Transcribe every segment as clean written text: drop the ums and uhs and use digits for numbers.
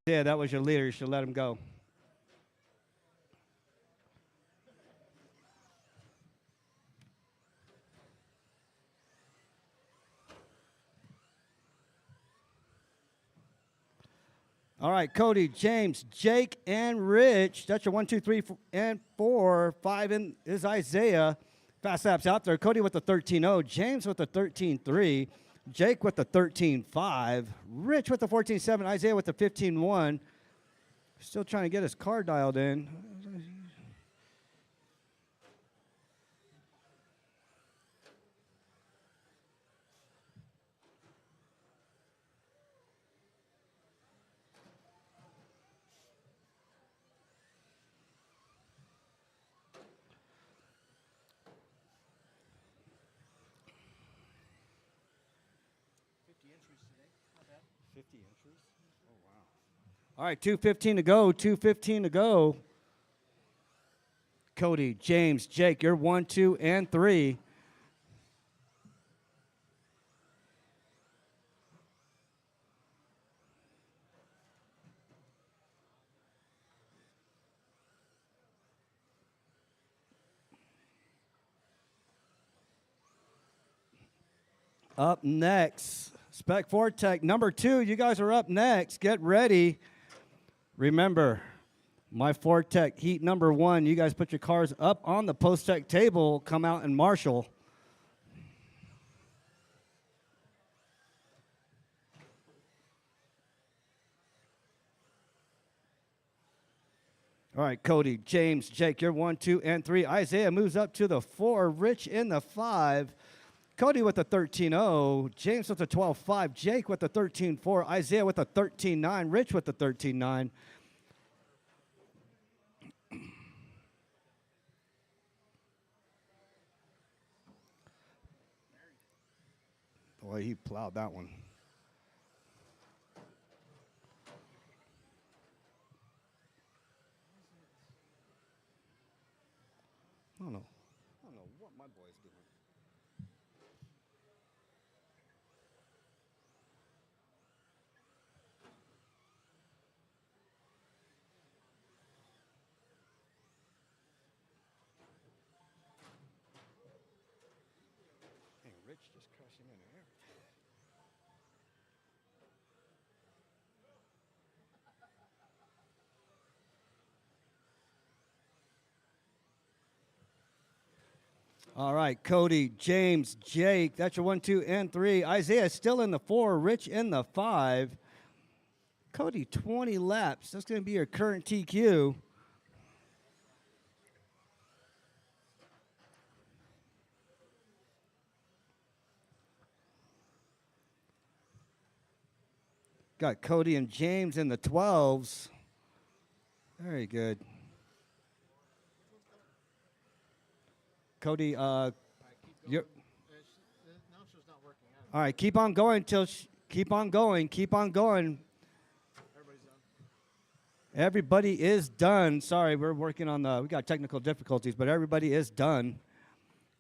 Yeah, that was your leader. You should let him go. All right, Cody, James, Jake, and Rich. That's your 1, 2, 3, and 4. 5 in is Isaiah. Fast apps out there. Cody with the 13-0. James with the 13-3. Jake with the 13-5. Rich with the 14-7. Isaiah with the 15-1. Still trying to get his card dialed in. All right, 2:15 to go. 2:15 to go. Cody, James, Jake, you're 1, 2, and 3. Up next, Spec Fortech number 2. You guys are up next. Get ready. Remember, my Fortech heat number 1. You guys put your cars up on the post-tech table. Come out and marshal. All right, Cody, James, Jake, you're 1, 2, and 3. Isaiah moves up to the 4. Rich in the 5. Cody with the 13-0. James with the 12-5. Jake with the 13-4. Isaiah with the 13-9. Rich with the 13-9. Boy, he plowed that one. I don't know. I don't know what my boy's doing. Dang, Rich just crashed him in the air. All right, Cody, James, Jake. That's your 1, 2, and 3. Isaiah still in the 4. Rich in the 5. Cody, 20 laps. That's going to be your current TQ. Got Cody and James in the 12s. Very good. Cody, you're. All right, keep on going till. Keep on going. Keep on going. Everybody is done. Sorry, we're working on the. We got technical difficulties, but everybody is done.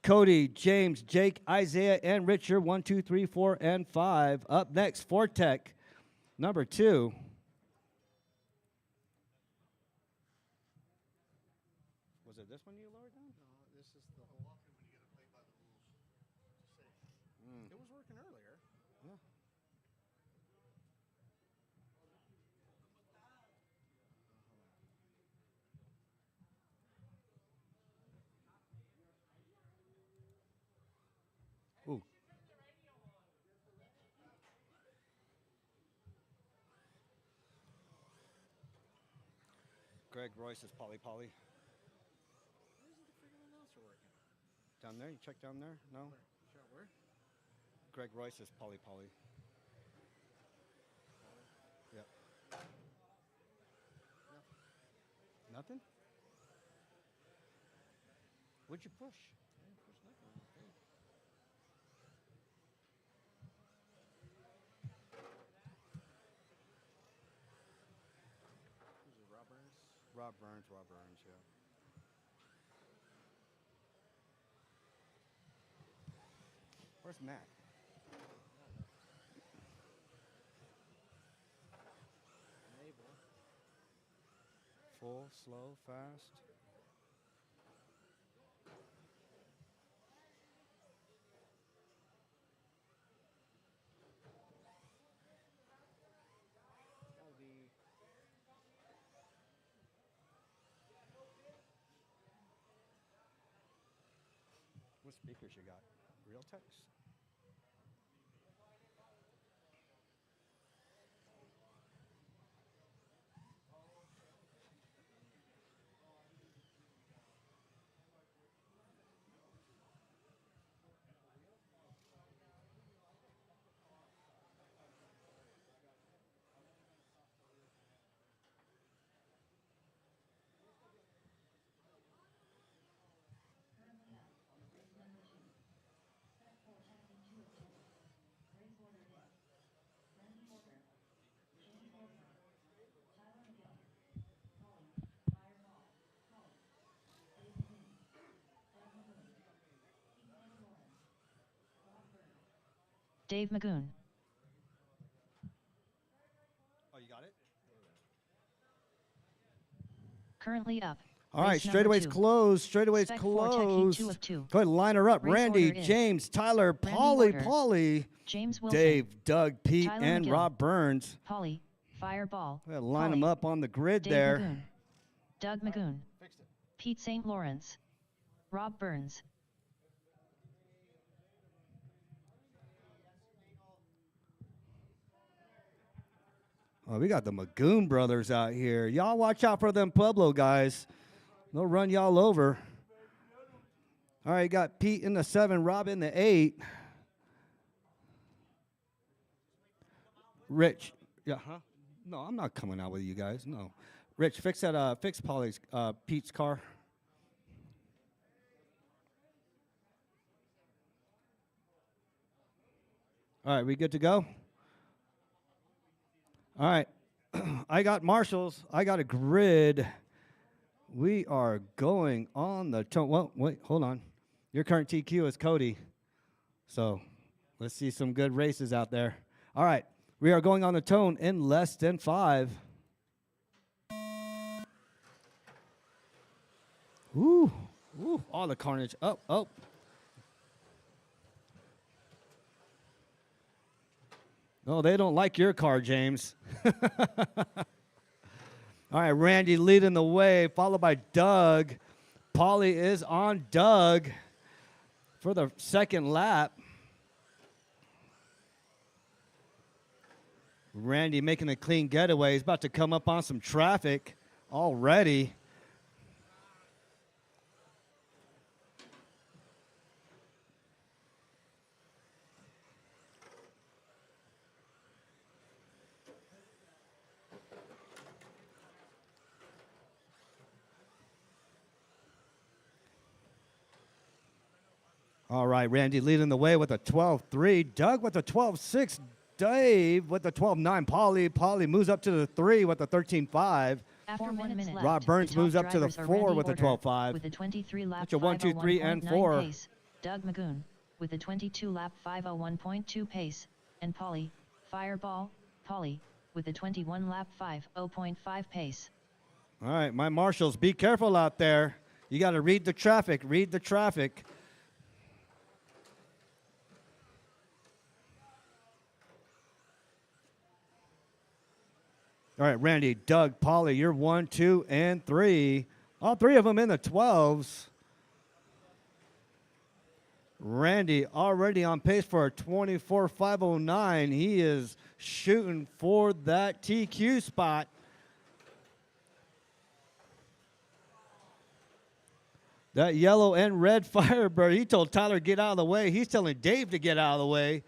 Cody, James, Jake, Isaiah, and Richard. 1, 2, 3, 4, and 5. Up next, Fortech, number 2. Was it this one you lowered down? No, this is the whole often when you get to play by the rules. It was working earlier. Yeah. Ooh. Greg Royce is Polly Polly. Why isn't the freaking announcer working? Down there? You check down there? No? Where? Greg Royce is Polly Polly. Yep. No. Nothing? What'd you push? I didn't push nothing. Okay. Who's it, Rob Burns? Rob Burns, yeah. Where's Matt? Full, slow, fast. What speakers you got? Realtex? Dave Magoon. Oh, you got it? Currently up. All right, Race number straightaways 2. closed. Straightaways Spec 4 Techie 2 closed. of 2. Go ahead, line her up. Race Randy, order in. James, Tyler, Randy Polly, order. Polly, James Wilson. Dave, Doug, Pete, Tyler and McGill. Rob Burns. Polly. Fireball. Go ahead, line them Polly. up on the grid Dave there. Magoon. Doug Magoon. Fixed it. Pete St. Lawrence. Rob Burns. Oh, we got the Magoon brothers out here. Y'all watch out for them Pueblo guys. They'll run y'all over. All right, got Pete in the 7, Rob in the 8. Rich. Yeah, huh? No, I'm not coming out with you guys. No. Rich, fix that, fix Polly's, Pete's car. All right, we good to go? All right. I got marshals. I got a grid. We are going on the tone. Well, wait, hold on. Your current TQ is Cody. So let's see some good races out there. All right. We are going on the tone in less than 5. Ooh. Ooh. All the carnage. Oh, oh. No, they don't like your car, James. All right, Randy leading the way, followed by Doug. Polly is on Doug for the second lap. Randy making a clean getaway. He's about to come up on some traffic already. All right, Randy leading the way with a 12-3. Doug with a 12-6. Dave with the 12-9. Polly moves up to the 3 with a 13-5. After 1 minute left, Rob Burns the top moves up to the drivers are 4 Randy with a Order 12-5. with a 23 lap That's a 1, 2, 3, and 4. pace. Doug Magoon with a 22 lap 501.2 pace, and Polly Fireball Polly with a 21 lap 50.5 pace. All right, my marshals, be careful out there. You got to read the traffic. Read the traffic. All right, Randy, Doug, Polly, you're 1, 2, and 3. All 3 of them in the 12s. Randy already on pace for a 24.509. He is shooting for that TQ spot. That yellow and red Firebird, he told Tyler get out of the way. He's telling Dave to get out of the way.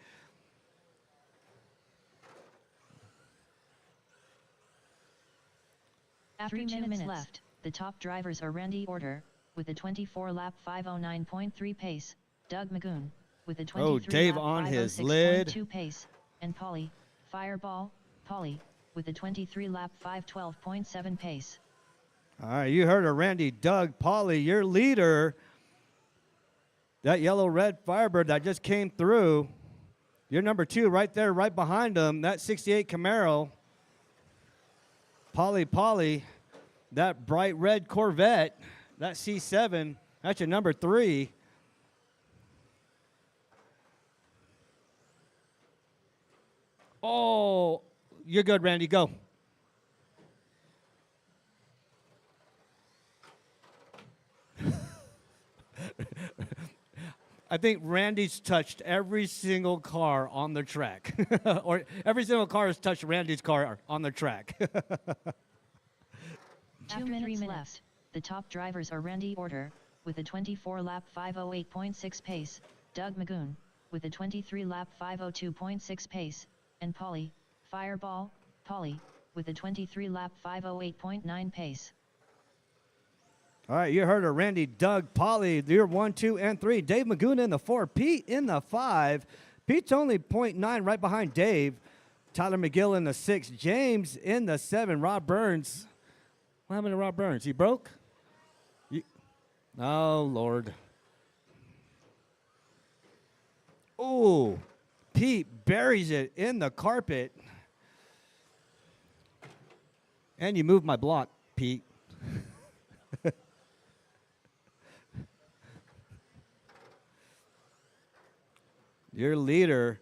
After 2 minutes left, the top drivers are Randy Order with a 24 lap 509.3 pace, Doug Magoon with a 23 Dave lap on his 506.2 lid. pace, and Polly Fireball Polly with a 23 lap 512.7 pace. All right, you heard her, Randy, Doug, Polly, your leader. That yellow-red Firebird that just came through. You're number 2 right there, right behind him. That 68 Camaro. Polly that bright red Corvette, that C7, that's your number 3. Oh, you're good, Randy. Go. I think Randy's touched every single car on the track. Or every single car has touched Randy's car on the track. 2 minutes left. The top drivers are Randy Order, with a 24-lap 508.6 pace, Doug Magoon, with a 23-lap 502.6 pace, and Fireball, Polly, with a 23-lap 508.9 pace. All right, you heard of Randy, Doug, Polly. You're 1, 2, and 3. Dave Magoon in the 4. Pete in the 5. Pete's only 0.9 right behind Dave. Tyler McGill in the 6. James in the 7. Rob Burns. What happened to Rob Burns? He broke? Oh, Lord. Oh, Pete buries it in the carpet. And you moved my block, Pete. Your leader,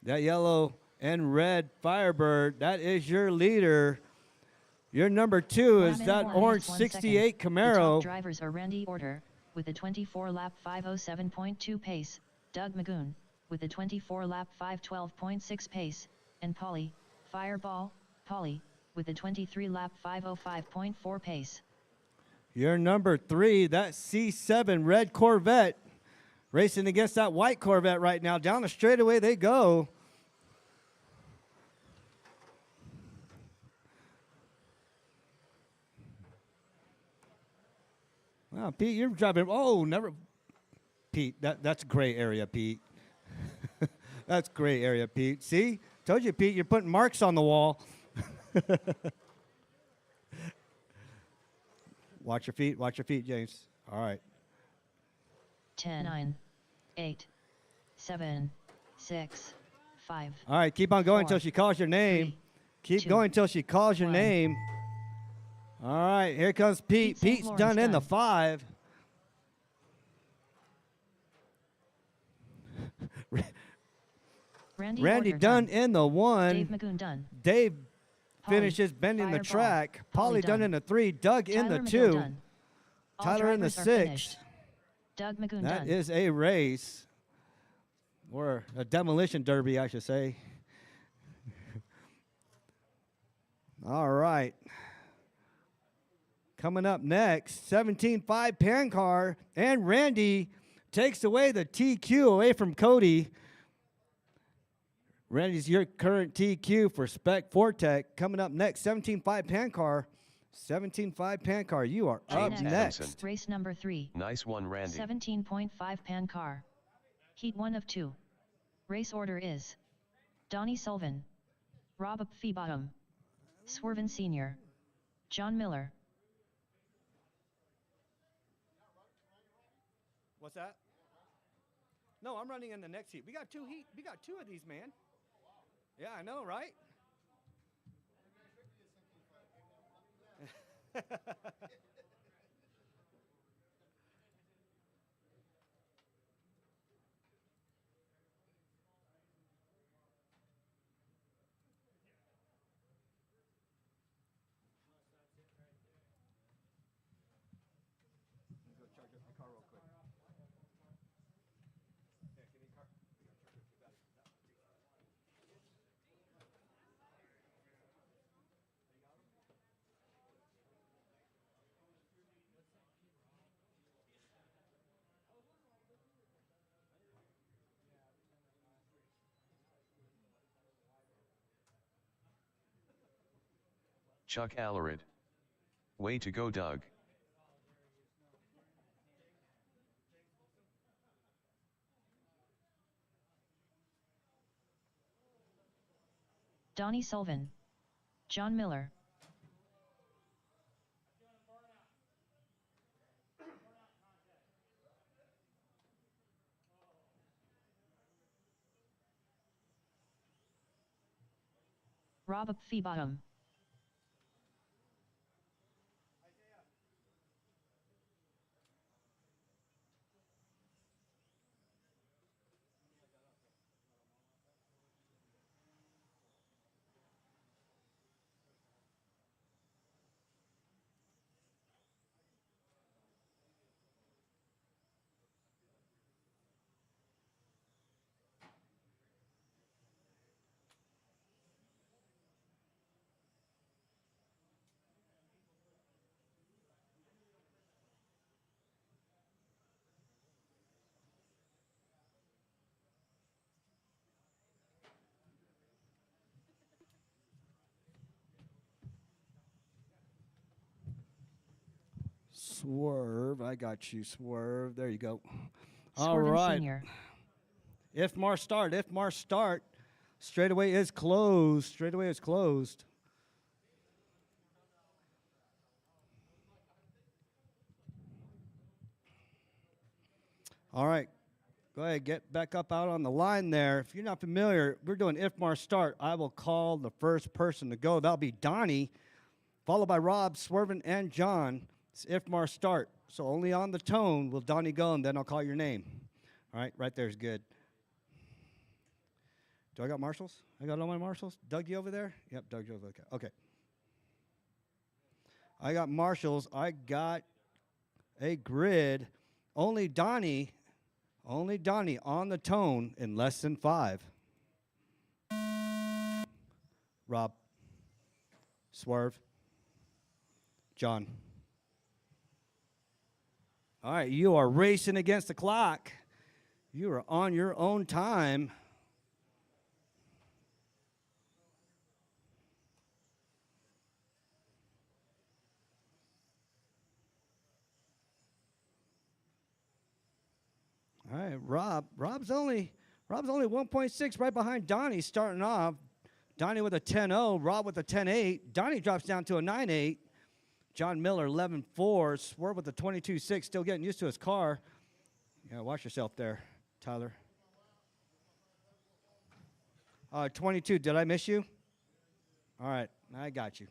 that yellow and red Firebird, that is your leader. Your number 2 is that orange 68 Camaro. The top drivers are Randy Order, with a 24-lap 507.2 pace, Doug Magoon, with a 24-lap 512.6 pace, and Fireball, Polly, with a 23-lap 505.4 pace. Your number 3, that C7 red Corvette, racing against that white Corvette right now. Down the straightaway they go. Wow, Pete, you're driving. Oh, never. Pete, that's gray area, Pete. That's gray area, Pete. See? Told you, Pete, you're putting marks on the wall. Watch your feet, James. All right. 10, 9, 8, 7, 6, 5. All right, keep on going 4, until she calls your name. 3, Keep 2, going until she calls your 1. name. All right, here comes Pete. Pete St. Pete's Lawrence done in the done. 5. Randy Randy Order done in the 1. Dave Magoon done. Dave Polly, finishes bending the Fireball, track. Polly Polly done done. in the 3. Doug in the Tyler McGill 2. done. All Tyler in the drivers are 6. finished. Doug Magoon That done. is a race. Or a demolition derby, I should say. All right. Coming up next, 17.5 pan car, and Randy takes away the TQ away from Cody. Randy's your current TQ for Spec Fortec. Coming up next, 17.5 pan car. 17.5 pan car, you are up James next. Adamson. Race number 3. Nice one, Randy. 17.5 pan car. Heat 1 of 2. Race order is Donnie Sullivan, Rob Feebottom, Swerven Sr., John Miller. What's that? No, I'm running in the next heat. We got 2 heat. We got 2 of these, man. Yeah, I know, right? Chuck Allerid. Way to go, Doug. Donnie Sullivan, John Miller. Rob Feebottom. Swerve. I got you, Swerve. There you go. All Swerven right. Senior. If Mar start. If Mar start. Straightaway is closed. Straightaway is closed. All right. Go ahead, get back up out on the line there. If you're not familiar, we're doing if Mar start. I will call the first person to go. That'll be Donnie, followed by Rob, Swervin, and John. It's if Mar start. So only on the tone will Donnie go, and then I'll call your name. All right there is good. Do I got marshals? I got all my marshals? Doug, you over there? Yep, Doug, you over there. Okay. I got marshals. I got a grid. Only Donnie on the tone in less than 5. Rob, Swerve, John. All right, you are racing against the clock. You are on your own time. All right, Rob's only 1.6 right behind Donnie starting off. Donnie with a 10-0, Rob with a 10-8. Donnie drops down to a 9-8. John Miller 11-4. Swerve with a 22-6, still getting used to his car. Yeah, watch yourself there, Tyler. 22, did I miss you? All right, I got you.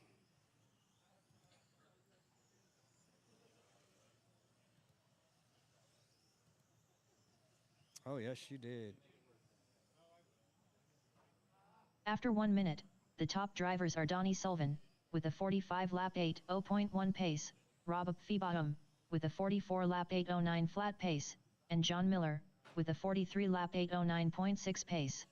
Oh, yes, you did. After 1 minute, the top drivers are Donnie Sullivan, with a 45 lap 8.0.1 pace, Rob Feebottom, with a 44 lap 8.09 flat pace, and John Miller, with a 43 lap 8.09.6 pace.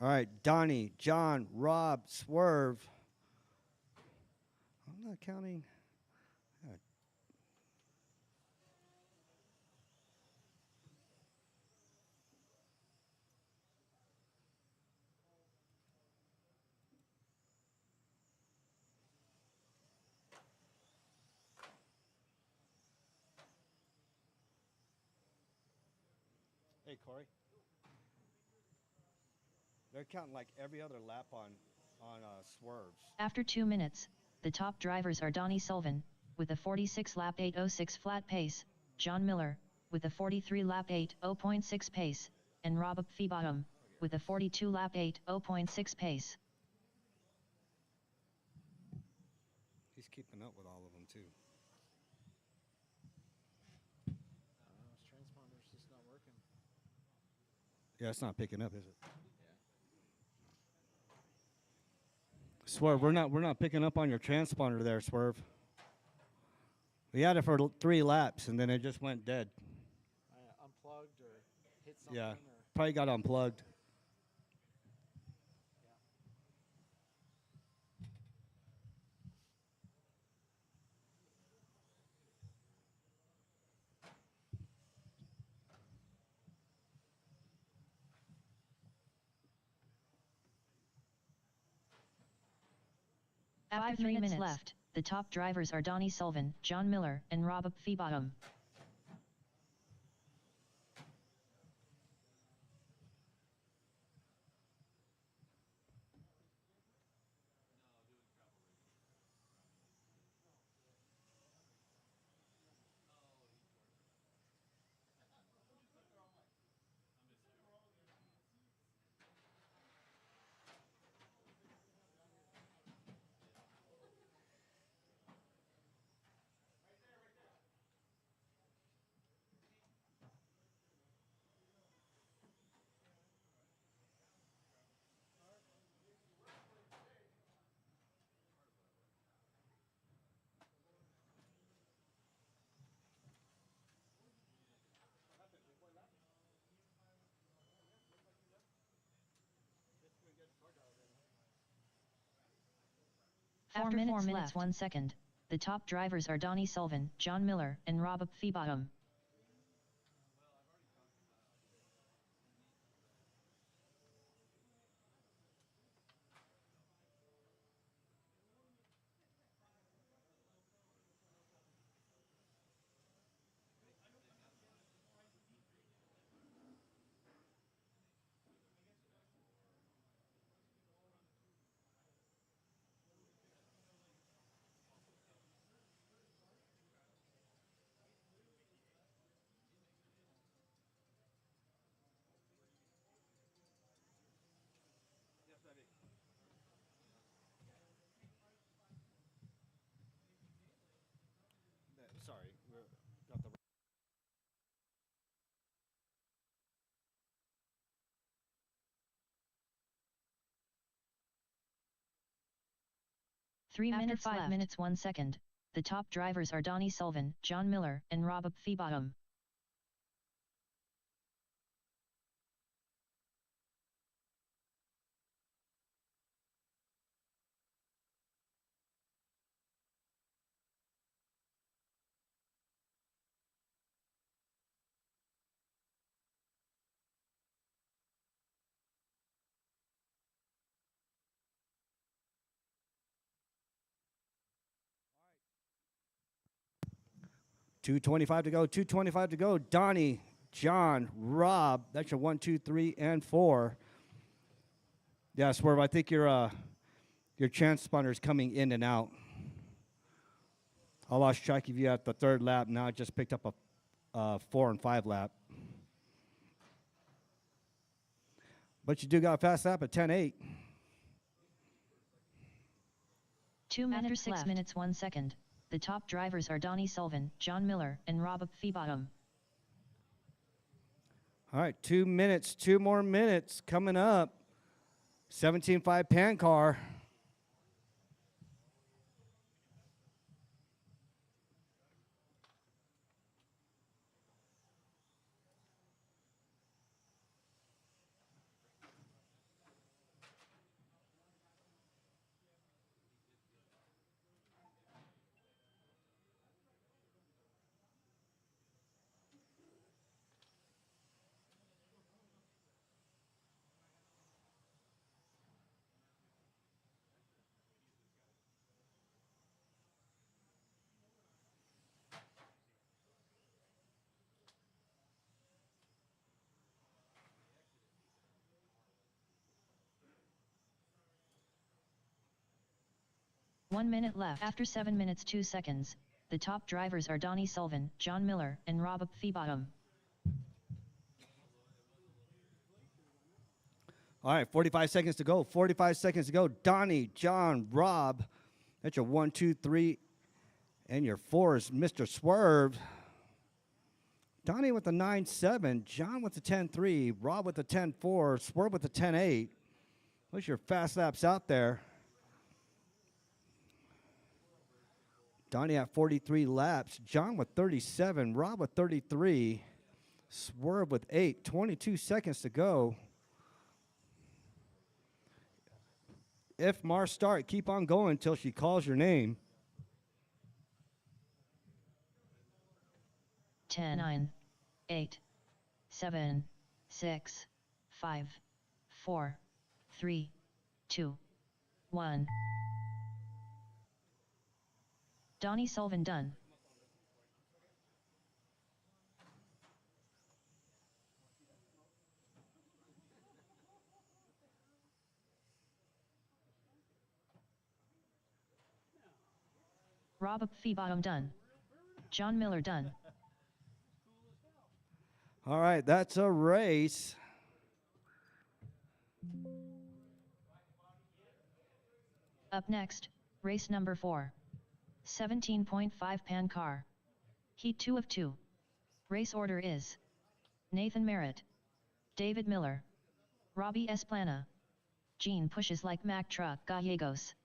All right, Donnie, John, Rob, Swerve. I'm not counting. Hey, Corey. They're counting like every other lap on swerves. After 2 minutes, the top drivers are Donnie Sullivan, with a 46 lap 8.06 flat pace, John Miller, with a 43 lap 8.0.6 pace, and Rob Feebottom, with a 42 lap 8.0.6 pace. He's keeping up with all of them too. His transponder's just not working. Yeah, it's not picking up, is it? Swerve, we're not picking up on your transponder there, Swerve. We had it for 3 laps and then it just went dead. Unplugged or hit something. Yeah, Or probably got unplugged. After 3 minutes left, the top drivers are Donnie Sullivan, John Miller, and Rob Feebottom. After 4 minutes 1 second, the top drivers are Donnie Sullivan, John Miller, and Rob Feebottom. sorry. Got the 3 minutes 5 minutes 1 second. The top drivers are Donnie Sullivan, John Miller, and Rob Feebottom.2:25 to go. 2:25 to go. Donnie, John, Rob. That's your 1, 2, 3, and 4. Yeah, Swerve. I think your transponder is coming in and out. I lost track of you at the 3rd lap. Now I just picked up a 4 and 5 lap. But you do got a fast lap at 10:8. 2 minutes 6 minutes 1 second. The top drivers are Donnie Sullivan, John Miller, and Rob Feebottom. All right, 2 minutes, 2 more minutes coming up. 17.5 pan car. One minute left. After 7 minutes 2 seconds, the top drivers are Donnie Sullivan, John Miller, and Rob Feebottom. All right, 45 seconds to go. 45 seconds to go. Donnie, John, Rob. That's your 1, 2, 3, and your 4 is Mr. Swerve. Donnie with the 9.7, John with the 10.3, Rob with the 10.4, Swerve with the 10.8. Those are your fast laps out there. Donnie at 43 laps, John with 37, Rob with 33, Swerve with 8, 22 seconds to go. If Mars start, keep on going until she calls your name. 10, 9, 8, 7, 6, 5, 4, 3, 2, 1. Donnie Sullivan done. Rob Feebottom done. John Miller done. All right, that's a race. Up next, race number 4. 17.5 pan car. Heat 2 of 2. Race order is Nathan Merritt, David Miller, Robbie Esplana, Gene pushes like Mack Truck Gallegos.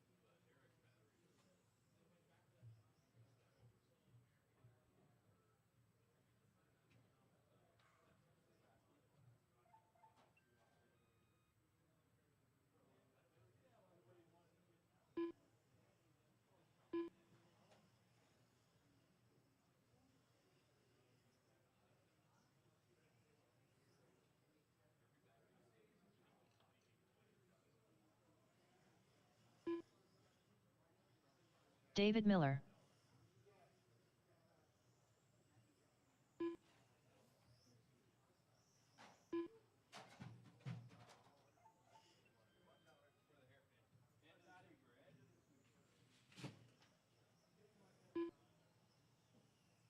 David Miller.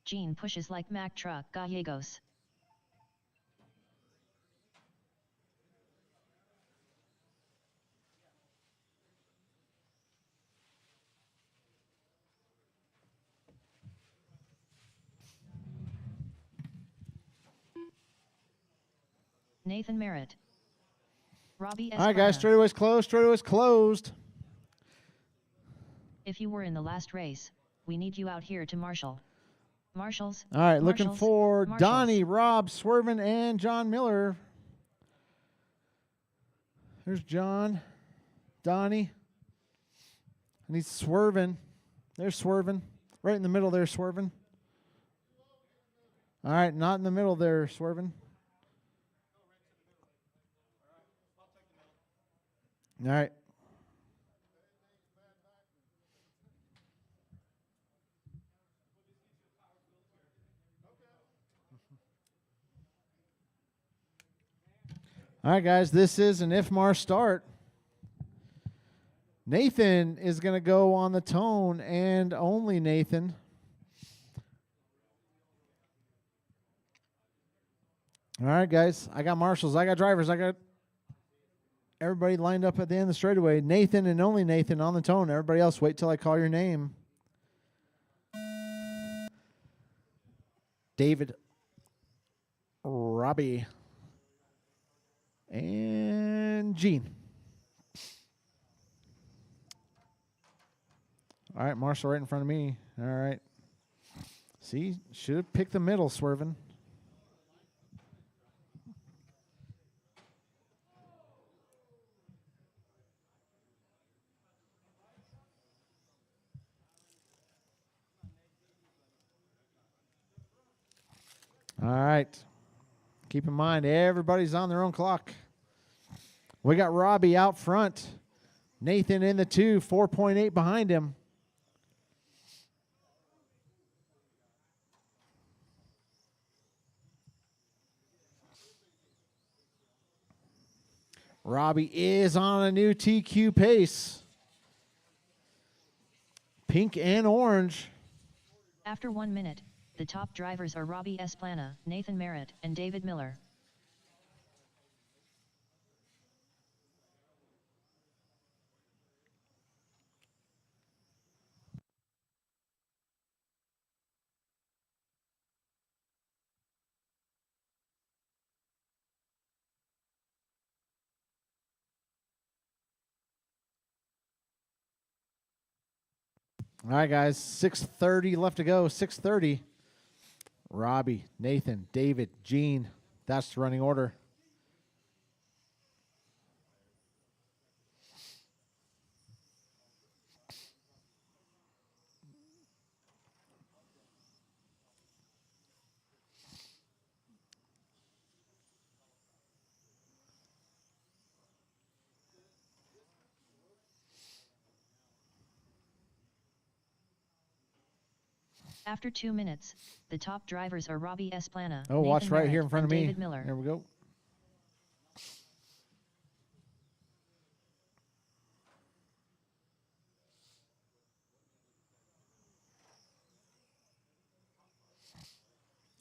Gene pushes like Mack Truck Gallegos. Nathan Merritt. Robbie All right, guys, Esplana. straightaway's closed. Straightaway's closed. If you were in the last race, we need you out here to marshal. Marshals. All right, looking marshals, for marshals. Donnie, Rob, Swervin, and John Miller. There's John, Donnie. And he's swerving. They're swerving. Right in the middle there, swerving. All right, not in the middle there, swerving. All right. All right, guys, this is an IFMAR start. Nathan is going to go on the tone, and only Nathan. All right, guys, I got marshals, I got drivers, I got everybody lined up at the end of the straightaway. Nathan and only Nathan on the tone. Everybody else, wait till I call your name. David, Robbie, and Gene. All right, Marshall right in front of me. All right. See, should have picked the middle, swerving. All right. Keep in mind, everybody's on their own clock. We got Robbie out front. Nathan in the 2, 4.8 behind him. Robbie is on a new TQ pace. Pink and orange. After 1 minute, the top drivers are Robbie Esplana, Nathan Merritt, and David Miller. All right, guys, 6:30 left to go. 6:30. Robbie, Nathan, David, Gene. That's the running order. After 2 minutes, the top drivers are Robbie Esplana, Oh, Nathan watch right Merritt, here in front and of me. David Miller. There we go.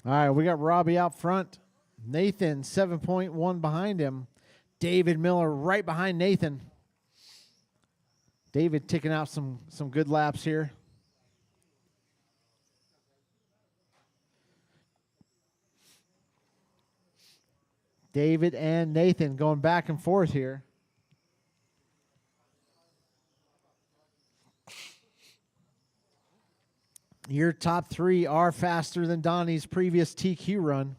All right, we got Robbie out front. Nathan, 7.1 behind him. David Miller right behind Nathan. David ticking out some good laps here. David and Nathan going back and forth here. Your top three are faster than Donnie's previous TQ run.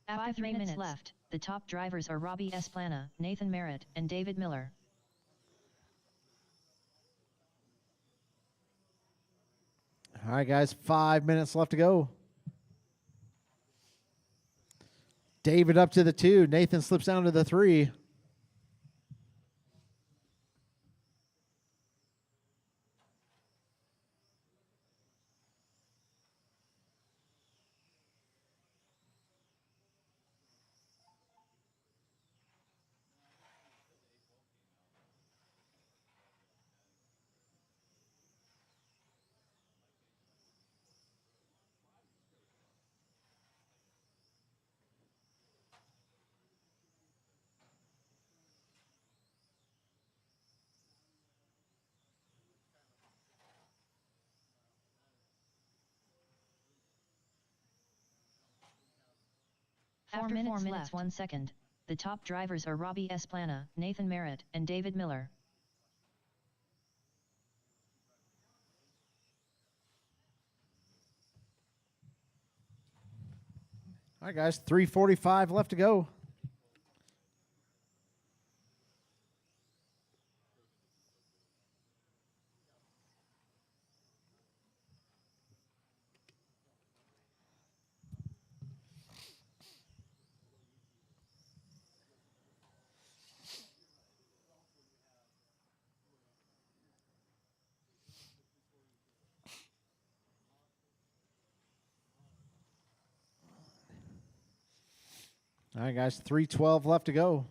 After 3 minutes left, the top drivers are Robbie Esplana, Nathan Merritt, and David Miller. All right, guys, 5 minutes left to go. David up to the 2. Nathan slips down to the 3. After 4 minutes 1 second, the top drivers are Robbie Esplana, Nathan Merritt, and David Miller. All right, guys, 3:45 left to go. All right, guys, 3:12 left to go.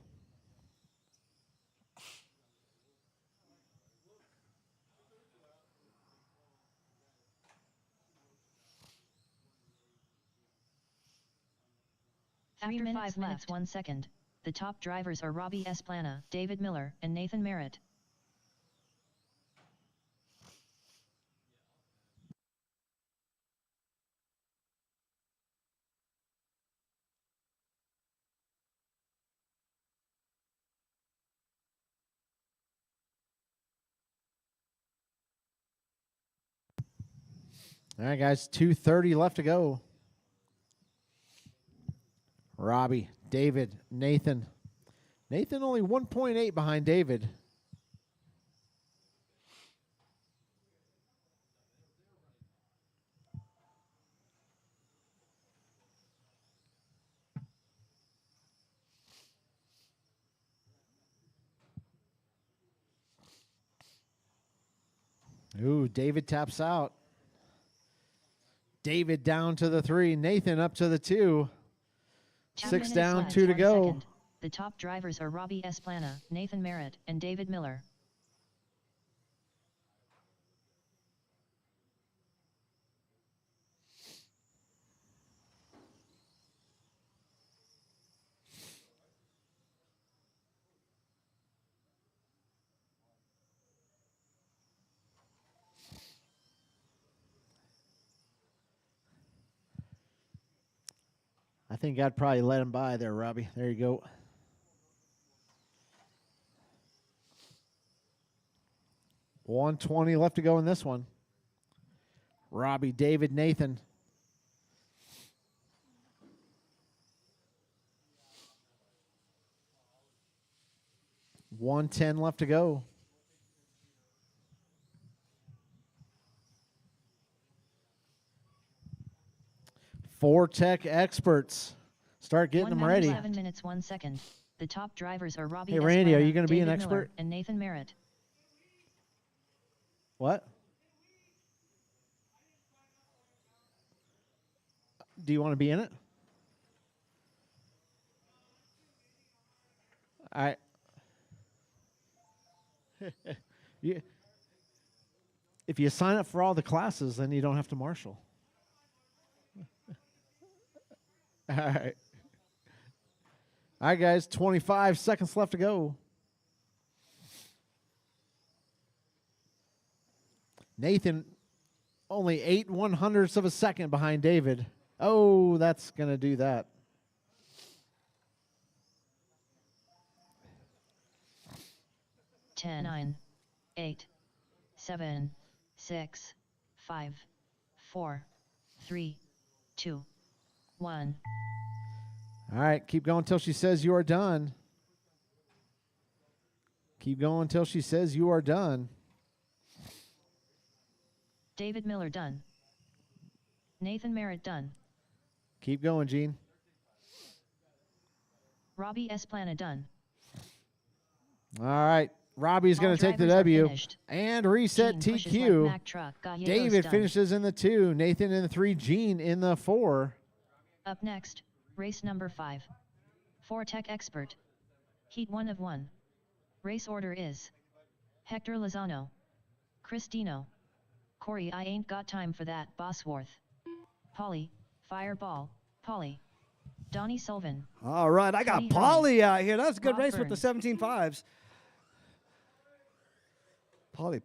After 5 minutes 1 second, the top drivers are Robbie Esplana, David Miller, and Nathan Merritt. All right, guys, 2:30 left to go. Robbie, David, Nathan. Nathan only 1.8 behind David. Ooh, David taps out. David down to the 3. Nathan up to the 2. 2 6 minutes down, left, 2 to 1 go. second. The top drivers are Robbie Esplana, Nathan Merritt, and David Miller. I think I'd probably let him by there, Robbie. There you go. $120 left to go in this one. Robbie, David, Nathan. $110 left to go. Four tech experts. Start getting 1 them minute, ready. 7 minutes 1 second. The top drivers are Robbie Hey, Randy, are Esplana, you gonna be an David Miller, expert? and Nathan Merritt. What? Do you want to be in it? I. If you sign up for all the classes, then you don't have to marshal. All right. All right, guys, 25 seconds left to go. Nathan, only 8/100ths of a second behind David. Oh, that's going to do that. Ten, 9, 8, 7, 6, 5, 4, 3, 2, 1. All right, keep going until she says you are done. Keep going until she says you are done. David Miller done. Nathan Merritt done. Keep going, Gene. Robbie Esplana done. All right, Robbie's All going to take the drivers are W finished. and reset Gene pushes like TQ. Mack truck. Gallegos David done. finishes in the 2, Nathan in the 3, Gene in the 4. Up next, race number 5. 4 tech expert. Heat 1 of 1. Race order is Hector Lozano, Cristino, Corey I ain't got time for that Bosworth, Polly, Fireball, Polly, Donnie Sullivan. All right, I got Cody Polly out here. That's a good Rob race with the Burns. 17.5s.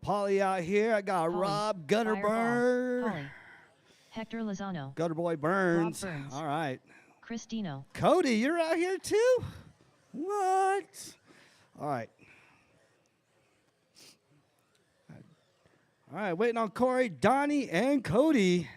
Polly out here. I got Polly, Rob Fireball, Gutterburn. Polly, Hector Lozano, Gutter Boy Burns. Burns. All right. Chris Dino. Cody, you're out here too? What? All right. All right, waiting on Corey, Donnie, and Cody.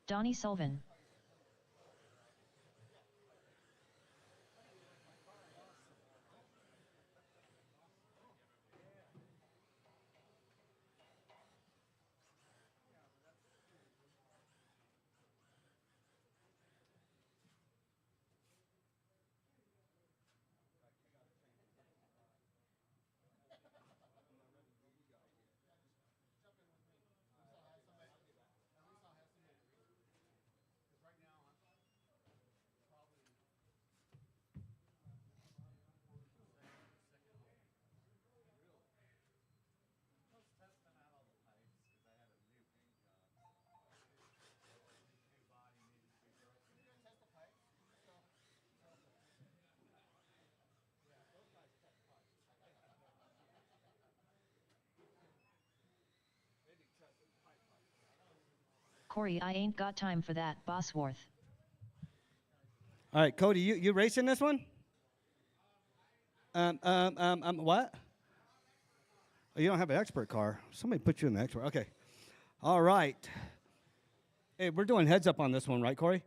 Donnie Sullivan. Corey, I ain't got time for that, Bosworth. All right, Cody, you racing this one? What? Oh, you don't have an expert car. Somebody put you in the expert. Okay. All right. Hey, we're doing heads up on this one, right, Corey?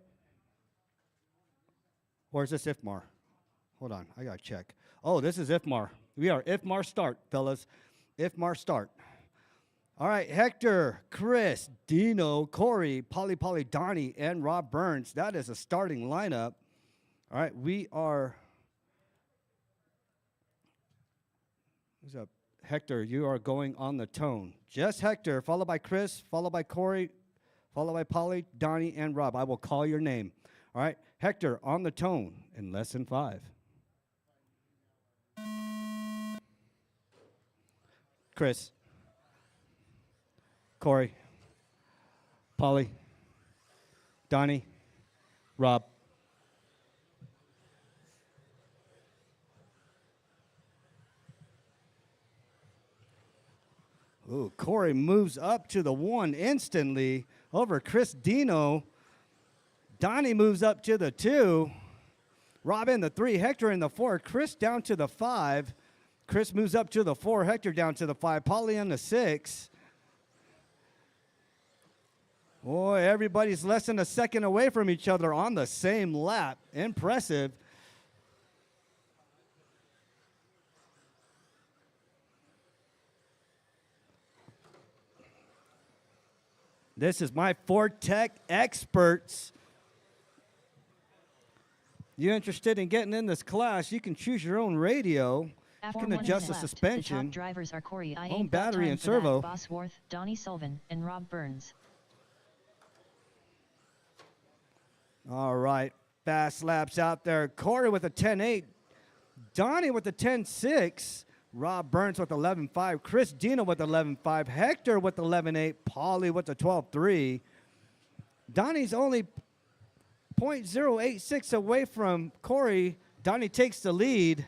Or is this IFMAR? Hold on, I gotta check. Oh, this is IFMAR. We are IFMAR start, fellas. IFMAR start. All right, Hector, Chris, Dino, Corey, Polly, Donnie, and Rob Burns. That is a starting lineup. All right, we are. Who's up? Hector, you are going on the tone. Just Hector, followed by Chris, followed by Corey, followed by Polly, Donnie, and Rob. I will call your name. All right, Hector on the tone in less than 5. Chris, Corey, Polly, Donnie, Rob. Ooh, Corey moves up to the 1 instantly over Chris Dino. Donnie moves up to the 2. Rob in the 3, Hector in the 4, Chris down to the 5. Chris moves up to the 4, Hector down to the 5, Polly on the 6. Boy, everybody's less than a second away from each other on the same lap. Impressive. This is my Ford Tech experts. You interested in getting in this class, you can choose your own radio. You can adjust the suspension, The top drivers are Corey, I own ain't got battery time and for servo. that, Bosworth, Donnie Sullivan, and Rob Burns. All right, fast laps out there. Corey with a 10.8. Donnie with a 10.6. Rob Burns with 11.5. Chris Dino with 11.5. Hector with 11.8. Polly with a 12.3. Donnie's only 0.086 away from Corey. Donnie takes the lead.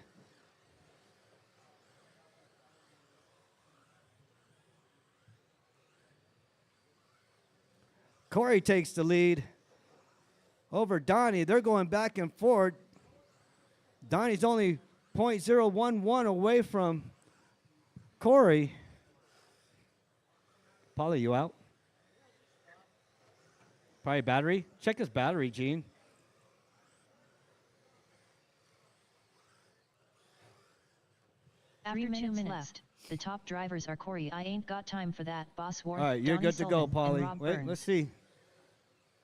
Corey takes the lead over Donnie. They're going back and forth. Donnie's only 0.011 away from Corey. Polly, you out? Probably battery. Check his battery, Gene. After 2 minutes left, the top drivers are Corey, I ain't got time for that, Bosworth, All right, you're Donnie good to go, Sullivan, Polly. and Rob Wait, Burns. let's see.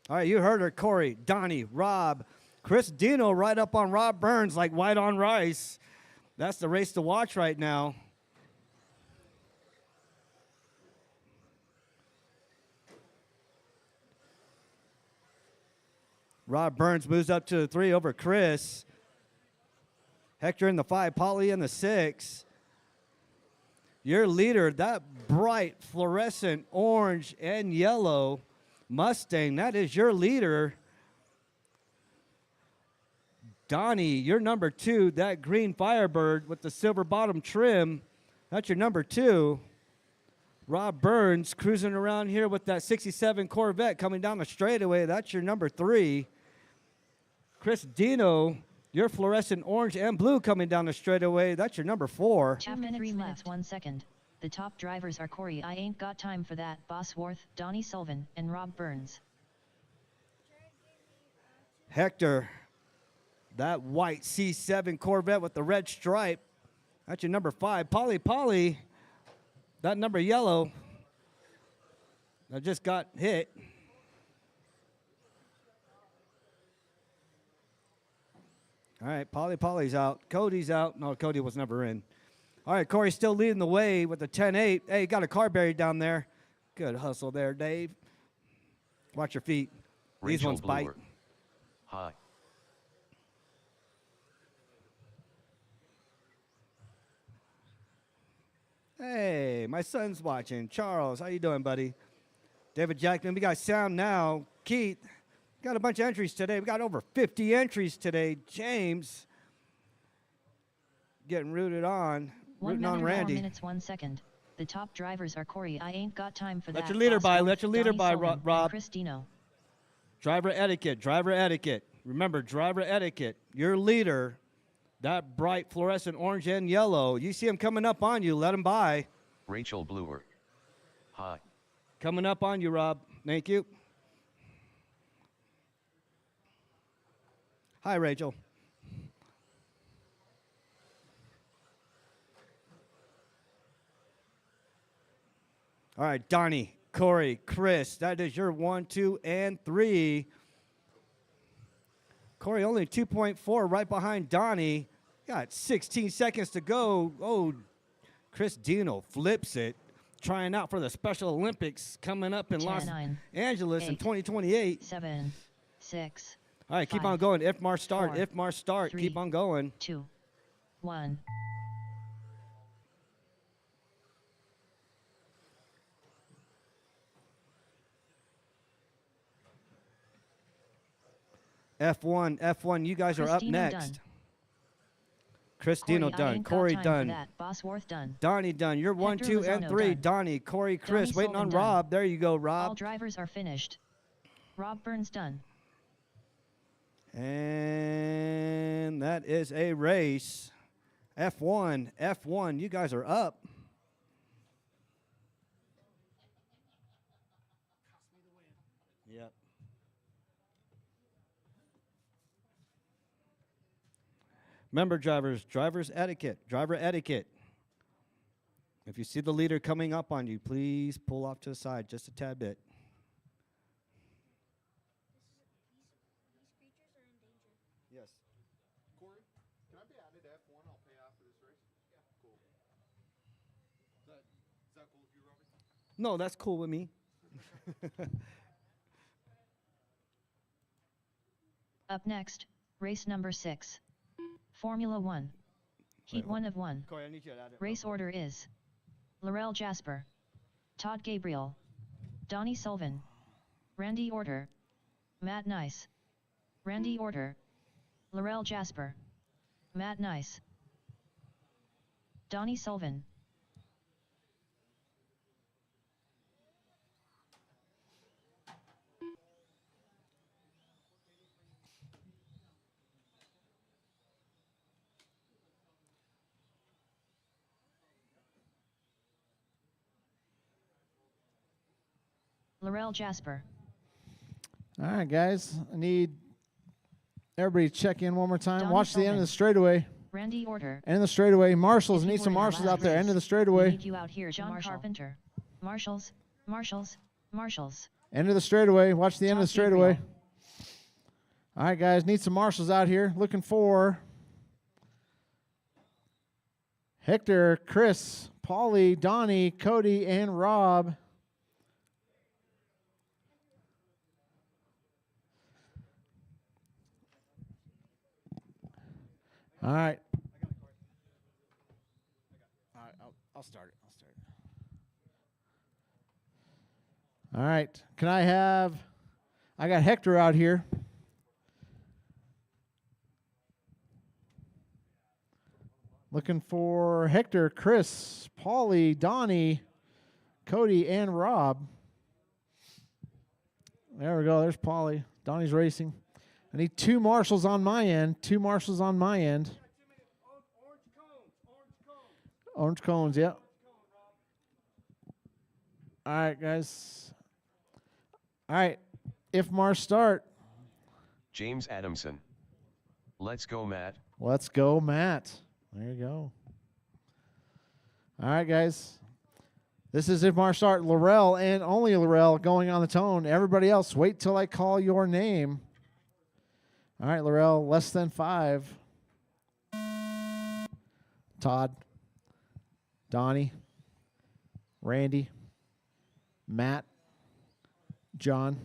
All right, you heard her. Corey, Donnie, Rob, Chris Dino right up on Rob Burns like white on rice. That's the race to watch right now. Rob Burns moves up to the 3 over Chris. Hector in the 5, Polly in the 6. Your leader, that bright fluorescent orange and yellow Mustang, that is your leader. Donnie, you're number 2, that green Firebird with the silver bottom trim, that's your number 2. Rob Burns cruising around here with that 67 Corvette coming down the straightaway, that's your number 3. Chris Dino, your fluorescent orange and blue coming down the straightaway, that's your number 4. 2 minutes 3 minutes 1 second. The top drivers are Corey I Ain't Got Time for That, Bosworth, Donnie Sullivan, and Rob Burns. Hector, that white C7 Corvette with the red stripe, that's your number 5. Polly, that number yellow, that just got hit. All right, Polly's out. Cody's out. No, Cody was never in. All right, Corey's still leading the way with the 10-8. Hey, got a car buried down there. Good hustle there, Dave. Watch your feet. These Rachel ones bite. Bluer. Hi. Hey, my son's watching. Charles, how you doing, buddy? David Jackman, we got sound now. Keith, got a bunch of entries today. We got over 50 entries today. James, getting rooted on. 1 Rooting on minute 4 Randy. minutes 1 second. The top drivers are Corey I Ain't Got Time for That, Let your leader by, Bosworth, let your leader Donnie by, Sullivan, and Rob. Chris Dino. Driver etiquette, driver etiquette. Remember, driver etiquette. Your leader, that bright fluorescent orange and yellow. You see him coming up on you, let him by. Rachel Bluer. Hi. Coming up on you, Rob. Thank you. Hi, Rachel. All right, Donnie, Corey, Chris, that is your 1, 2, and 3. Corey only 2.4 right behind Donnie. Got 16 seconds to go. Oh, Chris Dino flips it. Trying out for the Special Olympics coming up in 10, Los 9, Angeles in 8, 2028. 7, 6. All right, keep 5, on going. If Mars start, 4, if Mars start, 3, keep on going. 2, 1. F1, you guys are up Christino next. done. Christino Corey, I done. ain't got Corey time for done. that, Bosworth done. Donnie done. You're 1, Hector 2, and Lozano 3. done. Donnie, Corey, Chris. Donnie Waiting on Sullivan done. Rob. There you go, All Rob. drivers are finished. Rob Burns done. And that is a race. F1, you guys are up. Yep. Remember, driver's etiquette, driver etiquette. If you see the leader coming up on you, please pull off to the side just a tad bit. Yes. Corey, can I be added to F1? I'll pay after this race. Yeah, cool. Is that cool with you, Robbie? No, that's cool with me. Up next, race number 6. Formula 1. Heat 1 of 1. Corey, I need you to add it. Race order is Laurel Jasper, Todd Gabriel, Donnie Sullivan, Randy Order, Matt Nice, Randy Order, Laurel Jasper, Matt Nice, Donnie Sullivan. Laurel Jasper. All right, guys. I need everybody to check in one more time. Donnie Watch the end of Sullivan. the straightaway. Randy Order. End of the straightaway. Marshals. If you Need some were in the marshals last out there. End of the race, We straightaway. need you out here, John Carpenter. Marshals. End of the straightaway. Watch the end of the Todd straightaway. Gabriel. All right, guys. Need some marshals out here. Looking for Hector, Chris, Paulie, Donnie, Cody, and Rob. All right. All right, I'll start it. All right. I got Hector out here. Looking for Hector, Chris, Paulie, Donnie, Cody, and Rob. There we go. There's Paulie. Donnie's racing. I need 2 marshals on my end. 2 marshals on my end. Orange cones, yep. All right, guys. All right. If Marsh start. James Adamson. Let's go, Matt. Let's go, Matt. There you go. All right, guys. This is if Marsh start. Laurel and only Laurel going on the tone. Everybody else, wait till I call your name. All right, Laurel, less than 5. Todd. Donnie. Randy. Matt. John.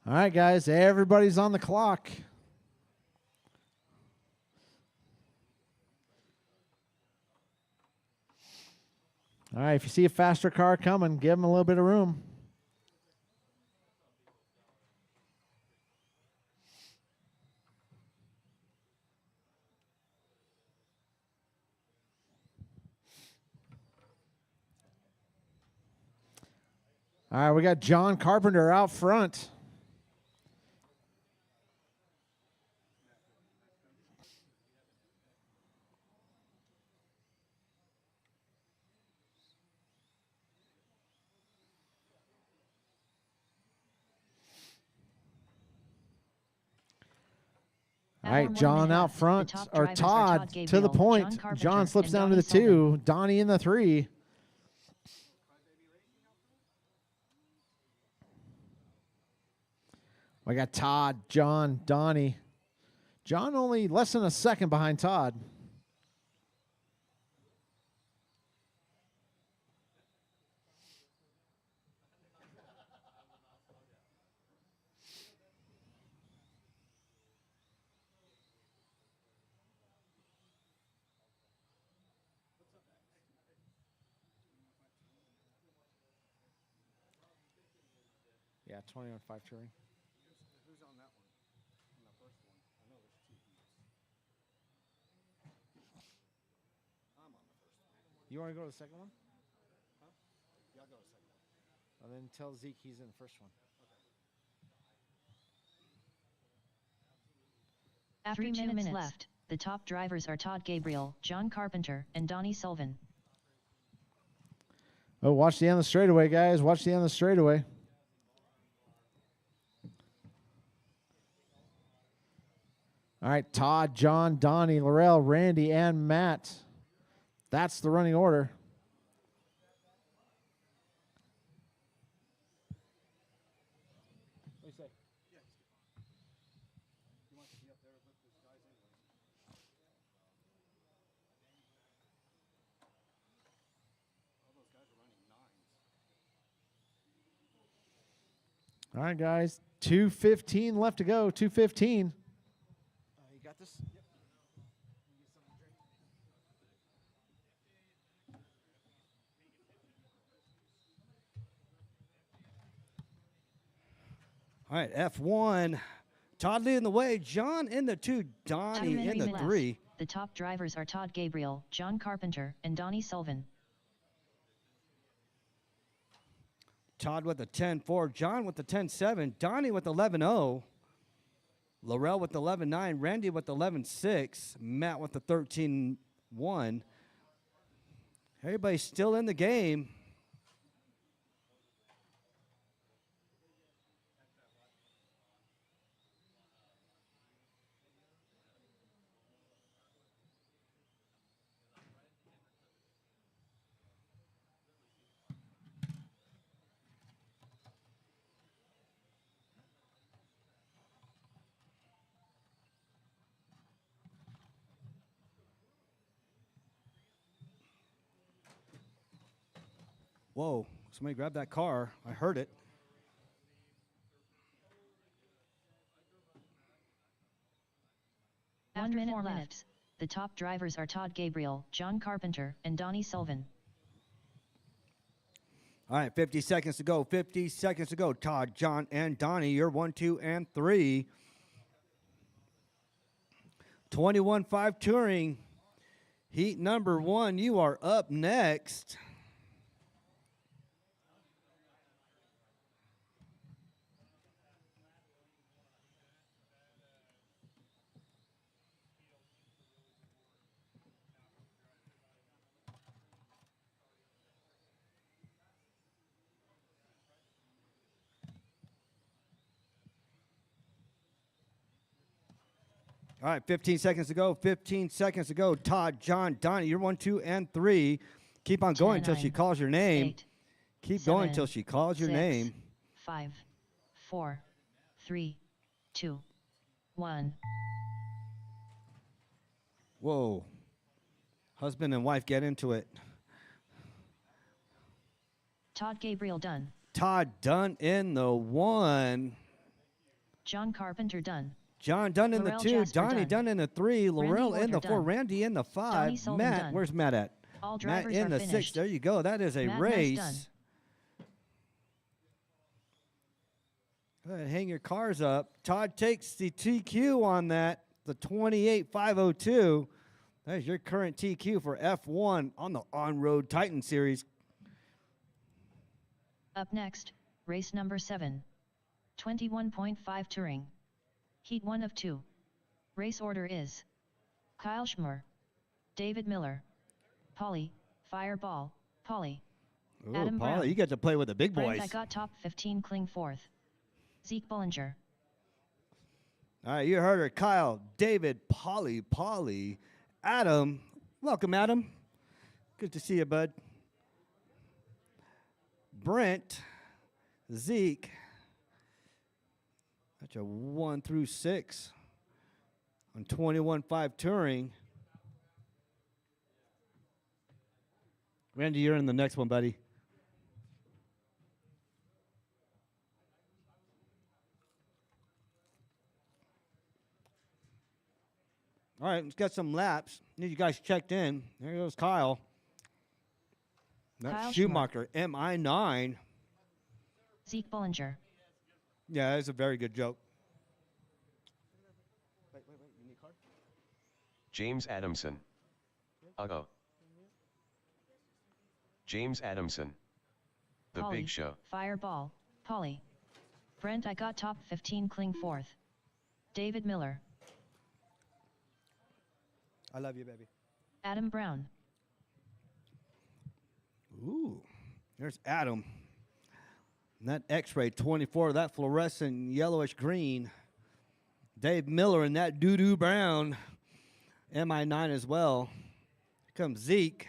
All right, guys, everybody's on the clock. All right, if you see a faster car coming, give them a little bit of room. All right, we got John Carpenter out front. All right, John out front, or Todd to the point. John slips down to the 2. Donnie in the 3. I got Todd, John, Donnie. John only less than a second behind Todd. Yeah, 20 on 5 touring. Who's on that one? On the first one? I know there's 2 heats. I'm on the first one. You want to go to the second one? Huh? Yeah, I'll go to the second one. And then tell Zeke he's in the first one. After 2 minutes left, the top drivers are Todd Gabriel, John Carpenter, and Donnie Sullivan. Oh, watch the end of the straightaway, guys. Watch the end of the straightaway. All right, Todd, John, Donnie, Laurel, Randy, and Matt. That's the running order. What do you say? Yeah, he wants to be up there with those guys anyways. All those guys are running 9s. All right, guys. 2:15 left to go. 2:15. You got this? Yep. All right, F1. Todd leading the way. John in the 2. Donnie in the 3. The top drivers are Todd Gabriel, John Carpenter, and Donnie Sullivan. Todd with the 10-4. John with the 10-7. Donnie with 11-0. Laurel with 11-9. Randy with 11-6. Matt with the 13-1. Everybody's still in the game. Whoa, somebody grab that car. I heard it. After 4 minutes, the top drivers are Todd Gabriel, John Carpenter, and Donnie Sullivan. All right, 50 seconds to go. 50 seconds to go. Todd, John, and Donnie, you're 1, 2, and 3. 21-5 Touring. Heat number 1, you are up next. All right, 15 seconds to go. 15 seconds to go. Todd, John, Donnie, you're 1, 2, and 3. Keep on going until she 9, calls your name. 8, Keep 7, going until she calls your 6, name. 5, 4, 3, 2, 1. Whoa. Husband and wife get into it. Todd Gabriel done. Todd done in the 1. John Carpenter done. John done in the Laurel 2. Jasper Donnie done in the 3. Laurel in the Order 4. done. Randy in the 5. Sullivan Matt, done. where's Matt at? All Matt drivers in are the 6. finished. There you go. That is a Matt, nice race. done. Go ahead, hang your cars up. Todd takes the TQ on that, the 28,502. That is your current TQ for F1 on the On-Road Titan Series. Up next, race number 7. 21.5 Touring. Heat 1 of 2. Race order is Kyle Schmer, David Miller, Polly, Fireball, Polly, Ooh, Adam Paula, Brown. you get to play with the big boys. Brent I got top 15 cling 4th. Zeke Bullinger. All right, you heard her. Kyle, David, Polly, Adam. Welcome, Adam. Good to see you, bud. Brent, Zeke. That's a 1 through 6 on 21.5 Touring. Randy, you're in the next one, buddy. All right, let's get some laps. Need you guys checked in. There goes Kyle. That's Kyle Schumacher, MI9. Zeke Bullinger. Yeah, that's a very good joke. You need a card? James Adamson. Uh-oh. James Adamson. The Polly, Big Show. Fireball, Polly. Brent I got top 15 cling 4th. David Miller. I love you, baby. Adam Brown. Ooh, there's Adam. And that X-ray 24, that fluorescent yellowish green. Dave Miller and that doo-doo brown. MI9 as well. Here comes Zeke.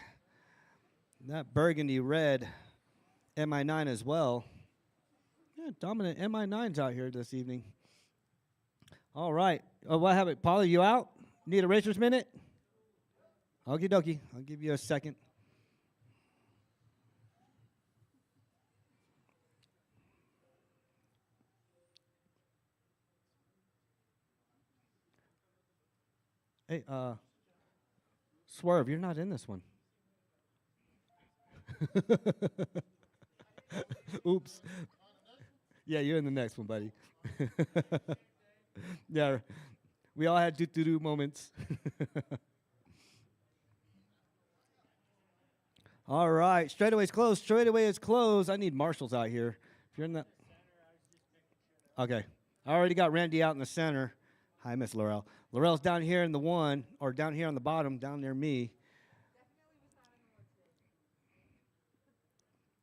That burgundy red. MI9 as well. Yeah, dominant MI9's out here this evening. All right. Oh, what happened? Polly, you out? Need a racer's minute? Okie dokie. I'll give you a second. Hey, Swerve, you're not in this one. Oops. Yeah, you're in the next one, buddy. Yeah, we all had do-do-do moments. All right, straightaway is closed. Straightaway is closed. I need marshals out here. If you're in the... Okay. I already got Randy out in the center. Hi, Miss Laurel. Laurel's down here in the 1, or down here on the bottom, down near me.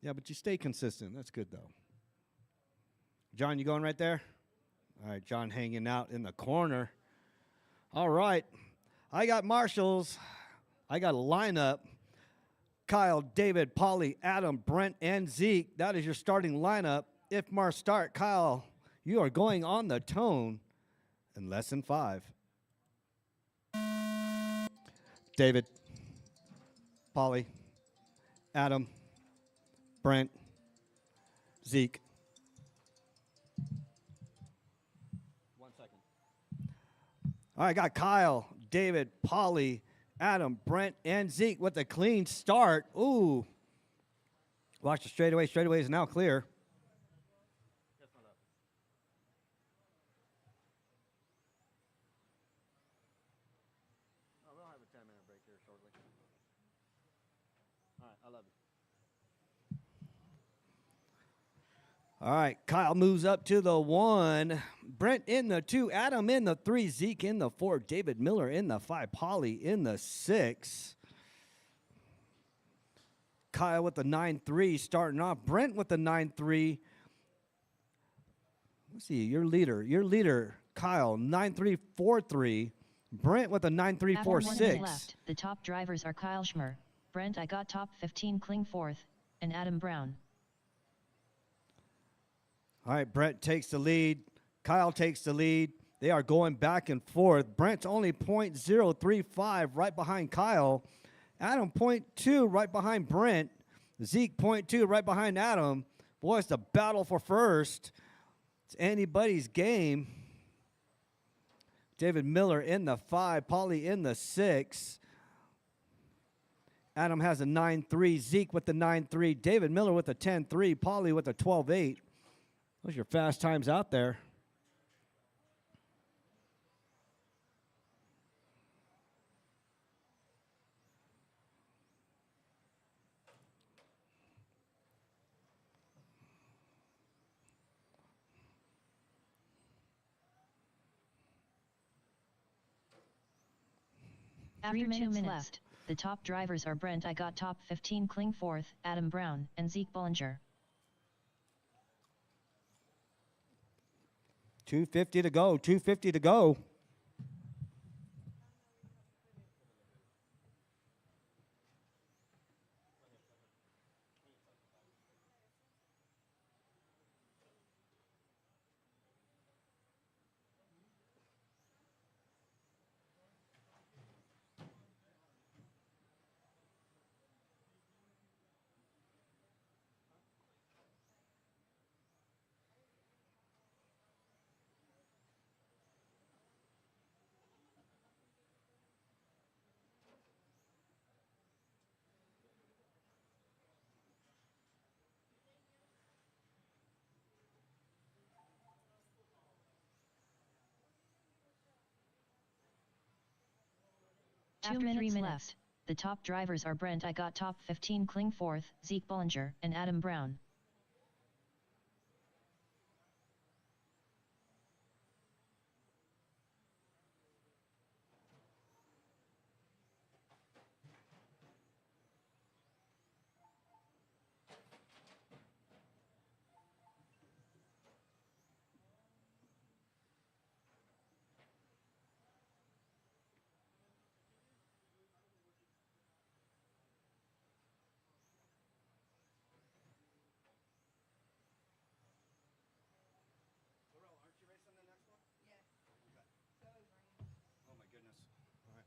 Yeah, but you stay consistent. That's good, though. John, you going right there? All right, John hanging out in the corner. All right. I got marshals. I got a lineup. Kyle, David, Polly, Adam, Brent, and Zeke. That is your starting lineup. If Mars start, Kyle, you are going on the tone in less than 5. David, Polly, Adam, Brent, Zeke. 1 second. All right, got Kyle, David, Polly, Adam, Brent, and Zeke with a clean start. Ooh. Watch the straightaway. Straightaway is now clear. Oh, we'll have a 10-minute break here shortly. All right, I love you. All right, Kyle moves up to the 1. Brent in the 2. Adam in the 3. Zeke in the 4. David Miller in the 5. Polly in the 6. Kyle with the 9-3 starting off. Brent with the 9-3. Let's see, your leader, Kyle, 9-3-4-3. Brent with a 9-3-4-6. After 1 minute left, the top drivers are Kyle Schmer, Brent I got top 15 cling 4th, and Adam Brown. All right, Brent takes the lead. Kyle takes the lead. They are going back and forth. Brent's only .035 right behind Kyle. Adam .2 right behind Brent. Zeke .2 right behind Adam. Boy, it's the battle for first. It's anybody's game. David Miller in the 5. Polly in the 6. Adam has a 9-3. Zeke with the 9-3. David Miller with a 10-3. Polly with a 12-8. Those are your fast times out there. After 2 minutes left, the top drivers are Brent I got top 15 cling 4th, Adam Brown, and Zeke Bollinger. 2:50 to go. 2:50 to go. After 3 minutes left, the top drivers are Brent I got top 15 cling 4th, Zeke Bollinger, and Adam Brown. Oh, my goodness. All right.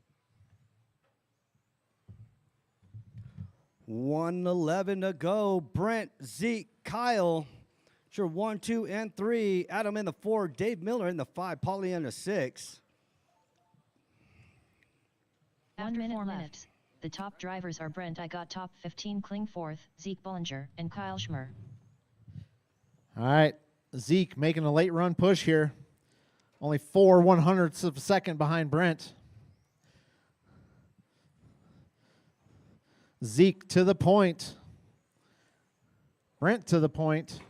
1:11 to go. Brent, Zeke, Kyle. Sure, 1, 2, and 3. Adam in the 4. Dave Miller in the 5. Polly in the 6. After 4 minutes, the top drivers are Brent I got top 15 cling 4th, Zeke Bollinger, and Kyle Schmer. All right, Zeke making a late run push here. Only 4/100ths of a second behind Brent. Zeke to the point. Brent to the point.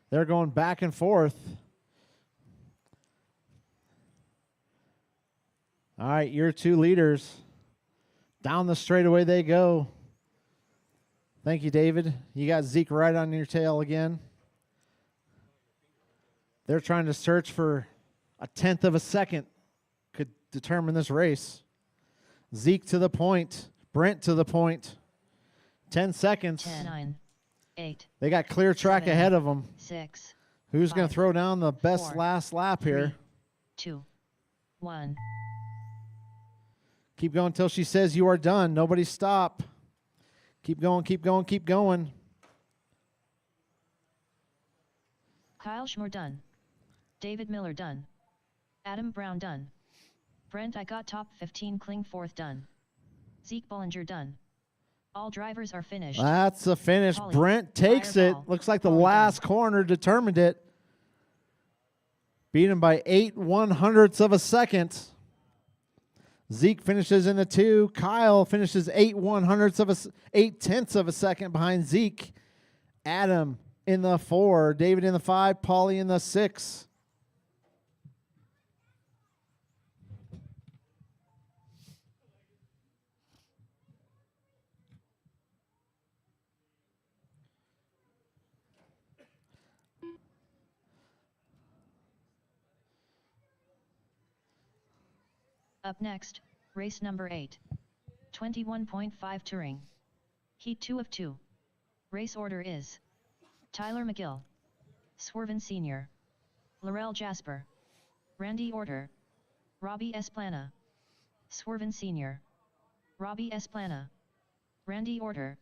They're going back and forth. All right, your 2 leaders. Down the straightaway they go. Thank you, David. You got Zeke right on your tail again. They're trying to search for a 1/10 of a second. Could determine this race. Zeke to the point. Brent to the point. 10 seconds. 10, 9, 8. They got clear track 7, ahead of them. 6. Who's going 5, to throw down the best 4, last lap here? 3, 2, 1. Keep going until she says you are done. Nobody stop. Keep going, keep going, keep going. Kyle Schmore done. David Miller done. Adam Brown done. Brent I got top 15 Klingforth done. Zeke Bollinger done. All drivers are finished. That's the finish. Pauly, Brent takes it. fireball. Looks like the Pauly last done. corner determined it. Beat him by 8/100ths of a second. Zeke finishes in the 2. Kyle finishes 8/10ths of a second behind Zeke. Adam in the 4. David in the 5. Pauly in the 6. Up next, race number 8. 21.5 Touring. Heat 2 of 2. Race order is Tyler McGill, Swerven Sr., Laurel Jasper, Randy Orter, Robbie Esplana, Swerven Sr., Robbie Esplana, Randy Orter.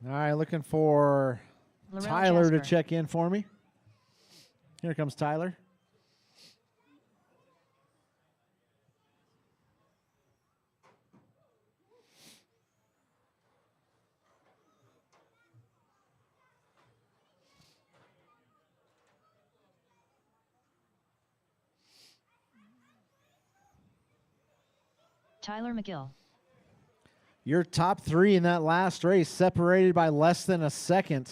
All right, looking for Laurel Tyler to Jasper. check in for me. Here comes Tyler. Tyler McGill. Your top 3 in that last race separated by less than a second.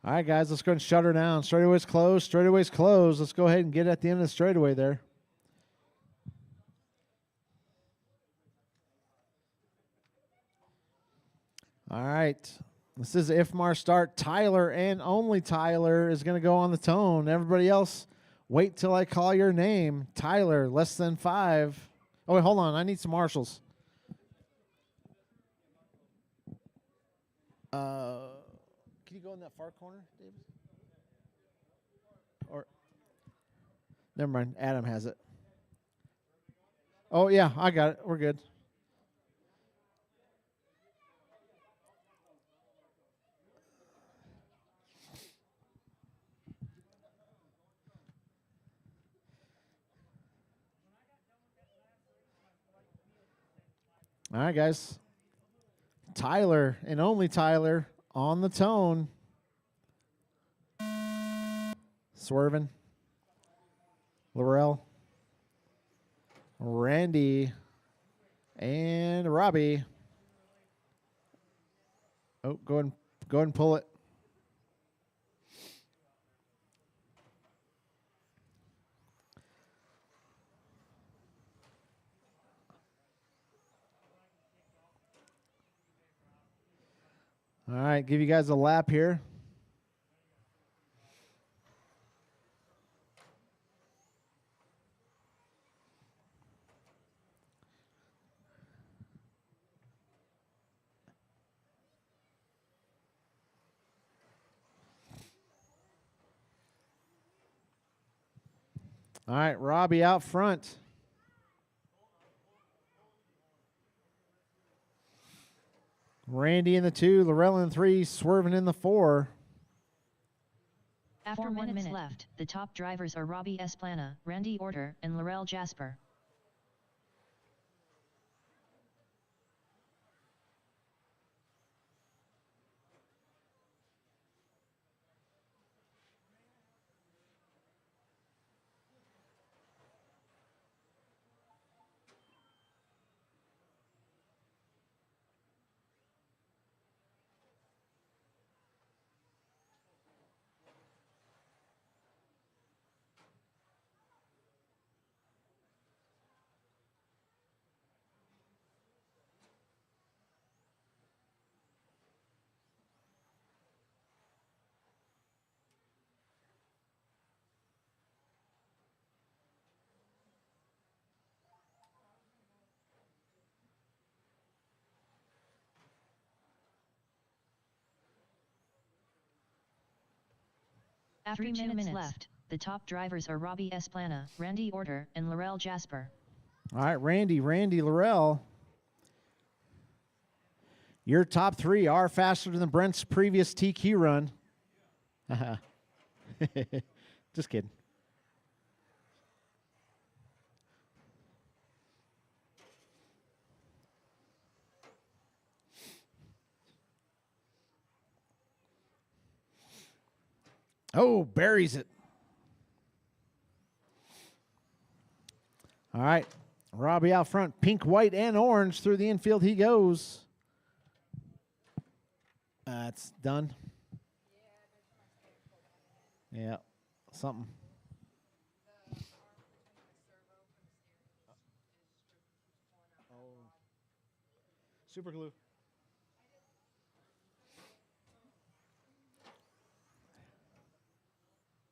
All right, guys, let's go and shut her down. Straightaway's closed. Straightaway's closed. Let's go ahead and get at the end of the straightaway there. All right. This is IFMAR start. Tyler and only Tyler is going to go on the tone. Everybody else, wait till I call your name. Tyler, less than 5. Oh, wait, hold on. I need some marshals. Can you go in that far corner, David? Or never mind. Adam has it. Oh, yeah, I got it. We're good. All right, guys. Tyler and only Tyler on the tone. Swervin. Laurel. Randy. And Robbie. Oh, go ahead and pull it. All right, give you guys a lap here. All right, Robbie out front. Randy in the 2, Laurel in the 3, Swerving in the 4. After 1 minute left, the top drivers are Robbie Esplana, Randy Orter, and Laurel Jasper. After 2 minutes left, the top drivers are Robbie Esplana, Randy Orter, and Laurel Jasper. All right, Randy, Laurel. Your top three are faster than Brent's previous TQ run. Just kidding. Oh, buries it. All right. Robbie out front. Pink, white, and orange through the infield he goes. That's done. Yeah, something. Super glue.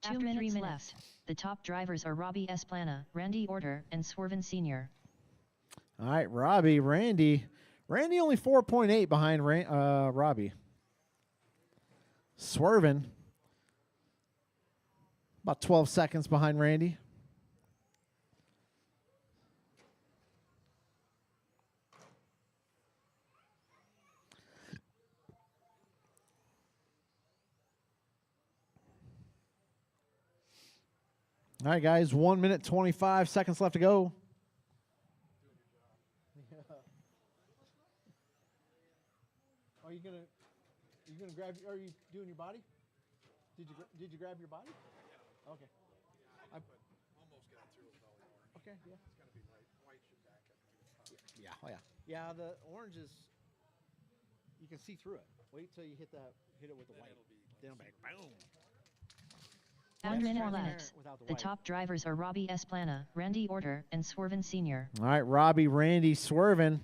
After 3 minutes left, the top drivers are Robbie Esplana, Randy Orter, and Swerven Sr. All right, Robbie, Randy. Randy only 4.8 behind Robbie. Swervin, about 12 seconds behind Randy. All right, guys, 1 minute, 25 seconds left to go. Are you gonna grab? Are you doing your body? Did you grab your body? Yeah. Okay. I Almost got through with all the orange. Okay. Yeah. It's gotta be light. White should back up to the top. Yeah. Oh yeah. Yeah. The orange is. You can see through it. Wait till you hit it with the white. Then it'll be boom. 1 minute left. The top drivers are Robbie Esplana, Randy Orter, and Swerven Sr. All right, Robbie, Randy, Swervin.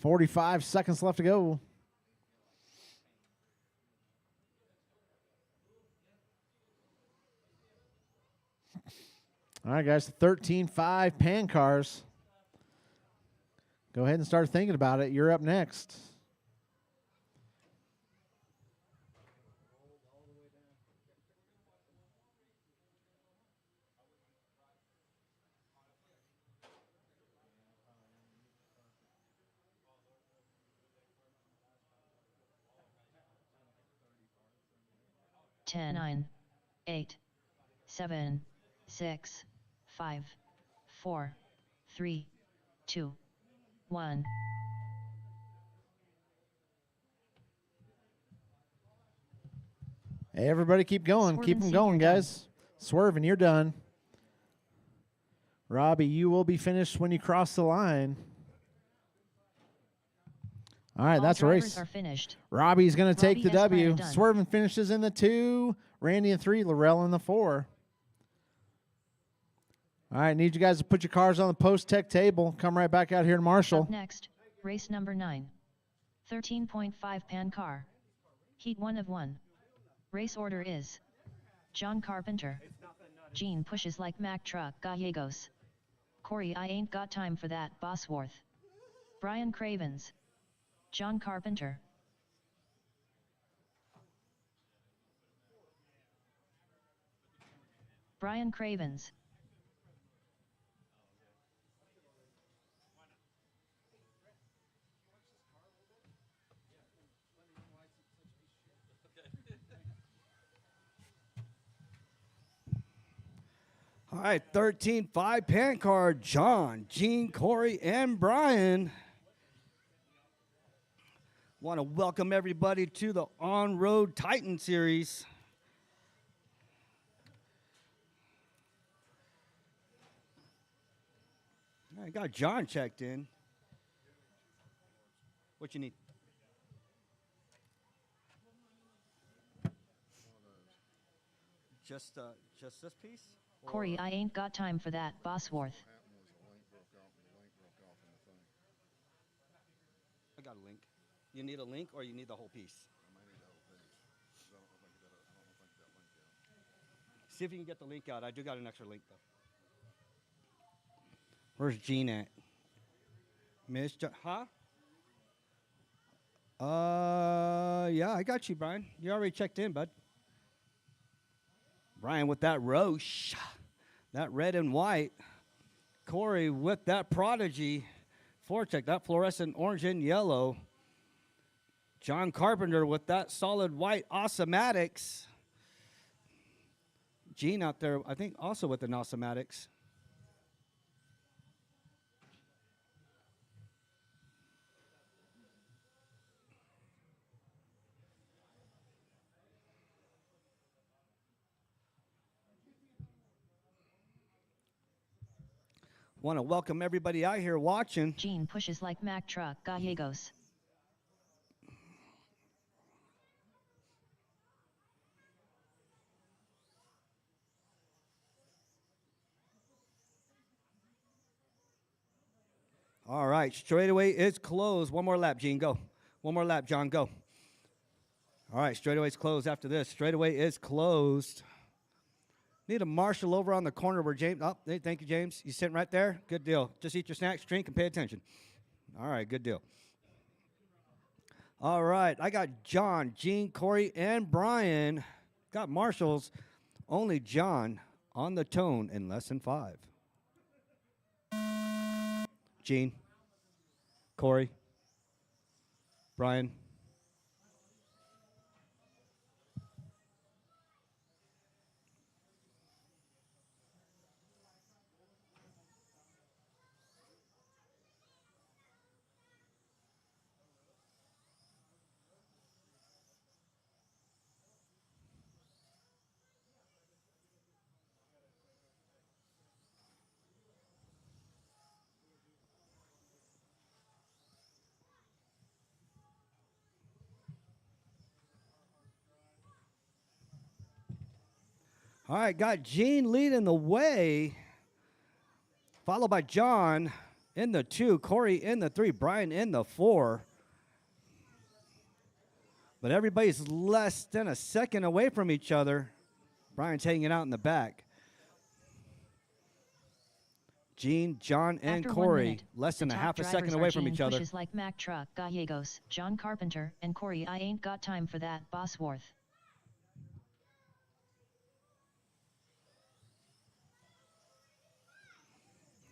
$45 seconds left to go. All right, guys, 13-5 pan cars. Go ahead and start thinking about it. You're up next. Ten, 9, 8, 7, 6, 5, 4, 3, 2, 1. Hey, everybody keep going. Swervin' Keep them Senior going, done. guys. Swerving, you're done. Robbie, you will be finished when you cross the line. All right, All that's a drivers race. are finished. Robbie's going to take Robbie the W. Esplana done. Swerving finishes in the 2. Randy in 3. Laurel in the 4. All right, need you guys to put your cars on the post-tech table. Come right back out here to Marshall. Up next, race number 9. 13.5 pan car. Heat 1 of 1. Race order is John Carpenter. Gene pushes like Mack truck Gallegos. Corey, I ain't got time for that, Bosworth. Brian Cravens. John Carpenter. Brian Cravens. All right, 13-5 pan card. John, Gene, Corey, and Brian. Want to welcome everybody to the On-Road Titan Series. I got John checked in. What you need? Just this piece? Corey, I ain't got time for that, Bosworth. Happened was the link broke out and the link broke off in the thing. I got a link. You need a link or you need the whole piece? I might need the whole page. 'Cause I don't think that link yet. See if you can get the link out. I do got an extra link though. Where's Gene at? Huh? Yeah, I got you, Brian. You already checked in, bud. Brian with that Roche, that red and white. Corey with that Prodigy Foretech, that fluorescent orange and yellow. John Carpenter with that solid white Awesomatics. Gene out there, I think, also with an Awesomatics. Want to welcome everybody out here watching. Gene pushes like Mack truck, Gallegos. All right, straightaway is closed. One more lap, Gene, go. One more lap, John, go. All right, straightaway's closed after this. Straightaway is closed. Need a marshal over on the corner where James, oh, hey, thank you, James. You sitting right there? Good deal. Just eat your snacks, drink, and pay attention. All right, good deal. All right, I got John, Gene, Corey, and Brian. Got marshals. Only John on the tone in less than 5. Gene, Corey, Brian. All right, got Gene leading the way, followed by John in the 2, Corey in the 3, Brian in the 4. But everybody's less than a second away from each other. Brian's hanging out in the back. Gene, John, and After 1 Corey minute, less than the a top half a drivers second are away from Gene each other. pushes like Mack truck, Gallegos, John Carpenter, and Corey. I ain't got time for that, Bosworth.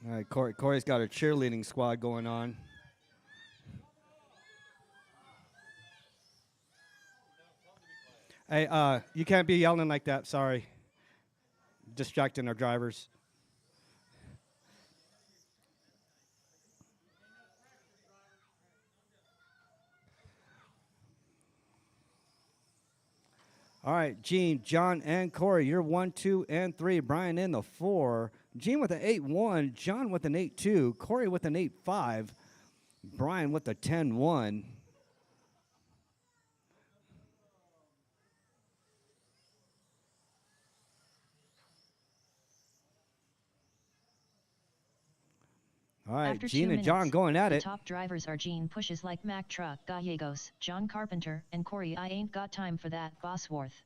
All right, Corey's got a cheerleading squad going on. Hey, you can't be yelling like that. Sorry. Distracting our drivers. All right, Gene, John, and Corey, you're 1, 2, and 3. Brian in the 4. Gene with an 8-1. John with an 8-2. Corey with an 8-5. Brian with a 10-1. All right, After Gene 2 and John minutes, going at the it. top drivers are Gene pushes like Mack truck, Gallegos, John Carpenter, and Corey. I ain't got time for that, Bosworth.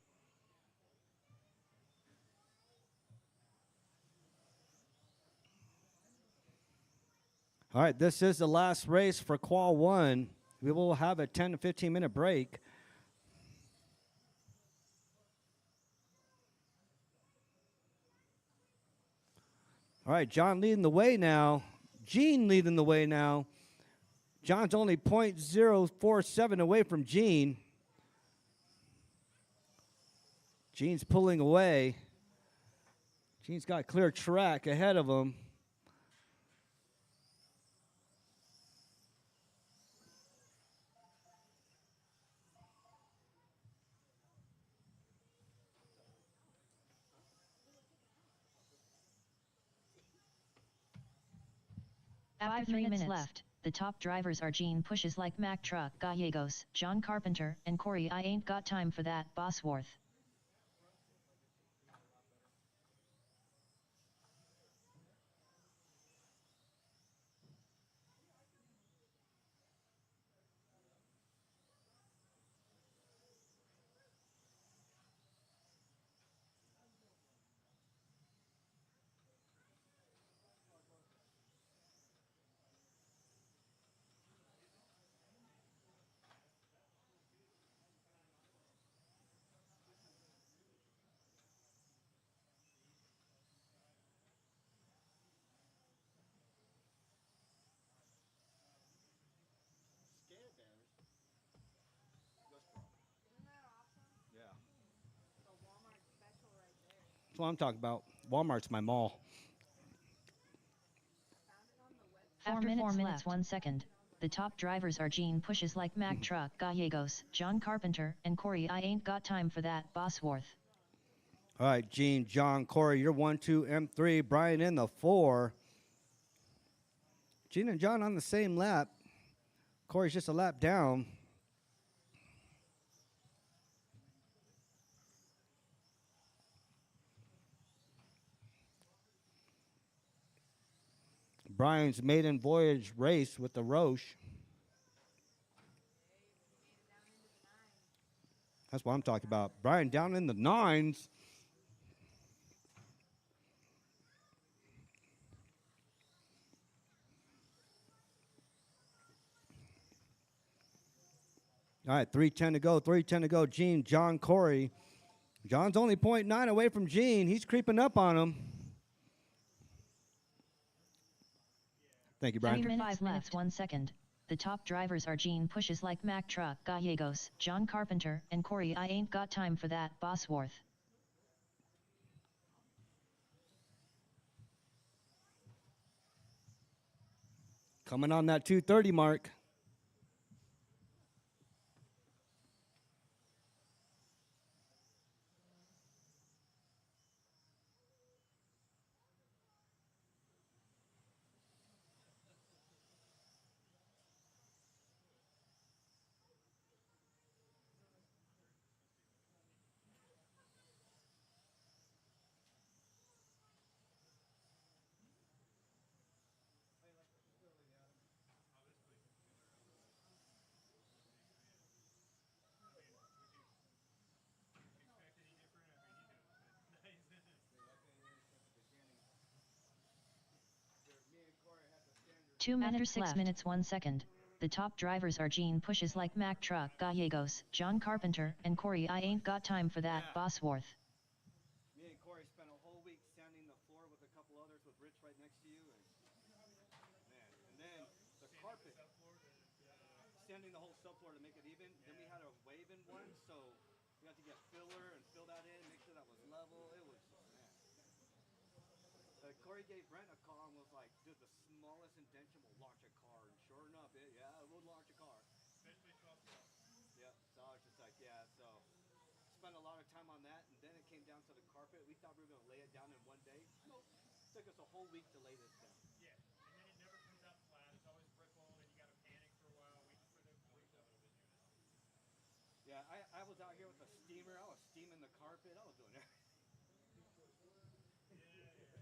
All right, this is the last race for Qual 1. We will have a 10 to 15 minute break. All right, John leading the way now. Gene leading the way now. John's only .047 away from Gene. Gene's pulling away. Gene's got clear track ahead of him. After 3 minutes left, the top drivers are Gene pushes like Mack truck, Gallegos, John Carpenter, and Corey. I ain't got time for that, Bosworth. That's what I'm talking about. Walmart's my mall. After 4 minutes 1 second, the top drivers are Gene Pushes Like Mack Truck Gallegos, John Carpenter, and Corey I Ain't Got Time for That Bosworth. All right, Gene, John, Corey, you're 1, 2, M3. Brian in the 4. Gene and John on the same lap. Corey's just a lap down. Brian's maiden voyage race with the Roche. That's what I'm talking about. Brian down in the 9s. All right, 3:10 to go. 3:10 to go. Gene, John, Corey. John's only 0.9 away from Gene. He's creeping up on him. Thank you, Brian. After 5 minutes 1 second, the top drivers are Gene Pushes Like Mack Truck Gallegos, John Carpenter, and Corey I Ain't Got Time for That Bosworth. Coming on that 2:30 mark. After 6 minutes 1 second, the top drivers are Gene Pushes Like Mack Truck Gallegos, John Carpenter, and Corey I Ain't Got Time for That Bosworth. Me and Corey spent a whole week sanding the floor with a couple others with Rich right next to you. And then the carpet. Sanding the whole subfloor to make it even. Then we had a wave-in one, so we had to get filler and fill that in, make sure that was level. It was, man. Corey gave Brent a call and was like, dude, the smallest indentation will launch a car. And sure enough, it will launch a car. Especially 12 Yeah, so I was just like, yeah, so spent a lot of time on that. And then it came down to the carpet. We thought we were going to lay it down in one day. Nope. It took us a whole week to lay this down. Yeah, and then it never comes out flat. It's always rippled, and you got to panic for a while, waiting for the breeze up. Yeah, I was out here with a steamer. I was steaming the carpet. I was doing everything.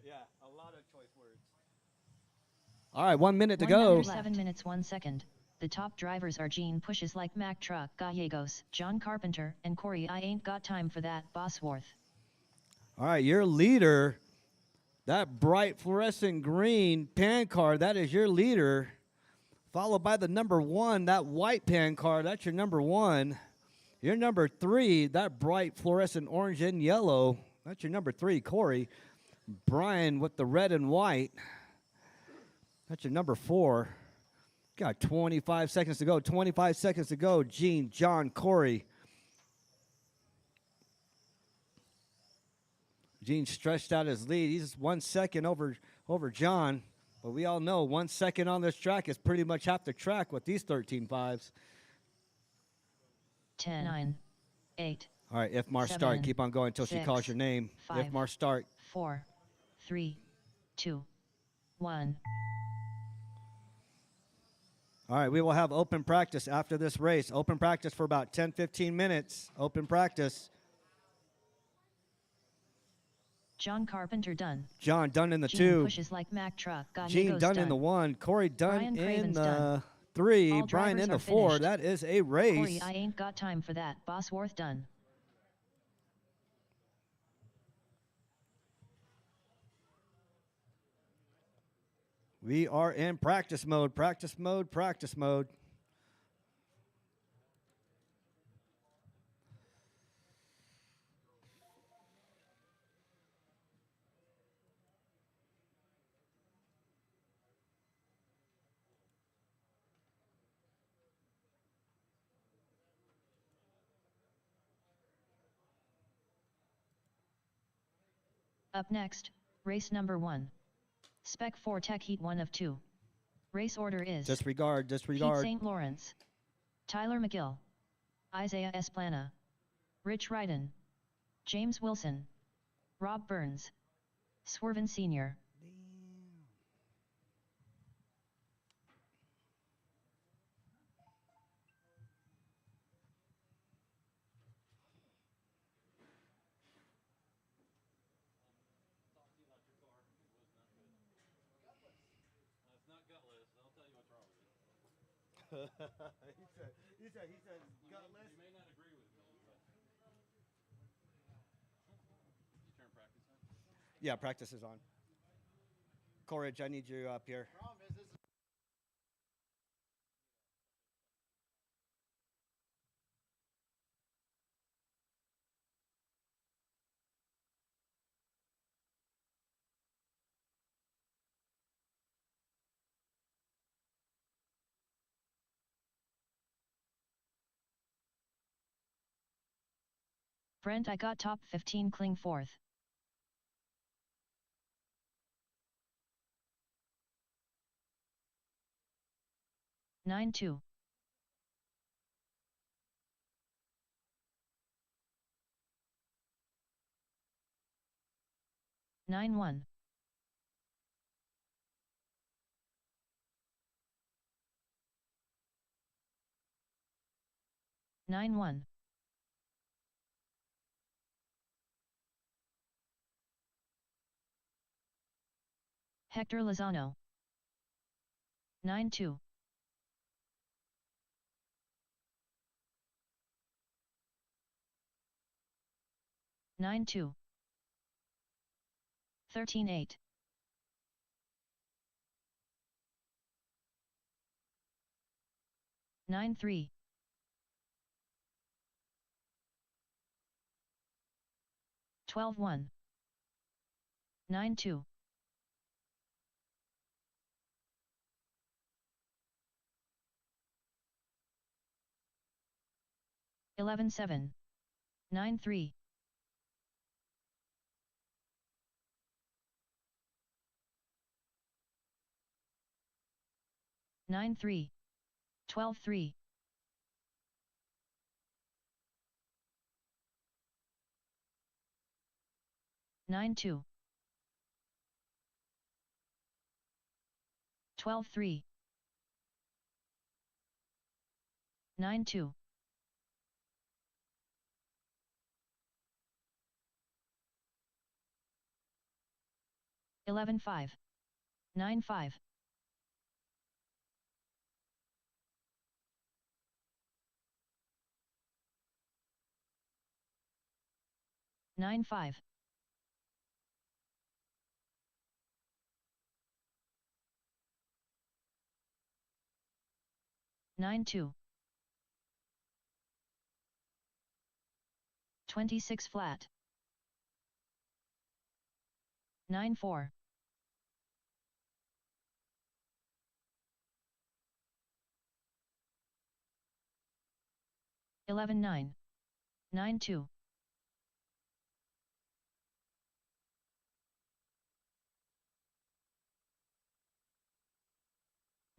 Yeah, a lot of choice words. All right, 1 minute to go. After 7 minutes 1 second, the top drivers are Gene Pushes Like Mack Truck Gallegos, John Carpenter, and Corey I Ain't Got Time for That Bosworth. All right, your leader, that bright fluorescent green pan car, that is your leader. Followed by the number 1, that white pan car, that's your number 1. Your number 3, that bright fluorescent orange and yellow, that's your number 3, Corey. Brian with the red and white, that's your number 4. Got 25 seconds to go. 25 seconds to go. Gene, John, Corey. Gene stretched out his lead. He's 1 second over John. But we all know 1 second on this track is pretty much half the track with these 13.5s. 10, 9, 8. All right, Ifmar, start. Keep on going until she calls your name. 5, Ifmar, start. 4, 3, 2, 1. All right, we will have open practice after this race. Open practice for about 10, 15 minutes. Open practice. John Carpenter done. John done in the Gene 2. Pushes Like Mack Truck. Gene done in the 1. Corey done in the 3. All Brian in the drivers are 4. finished. That is a race. Corey, I ain't got time for that. Bosworth done. We are in practice mode, practice mode, practice mode. Up next, race number 1. Spec 4 Tech Heat 1 of 2. Race order is Disregard. Pete Disregard. St. Lawrence, Tyler McGill, Isaiah Esplana, Rich Ryden, James Wilson, Rob Burns, Swerven Sr. he said gutless. You may not agree with me, but did you turn practice on? Yeah, practice is on. Coleridge, I need you up here. Brent I got top 15 cling 4th. Nine two. Nine one. Nine one. Hector Lozano. 9-2. Nine two. 13-8. 9-3. 12-1. 9-2. 11-7. 9-3. 9-3. 12-3. 9-2. 12-3. 9-2. 11-5. 9-5. 9-5. 9-2. 26 flat. 9-4. 11-9. 9-2.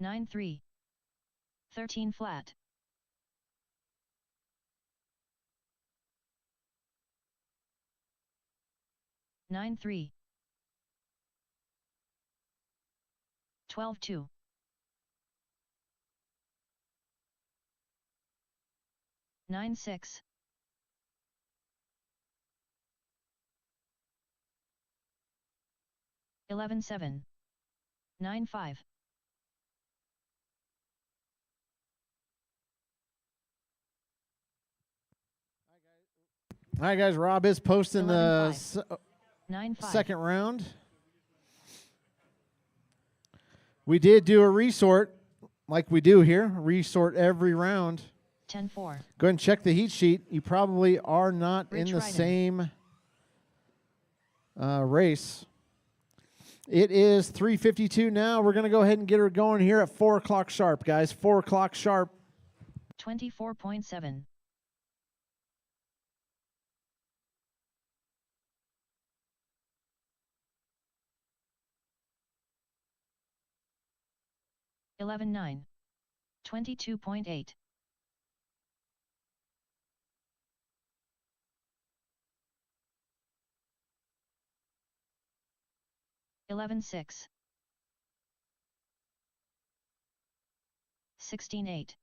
9-3. 13 flat. 9-3. 12-2. 9-6. 11-7. 9-5. All right, guys. Rob is posting the 9-5. second round. We did do a resort like we do here. Resort every round. 10-4. Go ahead and check the heat sheet. You probably are not Rich in the Ryden. same race. It is 3:52 now. We're going to go ahead and get her going here at 4 o'clock sharp, guys. 4 o'clock sharp. 24.7. 11-9. 22.8. 11-6. 16-8.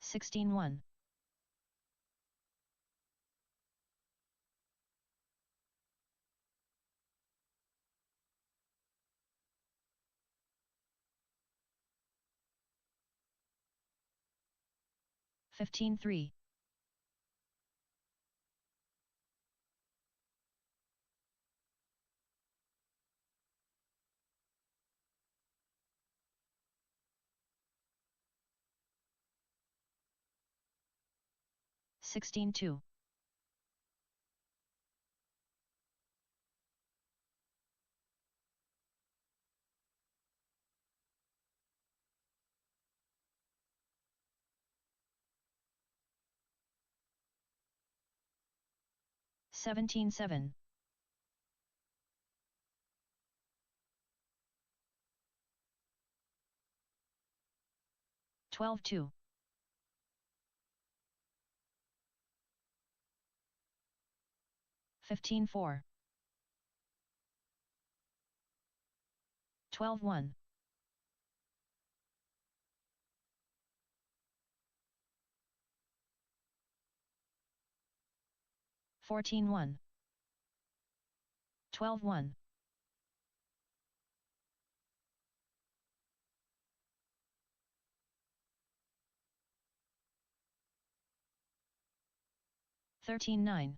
16-1. 15-3. 16-2. 17-7. 12-2. 15-4. 12-1. 14-1. 12-1. 13-9.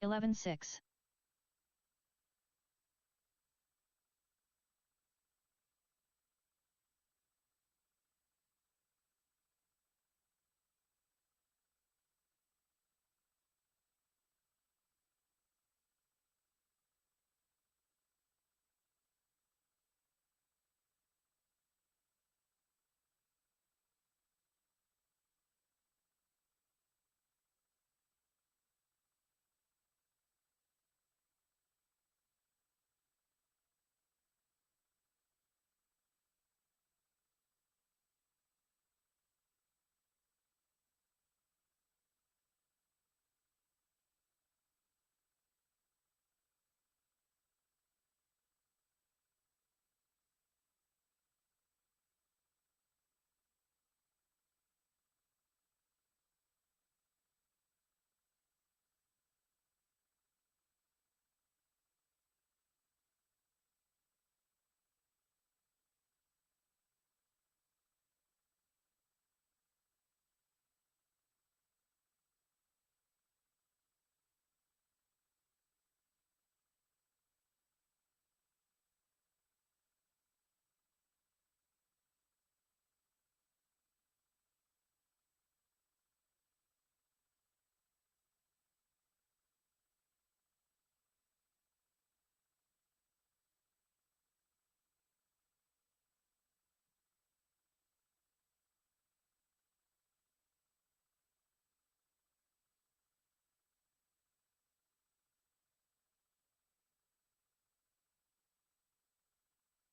11-6.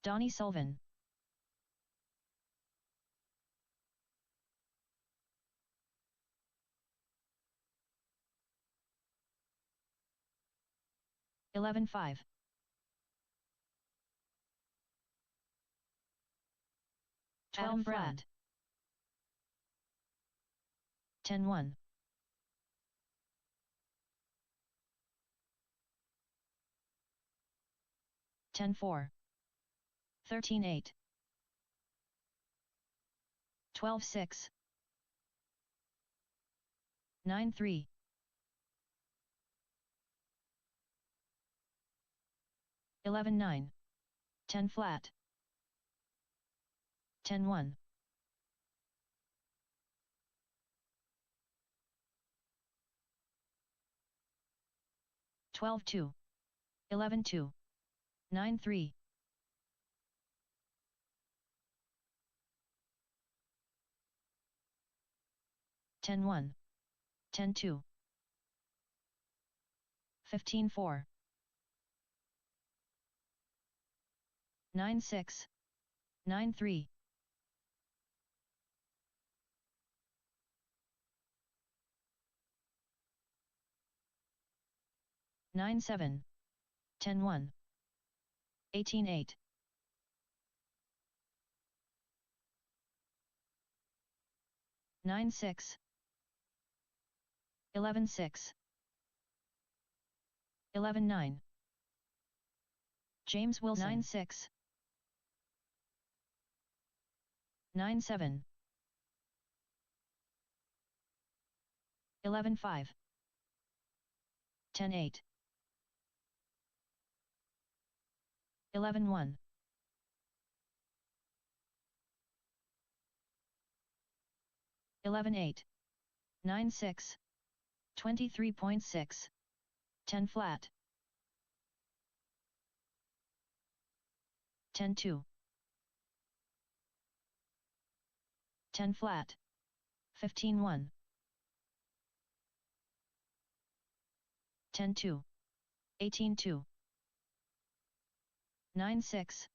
Donnie Sullivan. 11-5. 12 flat. 10-1. 10-4. 13-8. 12-6. 9-3. 11-9. 10 flat. 10-1. 12-2. 11-2. 9-3. 10-1, 10-2, 15-4, 9-6, 9-3, 9-7, 10-1, 18-8, 9-6, 11-6, 11-9. James Wilson 9-6, 9-7, 11-5, 10-8, 11-1, 11-8, 9-6, 23.6, 10 flat, 10-2, 10 flat, 15-1, 10-2, 18-2, 9-6,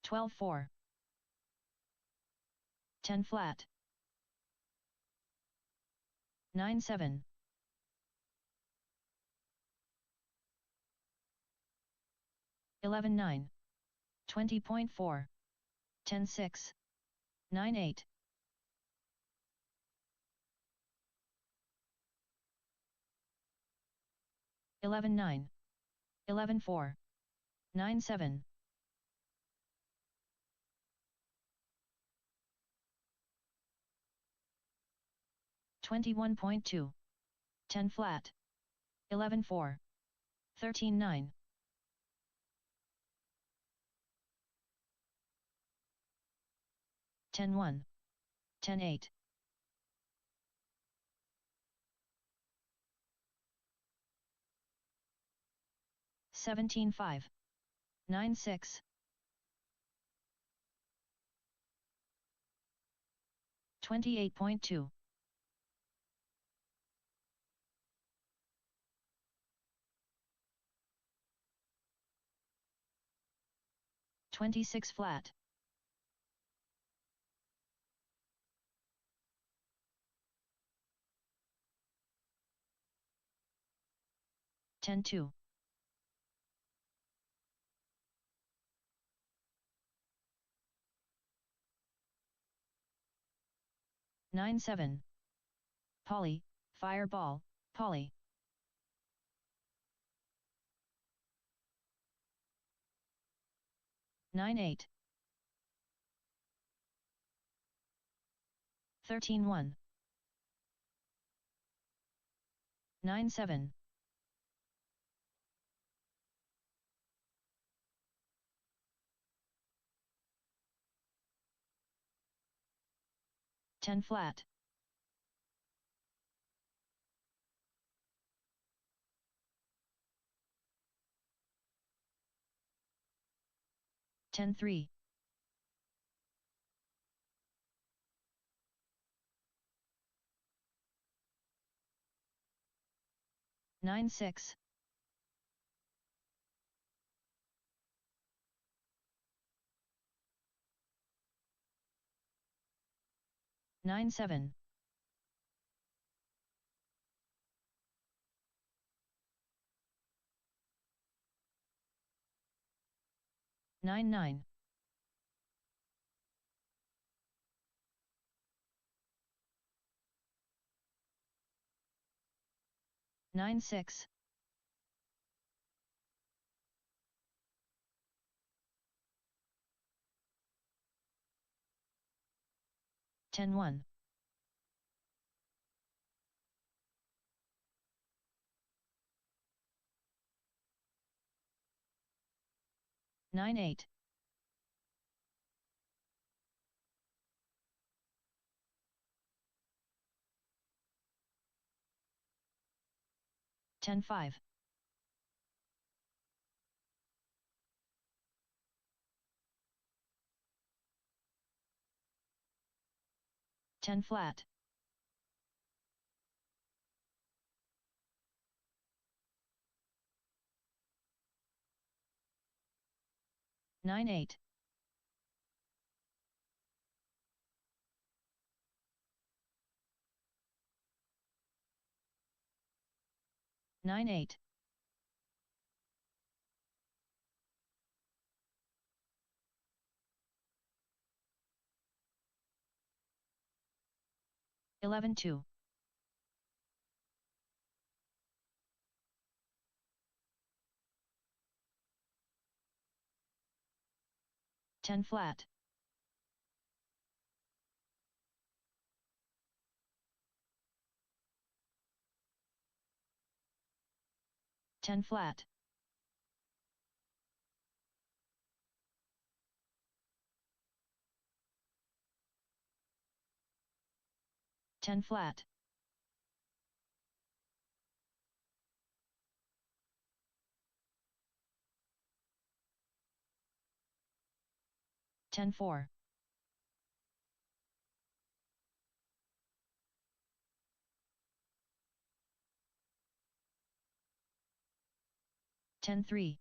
12-4, 10 flat, 9-7, 11-9, 20.4, 10-6, 9-8, 11-9, 11-4, 9-7, 21.2, 10 flat, 11-4, 13-9, 10-1, 10-8, 17-5, 9-6, 28.2, 26 flat, 10-2, 9-7, Polly, Fireball, Polly, 9-8, 13-1, 9-7, 10 flat, 10-3, 9-6, 9-7, 9-9, 9-6, 10-1, 9-8, 10-5, 10-6, 10 flat. 9-8. 9-8. 11-2. 10 flat. 10 flat. 10 flat. 10-4. 10-3.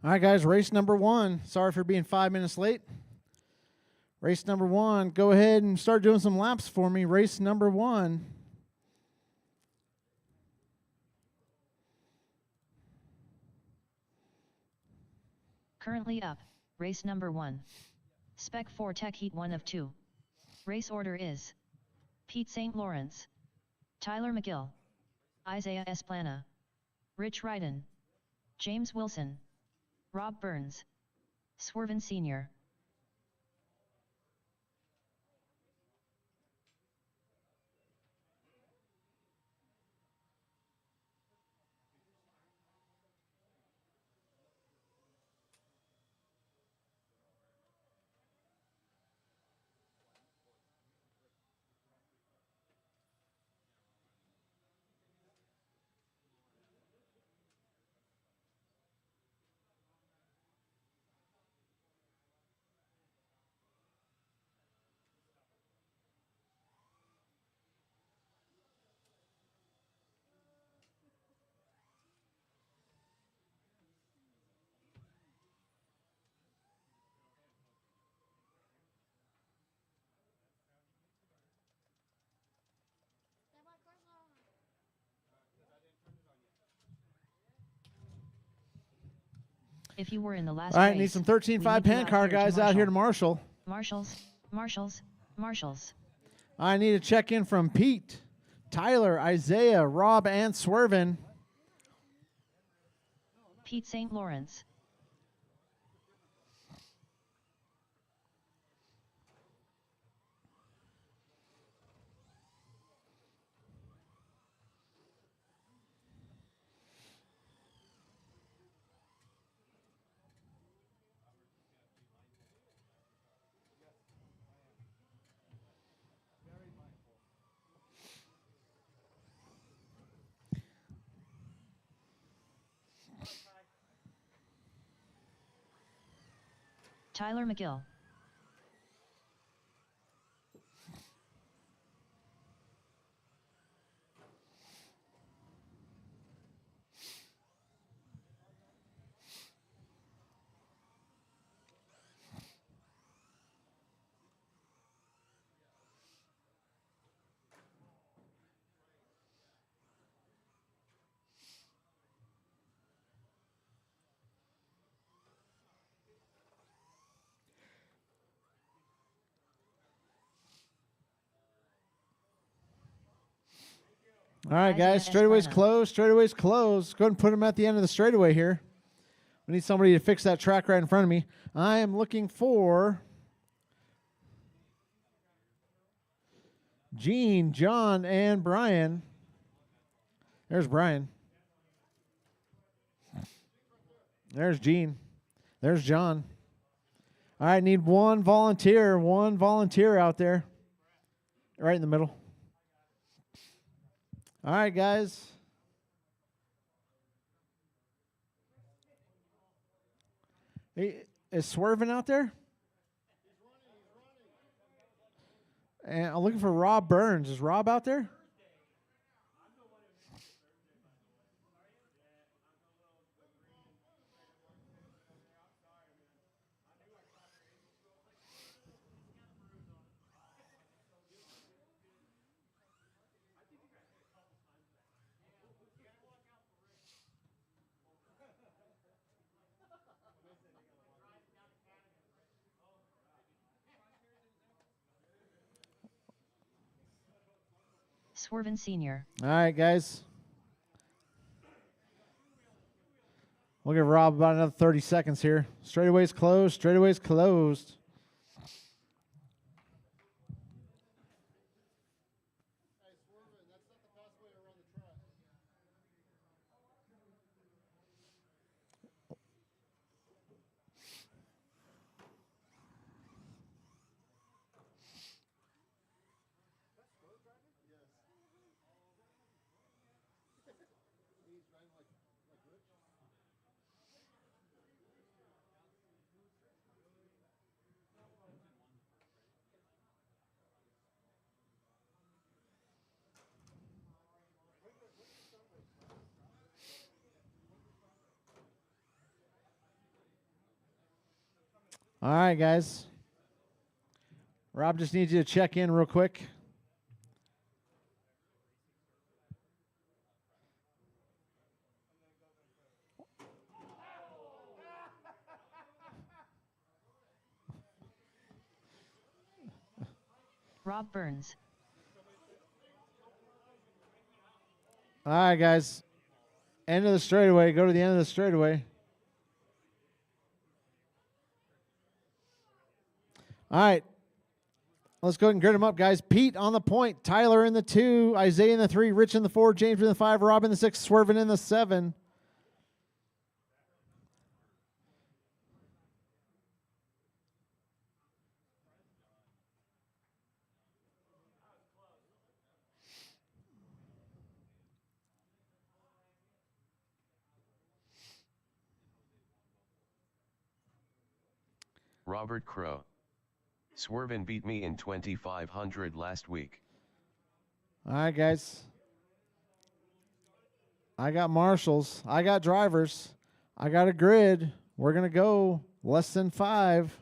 All right, guys, race number 1. Sorry for being 5 minutes late. Race number 1. Go ahead and start doing some laps for me. Race number 1. Currently up, race number 1. Spec 4 Tech Heat 1 of 2. Race order is Pete St. Lawrence, Tyler McGill, Isaiah Esplana, Rich Ryden, James Wilson, Rob Burns, Swerven Sr. If you were in the last All right, race, need some we 13.5 need you pan car here to guys out here to marshal. Marshals, marshals, marshals. I need a check in from Pete, Tyler, Isaiah, Rob, and Swerven. Pete St. Lawrence. Tyler McGill. All right, guys. Isaiah Straightaways Esparza. closed. Straightaways closed. Go ahead and put them at the end of the straightaway here. We need somebody to fix that track right in front of me. I am looking for Gene, John, and Brian. There's Brian. There's Gene. There's John. All right, need one volunteer out there. Right in the middle. All right, guys. Hey, is Swerving out there? And I'm looking for Rob Burns. Is Rob out there? Swervin Sr. All right, guys. We'll give Rob about another 30 seconds here. Straightaways closed. Straightaways closed. Hey, Swervin, that's not the fast way to run the track. All right, guys. Rob just needs you to check in real quick. Rob Burns. All right, guys. End of the straightaway. Go to the end of the straightaway. All right. Let's go ahead and grid them up, guys. Pete on the point. Tyler in the 2. Isaiah in the 3. Rich in the 4. James in the 5. Rob in the 6. Swerving in the 7. Robert Crow. Swervin beat me in 2500 last week. All right, guys. I got marshals. I got drivers. I got a grid. We're going to go less than 5.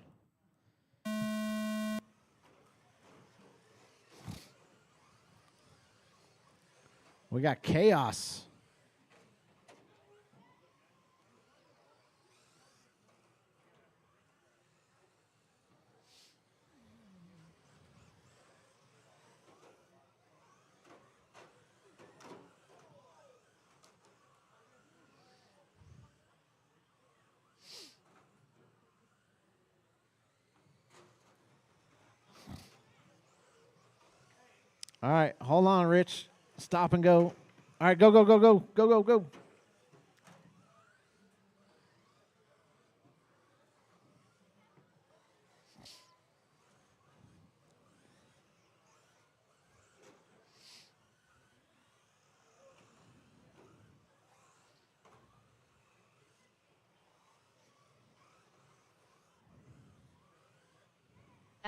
We got chaos. All right, hold on, Rich. Stop and go. All right, go, go, go, go, go, go, go.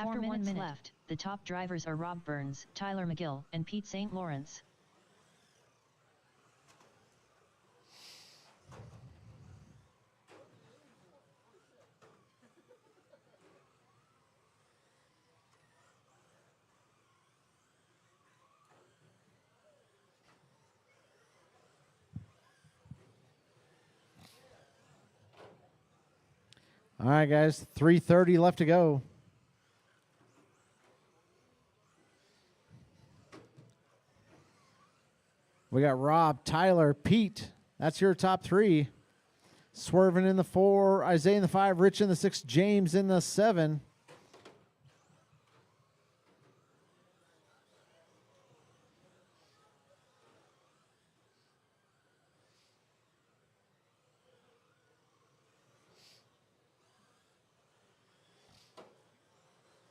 After 4 minutes left, the top drivers are Rob Burns, Tyler McGill, and Pete St. Lawrence. All right, guys, 3:30 left to go. We got Rob, Tyler, Pete. That's your top three. Swerving in the 4, Isaiah in the 5, Rich in the 6, James in the 7.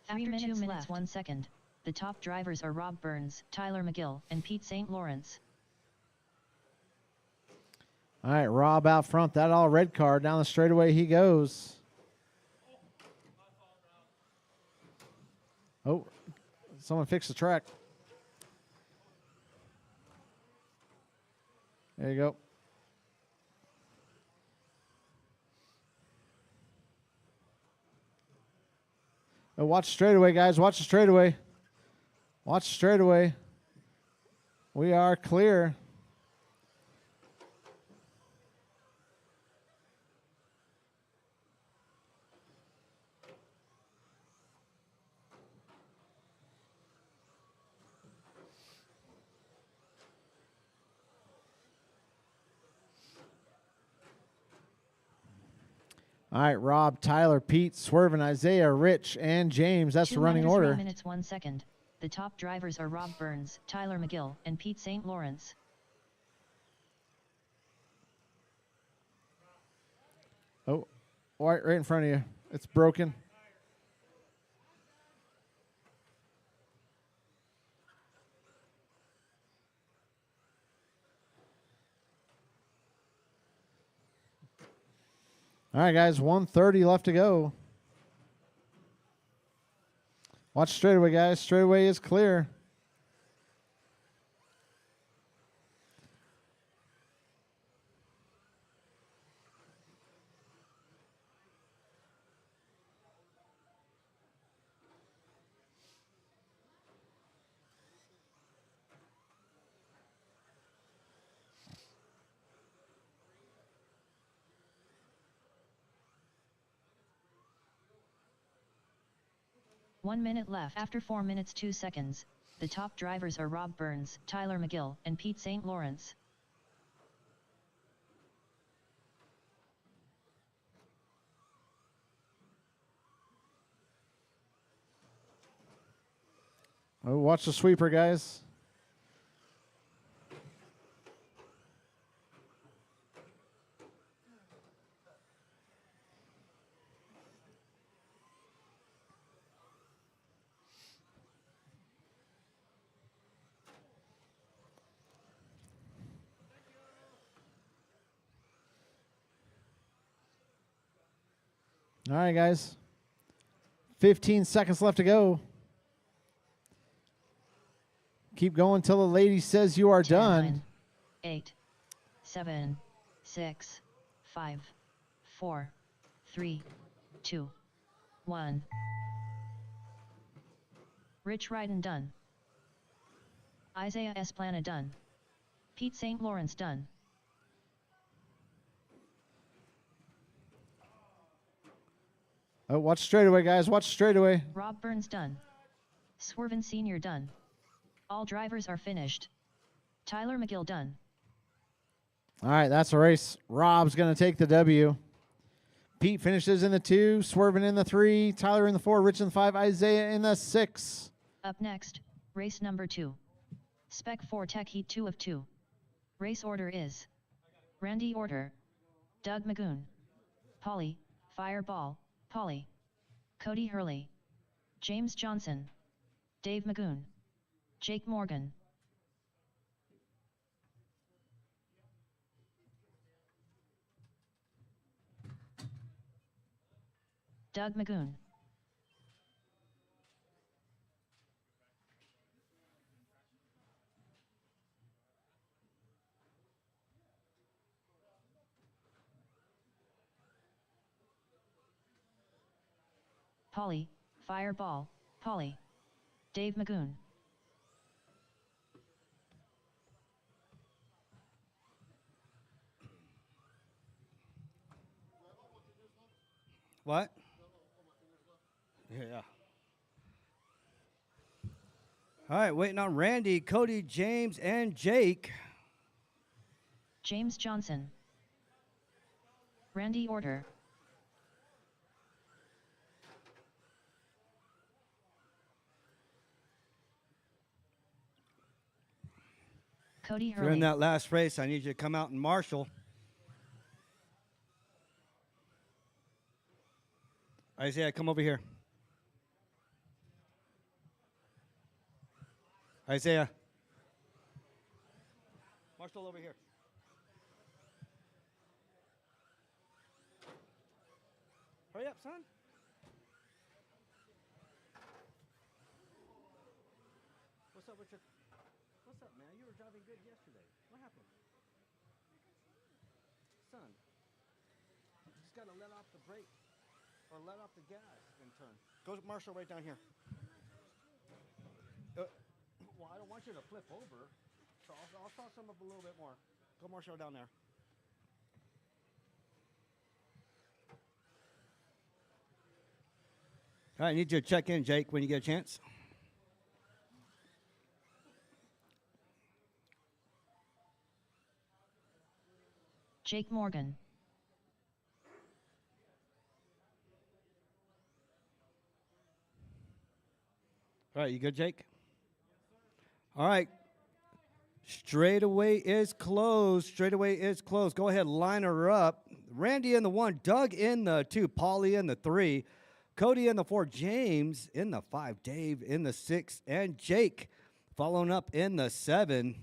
After 2 minutes 1 second, the top drivers are Rob Burns, Tyler McGill, and Pete St. Lawrence. All right, Rob out front. That all red car. Down the straightaway he goes. Oh, someone fixed the track. There you go. Oh, watch the straightaway, guys. Watch the straightaway. Watch the straightaway. We are clear. All right, Rob, Tyler, Pete, Swervin, Isaiah, Rich, and James. That's the running order. 2 minutes 1 second. The top drivers are Rob Burns, Tyler McGill, and Pete St. Lawrence. Oh, right in front of you. It's broken. All right, guys, 1:30 left to go. Watch straightaway, guys. Straightaway is clear. One minute left. After 4 minutes 2 seconds, the top drivers are Rob Burns, Tyler McGill, and Pete St. Lawrence. Oh, watch the sweeper, guys. All right, guys. 15 seconds left to go. Keep going till the lady says you are 10, done. 9, 8, 7, 6, 5, 4, 3, 2, 1. Rich Ryden done. Isaiah Esplana done. Pete St. Lawrence done. Oh, watch straightaway, guys. Watch straightaway. Rob Burns done. Swervin Sr. done. All drivers are finished. Tyler McGill done. All right, that's a race. Rob's going to take the W. Pete finishes in the 2, Swervin in the 3, Tyler in the 4, Rich in the 5, Isaiah in the 6. Up next, race number 2. Spec 4 Tech Heat 2 of 2. Race order is Randy Order, Doug Magoon, Polly, Fireball, Polly, Cody Hurley, James Johnson, Dave Magoon, Jake Morgan. Doug Magoon. Polly, Fireball, Polly. Dave Magoon. What? Yeah. All right, waiting on Randy, Cody, James, and Jake. James Johnson. Randy Order. Cody If you're in Hurley. that last race, I need you to come out and marshal. Isaiah, come over here. Isaiah. Marshal over here. Hurry up, son. What's up with your... What's up, man? You were driving good yesterday. What happened? Son, you just got to let off the brake or let off the gas and turn. Go to Marshall right down here. Well, I don't want you to flip over, so I'll toss him up a little bit more. Go Marshall down there. All right, I need you to check in, Jake, when you get a chance. Jake Morgan. All right, you good, Jake? All right. Straightaway is closed. Straightaway is closed. Go ahead, line her up. Randy in the 1, Doug in the 2, Paulie in the 3, Cody in the 4, James in the 5, Dave in the 6, and Jake following up in the 7.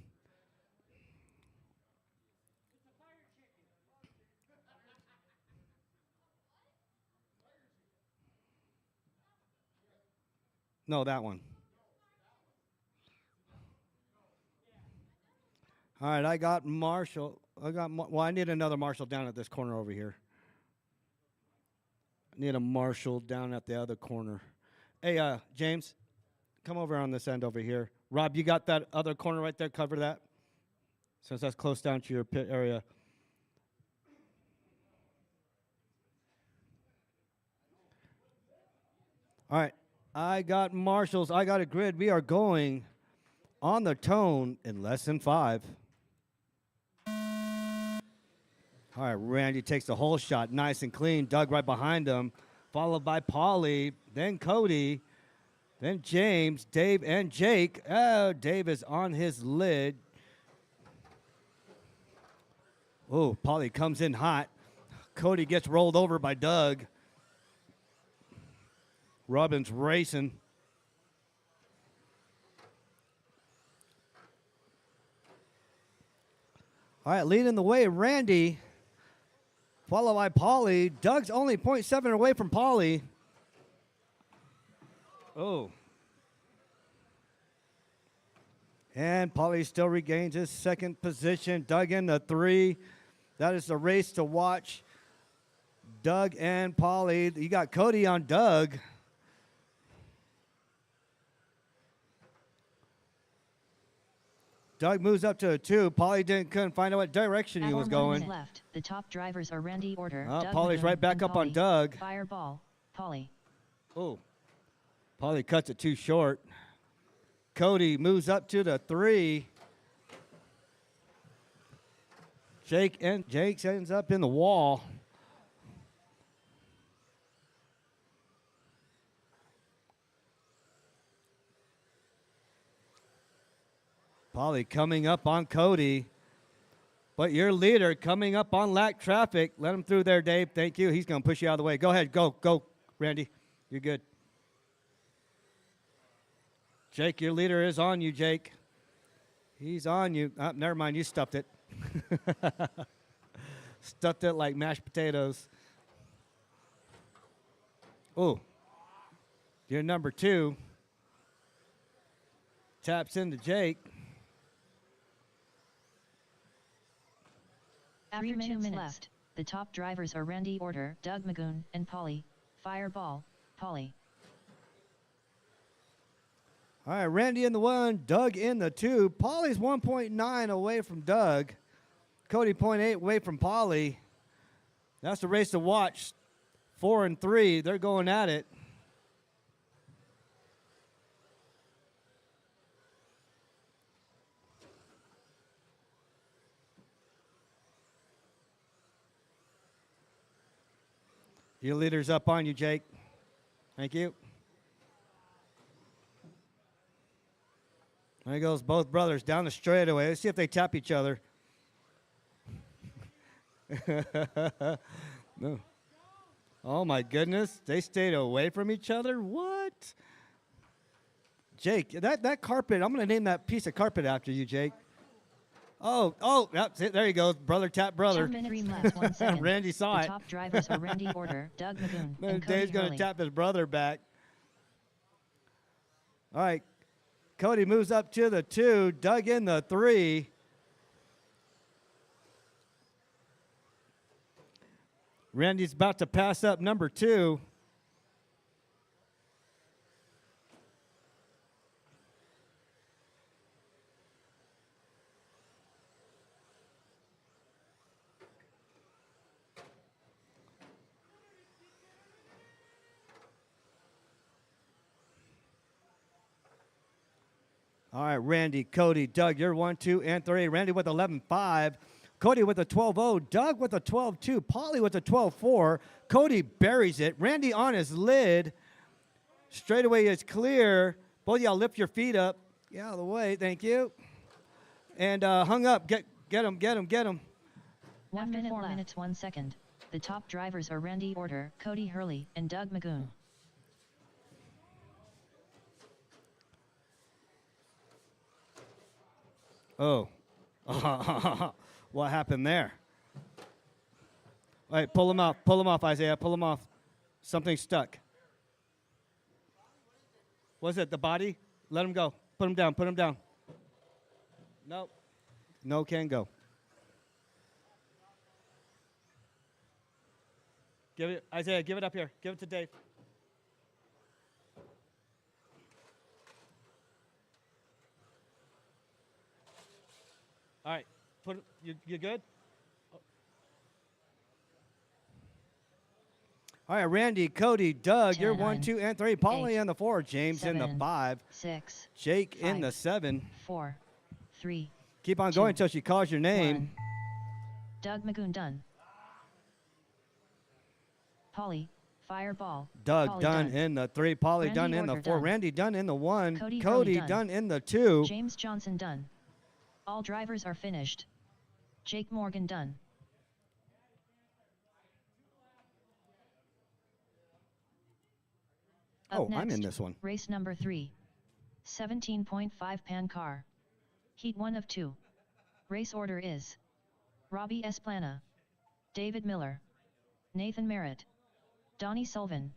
No, that one. All right, I got Marshall. Well, I need another Marshall down at this corner over here. I need a Marshall down at the other corner. Hey, James, come over on this end over here. Rob, you got that other corner right there? Cover that, since that's close down to your pit area. All right, I got Marshalls. I got a grid. We are going on the tone in less than 5. All right, Randy takes the whole shot, nice and clean. Doug right behind him, followed by Paulie, then Cody, then James, Dave, and Jake. Oh, Dave is on his lid. Oh, Paulie comes in hot. Cody gets rolled over by Doug. Robin's racing. All right, leading the way, Randy. Followed by Paulie. Doug's only 0.7 away from Paulie. Oh. And Paulie still regains his second position. Doug in the 3. That is the race to watch. Doug and Paulie. You got Cody on Doug. Doug moves up to a 2. Paulie couldn't find out what direction he was going. Left. The top drivers are Randy Order. Oh, Doug Paulie's Magoon, right back and up on Paulie. Doug. Fireball, Paulie. Oh, Paulie cuts it too short. Cody moves up to the 3. Jake ends up in the wall. Paulie coming up on Cody. But your leader coming up on lack traffic. Let him through there, Dave. Thank you. He's going to push you out of the way. Go ahead. Go, Randy. You're good. Jake, your leader is on you, Jake. He's on you. Oh, never mind. You stuffed it. Stuffed it like mashed potatoes. Oh. Your number 2 taps into Jake. 3 minutes left. The top drivers are Randy Order, Doug Magoon, and Paulie. Fireball, Paulie. All right, Randy in the 1, Doug in the 2. Polly's 1.9 away from Doug. Cody 0.8 away from Polly. That's the race to watch. 4 and 3, they're going at it. Your leader's up on you, Jake. Thank you. There goes both brothers down the straightaway. Let's see if they tap each other. No. Oh, my goodness. They stayed away from each other? What? Jake, that carpet, I'm going to name that piece of carpet after you, Jake. Oh, that's it. There you go. Brother tap brother. 2 minutes 3 laps 1 second. Randy saw the it. top drivers are Randy Order, Doug Magoon, and Cody Dave's going to Hurley. tap his brother back. All right. Cody moves up to the 2. Doug in the 3. Randy's about to pass up number 2. All right, Randy, Cody, Doug, you're 1, 2, and 3. Randy with 11.5. Cody with a 12.0. Doug with a 12.2. Polly with a 12.4. Cody buries it. Randy on his lid. Straightaway is clear. Both of y'all lift your feet up. Get out of the way. Thank you. And hung up. Get him, get him, get him. 1 minute 4 minutes 1 second. The top drivers are Randy Order, Cody Hurley, and Doug Magoon. Oh. What happened there? All right, pull him off. Pull him off, Isaiah. Pull him off. Something stuck. Was it the body? Let him go. Put him down. Put him down. Nope. No can go. Give it, Isaiah, give it up here. Give it to Dave. All right. Put you good? All right, Randy, Cody, Doug, you're 1, 10, 2, and 3. Polly 8, in the 4. James in the 7, 5. 6, Jake in 5, the 7. 4, 3, Keep on 2, going until she calls your name. 1. Doug Magoon done. Polly, fireball. Doug Polly done in the 3. Polly Randy done in the Order 4. done. Randy done in the 1. Cody Cody Hurley done done. in the 2. James Johnson done. All drivers are finished. Jake Morgan done. Up Oh, next, I'm in this one. Race number 3. 17.5 pan car. Heat 1 of 2. Race order is Robbie Esplana, David Miller, Nathan Merritt, Donnie Sullivan.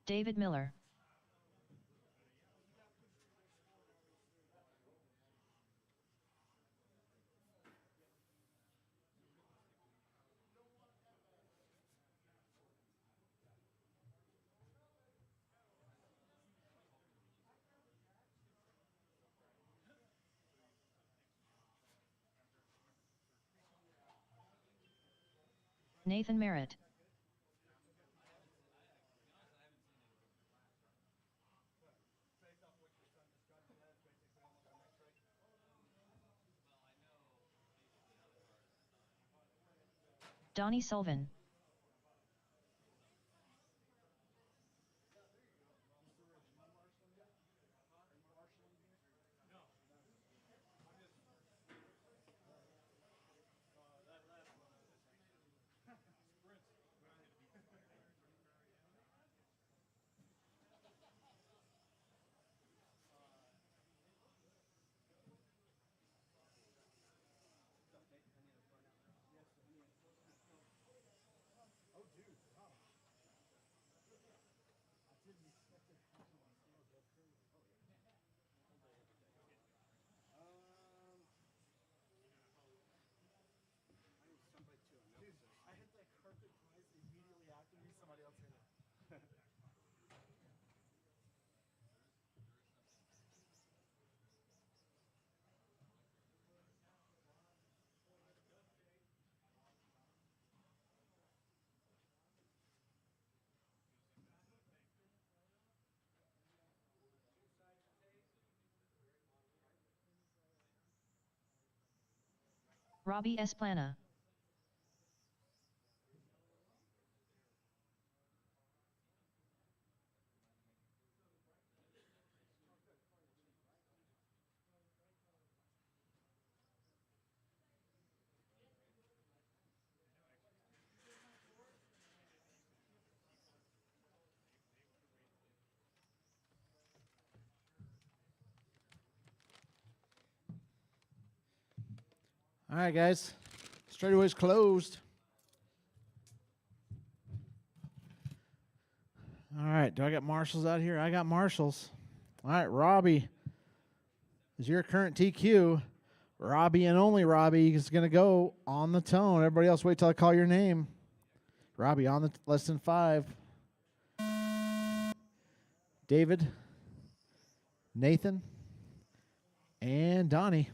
David Miller. Nathan Merritt. Donnie Sullivan. Robbie Esplana. All right, guys. Straightaway's closed. All right. Do I got marshals out here? I got marshals. All right, Robbie is your current TQ. Robbie and only Robbie is going to go on the tone. Everybody else, wait till I call your name. Robbie on the less than 5. David, Nathan, and Donnie.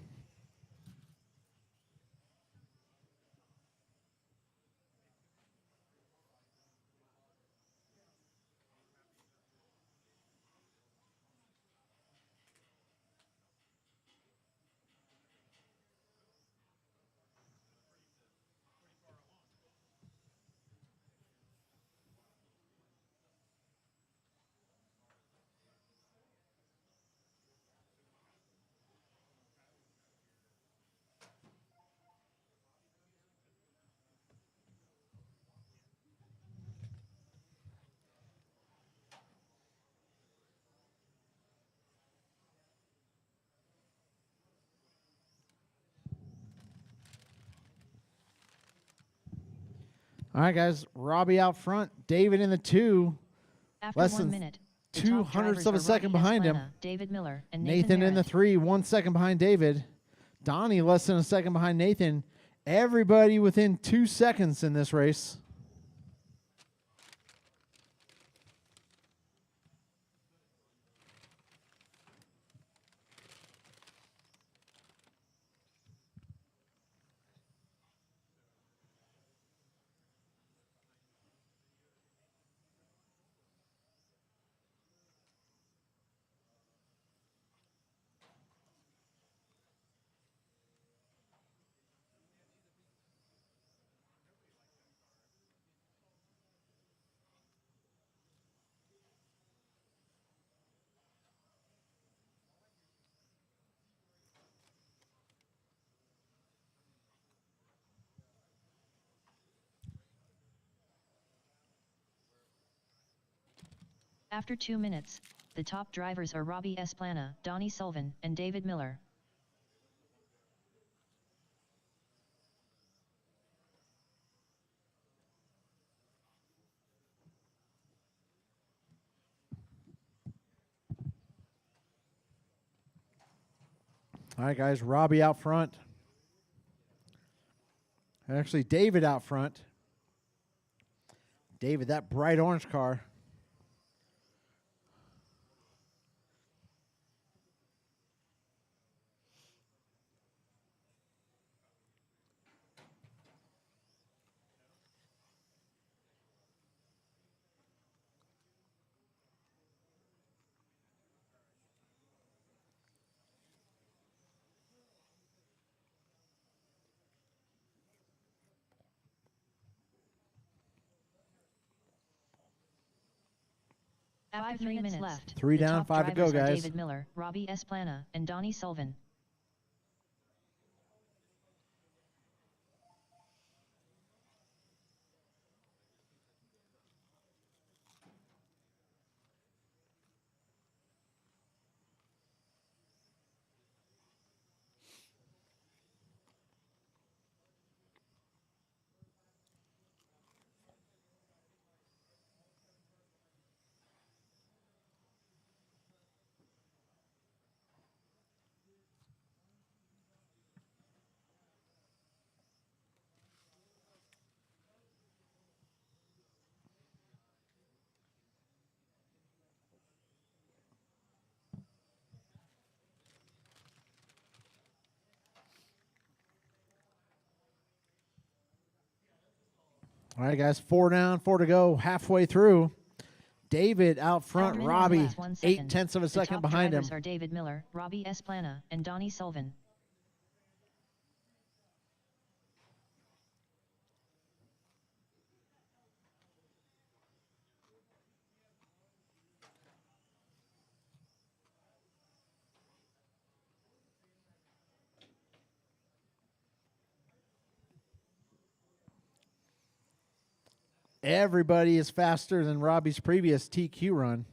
All right, guys. Robbie out front. David in the 2. After Less 1 than minute, the 2 top hundredths drivers of a are second Robbie behind him. Esplana, David Miller, and Nathan in the Merritt. 3, 1 second behind David. Donnie less than a second behind Nathan. Everybody within 2 seconds in this race. After 2 minutes, the top drivers are Robbie Esplana, Donnie Sullivan, and David Miller. All right, guys. Robbie out front. Actually, David out front. David, that bright orange car. After 3 minutes left, 3 the down, top 5 to drivers go, are guys. David Miller, Robbie Esplana, and Donnie Sullivan. All right, guys. 4 down, 4 to go. Halfway through. David out front. Minute Robbie, left, 1 8 second. tenths of a The second top behind him. drivers are David Miller, Robbie Esplana, and Donnie Sullivan. Everybody is faster than Robbie's previous TQ run.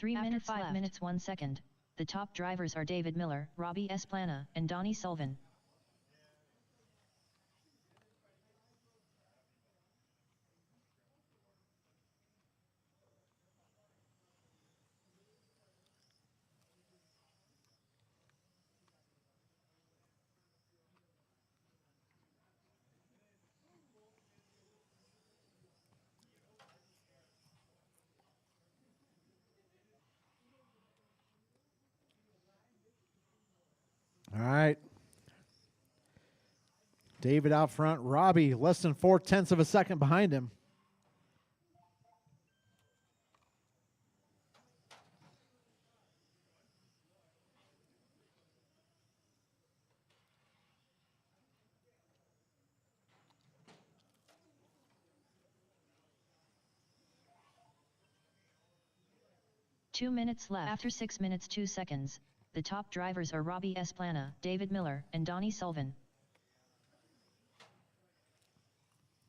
After 5 minutes 1 second, the top drivers are David Miller, Robbie Esplana, and Donnie Sullivan. All right. David out front. Robbie less than 0.4 of a second behind him. Two minutes left. After 6 minutes 2 seconds, the top drivers are Robbie Esplana, David Miller, and Donnie Sullivan.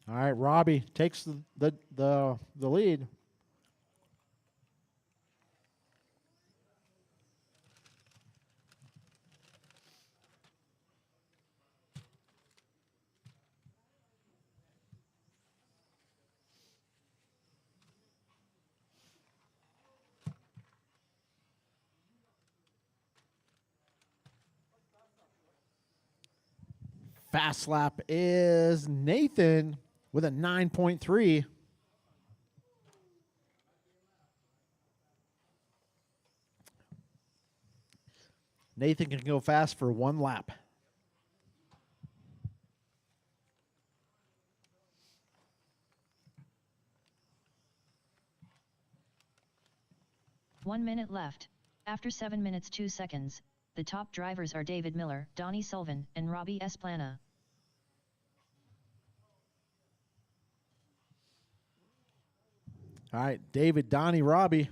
All right, Robbie takes the lead. Fast lap is Nathan with a 9.3. Nathan can go fast for 1 lap. One minute left. After 7 minutes 2 seconds, the top drivers are David Miller, Donnie Sullivan, and Robbie Esplana. All right, David, Donnie, Robbie.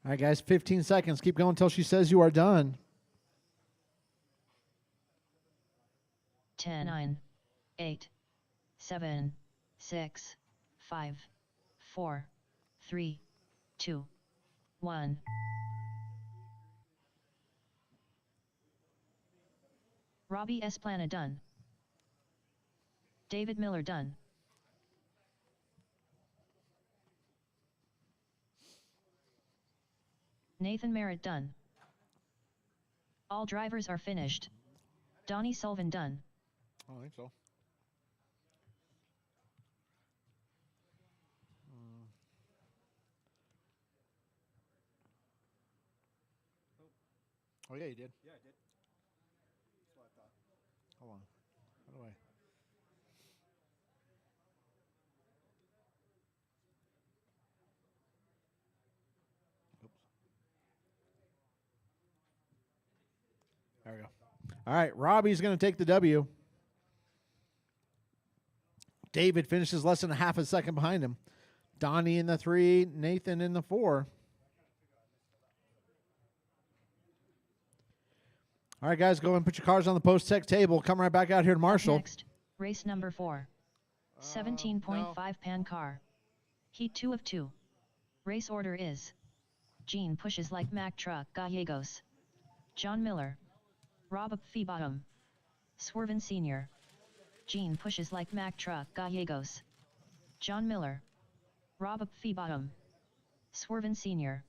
All right, guys, 15 seconds. Keep going until she says you are done. 10, 9, 8, 7, 6, 5, 4, 3, 2, 1. Robbie Esplana done. David Miller done. Nathan Merritt done. All drivers are finished. Donnie Sullivan done. I think so. Oh, yeah, you did. Yeah, I did. That's what I thought. Hold on. How do I? Oops. There we go. All right, Robbie's going to take the W. David finishes less than a half a second behind him. Donnie in the 3, Nathan in the 4. All right, guys, go and put your cars on the post-tech table. Come right back out here to Marshall. Next, race number 4. 17.5 pan car. Heat 2 of 2. Race order is: Gene pushes like Mack truck Gallegos. John Miller. Rob Feebottom. Swervin Sr. Gene pushes like Mack truck Gallegos. John Miller. Rob Feebottom. Swerven Sr.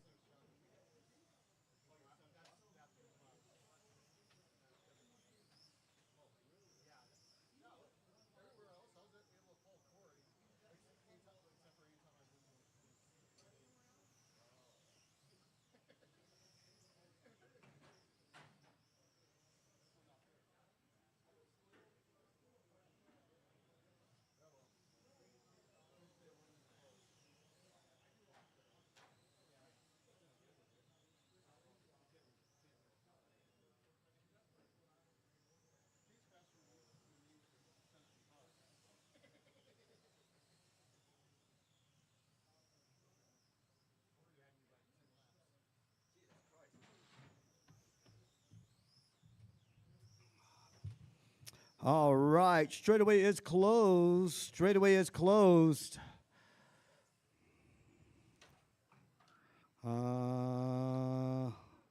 All right, straightaway is closed. Straightaway is closed.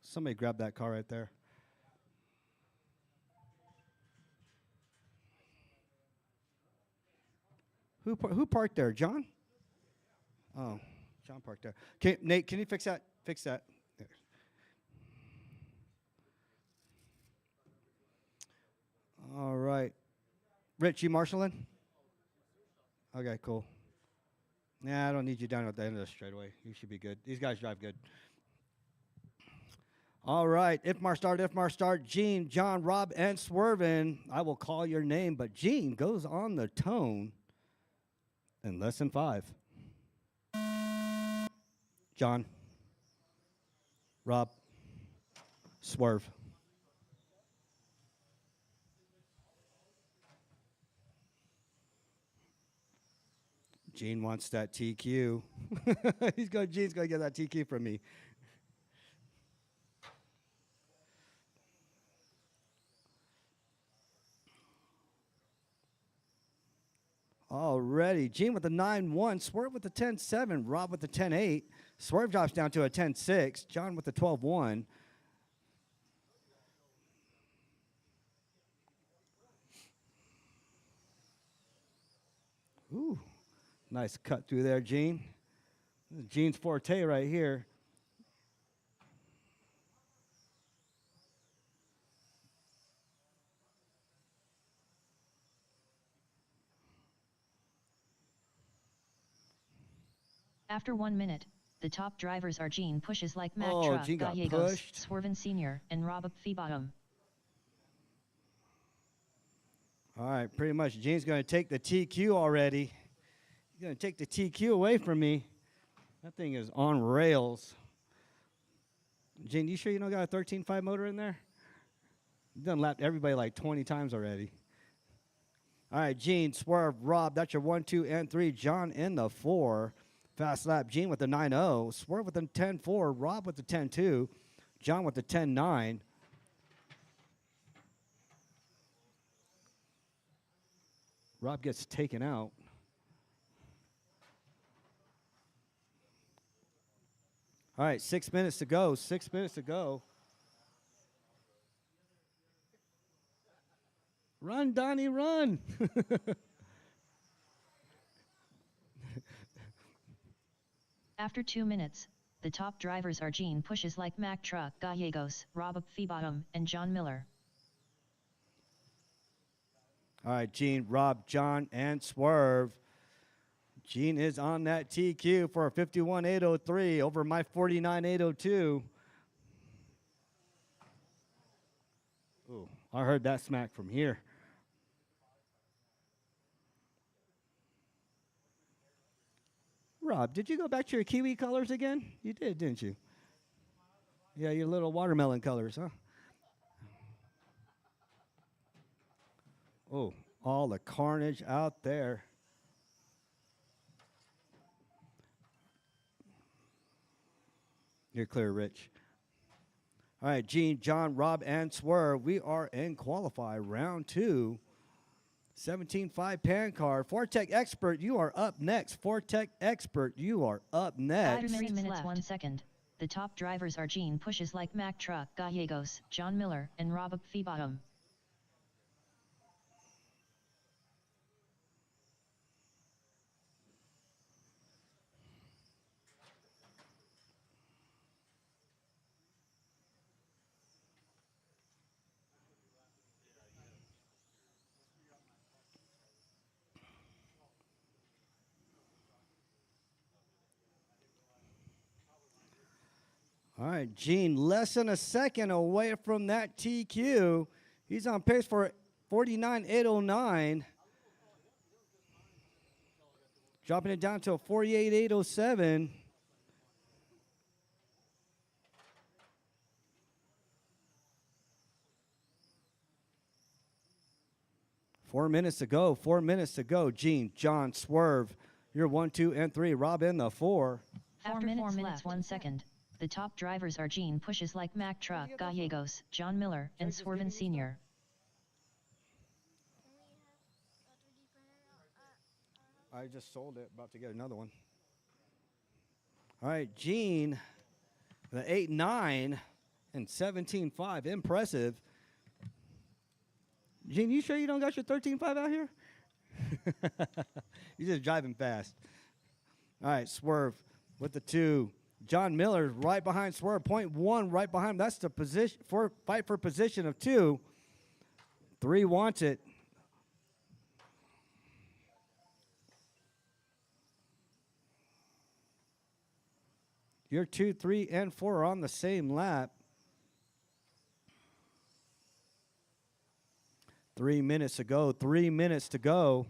Somebody grab that car right there. Who parked there? John? Oh, John parked there. Okay, Nate, can you fix that? Fix that. There. All right. Rich, you marshaling? Okay, cool. Nah, I don't need you down at the end of the straightaway. You should be good. These guys drive good. All right. If start. Gene, John, Rob, and Swervin. I will call your name, but Gene goes on the tone in less than 5. John, Rob, Swerve. Gene wants that TQ. Gene's going to get that TQ from me. Already. Gene with the 9-1. Swerve with the 10-7. Rob with the 10-8. Swerve drops down to a 10-6. John with the 12-1. Ooh, nice cut through there, Gene. This is Gene's forte right here. After 1 minute, the top drivers are Gene pushes like Mac Oh, Truck, Gene got Gallegos, pushed. Swerven Sr., and Rob Bottom. All right, pretty much Gene's going to take the TQ already. He's going to take the TQ away from me. That thing is on rails. Gene, you sure you don't got a 13.5 motor in there? You've done lapped everybody like 20 times already. All right, Gene, Swerve, Rob, that's your 1, 2, and 3. John in the 4. Fast lap, Gene with the 9-0. Swerve with the 10-4. Rob with the 10-2. John with the 10-9. Rob gets taken out. All right, 6 minutes to go. 6 minutes to go. Run, Donnie, run. After 2 minutes, the top drivers are Gene pushes like Mac Truck, Gallegos, Rob Bottom, and John Miller. All right, Gene, Rob, John, and Swerve. Gene is on that TQ for a 51.803 over my 49.802. Ooh, I heard that smack from here. Rob, did you go back to your kiwi colors again? You did, didn't you? Yeah, your little watermelon colors, huh? Oh, all the carnage out there. You're clear, Rich. All right, Gene, John, Rob, and Swerve. We are in qualify round 2. 17.5 pan card. Fortec Expert, you are up next. Fortec Expert, you are up next. 5 minutes 1 second. The top drivers are Gene pushes like Mac Truck, Gallegos, John Miller, and Rob Bottom. All right, Gene, less than a second away from that TQ. He's on pace for 49.809. Dropping it down to a 48.807. Four minutes to go. 4 minutes to go. Gene, John, Swerve. You're 1, 2, and 3. Rob in the 4. After 4 minutes 1 second, the top drivers are Gene Pushes Like Mack Truck Gallegos, John Miller, and Swerven Sr. I just sold it. About to get another one. All right, Gene, the 8.9 and 17.5. Impressive. Gene, you sure you don't got your 13.5 out here? You're just driving fast. All right, Swerve with the 2. John Miller right behind Swerve. 0.1 right behind him. That's the position for fight for position of 2. 3 wants it. Your 2, 3, and 4 are on the same lap. 3 minutes to go. 3 minutes to go.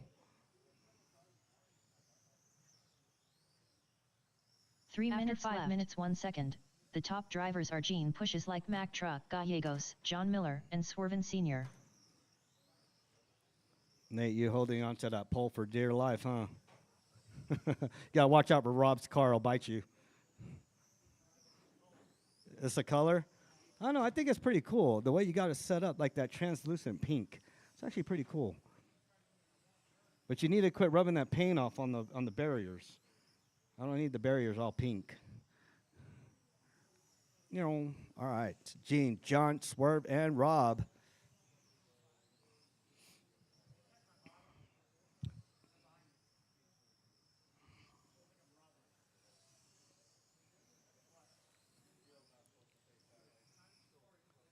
3 minutes 5 minutes 1 second. The top drivers are Gene Pushes Like Mack Truck Gallegos, John Miller, and Swerven Sr. Nate, you holding on to that pole for dear life, huh? You gotta watch out for Rob's car. Will bite you. It's a color? I don't know. I think it's pretty cool. The way you got it set up, like that translucent pink. It's actually pretty cool. But you need to quit rubbing that paint off on the barriers. I don't need the barriers all pink. You know, all right. Gene, John, Swerve, and Rob.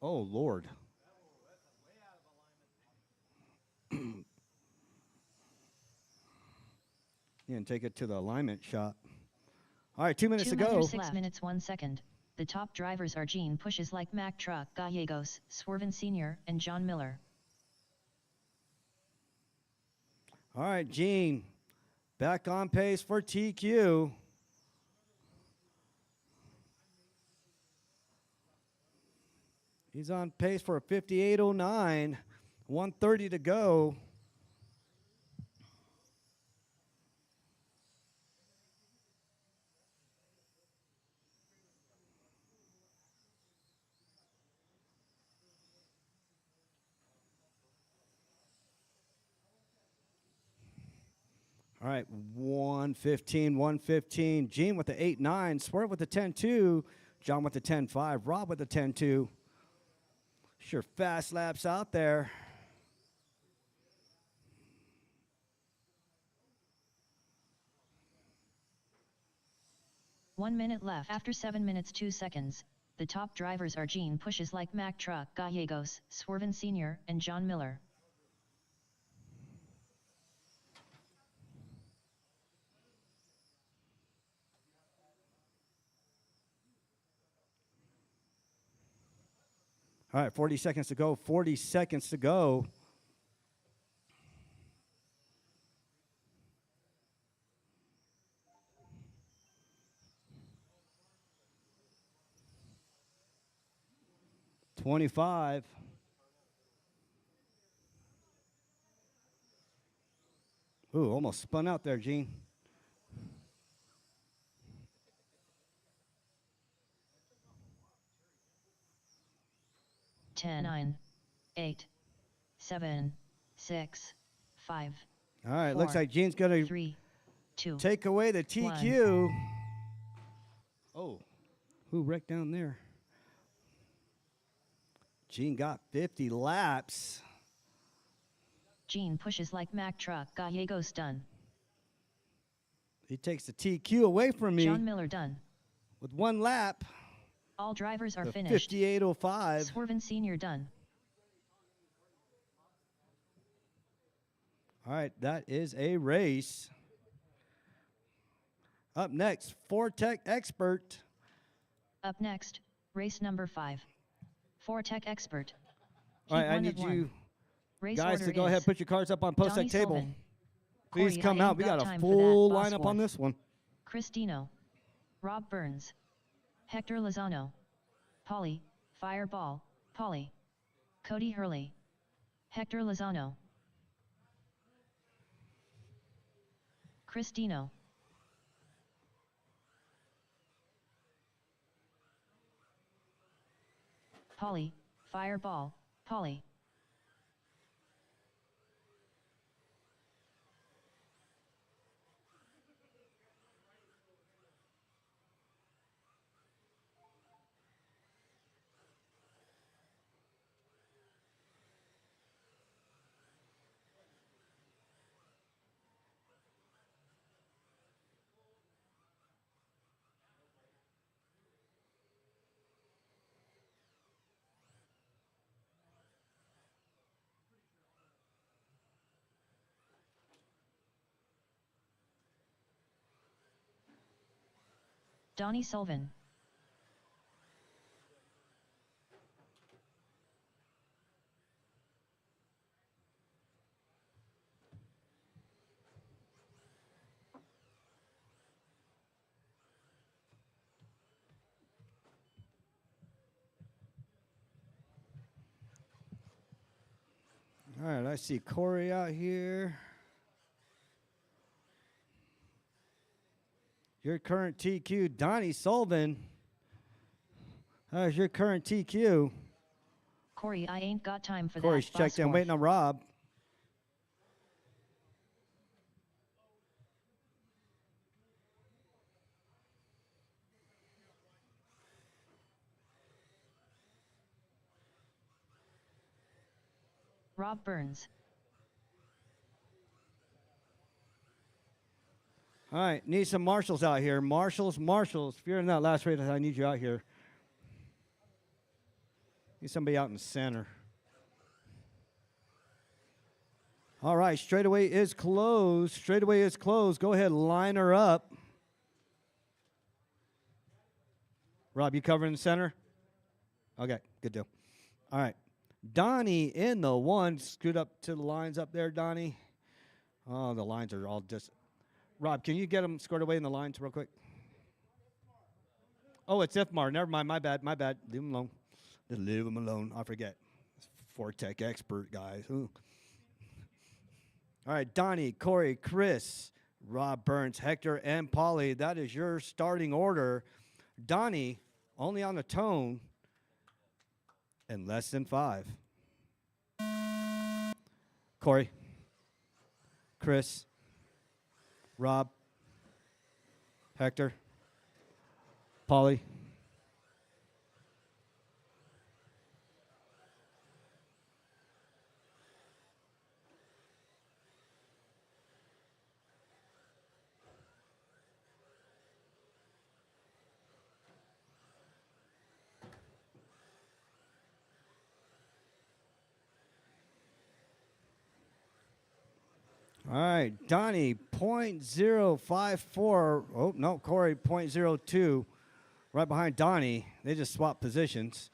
Oh, Lord. Yeah, and take it to the alignment shot. All right, 2 minutes to go. 6 minutes 1 second. The top drivers are Gene Pushes Like Mack Truck Gallegos, Swerven Sr., and John Miller. All right, Gene, back on pace for TQ. He's on pace for a 58.09, 1:30 to go. All right, 1:15, 1:15. Gene with the 8.9, Swerve with the 10.2, John with the 10.5, Rob with the 10.2. Sure fast laps out there. One minute left. After 7 minutes 2 seconds, the top drivers are Gene Pushes Like Mack Truck Gallegos, Swerven Sr., and John Miller. All right, 40 seconds to go, 40 seconds to go. $25. Ooh, almost spun out there, Gene. Ten, 9, 8, 7, 6, 5. All right, looks 4, like Gene's going to 3, 2. take away the TQ. Oh, who wrecked down there? Gene got 50 laps. Gene Pushes Like Mack Truck Gallegos done. He takes the TQ away from me John Miller done. with 1 lap. All drivers are The finished. 58.05. Swerven Sr. done. All right, that is a race. Up next, Fortec Expert. Up next, Race number 5. 4 Tech Expert. All right, Heat I 1 need of 1. you Race guys order to go ahead is and put your cards up on post Donnie tech table. Sullivan. Please Corey, come I out. ain't We got got a time for that, full Boss lineup on Worth. this one. Christino. Rob Burns. Hector Lozano. Polly, Fireball, Polly. Cody Hurley. Hector Lozano. Christino. Polly, Fireball, Polly. Donnie Sullivan. All right, I see Corey out here. Your current TQ, Donnie Sullivan. How's your current TQ? Corey, I ain't got time for Corey's that. checked in, Bosworth. waiting on Rob. Rob Burns. All right, need some marshals out here. Marshals. If you're in that last race, I need you out here. Need somebody out in the center. All right, straightaway is closed. Go ahead, line her up. Rob, you covering the center? Okay, good deal. All right. Donnie in the 1. Scoot up to the lines up there, Donnie. Oh, the lines are all just. Rob, can you get them squared away in the lines real quick? Oh, it's Ifmar. Never mind. My bad. Leave him alone. Just leave him alone. I forget. 4 Tech Expert, guys. Ooh. All right, Donnie, Corey, Chris, Rob Burns, Hector, and Polly. That is your starting order. Donnie, only on the tone, in less than 5. Corey, Chris, Rob, Hector, Polly. All right, Donnie, 0.054. Oh, no, Corey, 0.02. Right behind Donnie. They just swapped positions.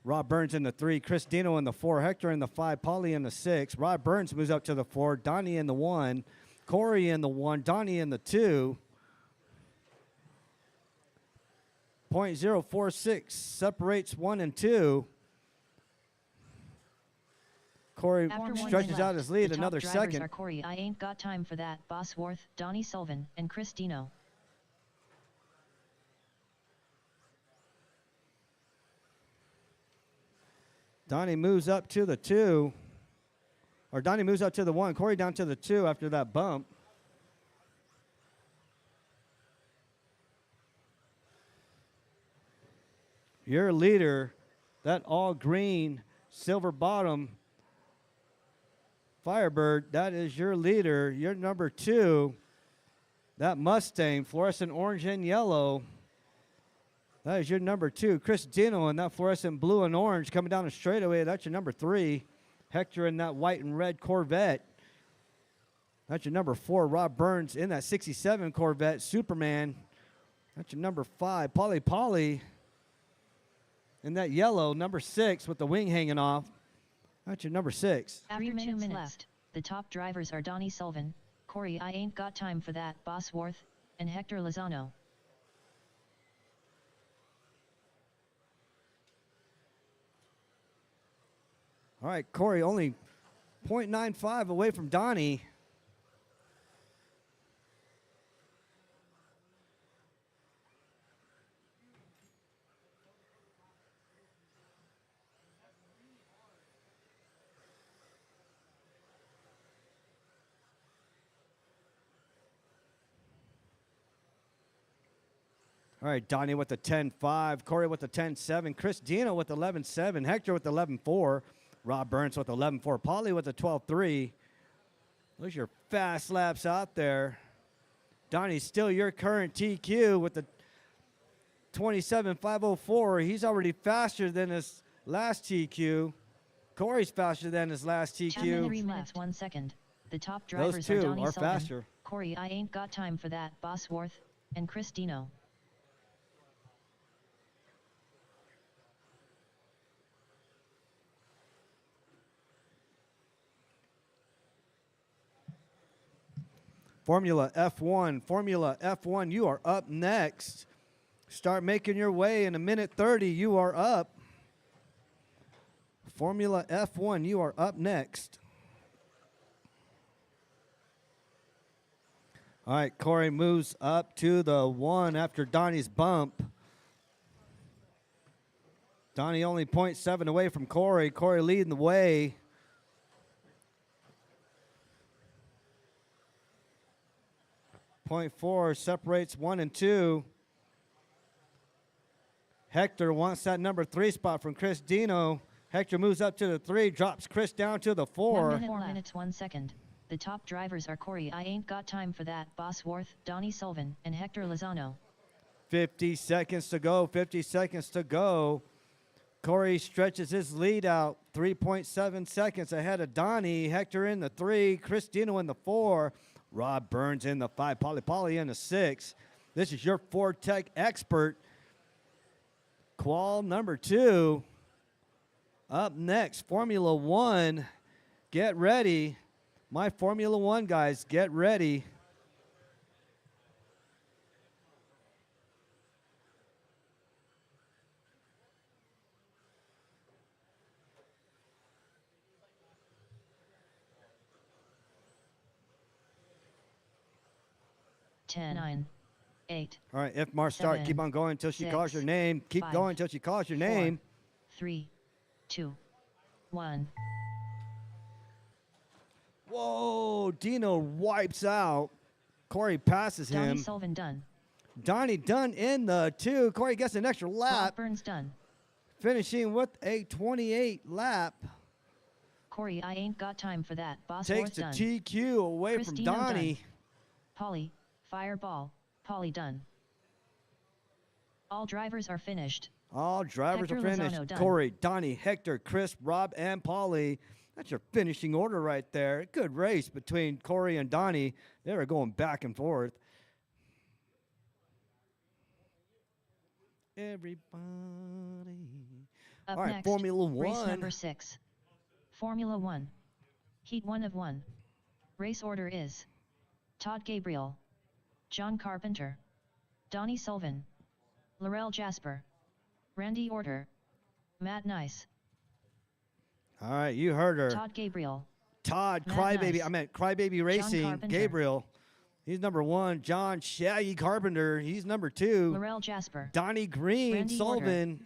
Rob Burns in the 3, Chris Dino in the 4, Hector in the 5, Polly in the 6. Rob Burns moves up to the 4, Donnie in the 1, Corey in the 1, Donnie in the 2. 0.046 separates 1 and 2. Corey After 1 stretches lap, out his lead the top another drivers second. Are Corey, I ain't got time for that. Bosworth, Donnie Sullivan, and Christino. Donnie moves up to the 2. Or Donnie moves up to the 1. Corey down to the 2 after that bump. Your leader, that all green, silver bottom Firebird, that is your leader. Your number 2, that Mustang, fluorescent orange and yellow. That is your number 2. Chris Dino in that fluorescent blue and orange coming down the straightaway. That's your number 3. Hector in that white and red Corvette. That's your number 4. Rob Burns in that 67 Corvette Superman. That's your number 5. Polly In that yellow, number 6 with the wing hanging off. That's your number 6. After 2 minutes left, the top drivers are Donnie Sullivan, Corey I Ain't Got Time for That, Bosworth, and Hector Lozano. All right, Corey only 0.95 away from Donnie. All right, Donnie with the 10.5, Corey with the 10.7, Chris Dino with 11.7, Hector with 11.4, Rob Burns with 11.4, Polly with a 12.3. Those are your fast laps out there. Donnie's still your current TQ with the 27.504. He's already faster than his last TQ. Corey's faster than his last 10 TQ. minutes 1 second. The top drivers Those are two Donnie are Sullivan, faster. Corey I Ain't Got Time for That, Bosworth, and Chris Dino. Formula F1, you are up next. Start making your way in a minute 30, you are up. Formula F1, you are up next. All right, Corey moves up to the 1 after Donnie's bump. Donnie only 0.7 away from Corey. Corey leading the way. .4 separates 1 and 2. Hector wants that number 3 spot from Chris Dino. Hector moves up to the 3, drops Chris down to the 4. 4 minutes 1 second. The top drivers are Corey I Ain't Got Time for That, Bosworth, Donnie Sullivan, and Hector Lozano. 50 seconds to go, 50 seconds to go. Corey stretches his lead out, 3.7 seconds ahead of Donnie. Hector in the 3, Chris Dino in the 4. Rob Burns in the 5, Polly in the 6. This is your Ford Tech expert. Qual number 2. Up next, Formula 1. Get ready. My Formula 1 guys, get ready. Ten, 9, 8. All right, if Mar start, 7, keep on going until she calls 6, your name. Keep 5, going until she calls your 4, name. 3, 2, 1. Whoa, Dino wipes out. Corey passes Donnie him. Sullivan done. Donnie done in the 2. Corey gets an extra Rob lap, Burns done. finishing with a 28 lap. Corey I Ain't Got Time for That, Takes Bosworth the done. TQ away Chris from Dino done. Donnie. Polly, Fireball, Polly done. All drivers are finished. All drivers Hector are finished. Lozano done. Corey, Donnie, Hector, Chris, Rob, and Polly. That's your finishing order right there. Good race between Corey and Donnie. They were going back and forth. Everybody. Up All right, next, Formula race 1. number 6. Formula 1. Heat 1 of 1. Race order is Todd Gabriel, John Carpenter, Donnie Sullivan, Laurel Jasper, Randy Orter, Matt Nice. All right, you heard her. Todd Gabriel, Todd Matt Crybaby. Nice. I meant Crybaby Racing. Carpenter. Gabriel. He's number 1. John Shaggy Carpenter. He's number 2. Laurel Jasper, Donnie Green Randy Sullivan.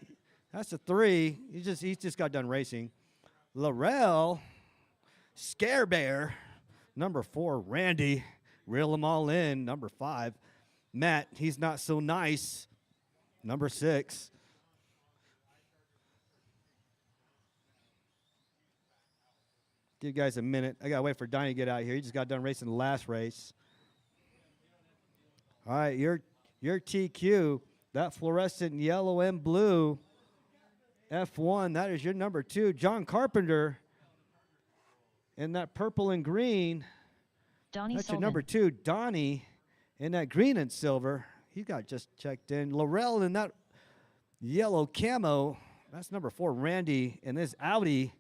That's a 3. He's just got done racing. Laurel Scare Bear. Number 4. Randy. Reel them all in. Number 5. Matt. He's not so nice. Number 6. Give you guys a minute. I gotta wait for Donnie to get out here. He just got done racing the last race. All right, your TQ, that fluorescent yellow and blue F1, that is your number 2. John Carpenter in that purple and green. Donnie That's Sullivan, your number 2. Donnie in that green and silver. He got just checked in. Laurel in that yellow camo. That's number 4, Randy. And this Audi,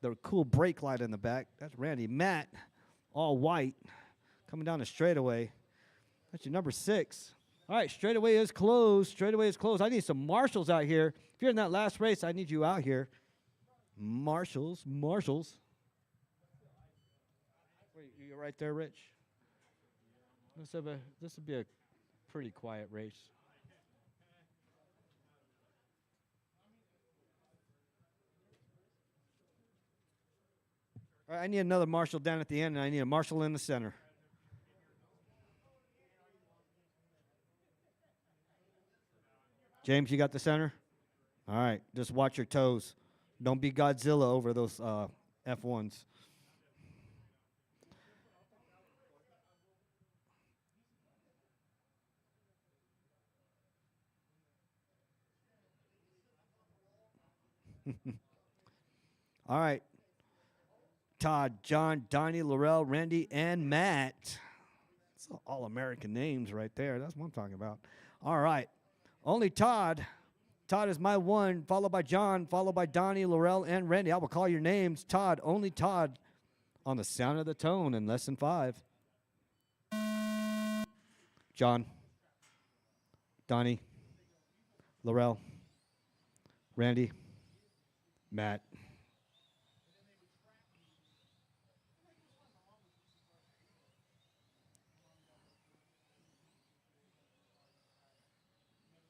the cool brake light in the back. That's Randy. Matt, all white, coming down the straightaway. That's your number 6. All right, straightaway is closed. Straightaway is closed. I need some marshals out here. If you're in that last race, I need you out here. Marshals. Wait, you're right there, Rich. This will be a pretty quiet race. All right, I need another marshal down at the end, and I need a marshal in the center. James, you got the center? All right, just watch your toes. Don't be Godzilla over those F1s. All right. Todd, John, Donnie, Laurel, Randy, and Matt. It's all American names right there. That's what I'm talking about. All right. Only Todd. Todd is my 1, followed by John, followed by Donnie, Laurel, and Randy. I will call your names. Todd, only Todd on the sound of the tone in less than 5. John, Donnie, Laurel, Randy, Matt.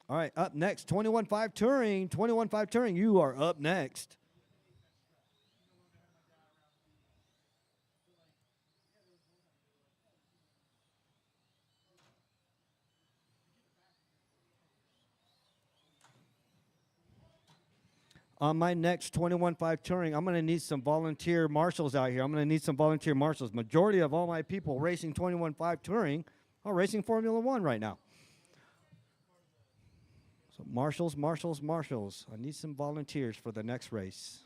All right, up next, 21.5 Touring. 21.5 Touring, you are up next. On my next 21.5 Touring, I'm going to need some volunteer marshals out here. I'm going to need some volunteer marshals. Majority of all my people racing 21.5 Touring are racing Formula One right now. So marshals. I need some volunteers for the next race.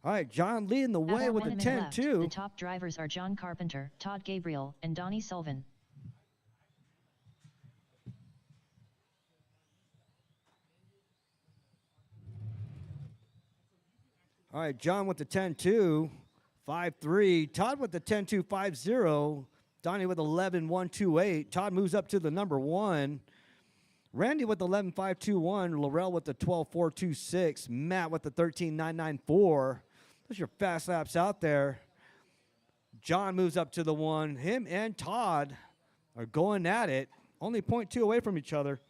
All right, John leading the way with a 10-2. The top drivers are John Carpenter, Todd Gabriel, and Donnie Sullivan. All right, John with the 10-2, 5-3. Todd with the 10-2, 5-0. Donnie with 11-1-2-8. Todd moves up to the number 1. Randy with 11-5-2-1. Laurel with the 12-4-2-6. Matt with the 13-9-9-4. Those are your fast laps out there. John moves up to the 1. Him and Todd are going at it. Only 0.2 away from each other.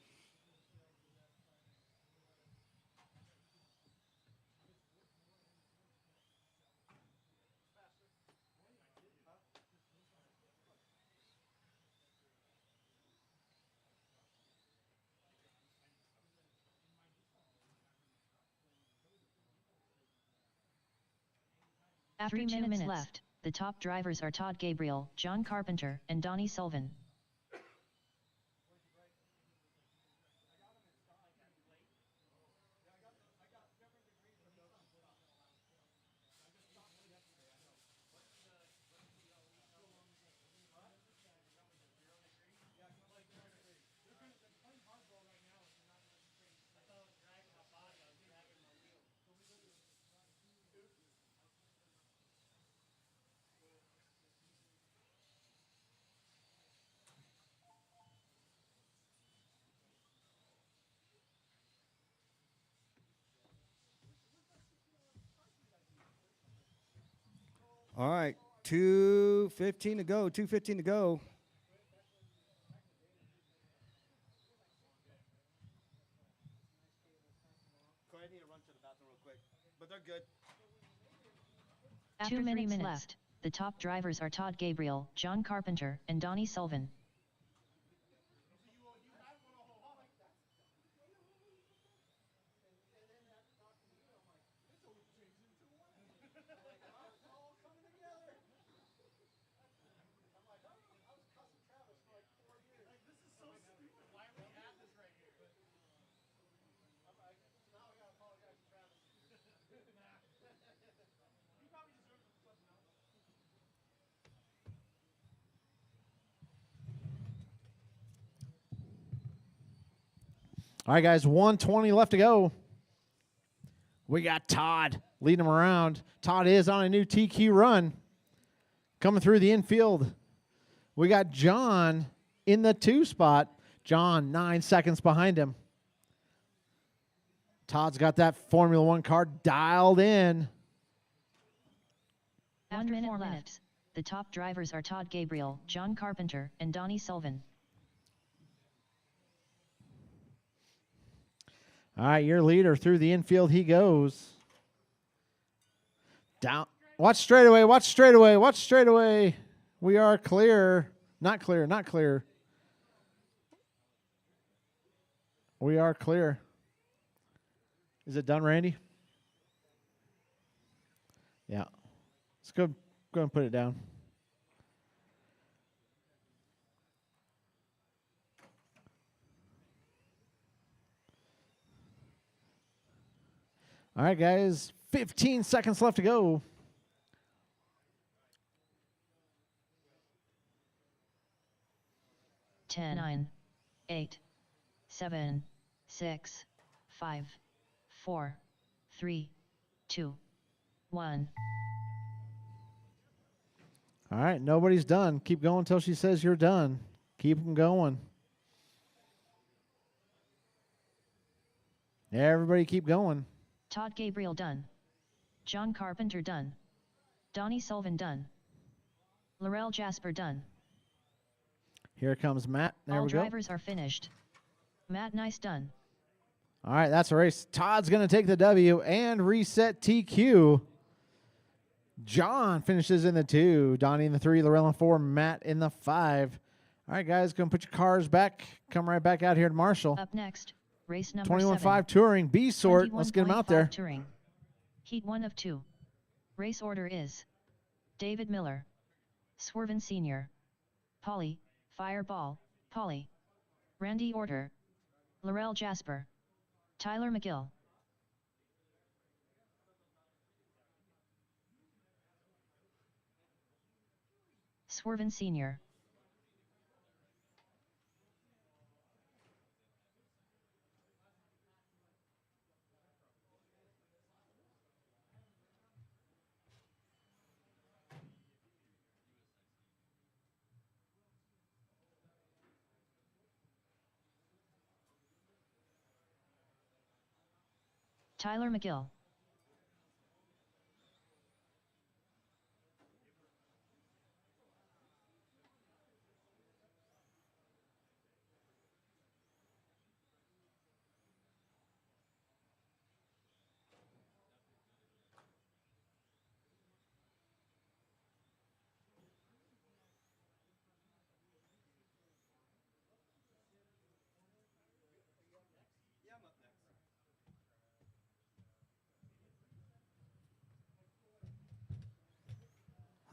After 2 minutes left, the top drivers are Todd Gabriel, John Carpenter, and Donnie Sullivan. All right, 2:15 to go. 2:15 to go. I need to run to the bathroom real quick, but they're good. After 3 minutes left, the top drivers are Todd Gabriel, John Carpenter, and Donnie Sullivan. All right, guys, 120 left to go. We got Todd leading him around. Todd is on a new TQ run. Coming through the infield. We got John in the 2 spot. John 9 seconds behind him. Todd's got that Formula One car dialed in. After 4 minutes, the top drivers are Todd Gabriel, John Carpenter, and Donnie Sullivan. All right, your leader through the infield he goes. Down. Watch straightaway, watch straightaway, watch straightaway. We are clear. Not clear, not clear. We are clear. Is it done, Randy? Yeah. Let's go and put it down. All right, guys. 15 seconds left to go. Ten, 9, 8, 7, 6, 5, 4, 3, 2, 1. All right, nobody's done. Keep going until she says you're done. Keep them going. Everybody keep going. Todd Gabriel done. John Carpenter done. Donnie Sullivan done. Laurel Jasper done. Here comes Matt. There All we go. drivers are finished. Matt Nice done. All right, that's a race. Todd's going to take the W and reset TQ. John finishes in the 2. Donnie in the 3. Laurel in 4. Matt in the 5. All right, guys, go and put your cars back. Come right back out here to Marshall. Up next, race number 21.5 Touring B sort. Let's get him out there. Touring. Heat 1 of 2. Race order is David Miller, Swerven Sr., Polly, Fireball, Polly, Randy Order, Laurel Jasper, Tyler McGill. Swerven Sr. Tyler McGill.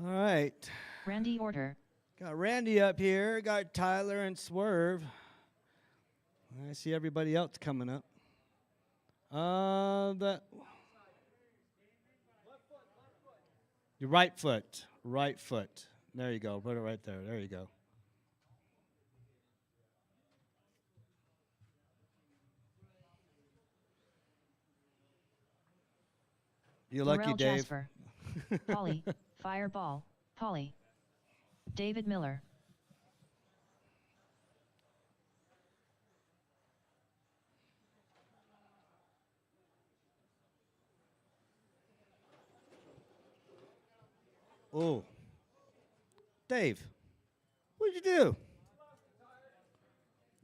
All right. Randy Order. Got Randy up here. Got Tyler and Swerve. I see everybody else coming up. Your right foot. Right foot. There you go. Put it right there. There you go. You lucky, Laurel Dave. Jasper. Polly, Fireball, Polly. David Miller. Oh. Dave, what'd you do?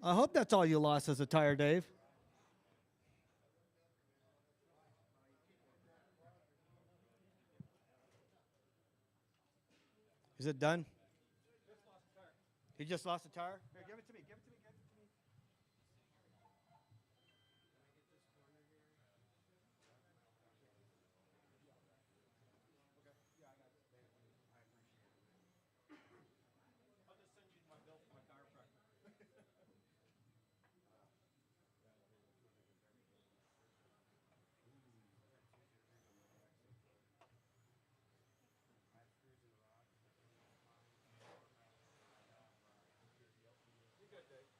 I hope that's all you lost as a tire, Dave. Is it done? He just lost a tire? Here, give it to me. Give it to me. Give it to me. You're good, Dave.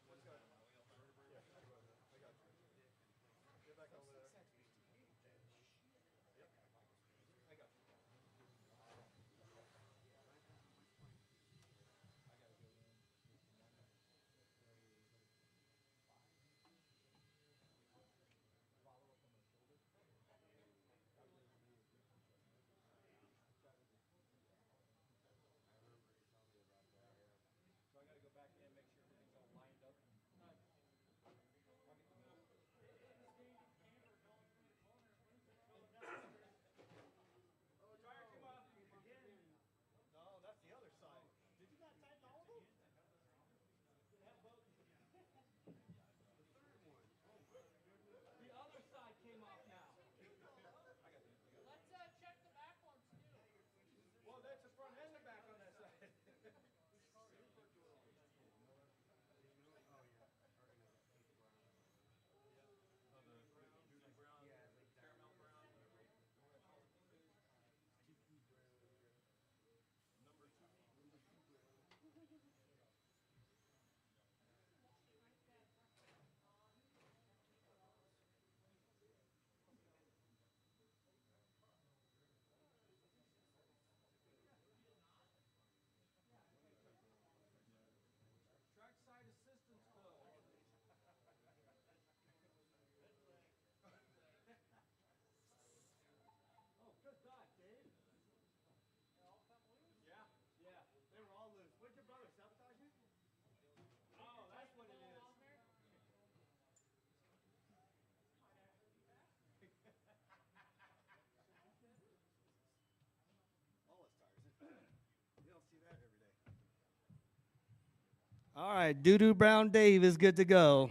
All right, Doo-Doo Brown Dave is good to go.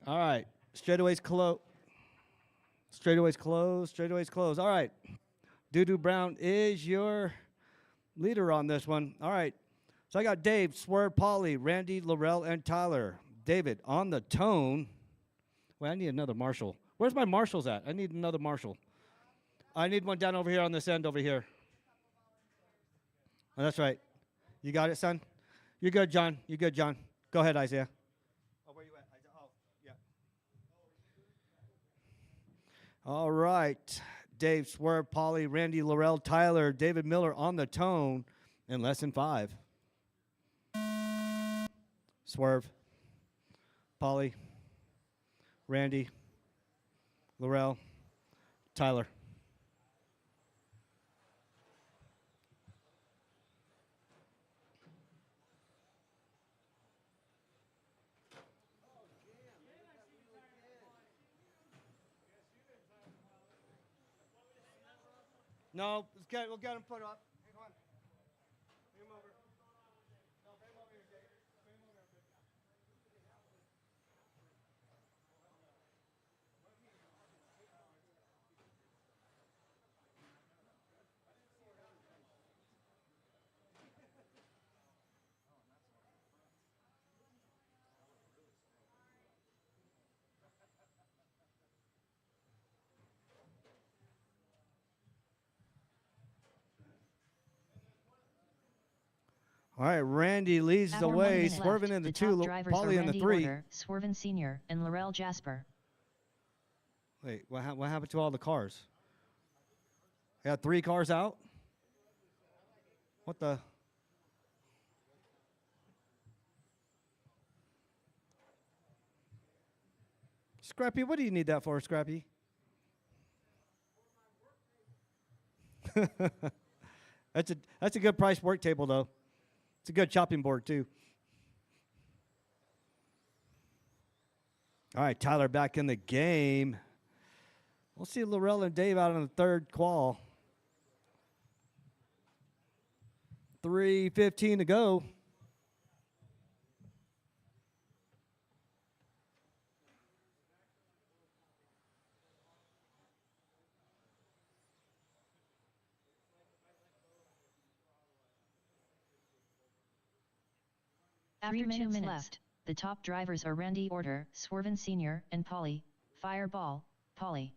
All right, straightaways close. Straightaways close. Straightaways close. All right, Doo-Doo Brown is your leader on this one. All right, so I got Dave, Swerve, Polly, Randy, Laurel, and Tyler. David on the tone. Wait, I need another marshal. Where's my marshals at? I need another marshal. I need one down over here on this end over here. Oh, that's right. You got it, son? You're good, John. You're good, John. Go ahead, Isaiah. Oh, where you at, Isaiah? Oh, yeah. All right. Dave, Swerve, Polly, Randy, Laurel, Tyler, David Miller on the tone in lesson 5. Swerve, Polly, Randy, Laurel, Tyler. No, we'll get him put up. Hey, come on. Bring him over. No, bring him over here, Dave. Bring him over here. All right, Randy leads the 4 way, minutes swerving left. in the top 2, drivers are Polly in the Randy 3. Order, Swerven Sr., and Laurel Jasper. Wait, what happened to all the cars? I got 3 cars out? What the? Scrappy, what do you need that for, Scrappy? That's a good price work table, though. It's a good chopping board, too. All right, Tyler back in the game. We'll see Laurel and Dave out on the 3rd qual. 3:15 to go. After 2 minutes left, the top drivers are Randy Order, Swerven Sr., and Polly, Fireball, Polly.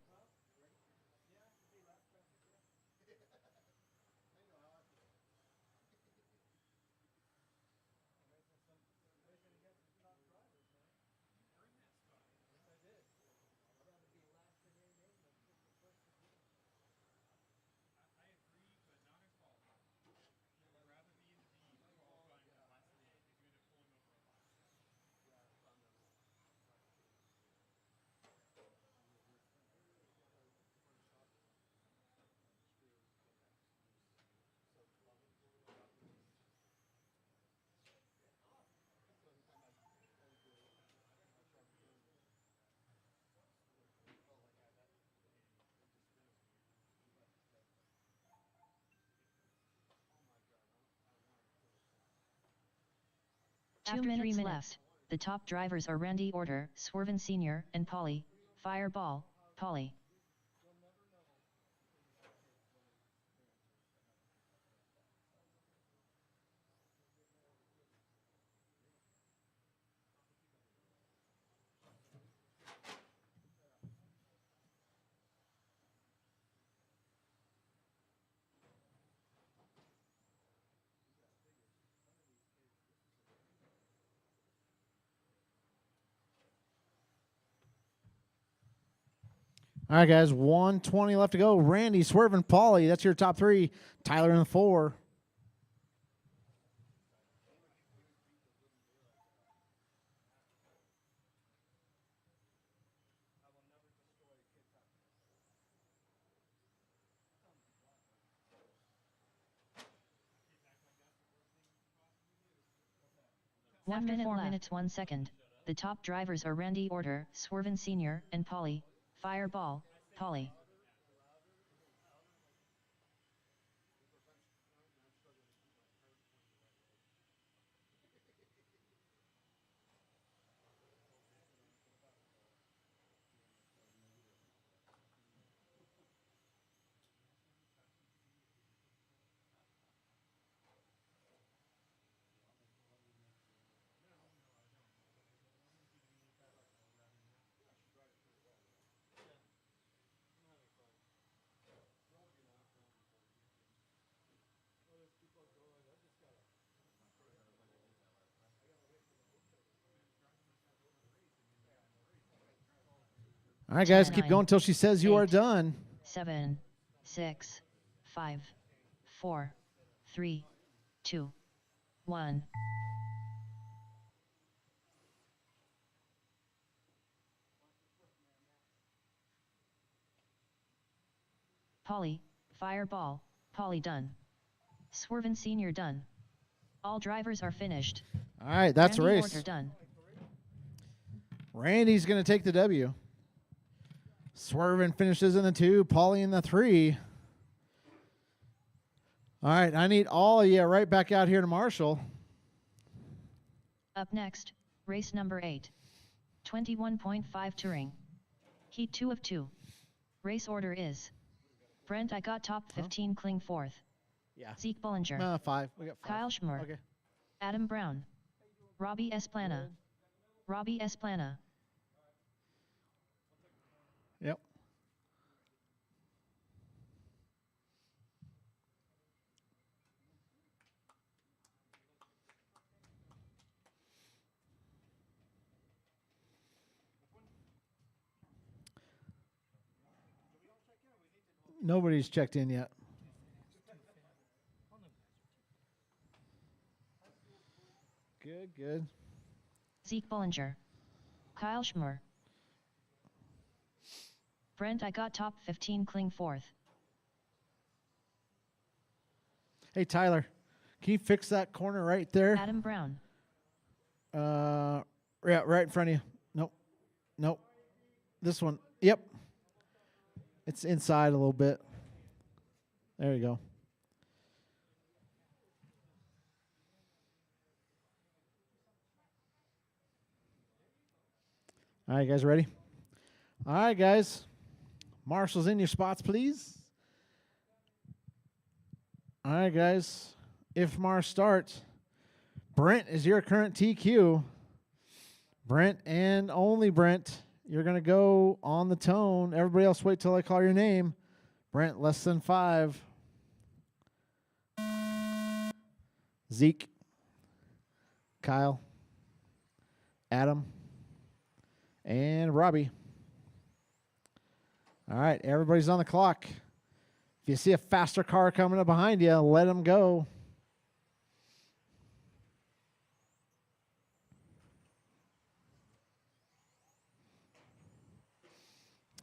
After 3 minutes left, the top drivers are Randy Order, Swerven Sr., and Polly, Fireball, Polly. All right, guys, 1:20 left to go. Randy, Swerve, Polly. That's your top 3. Tyler in the 4. After 4 minutes 1 second, the top drivers are Randy Order, Swerven Sr., and Polly, Fireball, Polly. All right, guys, 10, keep 9, going until she says you are 8, done. 7, 6, 5, 4, 3, 2, 1. Polly, Fireball, Polly done. Swervin Senior done. All drivers are finished. All right, that's a Randy race. Order done. Randy's going to take the W. Swervin finishes in the 2, Paulie in the 3. All right, I need all of you right back out here to Marshall. Up next, race number 8. 21.5 Touring. Heat 2 of 2. Race order is Brent I got top 15 Kling 4th. Yeah. Zeke Bullinger. 5. We got 5. Kyle Schmur. Okay. Adam Brown. Robbie Esplana. Robbie Esplana. Yep. Nobody's checked in yet. Good, good. Zeke Bullinger. Kyle Schmur. Brent I got top 15 Kling 4th. Hey, Tyler, can you fix that corner right there? Adam Brown. Yeah, right in front of you. Nope. Nope. This one. Yep. It's inside a little bit. There you go. All right, guys, ready? All right, guys. Marshall's in your spots, please. All right, guys. If Marsh starts, Brent is your current TQ. Brent and only Brent. You're going to go on the tone. Everybody else wait till I call your name. Brent, less than 5. Zeke. Kyle. Adam. And Robbie. All right, everybody's on the clock. If you see a faster car coming up behind you, let them go.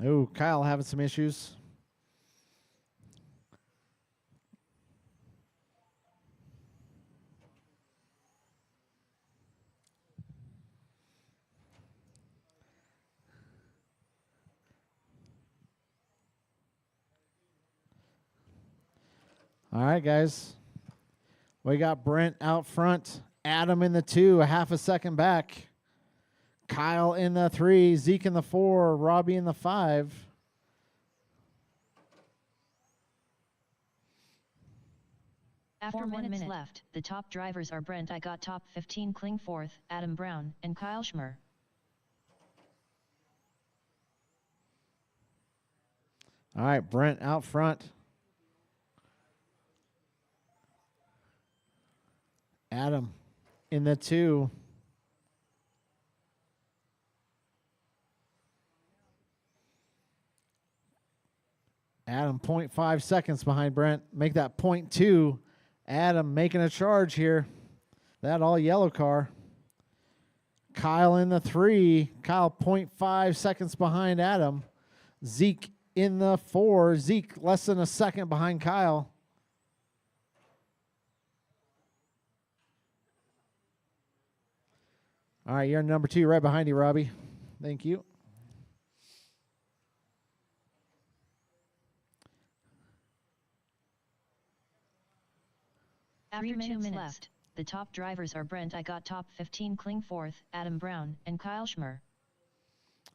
Oh, Kyle having some issues. All right, guys. We got Brent out front, Adam in the 2, a half a second back. Kyle in the 3, Zeke in the 4, Robbie in the 5. After 4 minutes left, the top drivers are Brent I got top 15 Kling 4th, Adam Brown, and Kyle Schmur. All right, Brent out front. Adam in the 2. Adam 0.5 seconds behind Brent. Make that 0.2. Adam making a charge here. That all yellow car. Kyle in the 3. Kyle 0.5 seconds behind Adam. Zeke in the 4. Zeke less than a second behind Kyle. All right, you're number 2 right behind you, Robbie. Thank you. After 2 minutes left, the top drivers are Brent I got top 15 Kling 4th, Adam Brown, and Kyle Schmur.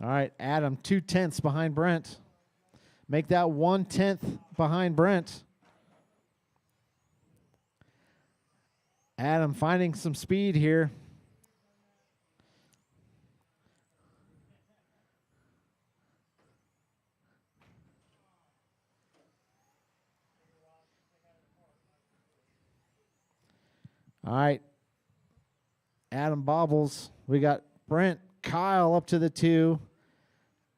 All right, Adam 2/10 behind Brent. Make that 1/10 behind Brent. Adam finding some speed here. All right. Adam bobbles. We got Brent, Kyle up to the 2.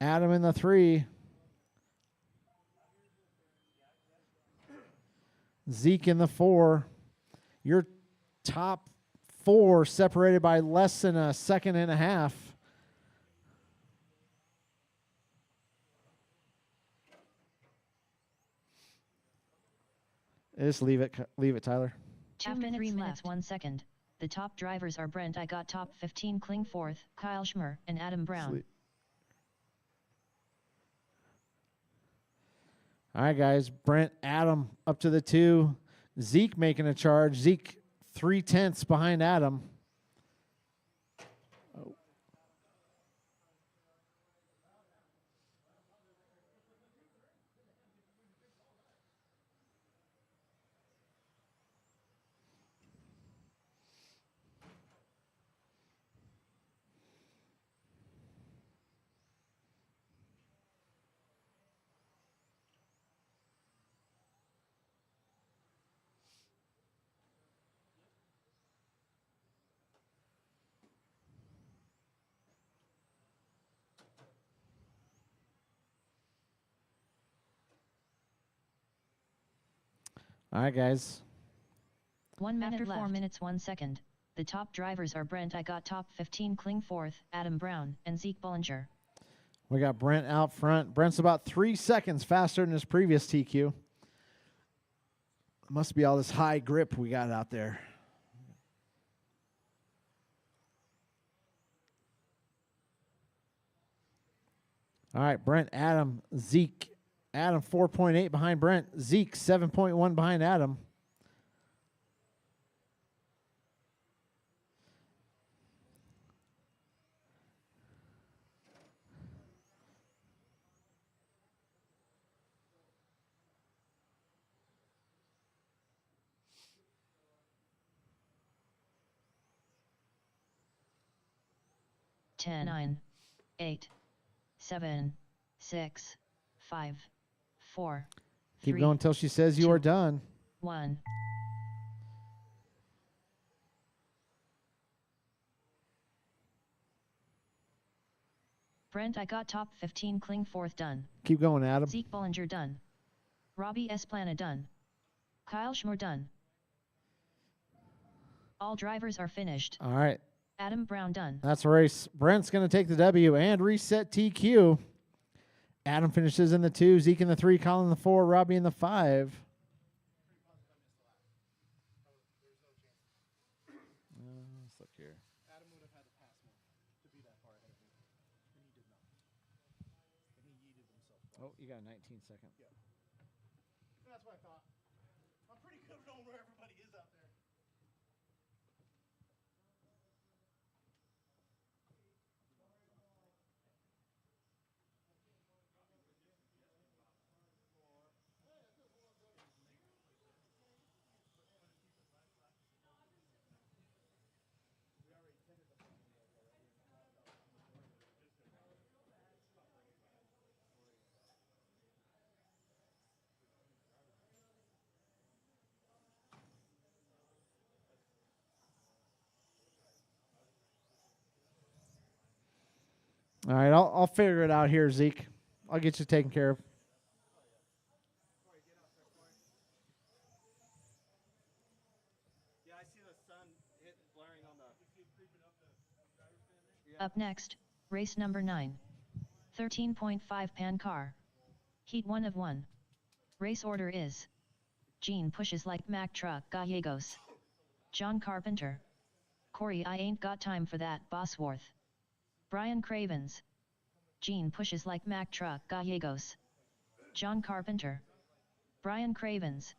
Adam in the 3. Zeke in the 4. Your top 4 separated by less than a second and a half. Just leave it, Tyler. 2 After minutes 3 left. minutes 1 second. The top drivers are Brent I got top 15 Kling 4th, Kyle Schmer, and Adam Brown. Sleep. All right, guys. Brent, Adam up to the 2. Zeke making a charge. Zeke 3/10 behind Adam. Oh. All right, guys. 1 minute After left. 4 minutes 1 second. The top drivers are Brent I got top 15 Kling 4th, Adam Brown, and Zeke Bollinger. We got Brent out front. Brent's about 3 seconds faster than his previous TQ. Must be all this high grip we got out there. All right, Brent, Adam, Zeke. Adam 4.8 behind Brent. Zeke 7.1 behind Adam. Ten, 9, 8, 7, 6, 5, 4, Keep 3, going until she says you 2, are done. 1. Brent I got top 15 Kling 4th done. Keep going, Adam. Zeke Bollinger done. Robbie Esplana done. Kyle Schmer done. All drivers are finished. All right. Adam Brown done. That's a race. Brent's going to take the W and reset TQ. Adam finishes in the 2, Zeke in the 3, Colin in the 4, Robbie in the 5. Let's look here. Adam would have had to pass me to be that far ahead of me, and he did not. And he yeeted himself. Oh, you got a 19 second. Yeah. That's what I thought. I'm pretty good at knowing where everybody is out there. All right, I'll figure it out here, Zeke. I'll get you taken care of. Yeah, I see the sun blaring on the. Up next, race number 9. 13.5 pan car. Heat 1 of 1. Race order is: Gene pushes like Mack truck Gallegos. John Carpenter. Corey I ain't got time for that Bosworth. Brian Cravens. Gene pushes like Mack truck Gallegos. John Carpenter. Brian Cravens.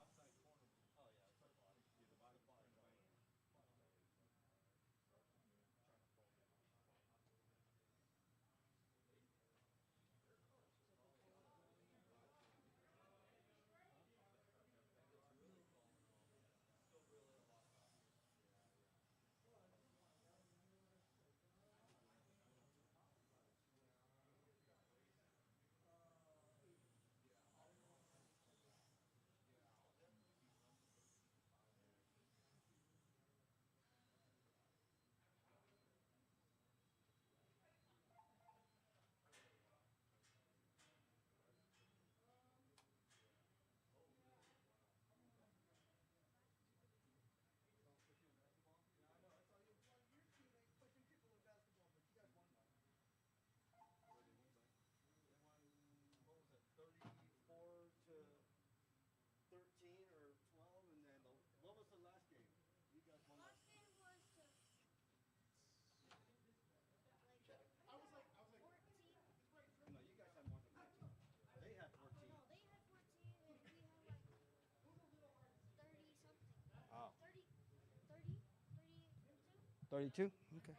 32? Okay.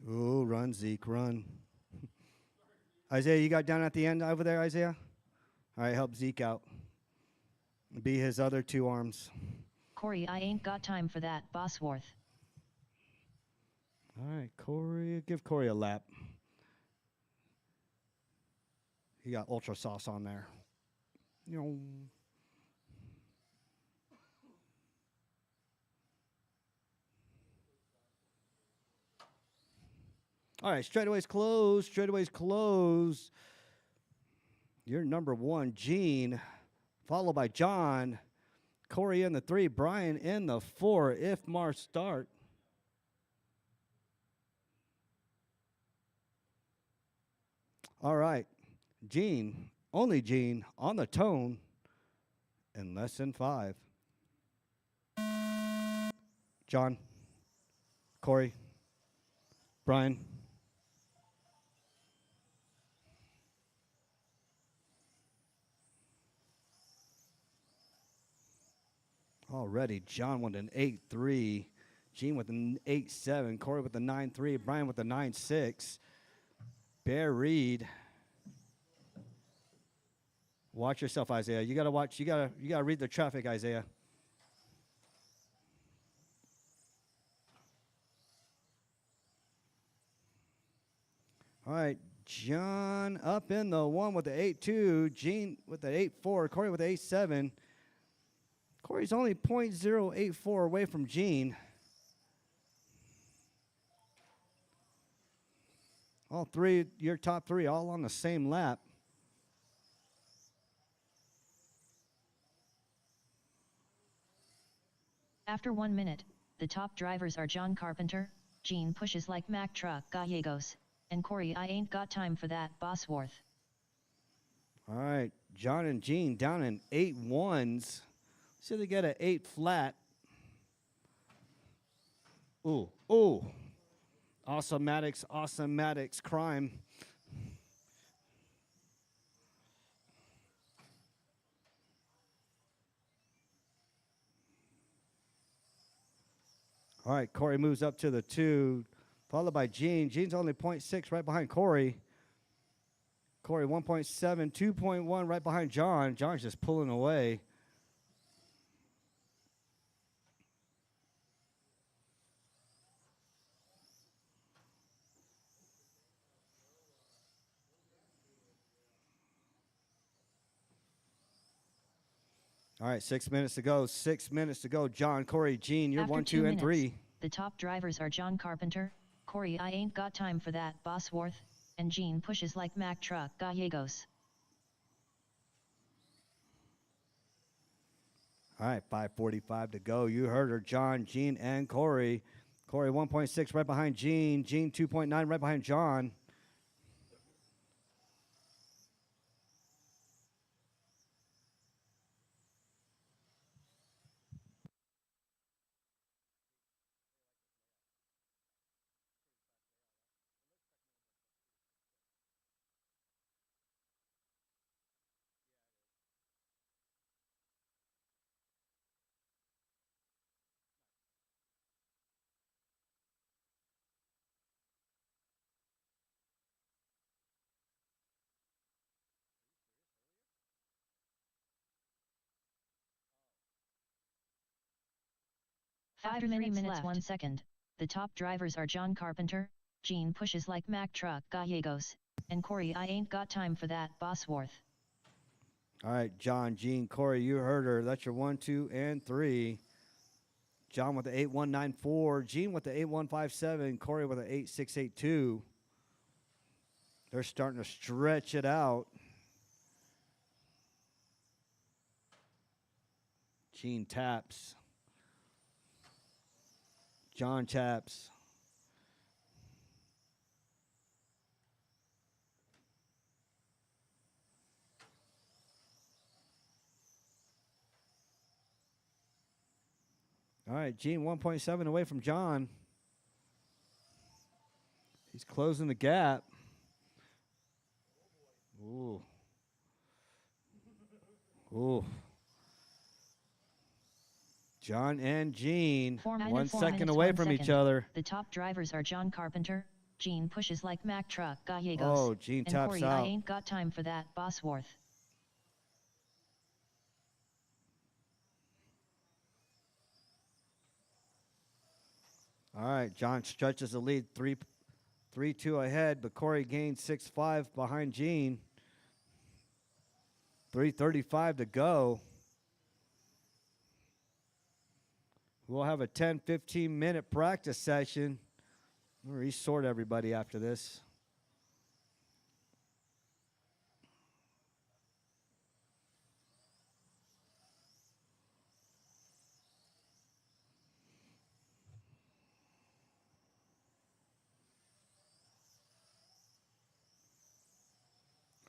Ooh, run, Zeke, run. Isaiah, you got down at the end over there, Isaiah? All right, help Zeke out. Be his other two arms. Corey, I ain't got time for that, Bosworth. All right, Corey, give Corey a lap. He got ultra sauce on there. You know. All right, straightaways closed. Straightaways closed. You're number one, Gene, followed by John. Corey in the 3, Brian in the 4. If Mar start. All right, Gene, only Gene on the tone in less than 5. John, Corey, Brian. Already, John with an 8-3. Gene with an 8-7. Corey with a 9-3. Brian with a 9-6. Bear Reed. Watch yourself, Isaiah. You gotta watch. You gotta read the traffic, Isaiah. All right, John up in the 1 with the 8-2. Gene with the 8-4. Corey with the 8-7. Corey's only .084 away from Gene. All three, your top 3, all on the same lap. After 1 minute, the top drivers are John Carpenter, Gene pushes like Mack Truck Gallegos, and Corey I ain't got time for that, Bosworth. All right, John and Gene down in 8-1s. See if they get an 8 flat. Ooh, ooh. Awesomatics, crime. All right, Corey moves up to the 2, followed by Gene. Gene's only .6 right behind Corey. Corey 1.7, 2.1 right behind John. John's just pulling away. All right, 6 minutes to go. 6 minutes to go. John, Corey, Gene, you're After 1, 2 2, and minutes, 3. the top drivers are John Carpenter, Corey I ain't got time for that, Bosworth, and Gene pushes like Mack Truck Gallegos. All right, 5:45 to go. You heard her, John, Gene, and Corey. Corey 1.6 right behind Gene. Gene 2.9 right behind John. After 3 minutes 1 second, the top drivers are John Carpenter, Gene pushes like Mack Truck Gallegos, and Corey I ain't got time for that, Bosworth. All right, John, Gene, Corey, you heard her. That's your 1, 2, and 3. John with the 8.194. Gene with the 8.157. Corey with the 8.682. They're starting to stretch it out. Gene taps. John taps. All right, Gene 1.7 away from John. He's closing the gap. Ooh. Ooh. John and Gene, 4 minutes, 1 4 second minutes, away 1 from each second. other. The top drivers are John Carpenter, Gene pushes like Mack Truck Gallegos, Oh, Gene and taps Corey out. I ain't got time for that Bosworth. All right, John stretches the lead 3-2 ahead, but Corey gains 6-5 behind Gene. 3:35 to go. We'll have a 10-15 minute practice session. We'll resort everybody after this.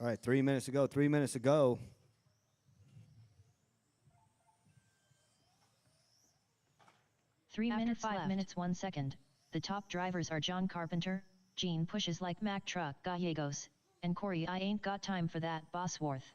All right, 3 minutes to go. 3 minutes to go. After 5 minutes 1 second, the top drivers are John Carpenter, Gene pushes like Mack Truck Gallegos, and Corey I ain't got time for that Bosworth.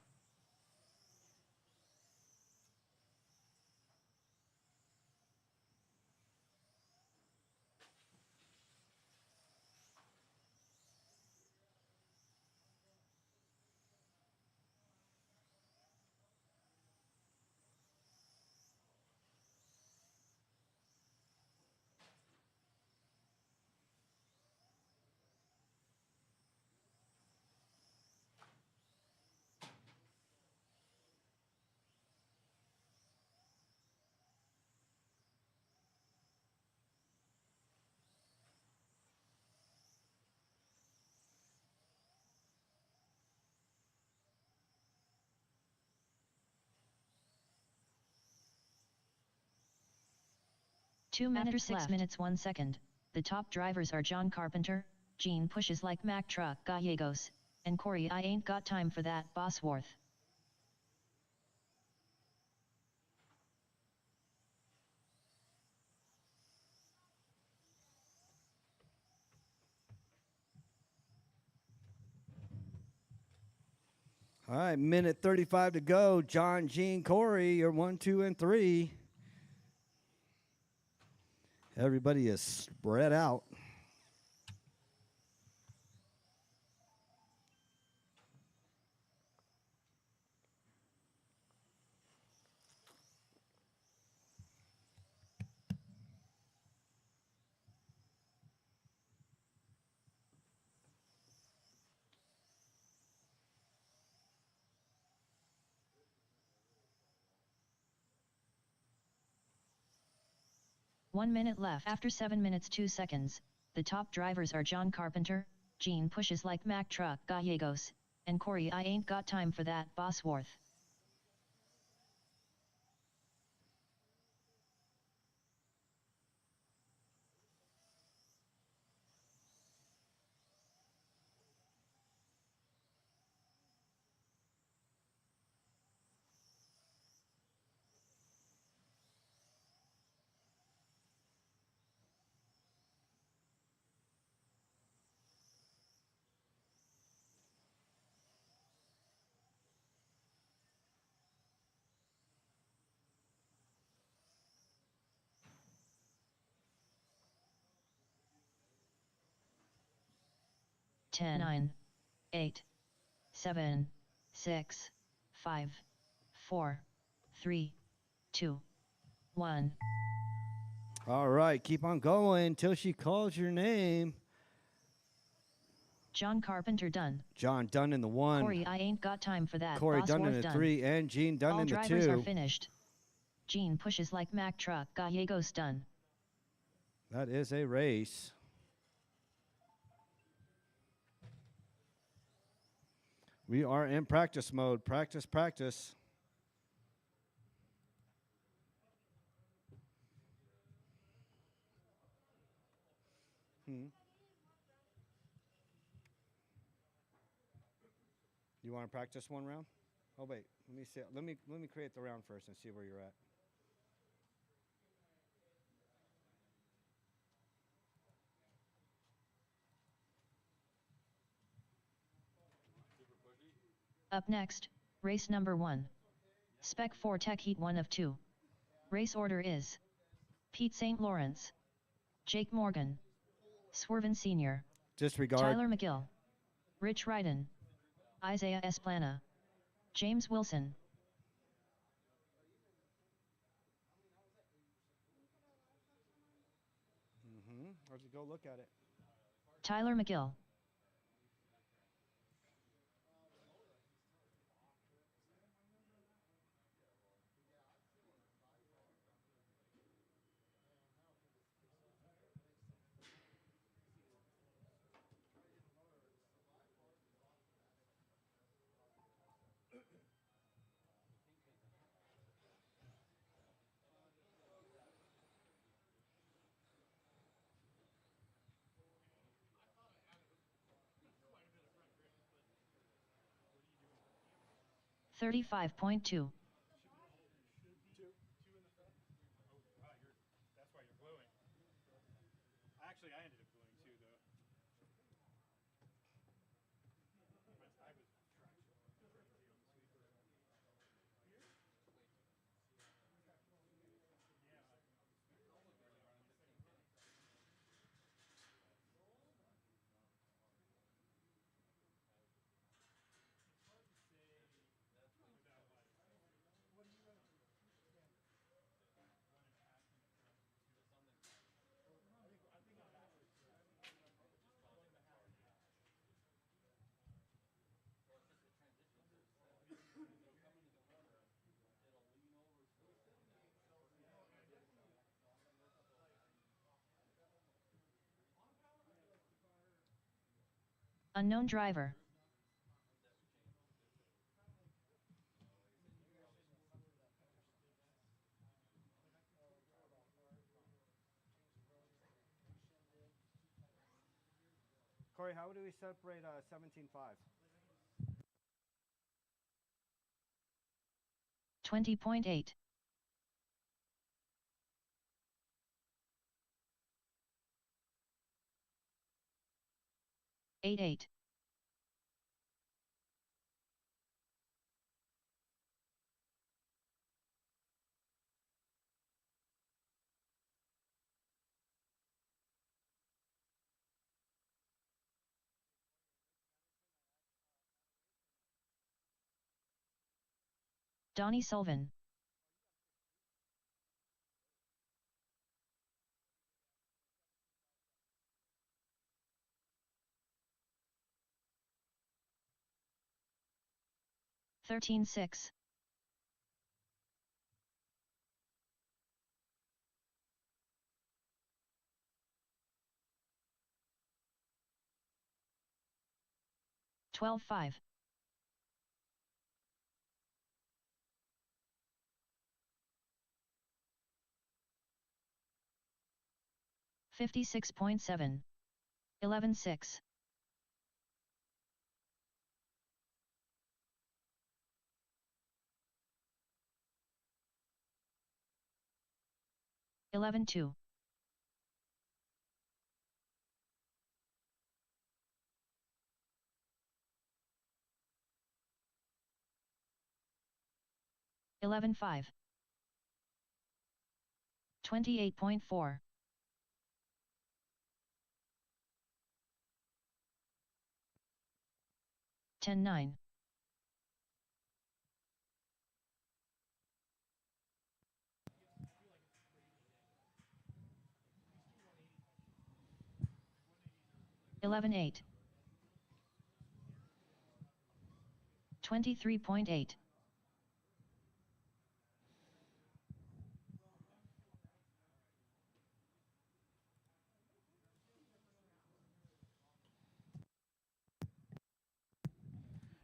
After 6 minutes 1 second, the top drivers are John Carpenter, Gene pushes like Mack Truck Gallegos, and Corey I ain't got time for that Bosworth. All right, minute 35 to go. John, Gene, Corey, you're 1, 2, and 3. Everybody is spread out. One minute left. After 7 minutes 2 seconds, the top drivers are John Carpenter, Gene pushes like Mack Truck Gallegos, and Corey I ain't got time for that Bosworth. Ten, 9, 8, 7, 6, 5, 4, 3, 2, 1. All right, keep on going till she calls your name. John Carpenter done. John done in the 1. Corey I ain't got time for that Corey Bosworth done in the 3, and Gene done All in the drivers 2. are finished. Gene pushes like Mack Truck Gallegos done. That is a race. We are in practice mode. Practice, practice. You want to practice one round? Oh wait, let me see. Let me create the round first and see where you're at. Up next, race number 1. Spec 4 Tech Heat 1 of 2. Race order is Pete St. Lawrence, Jake Morgan, Swerven Sr., Disregard. Tyler McGill, Rich Ryden, Isaiah Esplana, James Wilson, Let's go look at it. Tyler McGill, $35.2. That's why you're gluing. Actually, I ended up gluing too, though. I was Unknown driver. Corey, how do we separate 17.5? 20.8. 88. 'Donnie Sullivan. $13.6. 12.5. 56.7. 11.6. 11.2. 11.5. 28.4. 10.9. 11.8. 23.8.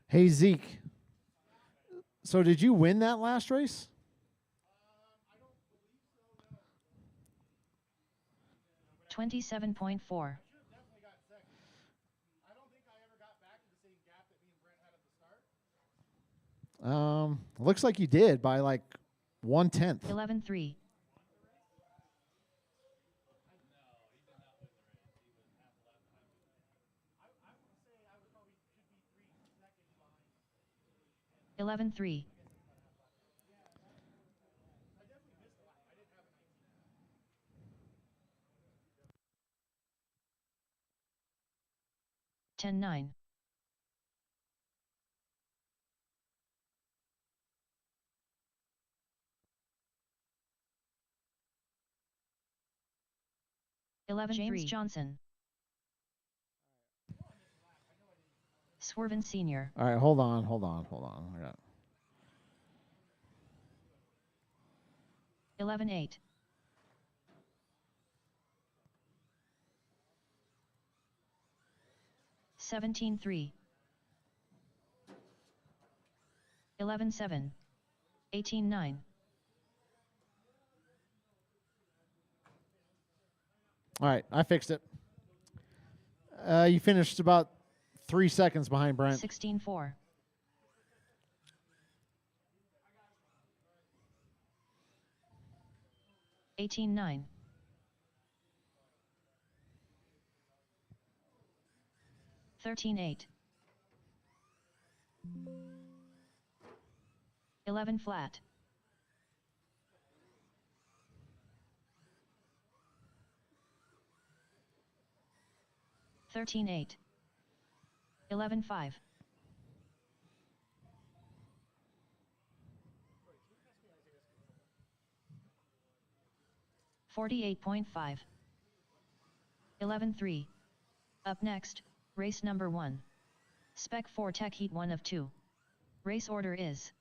Hey, Zeke. So did you win that last race? I don't believe so, no. 27.4. I should have definitely got second. I don't think I ever got back to the same gap that me and Brent had at the start. Looks like you did by like 1/10. 11.3. I would say I was probably should be 3 seconds behind. 11.3. 10-9. James Johnson. Swerven Sr. All right, hold on. I got 11-8. 17-3. 11-7. 18-9. All right, I fixed it. You finished about 3 seconds behind Brent. 16-4. 18-9. 13-8. 11 flat. 13-8. 11-5. 48.5. 11-3. Up next, race number 1. Spec 4 Tech Heat 1 of 2. Race order is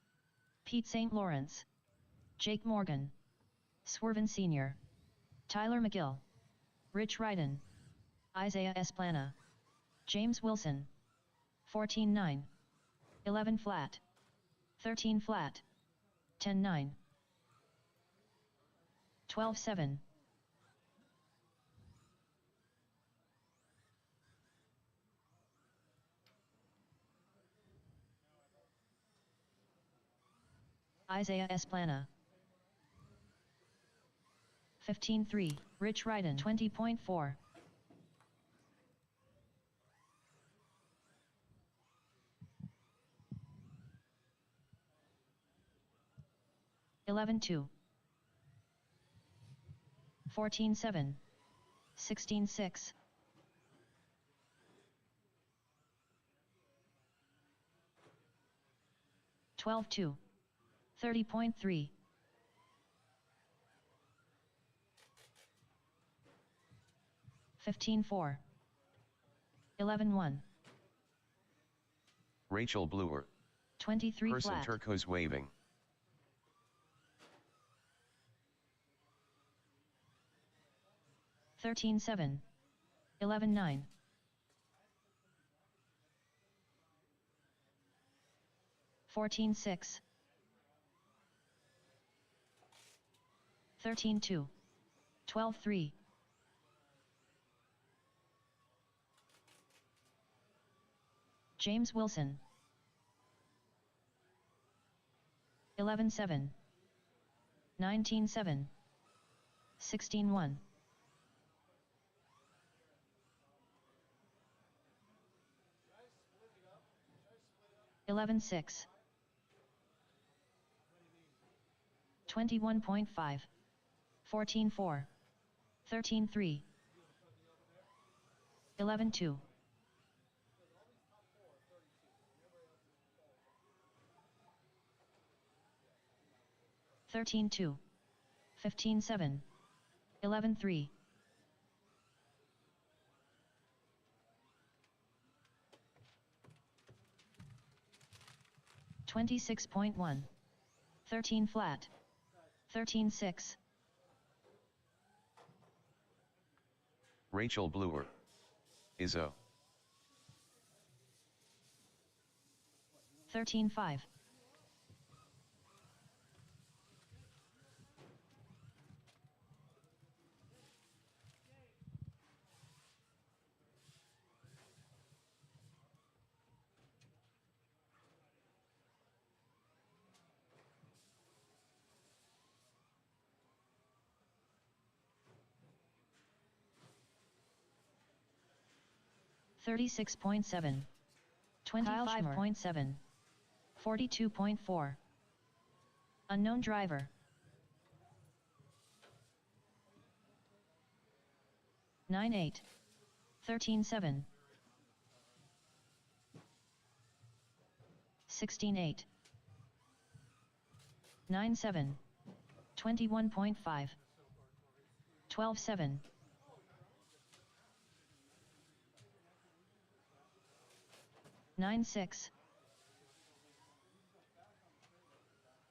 Pete St. Lawrence, Jake Morgan, Swerven Sr., Tyler McGill, Rich Ryden, Isaiah Esplana, James Wilson. 14-9. 11 flat. 13 flat. 10-9. 12-7. Isaiah Esplana. 15-3. Rich Ryden. 20.4. 11-2. 14-7. 16-6. 12-2. 30.3. 15-4. 11-1. Rachel Bluer. 23 Person flat. turquoise waving. 13-7. 11-9. 14-6. 13-2. 12-3. James Wilson. 11-7. 19-7. 16-1. 11-6. 21.5. 14-4. 13-3. 11-2. 13-2. 15-7. 11-3. 26.1. 13 flat. 13-6. Rachel Bluer. Izzo. 13-5. 36.7. 25.7. 42.4. Unknown driver. 9-8. 13-7. 16-8. 9-7. 21.5. 12-7. 9-6.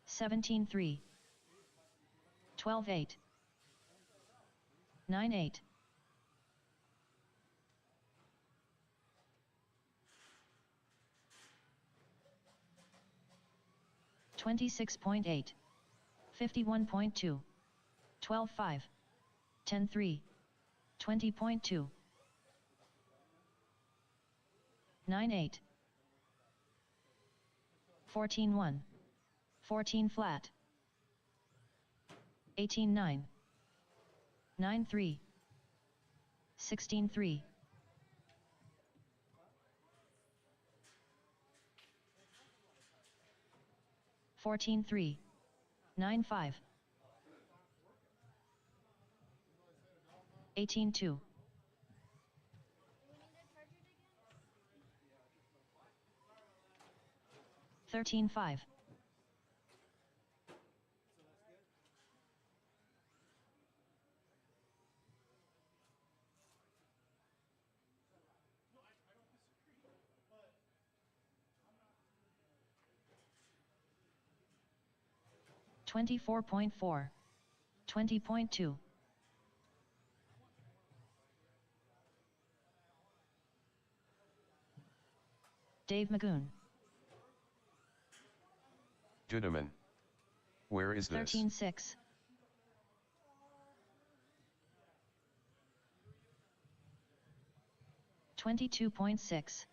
17-3. 12-8. 9-8. 26.8. 51.2. 12-5. 10-3. 20.2. 9-8. 14-1. 14 flat. 18-9. 9-3. 16-3. 14-3. 9-5. 18-2. 13-5. 24.4. 20.2. Dave Magoon. Dudeman. Where is this? 13-6. 22.6.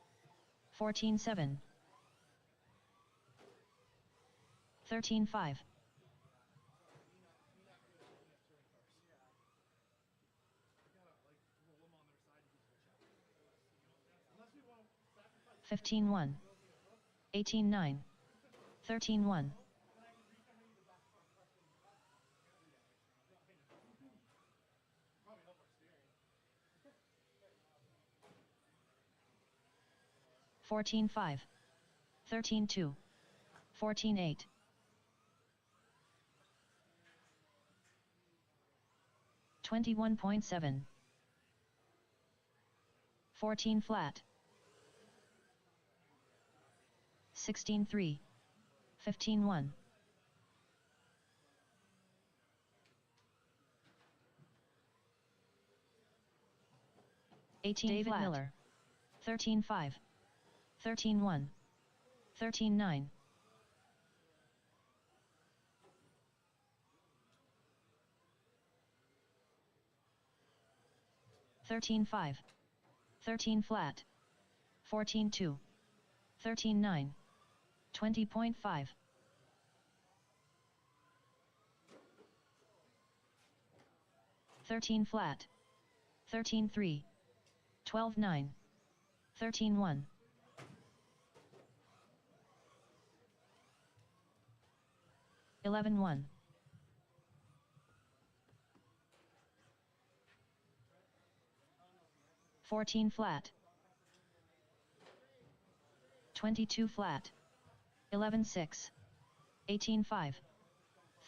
14-7. 13-5. 15-1. 18-9. 13-1. 14-5. 13-2. 14-8. 21.7. 14 flat. 16-3. 15-1. 18 David flat. Miller. 13-5. 13-1. 13-9. 13-5. 13 flat. 14-2. 13-9. 20.5. 13 flat. 13-3. 12-9. 13-1. 11-1. 14 flat. 22 flat. 11-6. 18-5.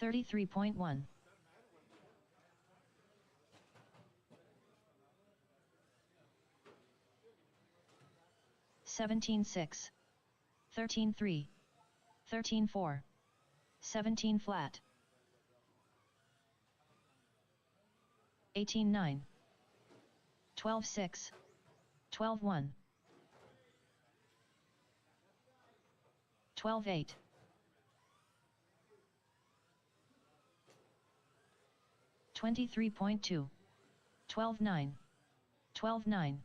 33.1. 17-6. 13-3. 13-4. 17 flat. 18-9. 12-6. 12-1. 12-8. 23.2. 12-9. 12-9.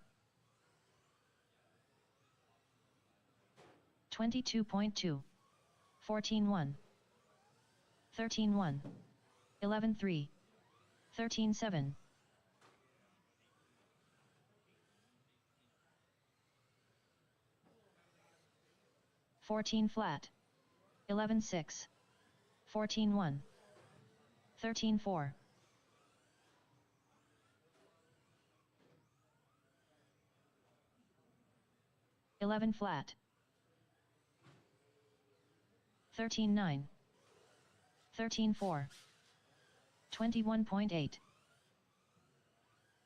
22.2. 14-1. 13-1. 11-3. 13-7. 14 flat. 11-6. 14-1. 13-4. 11 flat. 13-9. 13-4. 21.8.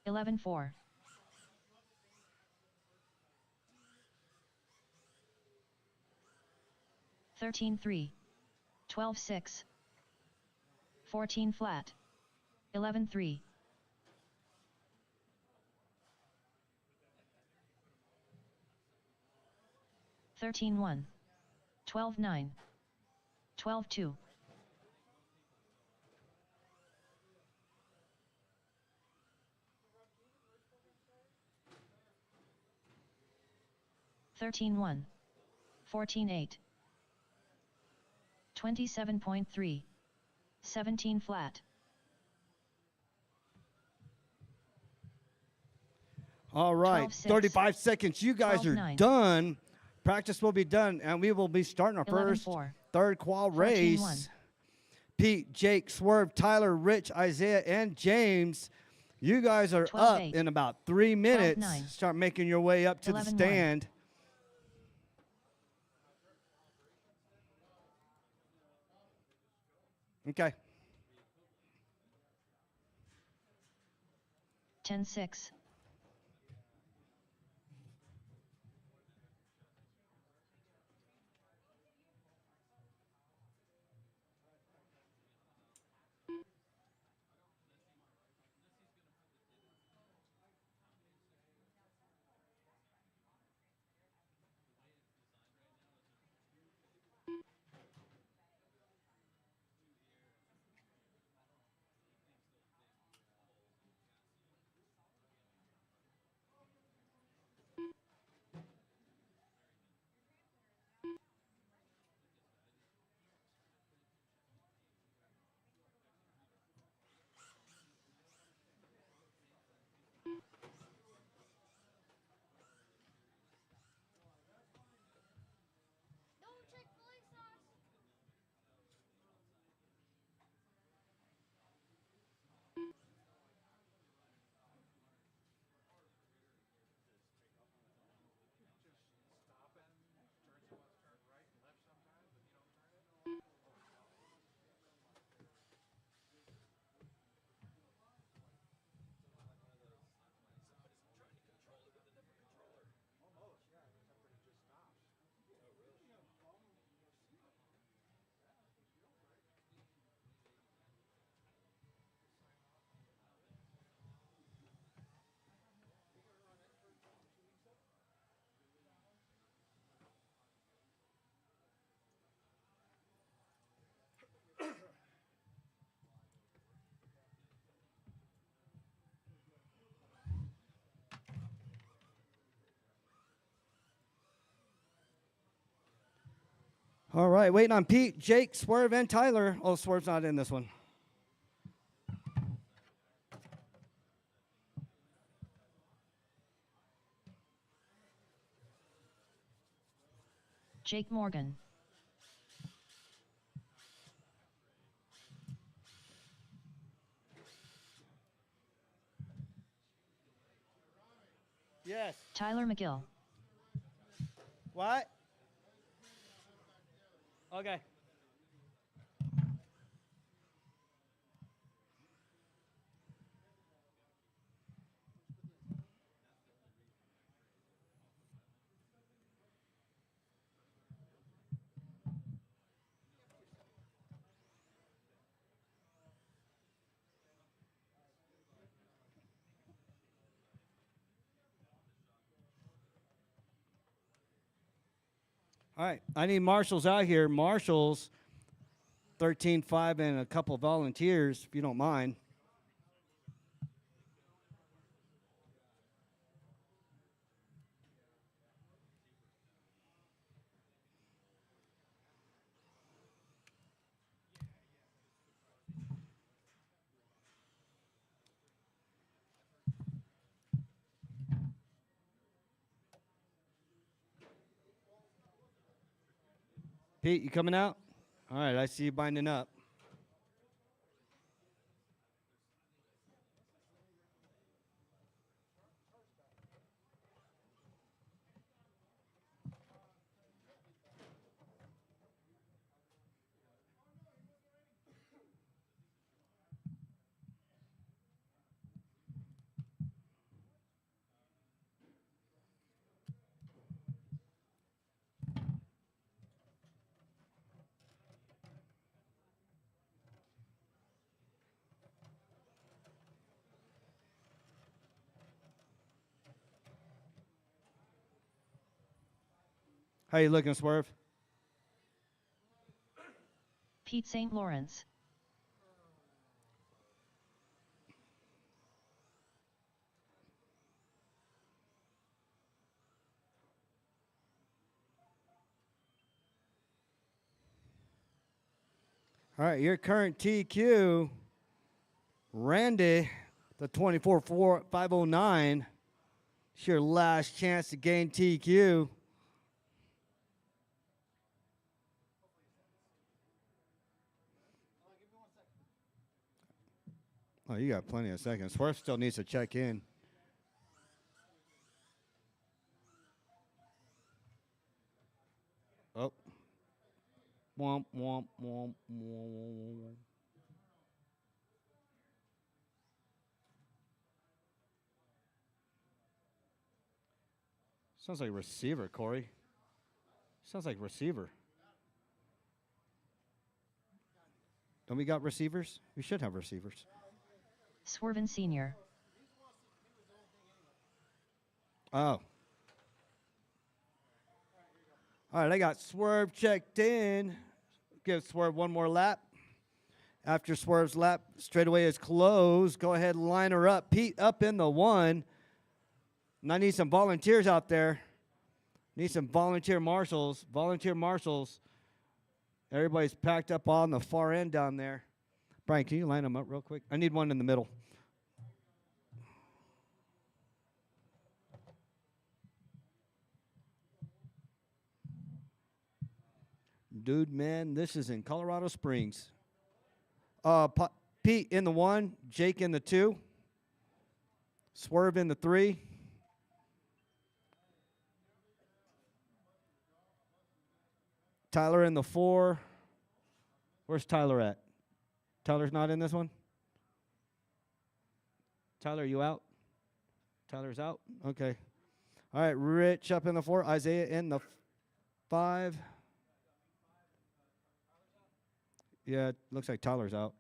11-4. 13-3. 12-6. 14 flat. 11-3. 13-1. 12-9. 12-2. 13-1. 14-8. 27.3. 17 flat. All right, 12-6. 35 seconds. You guys are 12-9. done. Practice will be done, and we will be starting our first 11-4. third qual 14-1. race. Pete, Jake, Swerve, Tyler, Rich, Isaiah, and James. You guys are up 12-8. in about 3 minutes. 12-9. Start making your way up to the 11-1. stand. Okay. 10-6. All right, waiting on Pete, Jake, Swerve, and Tyler. Oh, Swerve's not in this one. Jake Morgan. Yes. Tyler McGill. What? Okay. All right, I need marshals out here. Marshals, 13-5, and a couple of volunteers, if you don't mind. Pete, you coming out? All right, I see you binding up. How you looking, Swerve? Pete St. Lawrence. All right, your current TQ, Randy, the 24-509. It's your last chance to gain TQ. Oh, you got plenty of seconds. Swerve still needs to check in. Oh. Womp, womp, womp, womp. Sounds like receiver, Corey. Sounds like receiver. Don't we got receivers? We should have receivers. Swerven Sr. Oh. All right, I got Swerve checked in. Give Swerve one more lap. After Swerve's lap, straightaway is closed. Go ahead and line her up. Pete up in the 1. And I need some volunteers out there. Need some volunteer marshals. Volunteer marshals. Everybody's packed up on the far end down there. Brian, can you line them up real quick? I need one in the middle. Dude, man, this is in Colorado Springs. Pete in the 1, Jake in the 2, Swerve in the 3. Tyler in the 4. Where's Tyler at? Tyler's not in this one? Tyler, you out? Tyler's out? Okay. All right, Rich up in the 4. Isaiah in the 5. Yeah, it looks like Tyler's out.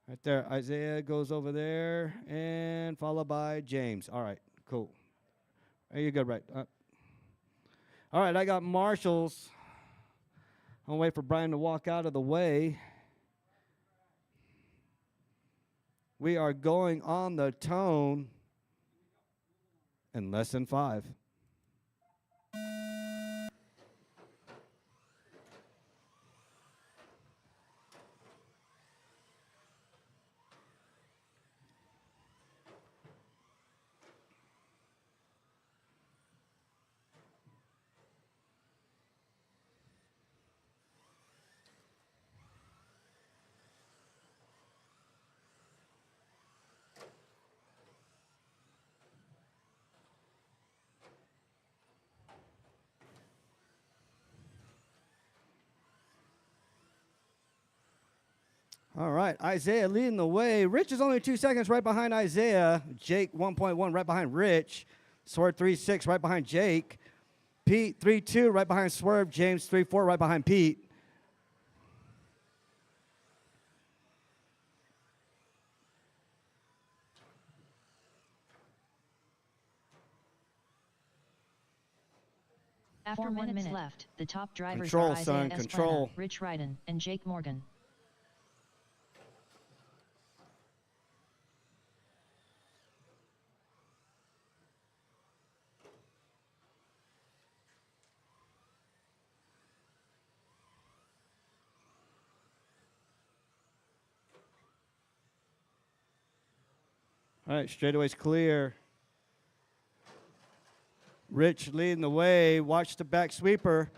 Right there. Isaiah goes over there, and followed by James. All right, cool. Are you good, right? All right, I got marshals. I'm going to wait for Brian to walk out of the way. We are going on the tone in less than 5. All right, Isaiah leading the way. Rich is only 2 seconds right behind Isaiah. Jake 1.1 right behind Rich. Swerve 3.6 right behind Jake. Pete 3.2 right behind Swerve. James 3.4 right behind Pete. After 4 minutes left, the top drivers Control, are Isaiah son, Esplana, control. Rich Ryden, and Jake Morgan. All right, straightaway's clear. Rich leading the way. Watch the back sweeper.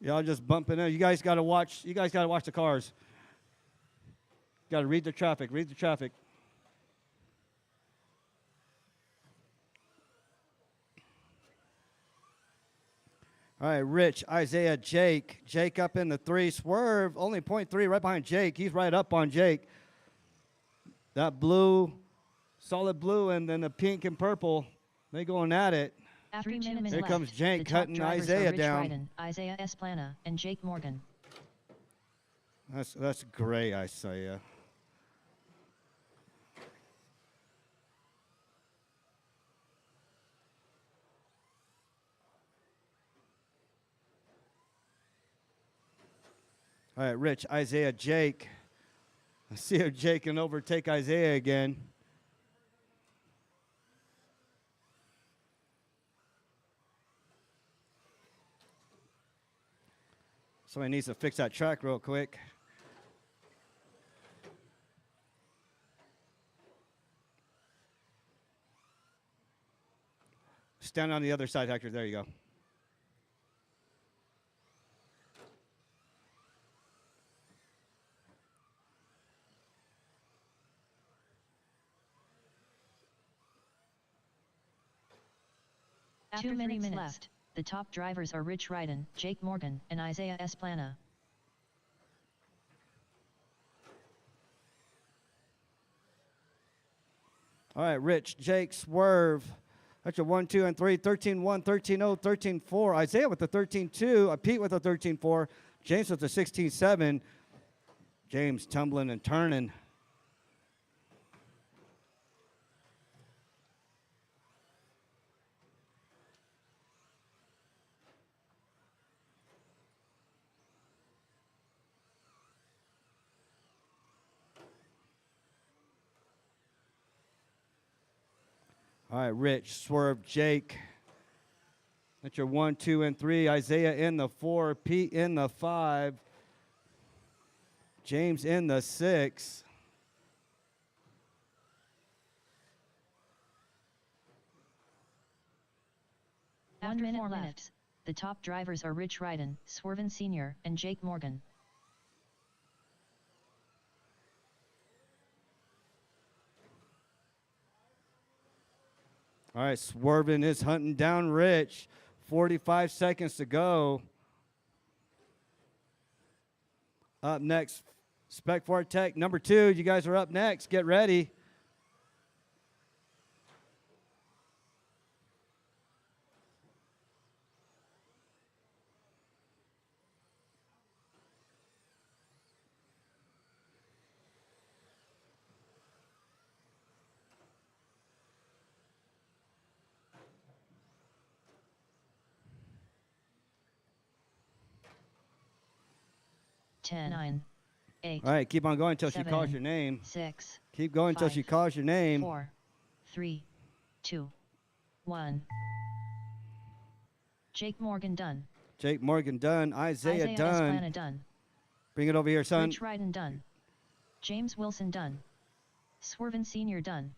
Y'all just bumping in. You guys got to watch. You guys got to watch the cars. Got to read the traffic. Read the traffic. All right, Rich, Isaiah, Jake. Jake up in the 3. Swerve only 0.3 right behind Jake. He's right up on Jake. That blue, solid blue, and then the pink and purple. They going at it. After 2 minutes Here left, comes Jake the top cutting drivers Isaiah are Rich down. Ryden, Isaiah Esplana, and Jake Morgan. That's great, Isaiah. All right, Rich, Isaiah, Jake. I see if Jake can overtake Isaiah again. Somebody needs to fix that track real quick. Stand on the other side, Hector. There you go. After 3 minutes left, the top drivers are Rich Ryden, Jake Morgan, and Isaiah Esplana. All right, Rich, Jake, Swerve. That's your 1, 2, and 3. 13-1, 13-0, 13-4. Isaiah with the 13-2. Pete with the 13-4. James with the 16-7. James tumbling and turning. All right, Rich, Swerve, Jake. That's your 1, 2, and 3. Isaiah in the 4. Pete in the 5. James in the 6. After 4 minutes, the top drivers are Rich Ryden, Swerven Sr., and Jake Morgan. All right, Swervin is hunting down Rich. 45 seconds to go. Up next, Spec Ford Tech number 2. You guys are up next. Get ready. Ten, 9, 8. All right, keep on going until she 7, calls your name. 6. Keep going until she 5, calls your name. 4, 3, 2, 1. Jake Morgan done. Jake Morgan done. Isaiah done. Esplana done. Bring it over here, son. Rich Ryden done. James Wilson done. Swerven Sr. done.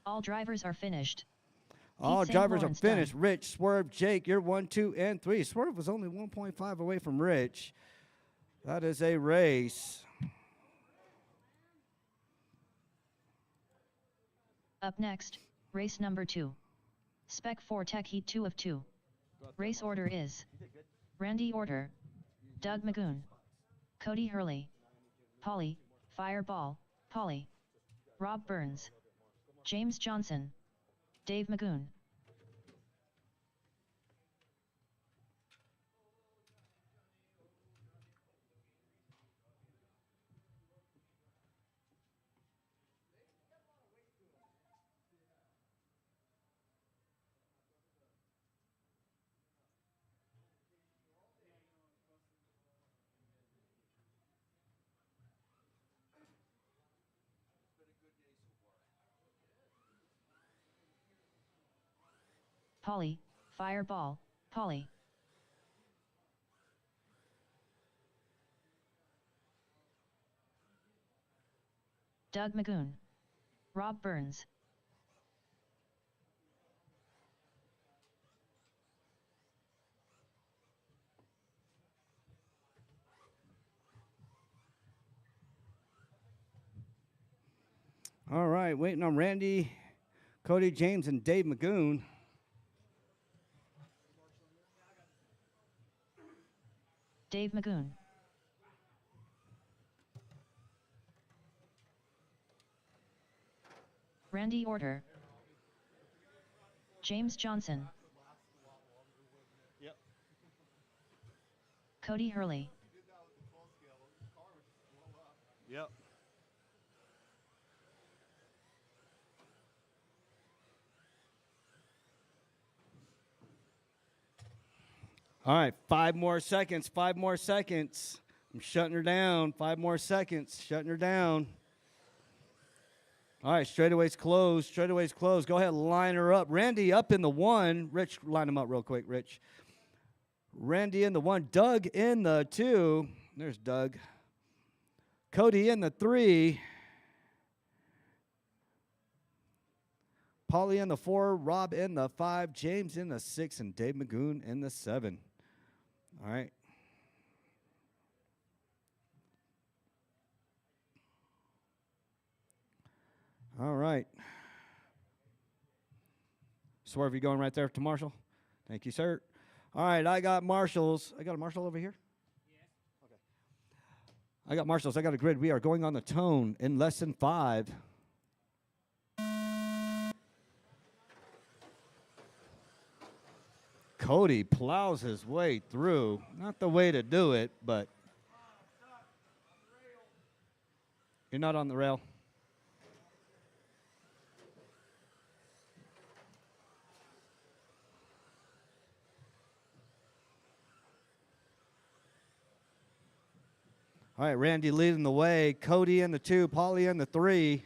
All drivers are finished. All St. drivers are Lawrence finished. done. Rich, Swerve, Jake, you're 1, 2, and 3. Swerve was only 1.5 away from Rich. That is a race. Up next, race number 2. Spec 4 Tech Heat 2 of 2. Race order is Randy Order, Doug Magoon, Cody Hurley, Polly, Fireball, Polly, Rob Burns, James Johnson, Dave Magoon. Polly, Fireball, Polly. Doug Magoon. Rob Burns. All right, waiting on Randy, Cody, James, and Dave Magoon. Dave Magoon. Randy Order. James Johnson. Yep. Cody Hurley. Yep. All right, 5 more seconds. 5 more seconds. I'm shutting her down. 5 more seconds. Shutting her down. All right, straightaway's closed. Straightaway's closed. Go ahead, line her up. Randy up in the 1. Rich, line him up real quick, Rich. Randy in the 1. Doug in the 2. There's Doug. Cody in the 3. Polly in the 4. Rob in the 5. James in the 6. And Dave Magoon in the 7. All right. All right. Swerve, you going right there to Marshall? Thank you, sir. All right, I got Marshalls. I got a Marshall over here? Yeah. Okay. I got Marshalls. I got a grid. We are going on the tone in less than 5. Cody plows his way through. Not the way to do it, but you're not on the rail. All right, Randy leading the way. Cody in the 2, Polly in the 3.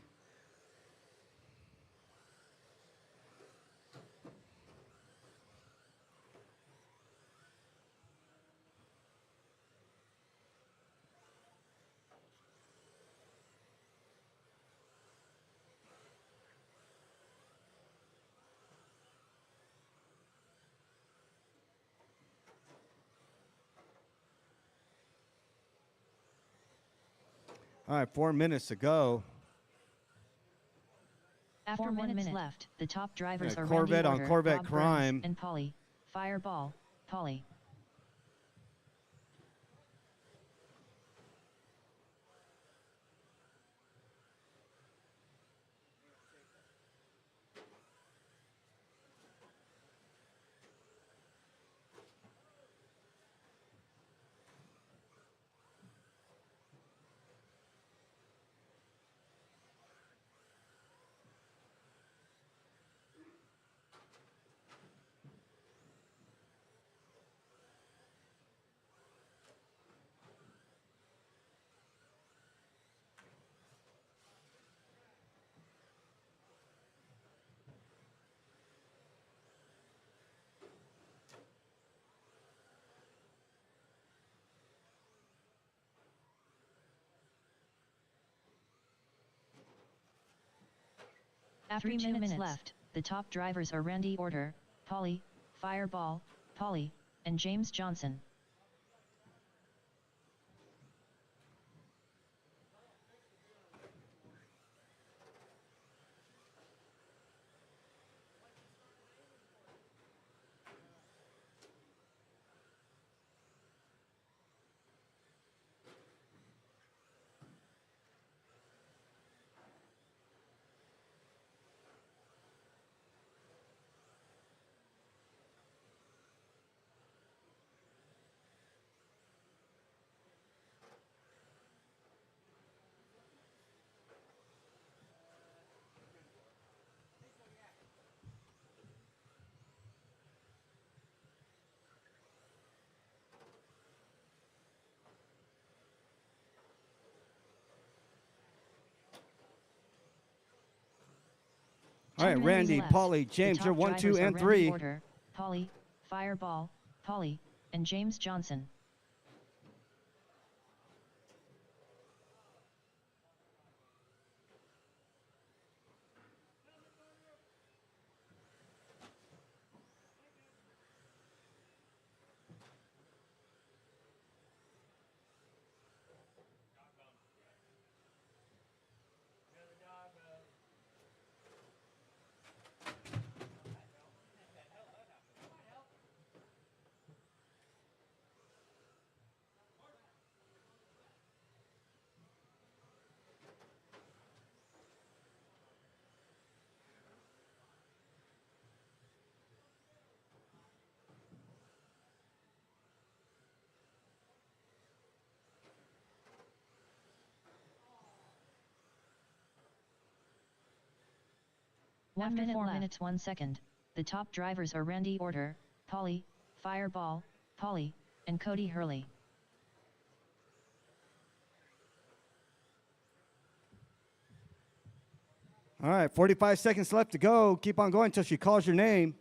All right, 4 minutes to go. After 4 1 minutes minute left. the top drivers Yeah, are Corvette Randy on Order, Corvette Bob Crime. Burns, and Polly. Fireball, Polly. After 3 2 minutes minutes left. the top drivers are Randy Order, Polly, Fireball, Polly, and James Johnson. All right, 2 minutes Randy, left. Polly, The James, top you're 1, 2, drivers are and Randy 3. Order, Polly, Fireball, Polly, and James Johnson. After 4 minutes 1 second, the top drivers are Randy Order, Polly, Fireball, Polly, and Cody Hurley. All right, 45 seconds left to go. Keep on going until she calls your name.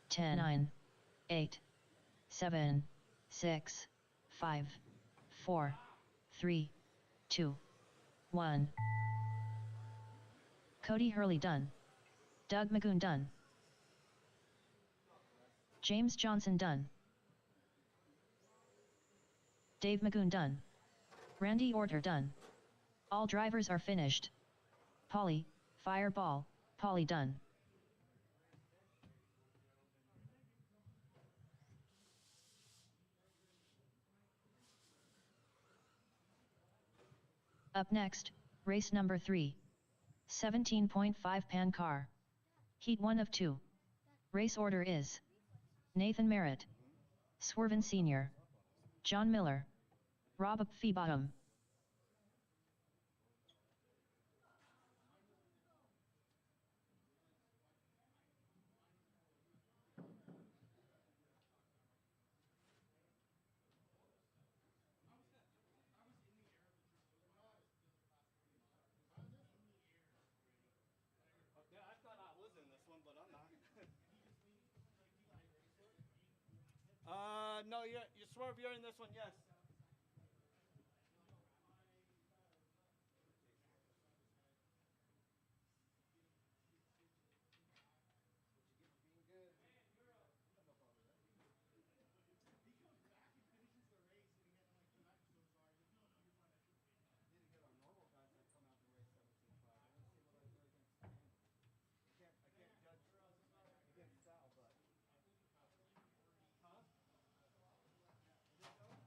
Ten, 9, 8, 7, 6, 5, 4, 3, 2, 1. Cody Hurley done. Doug Magoon done. James Johnson done. Dave Magoon done. Randy Orter done. All drivers are finished. Polly, fireball, Polly done. Up next, race number 3. 17.5 pan car. Heat 1 of 2. Race order is Nathan Merritt, Swerven Sr., John Miller, Rob Feebottom. Yeah, I thought I was in this one, but I'm not. No, you Swerve, you're in this one, yes.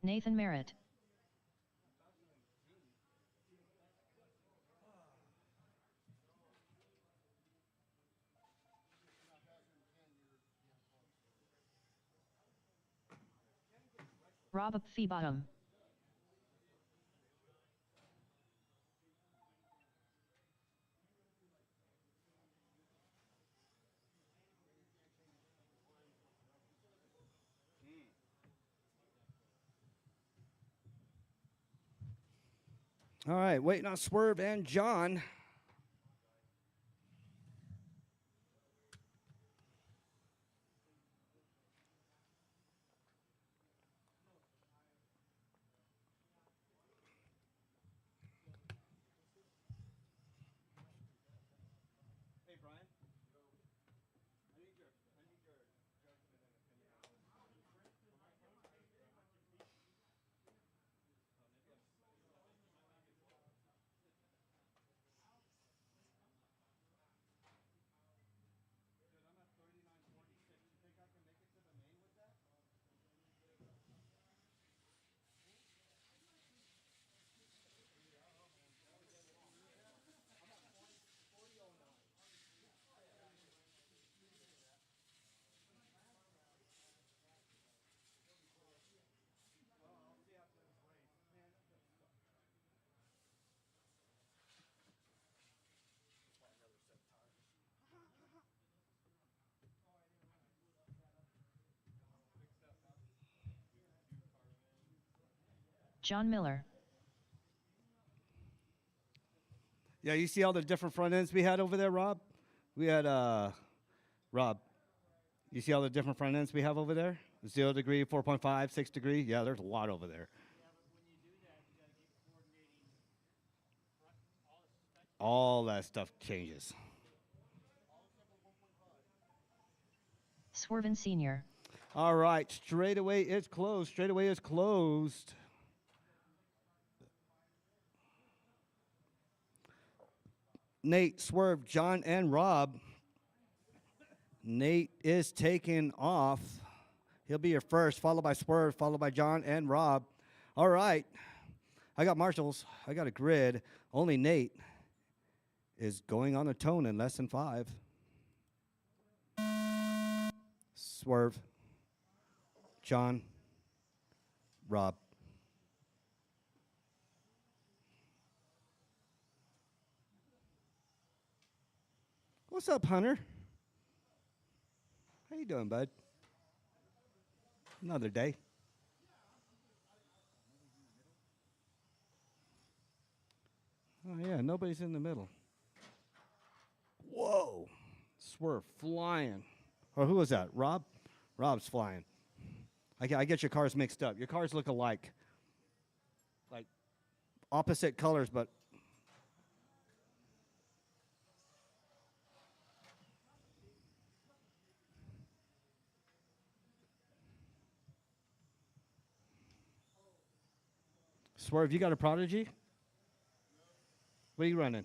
Nathan Merritt. Rob Feebottom. All right, waiting on Swerve and John. Hey, Brian. I need your judgment and opinion on this. Dude, I'm at 39.46. You think I can make it to the main with that? John Miller. Yeah, you see all the different front ends we had over there, Rob? We had, Rob, you see all the different front ends we have over there? 0 degree, 4.5, 6 degree. Yeah, there's a lot over there. All that stuff changes. Swerven Sr. All right, straightaway is closed. Straightaway is closed. Nate, Swerve, John, and Rob. Nate is taking off. He'll be your first, followed by Swerve, followed by John and Rob. All right. I got marshals. I got a grid. Only Nate is going on a tone in less than 5. Swerve. John. Rob. What's up, Hunter? How you doing, bud? Another day. Oh, yeah, nobody's in the middle. Whoa. Swerve flying. Oh, who was that? Rob? Rob's flying. I get your cars mixed up. Your cars look alike. Like opposite colors, but. Swerve, you got a Prodigy? What are you running?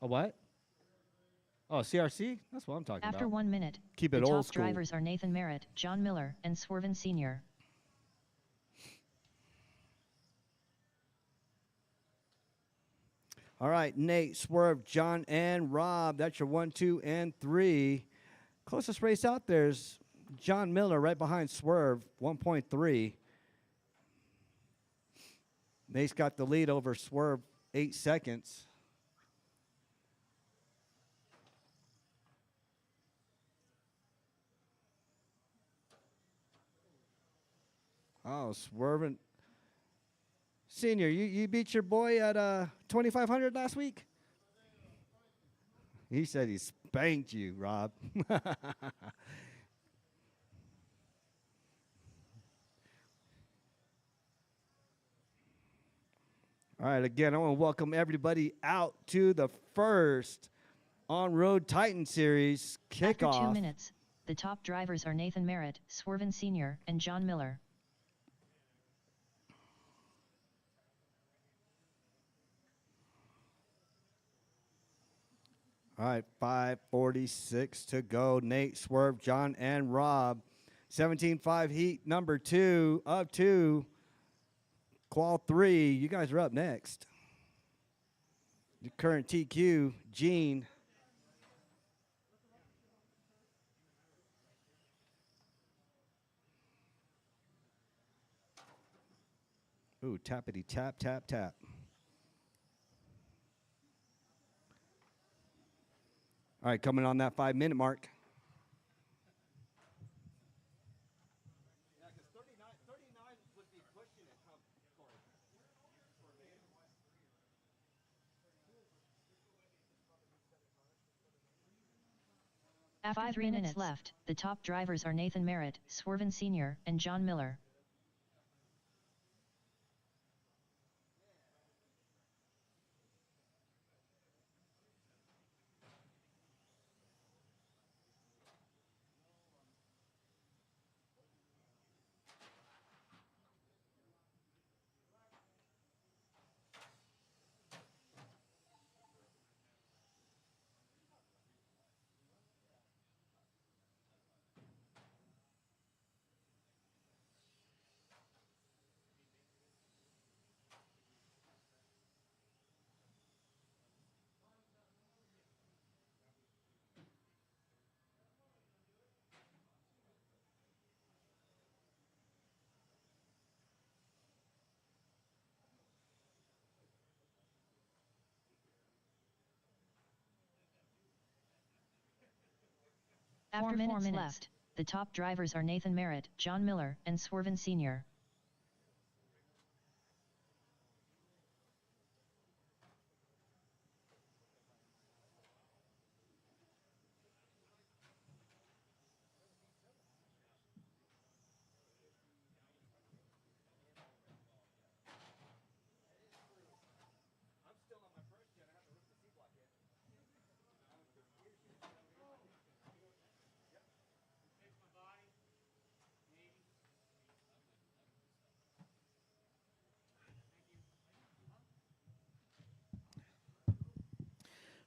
A what? Oh, CRC? That's what I'm talking After about. 1 minute, Keep the it old top school. drivers are Nathan Merritt, John Miller, and Swerven Sr. All right, Nate, Swerve, John, and Rob. That's your 1, 2, and 3. Closest race out there is John Miller right behind Swerve, 1.3. Nate's got the lead over Swerve, 8 seconds. Oh, Swerving. Senior, you beat your boy at 2,500 last week? He said he spanked you, Rob. All right, again, I want to welcome everybody out to the first On-Road Titan Series kickoff. After 2 minutes, the top drivers are Nathan Merritt, Swerven Sr., and John Miller. All right, 5:46 to go. Nate, Swerve, John, and Rob. 17.5 heat number 2 of 2. Qual 3. You guys are up next. Your current TQ, Gene. Ooh, tappity tap, tap, tap. All right, coming on that 5-minute mark. Yeah, because 39 would be pushing it. After 3 minutes left, the top drivers are Nathan Merritt, Swerven Sr., and John Miller. After 4 minutes left, the top drivers are Nathan Merritt, John Miller, and Swerven Sr.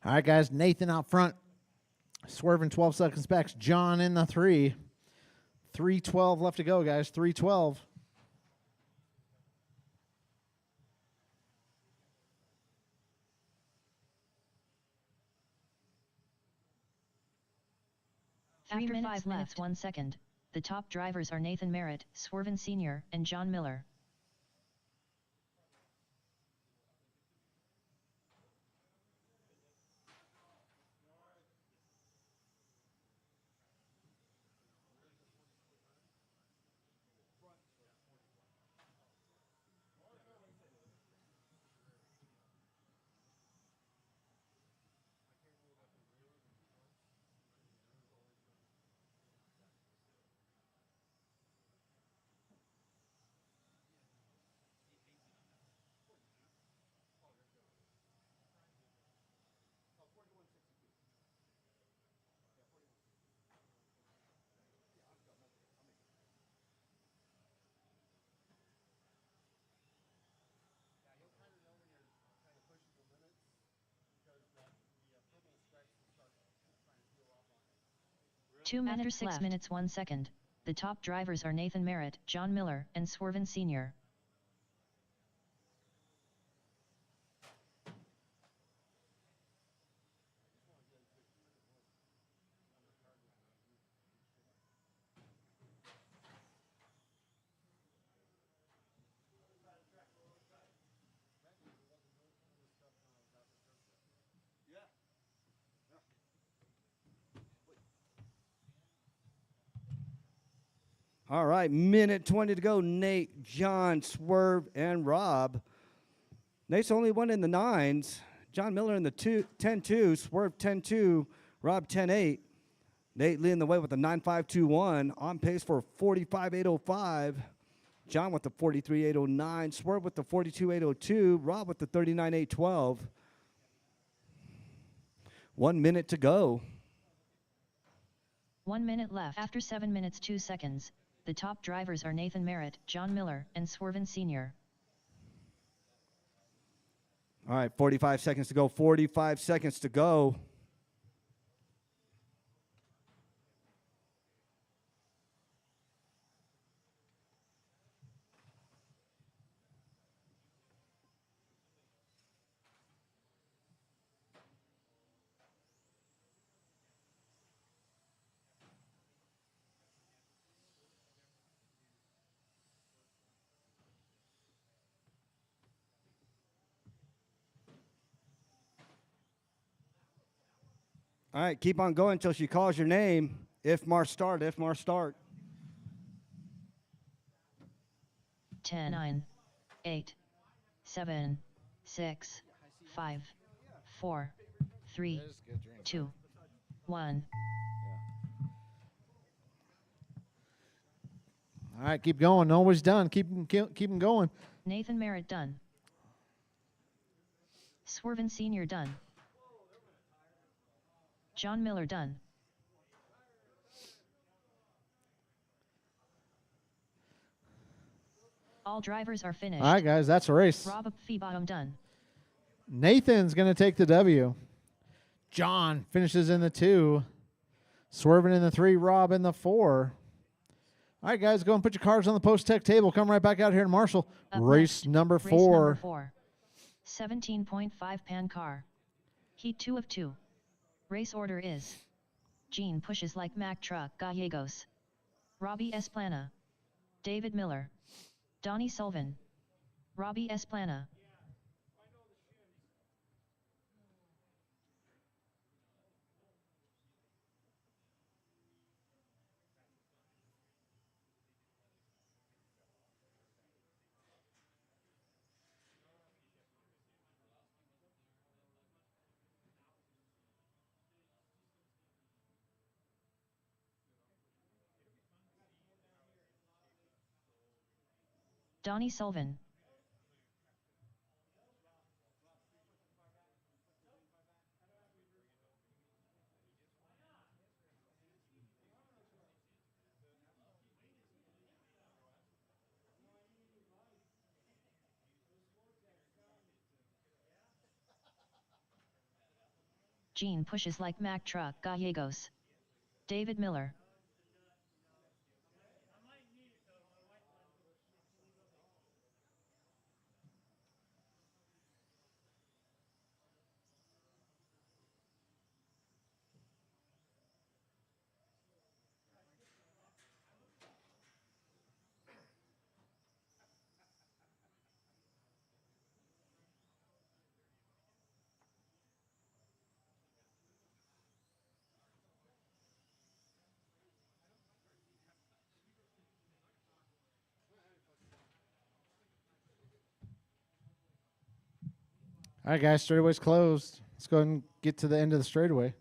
All right, guys. Nathan out front. Swerving 12 seconds back. John in the 3. 3:12 left to go, guys. 3:12. After minutes 5 minutes left. 1 second, the top drivers are Nathan Merritt, Swerven Sr., and John Miller. Yeah, you'll kind of know when you're kind of pushing the limits because the purple specs will start trying to peel off on it. 2 minutes After 6 left. minutes 1 second, the top drivers are Nathan Merritt, John Miller, and Swerven Sr. All right, minute 20 to go. Nate, John, Swerve, and Rob. Nate's only one in the 9s. John Miller in the 10-2. Swerve 10-2. Rob 10-8. Nate leading the way with a 9.521. On pace for 45.805. John with the 43.809. Swerve with the 42.802. Rob with the 39.812. 1 minute to go. 1 minute left. After 7 minutes 2 seconds, the top drivers are Nathan Merritt, John Miller, and Swerven Sr. All right, 45 seconds to go. 45 seconds to go. All right, keep on going until she calls your name. If Mar start, if Mar start. 10, 9, 8, 7, 6, 5, 4, 3, 2, 1. All right, keep going. Nobody's done. Keep them going. Nathan Merritt done. Swerven Sr. done. John Miller done. All drivers are finished. All right, guys, that's a race. Rob Feebottom done. Nathan's going to take the W. John finishes in the 2. Swerving in the 3. Rob in the 4. All right, guys, go and put your cards on the post-tech table. Come right back out here to Marshall. Up Race next, number race 4. number 4. 17.5 pan car. Heat 2 of 2. Race order is: Gene pushes like Mack truck Gallegos. Robbie Esplana. David Miller. Donnie Sullivan. Robbie Esplana. Donnie Sullivan. Gene pushes like Mack truck Gallegos. David Miller. All right, guys, straightaway's closed. Let's go ahead and get to the end of the straightaway.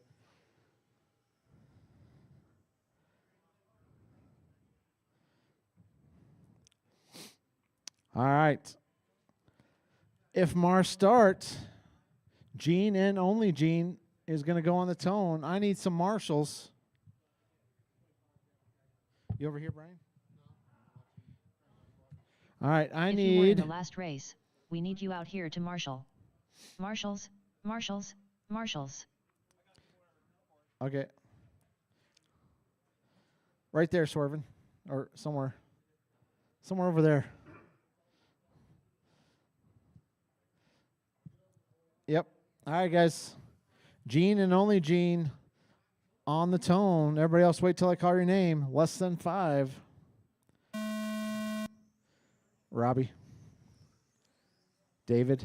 All right. If Mars starts, Gene and only Gene is going to go on the tone. I need some marshals. You over here, Brian? All right, I If you were in need. the last race, we need you out here to marshal. Marshals, marshals, marshals. Okay. Right there, Swervin. Or somewhere. Somewhere over there. Yep. All right, guys. Gene and only Gene on the tone. Everybody else, wait till I call your name. Less than 5. Robbie. David.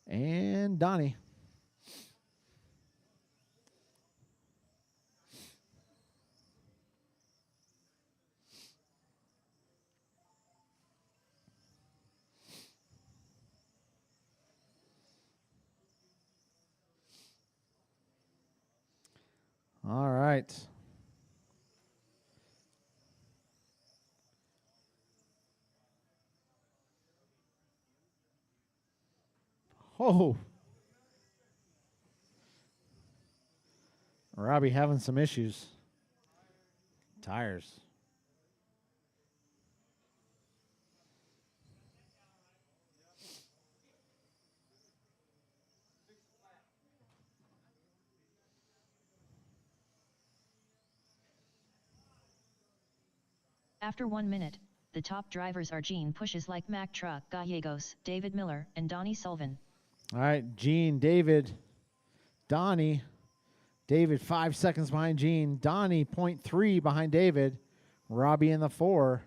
And Donnie. All right. Oh. Robbie having some issues. Tires. After 1 minute, the top drivers are Gene Pushes Like Mack Truck Gallegos, David Miller, and Donnie Sullivan. All right, Gene, David, Donnie. David 5 seconds behind Gene. Donnie 0.3 behind David. Robbie in the 4.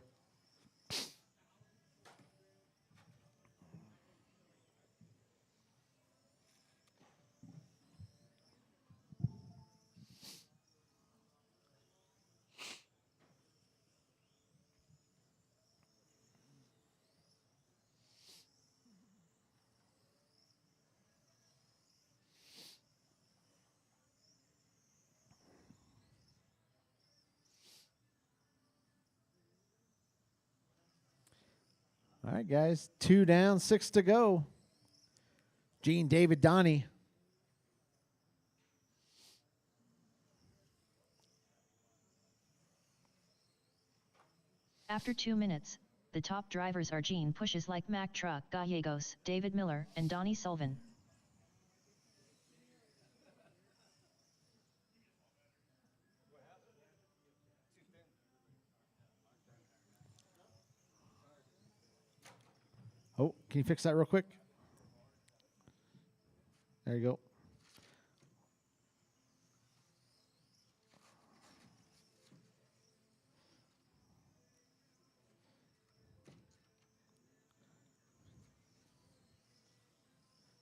All right, guys. 2 down, 6 to go. Gene, David, Donnie. After 2 minutes, the top drivers are Gene Pushes Like Mack Truck Gallegos, David Miller, and Donnie Sullivan. Oh, can you fix that real quick? There you go.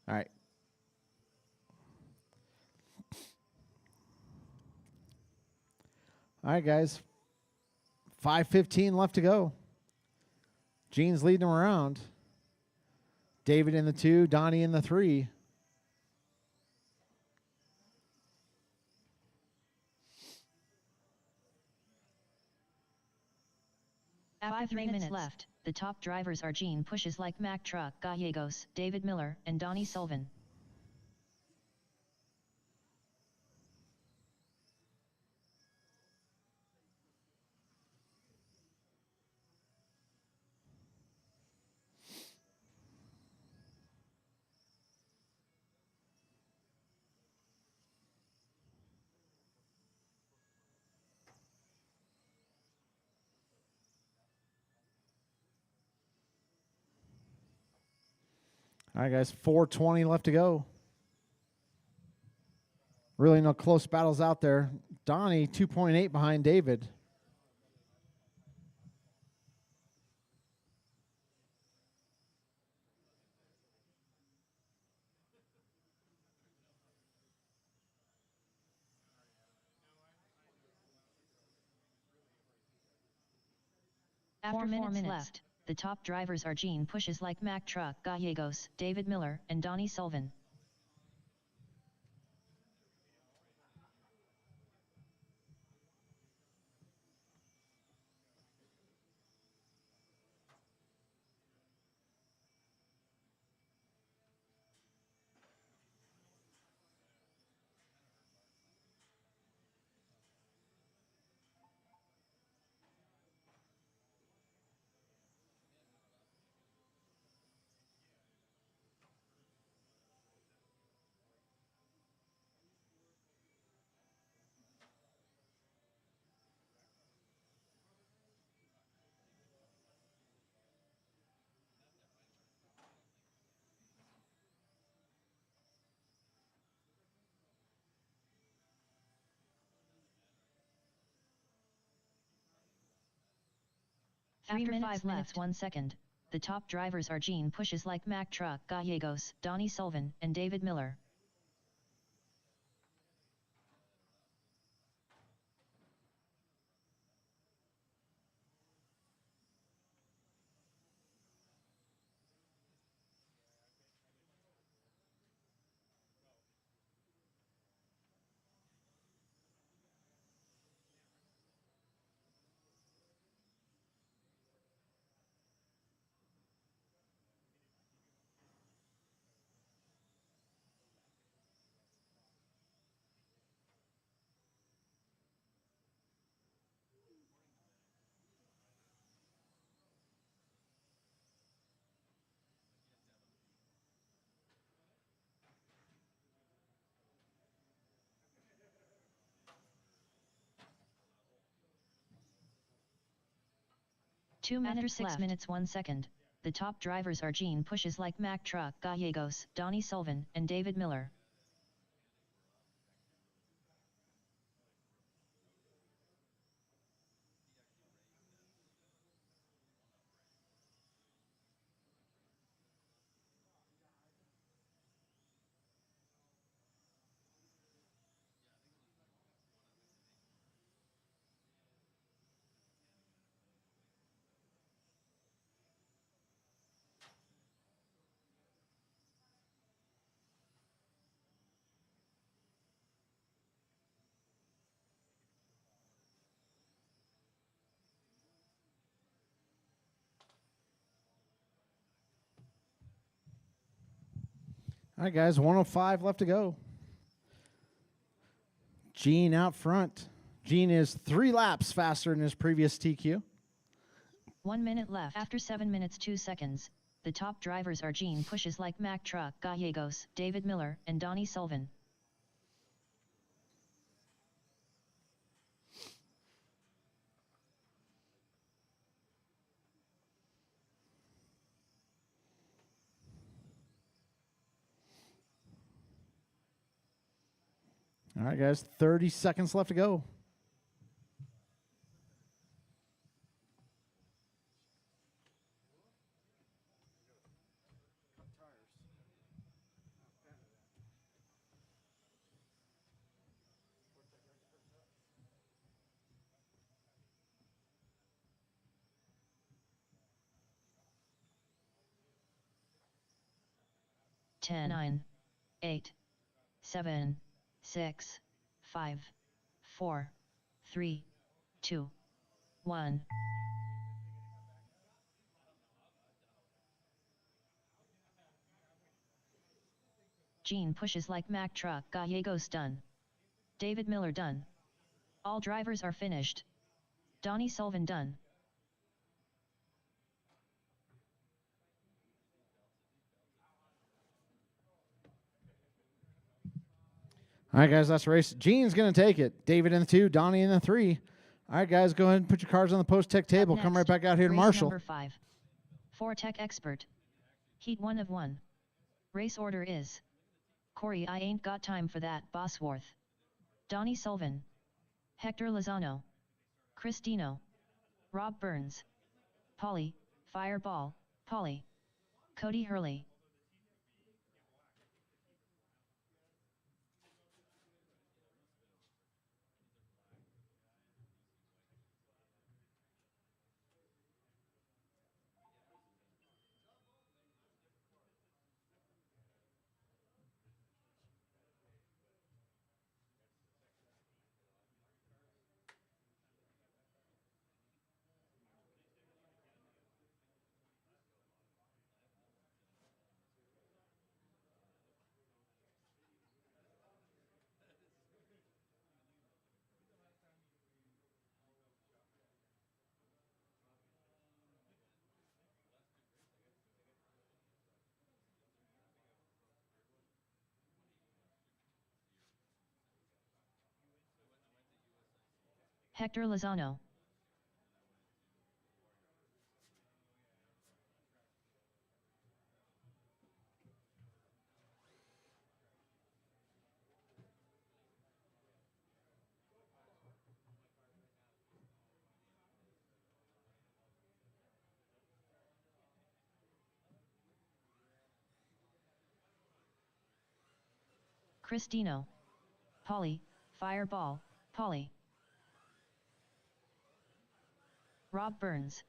All right. All right, guys. 5:15 left to go. Gene's leading them around. David in the 2, Donnie in the 3. At 3 minutes left, the top drivers are Gene Pushes Like Mack Truck Gallegos, David Miller, and Donnie Sullivan. All right, guys. 4:20 left to go. Really no close battles out there. Donnie 2.8 behind David. After 4 minutes left, The top drivers are Gene Pushes Like Mack Truck Gallegos, David Miller, and Donnie Sullivan. After 5 minutes 1 second, the top drivers are Gene Pushes Like Mack Truck Gallegos, Donnie Sullivan, and David Miller. After 6 minutes 1 second, the top drivers are Gene Pushes Like Mack Truck Gallegos, Donnie Sullivan, and David Miller. All right, guys, 105 left to go. Gene out front. Gene is 3 laps faster than his previous TQ. 1 minute left. After 7 minutes 2 seconds, the top drivers are Gene Pushes Like Mack Truck Gallegos, David Miller, and Donnie Sullivan. All right, guys, 30 seconds left to go. Ten, 9, 8, 7, 6, 5, 4, 3, 2, 1. Gene Pushes Like Mack Truck Gallegos done. David Miller done. All drivers are finished. Donnie Sullivan done. All right, guys, that's the race. Gene's going to take it. David in the 2, Donnie in the 3. All right, guys, go ahead and put your cards on the post-tech table. Come right back out here to race Marshall. Number 5. 4 Tech Expert. Heat 1 of 1. Race order is: Corey, I ain't got time for that, Bosworth. Donnie Sullivan. Hector Lozano. Christino. Rob Burns. Polly, Fireball, Polly. Cody Hurley. Hector Lozano. Cristino. Polly, Fireball, Polly. Rob Burns.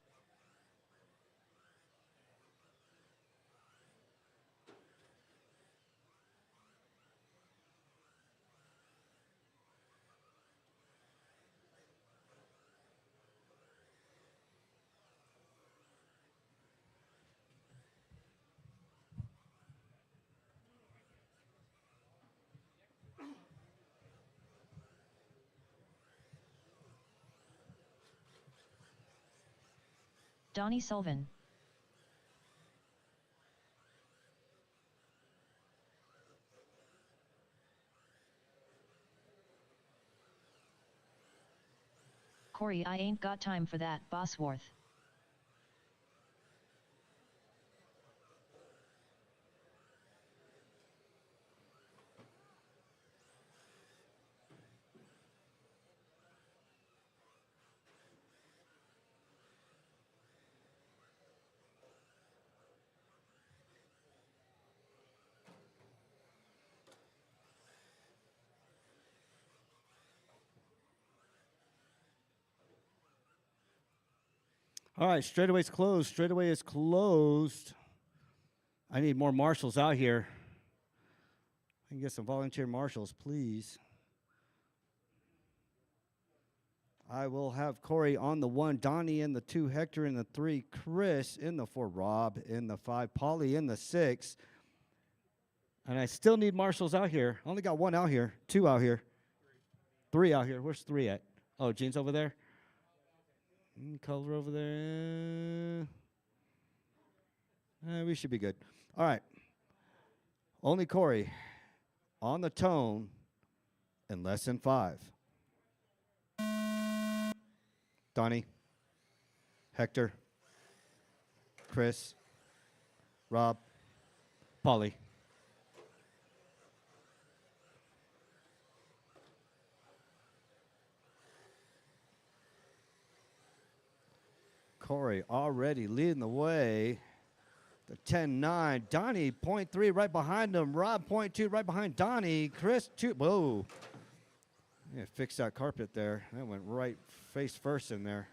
Donnie Sullivan. Corey, I ain't got time for that, Bosworth. All right, straightaway's closed. Straightaway is closed. I need more marshals out here. I can get some volunteer marshals, please. I will have Corey on the 1, Donnie in the 2, Hector in the 3, Chris in the 4, Rob in the 5, Polly in the 6. And I still need marshals out here. I only got 1 out here, 2 out here, 3 out here. Where's 3 at? Oh, Gene's over there. Color over there. We should be good. All right. Only Corey on the tone in less than 5. Donnie, Hector, Chris, Rob, Polly. Corey already leading the way. The 10-9. Donnie, 0.3 right behind him. Rob, 0.2 right behind Donnie. Chris, 2. Whoa. Yeah, fix that carpet there. That went right face first in there.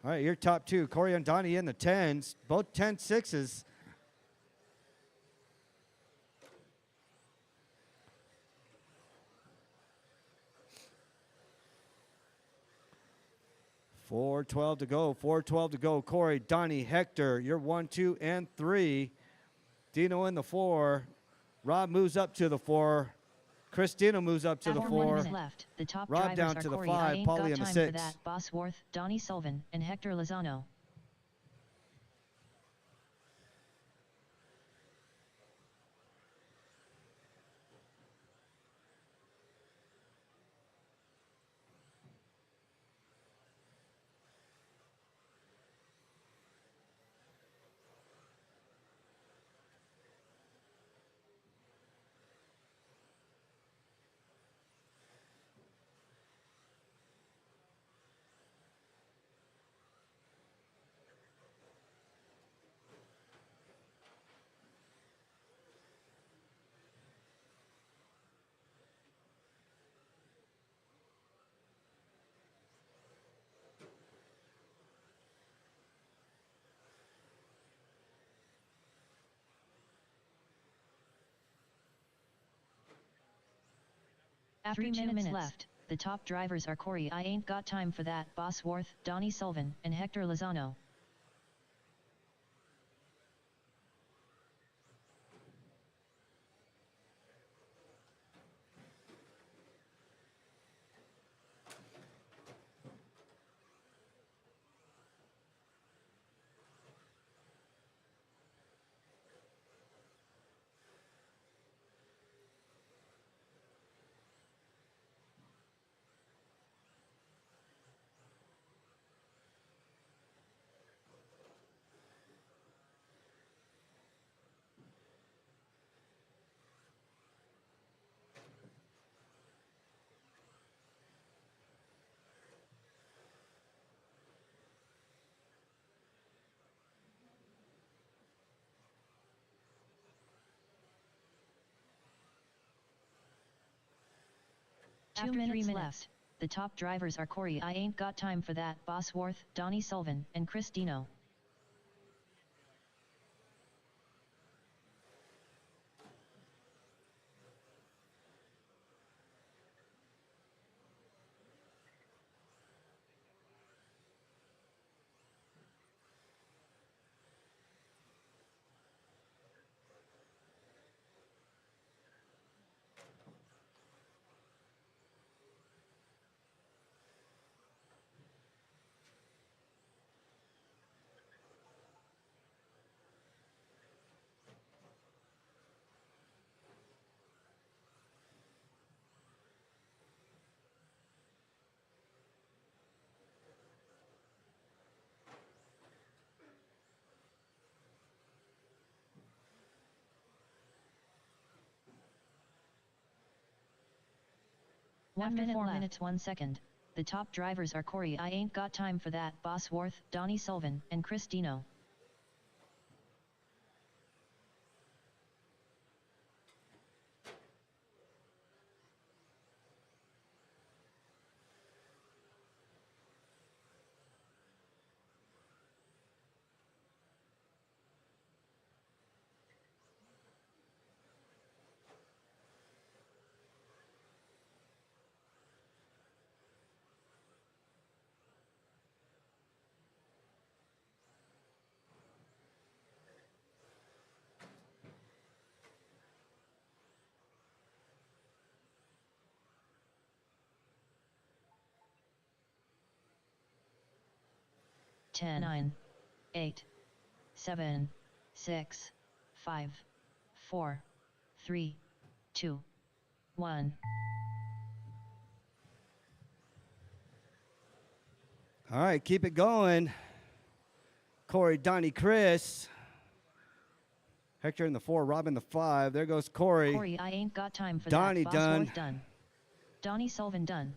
All right, your top 2. Corey and Donnie in the 10s. Both 10-6s. $4.12 to go. $4.12 to go. Corey, Donnie, Hector, you're 1, 2, and 3. Dino in the 4. Rob moves up to the 4. Christina moves up to the 4. 1 minute left. The top Rob drivers down are to the Corey, 5, I ain't Polly got in the time 6. for that, Bosworth, Donnie Sullivan, and Hector Lozano. After 2 minutes left, the top drivers are Corey, I ain't got time for that, Bosworth, Donnie Sullivan, and Hector Lozano. 2 After minutes 3 minutes. left. The top drivers are Corey I Ain't Got Time for That, Bosworth, Donnie Sullivan, and Chris Dino. One After minute 4 left. minutes 1 second. The top drivers are Corey I Ain't Got Time for That, Bosworth, Donnie Sullivan, and Chris Dino. Ten, 9, 8, 7, 6, 5, 4, 3, 2, 1. All right, keep it going. Corey, Donnie, Chris. Hector in the 4, Robin the 5. There goes Corey. Corey I Ain't Got Time for Donnie That, done. Bosworth done. Donnie Sullivan done.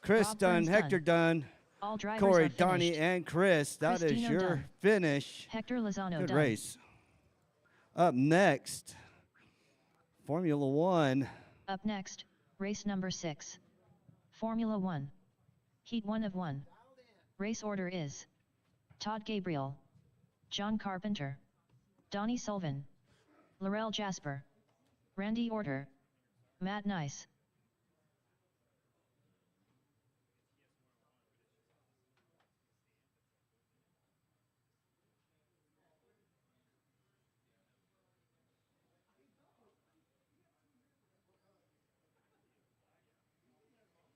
Chris Rob done. Burns Hector done. All drivers Corey, are Donnie, finished. and Chris. That is Christina your done. finish. Hector Lozano Good done. race. Up next, Formula One. Up next, race number 6. Formula 1. Heat 1 of 1. Race order is Todd Gabriel, John Carpenter, Donnie Sullivan, Laurel Jasper, Randy Orter, Matt Nice.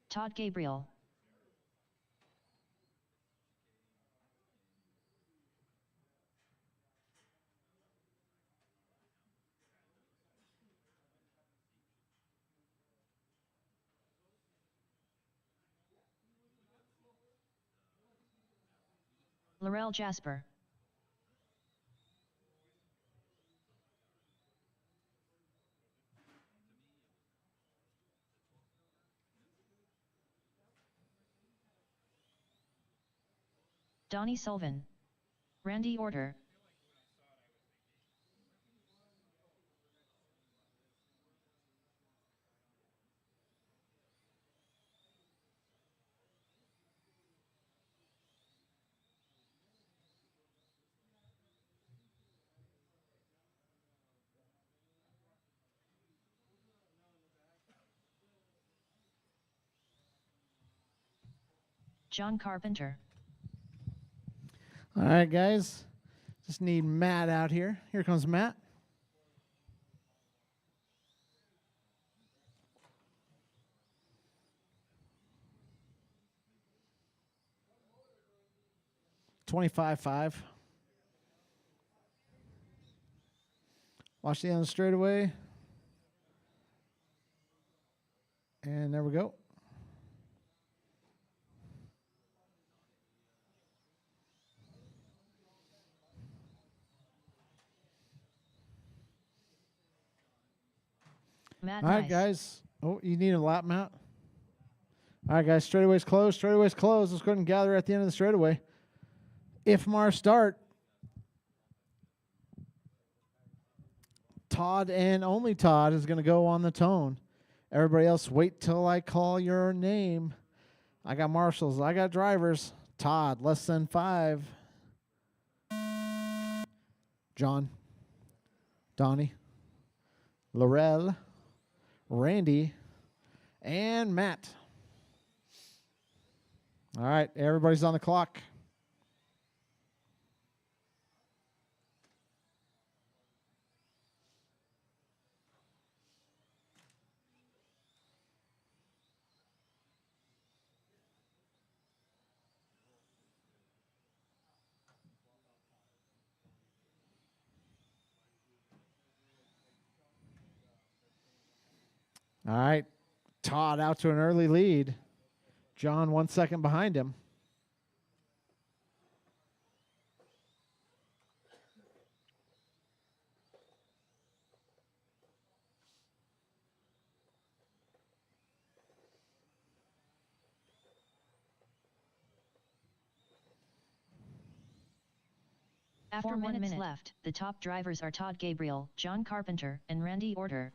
Todd Gabriel. Laurel Jasper. Donnie Sullivan. Randy Orter. John Carpenter. All right, guys. Just need Matt out here. Here comes Matt. $25.5. Watch the end of the straightaway. And there we go. Matt All right, Nice. guys. Oh, you need a lap, Matt? All right, guys. Straightaway's closed. Straightaway's closed. Let's go ahead and gather at the end of the straightaway. Ifmar start. Todd and only Todd is going to go on the tone. Everybody else, wait till I call your name. I got marshals. I got drivers. Todd, less than 5. John, Donnie, Laurel, Randy, and Matt. All right, everybody's on the clock. All right, Todd out to an early lead. John 1 second behind him. After 4 minutes left, the top drivers are Todd Gabriel, John Carpenter, and Randy Order.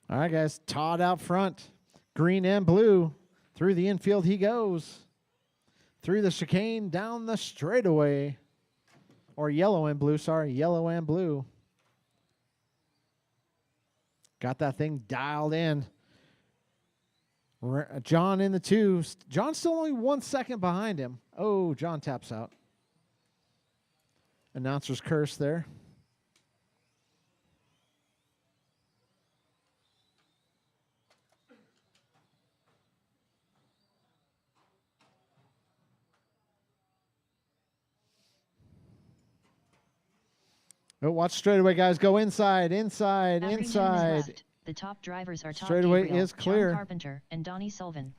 All right, guys. Todd out front. Green and blue. Through the infield he goes. Through the chicane, down the straightaway. Or yellow and blue, sorry. Yellow and blue. Got that thing dialed in. John in the 2. John's still only 1 second behind him. Oh, John taps out. Announcer's curse there. Oh, watch straightaway, guys. Go inside, inside, After 10 minutes inside. left, the top drivers are Todd Straightaway Gabriel, is clear. John Carpenter, and Donnie Sullivan.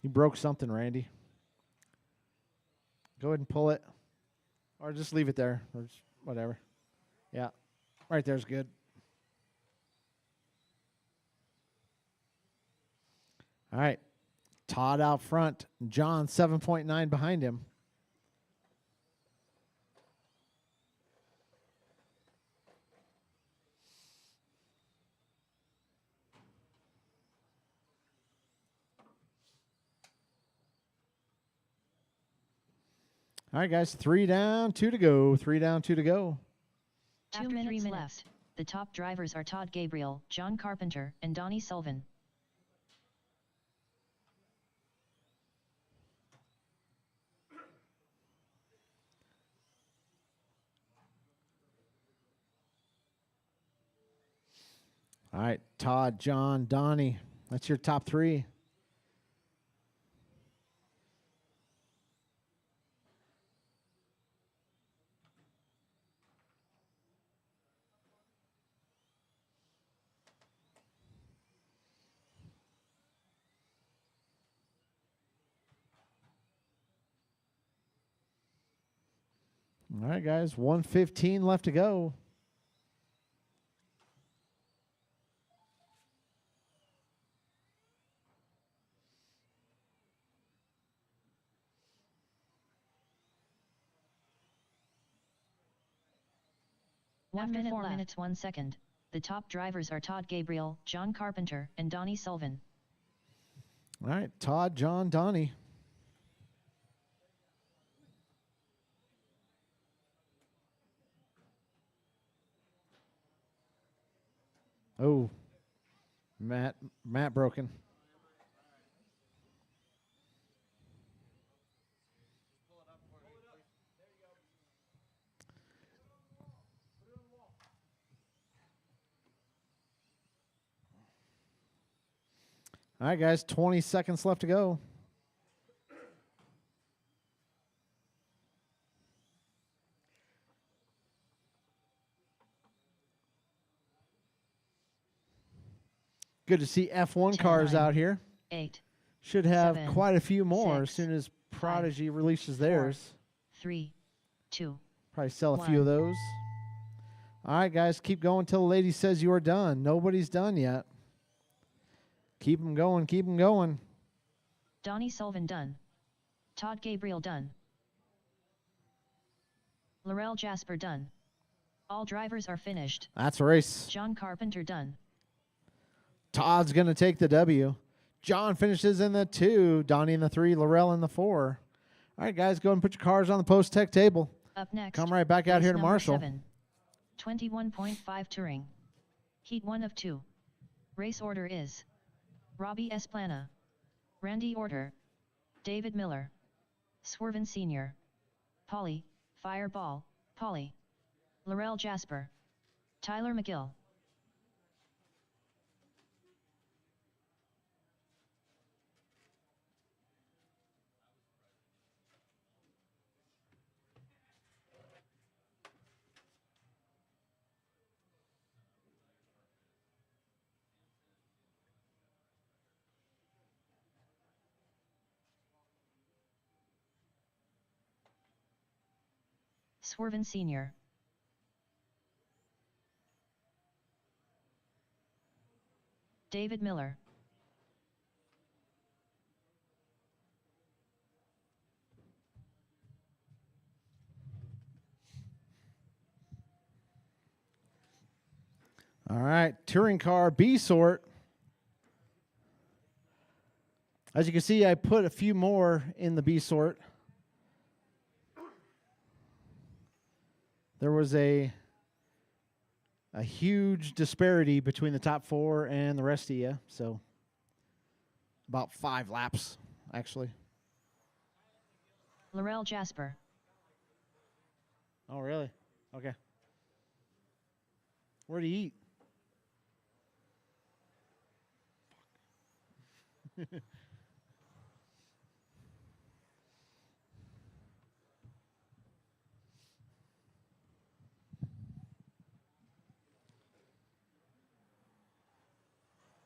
You broke something, Randy. Go ahead and pull it. Or just leave it there. Or just whatever. Yeah. Right there's good. All right. Todd out front. John 7.9 behind him. All right, guys. 3 down, 2 to go. 3 down, 2 to go. After 3 minutes left, the top drivers are Todd Gabriel, John Carpenter, and Donnie Sullivan. All right, Todd, John, Donnie. That's your top 3. All right, guys. 1:15 left to go. After 4 minutes 1 second, the top drivers are Todd Gabriel, John Carpenter, and Donnie Sullivan. All right, Todd, John, Donnie. Oh, Matt broken. All right, guys, 20 seconds left to go. Good to see F1 cars out here. 8, Should have 7, quite a few more as 6, soon as Prodigy releases theirs. 3, 2. Probably sell a few of those. All right, guys, keep going till the lady says you are done. Nobody's done yet. Keep them going, keep them going. Donnie Sullivan done. Todd Gabriel done. Laurel Jasper done. All drivers are finished. That's a race. John Carpenter done. Todd's going to take the W. John finishes in the 2. Donnie in the 3. Laurel in the 4. All right, guys, go ahead and put your cars on the post-tech table. Up next. Come right back out race here to number Marshall. 7. 21.5 Touring. Heat 1 of 2. Race order is Robbie Esplana, Randy Orter, David Miller, Swerven Sr., Polly, Fireball, Polly, Laurel Jasper, Tyler McGill. Swerven Sr., David Miller, All right, touring car B sort. As you can see, I put a few more in the B sort. There was a huge disparity between the top 4 and the rest of you, so about 5 laps, actually. Laurel Jasper, Oh, really? Okay. Where do you eat?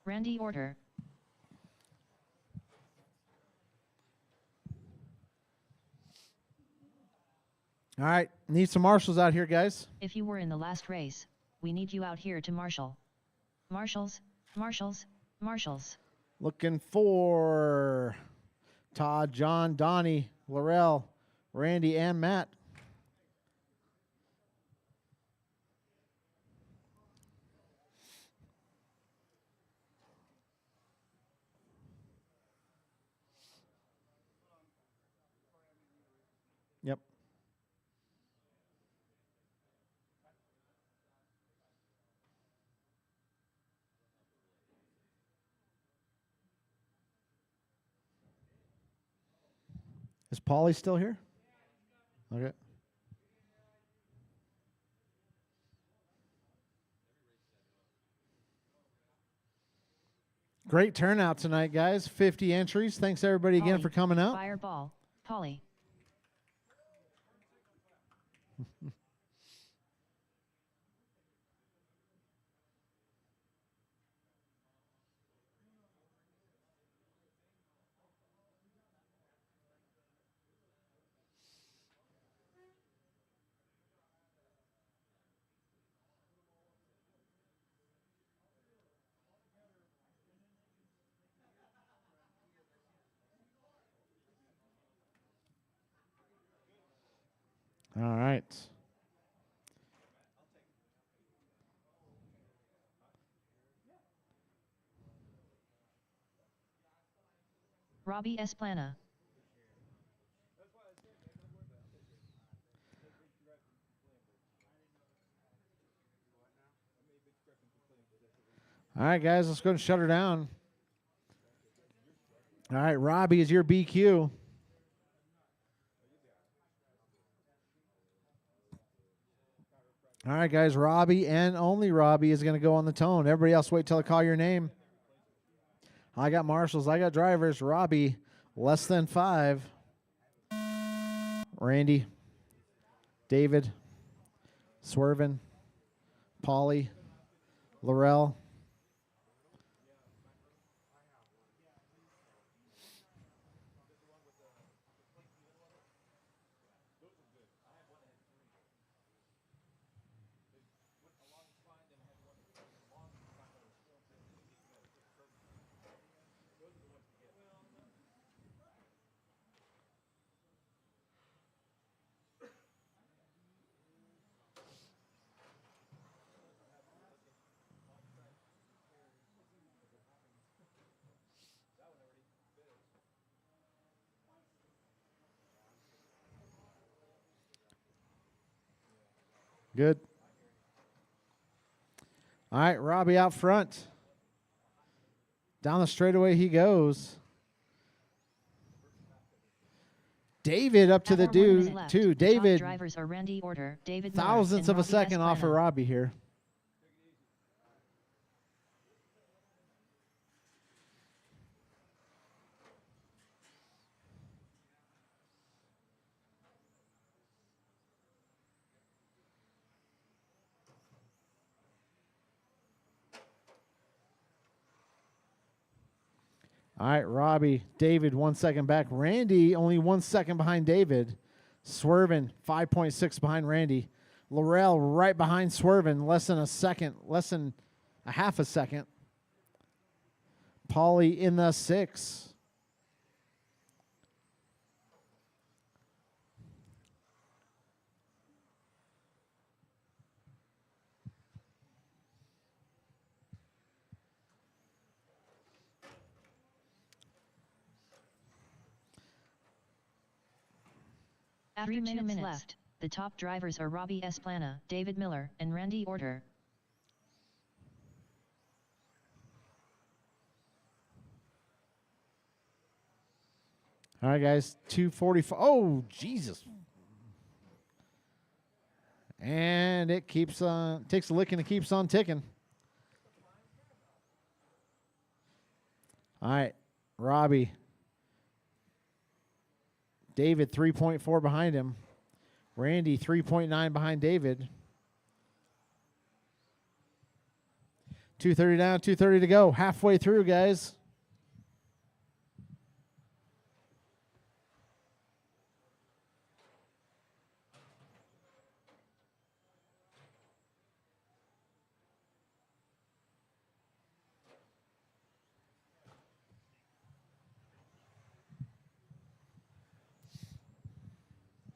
Randy Orter, All right, need some marshals out here, guys. if you were in the last race, we need you out here to marshal. Marshals, marshals, marshals. Looking for Todd, John, Donnie, Laurel, Randy, and Matt. Yep. Is Paulie still here? Okay. Great turnout tonight, guys. 50 entries. Thanks, everybody, again, Polly, for coming out. Fireball, Polly. All right. Robbie Esplana, All right, guys, let's go and shut her down. All right, Robbie is your BQ. All right, guys, Robbie and only Robbie is going to go on the tone. Everybody else, wait till I call your name. I got marshals. I got drivers. Robbie, less than 5. Randy, David, Swerven, Paulie, Laurel, Good. All right, Robbie out front. Down the straightaway he goes. David up to the 4 minutes dude, left. too. The top David, drivers are Randy Order, David Miller, thousandths and of a Robbie second off of Esplana. Robbie here. All right, Robbie, David 1 second back. Randy only 1 second behind David. Swervin 5.6 behind Randy. Laurel right behind Swervin, less than a second, less than a half a second. Paulie in the 6. After 2 minutes left, the top drivers are Robbie Esplana, David Miller, and Randy Order. All right, guys, 2:45. Oh, Jesus. And it keeps on, takes a lick and it keeps on ticking. All right, Robbie. David 3.4 behind him. Randy 3.9 behind David. 2:30 down, 2:30 to go. Halfway through, guys.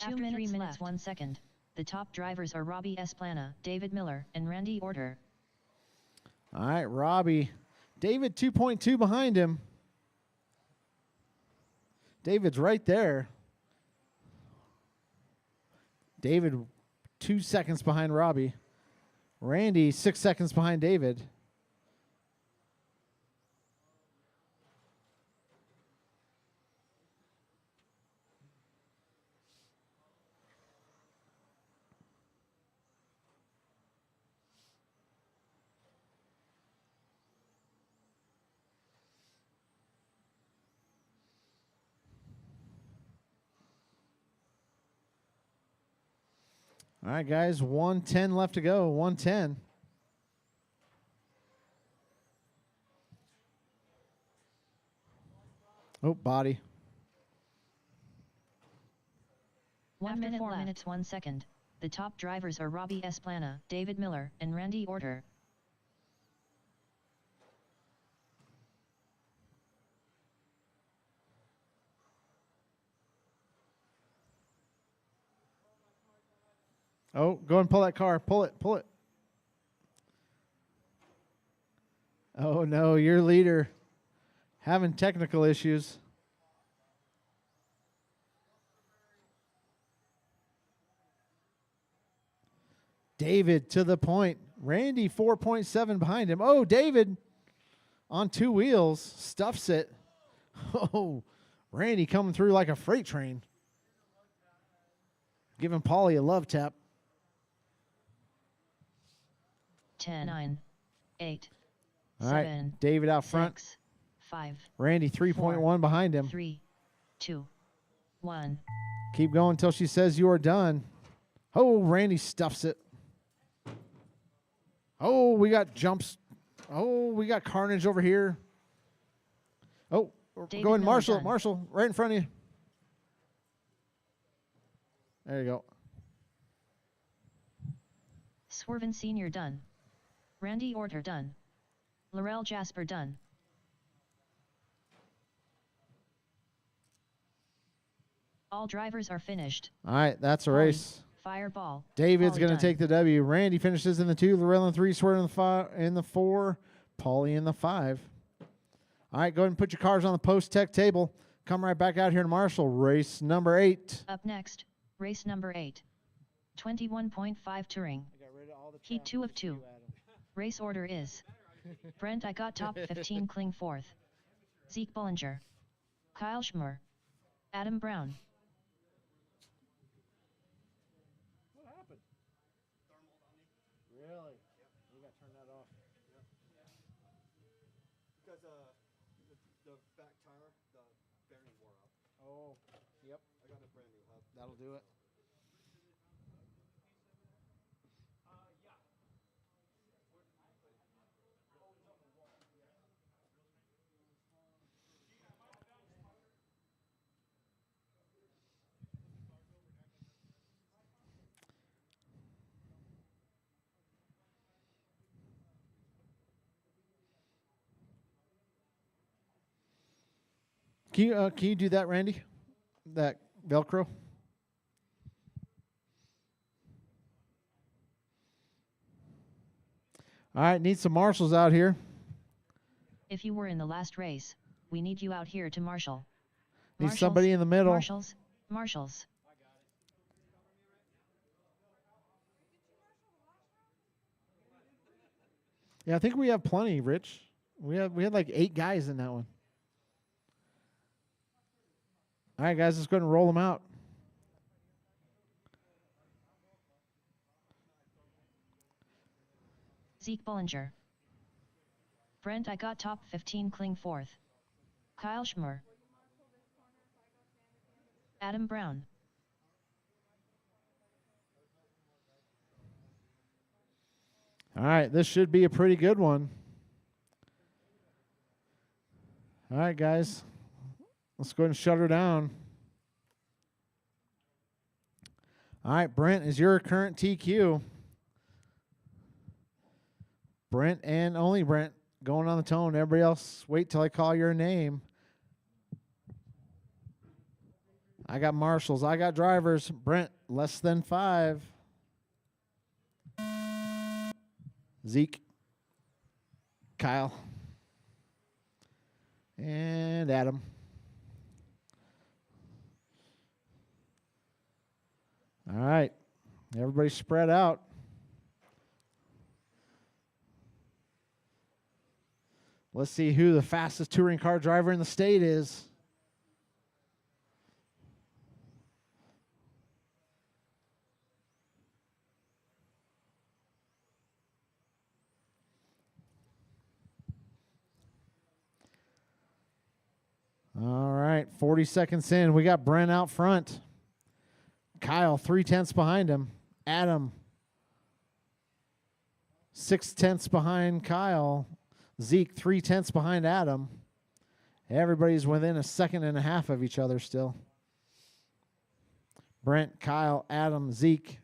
After 3 minutes left. 1 second, the top drivers are Robbie Esplana, David Miller, and Randy Order. All right, Robbie. David 2.2 behind him. David's right there. David 2 seconds behind Robbie. Randy 6 seconds behind David. All right, guys, 1:10 left to go. 1:10. Oh, body. 1 minute 4 minutes 1 second. The top drivers are Robbie Esplana, David Miller, and Randy Order. Oh, go and pull that car. Pull it, pull it. Oh, no, your leader having technical issues. David to the point. Randy 4.7 behind him. Oh, David on 2 wheels stuffs it. Oh, Randy coming through like a freight train. Giving Paulie a love tap. 10, 9, 8, All right, 7, David out front. 6, 5, Randy 3.1 behind him. 3, 2, 1. Keep going until she says you are done. Oh, Randy stuffs it. Oh, we got jumps. Oh, we got carnage over here. Oh, David go in, Miller Marshall. done. Marshall, right in front of you. There you go. Swervin Sr. done. Randy Order done. Laurel Jasper done. All drivers are finished. All right, that's a Paulie, race. Fireball. David's Paulie going to done. take the W. Randy finishes in the 2. Laurel in the 3. Swerve in the 4. Paulie in the 5. All right, go ahead and put your cars on the post-tech table. Come right back out here to Marshall. Race number 8. Up next, race number 8. 21.5 Touring. I got rid of all the Heat traffic 2 of just for 2. you, Adam. Race order is Brent I got top 15 cling 4th. Zeke Bullinger. Kyle Schmer. Adam Brown. What happened? Really? You got to turn that off. Because the back tire, the bearing wore out. Oh, yep. I got a brand new hub. That'll do it. Can you do that, Randy? That Velcro? All right, need some marshals out here. If you were in the last race, we need you out here to marshal. Need somebody in the middle. Marshals. Marshals. Yeah, I think we have plenty, Rich. We had like 8 guys in that one. All right, guys, let's go ahead and roll them out. Zeke Bullinger. Brent I got top 15 cling 4th. Kyle Schmer. Adam Brown. All right, this should be a pretty good one. All right, guys, let's go ahead and shut her down. All right, Brent is your current TQ. Brent and only Brent going on the tone. Everybody else, wait till I call your name. I got marshals. I got drivers. Brent, less than 5. Zeke. Kyle. And Adam. All right. Everybody spread out. Let's see who the fastest touring car driver in the state is. All right, 40 seconds in. We got Brent out front. Kyle, 3/10 behind him. Adam, 6/10 behind Kyle. Zeke, 3/10 behind Adam. Everybody's within a second and a half of each other still. Brent, Kyle, Adam, Zeke.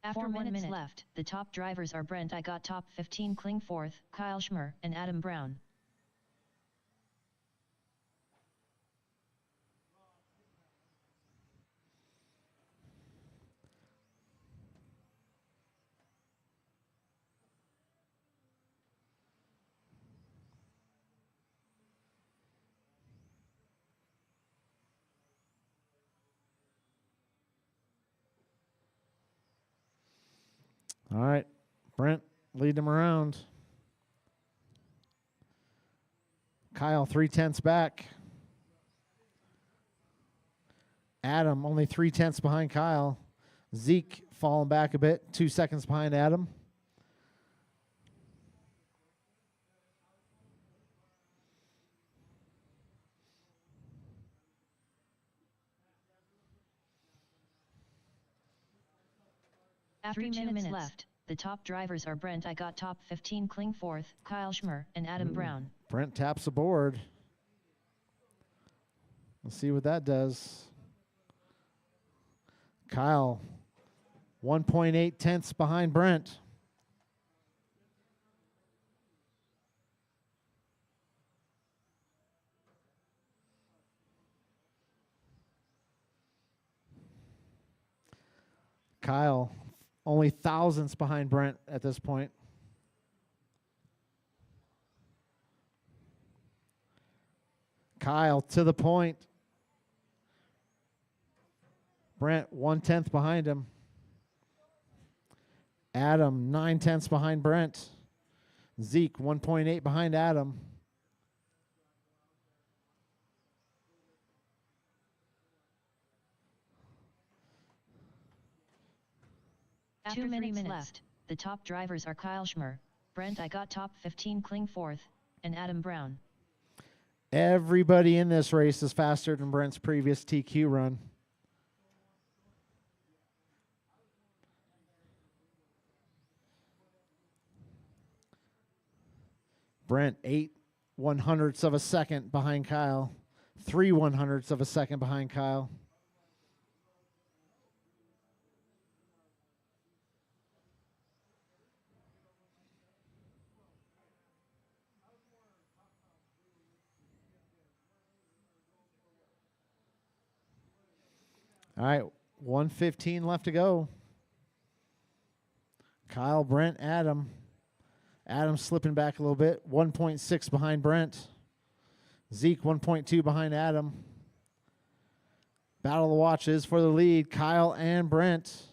After 4 minutes left, the top drivers are Brent I got top 15 cling 4th, Kyle Schmer, and Adam Brown. All right, Brent, lead them around. Kyle, 3/10 back. Adam, only 3/10 behind Kyle. Zeke falling back a bit, 2 seconds behind Adam. After 2 minutes left, the top drivers are Brent I got top 15 cling 4th, Kyle Schmer, and Adam Brown. Brent taps the board. Let's see what that does. Kyle, 1.8 tenths behind Brent. Kyle, only thousandths behind Brent at this point. Kyle to the point. Brent 1/10 behind him. Adam 9/10 behind Brent. Zeke 1.8 behind Adam. After 2 minutes left, the top drivers are Kyle Schmer, Brent I got top 15 cling 4th, and Adam Brown. Everybody in this race is faster than Brent's previous TQ run. Brent 8/100ths of a second behind Kyle. 3/100ths of a second behind Kyle. All right, 1:15 left to go. Kyle, Brent, Adam. Adam slipping back a little bit. 1.6 behind Brent. Zeke 1.2 behind Adam. Battle of the Watches for the lead. Kyle and Brent.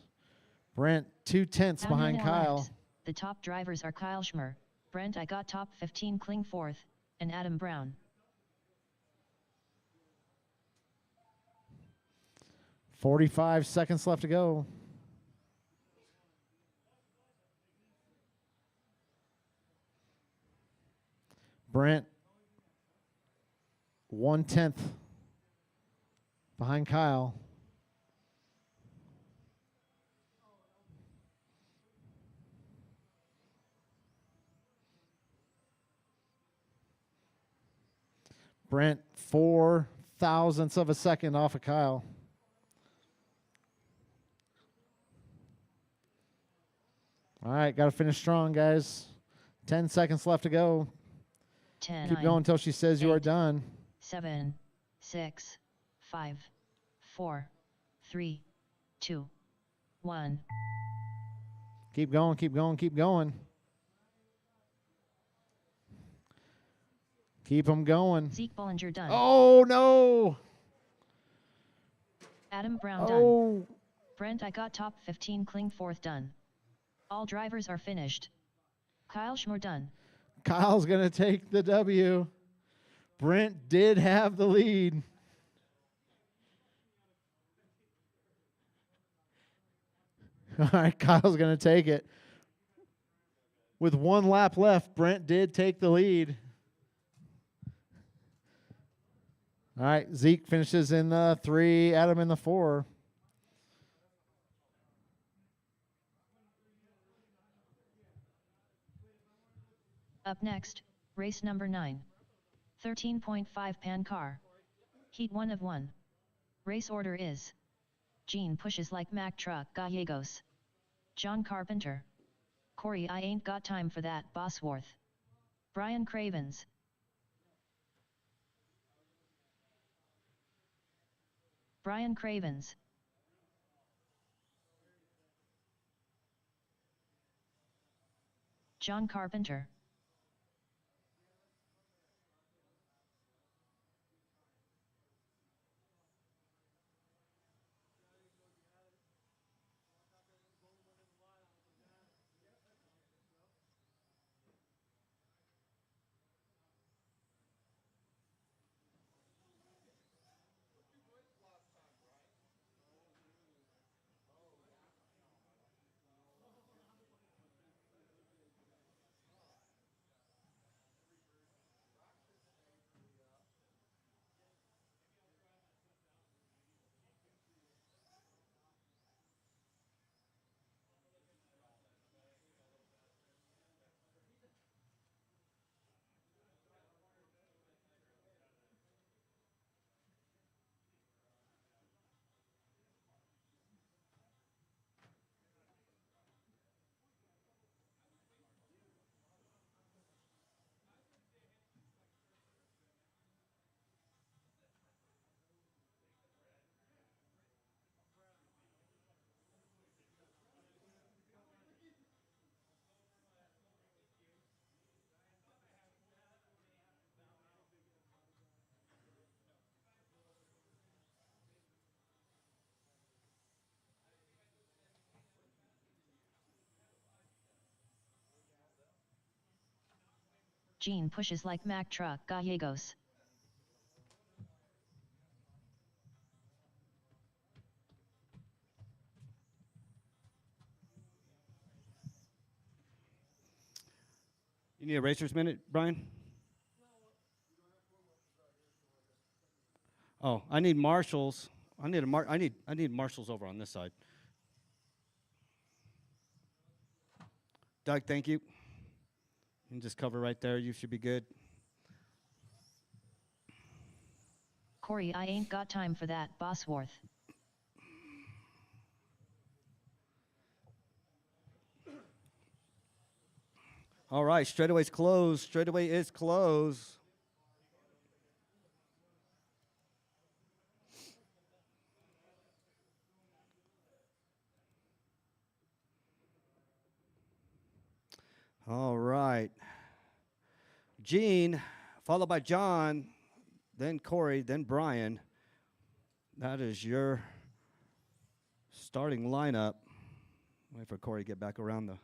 Brent 2/10 behind Kyle. Laps. The top drivers are Kyle Schmer, Brent I got top 15 cling 4th, and Adam Brown. 45 seconds left to go. Brent 1/10 behind Kyle. Brent 4/1000ths of a second off of Kyle. All right, got to finish strong, guys. 10 seconds left to go. 10. Keep going until she says you are done. 7, 6, 5, 4, 3, 2, 1. Keep going, keep going, keep going. Keep them going. Zeke Bollinger done. Oh, no. Adam Brown Oh. done. Brent I got top 15 cling 4th done. All drivers are finished. Kyle Schmer done. Kyle's going to take the W. Brent did have the lead. All right, Kyle's going to take it. With 1 lap left, Brent did take the lead. All right, Zeke finishes in the 3, Adam in the 4. Up next, race number 9. 13.5 pan car. Heat 1 of 1. Race order is: Gene pushes like Mack truck Gallegos. John Carpenter. Corey I ain't got time for that Bosworth. Brian Cravens. Brian Cravens. John Carpenter. Gene pushes like Mack truck Gallegos. You need a racer's minute, Brian? Oh, I need marshals. I need marshals over on this side. Doug, thank you. You can just cover right there. You should be good. Corey, I ain't got time for that, Bosworth. All right, straightaway's closed. Straightaway is closed. All right. Gene, followed by John, then Corey, then Brian. That is your starting lineup. Wait for Corey to get back around the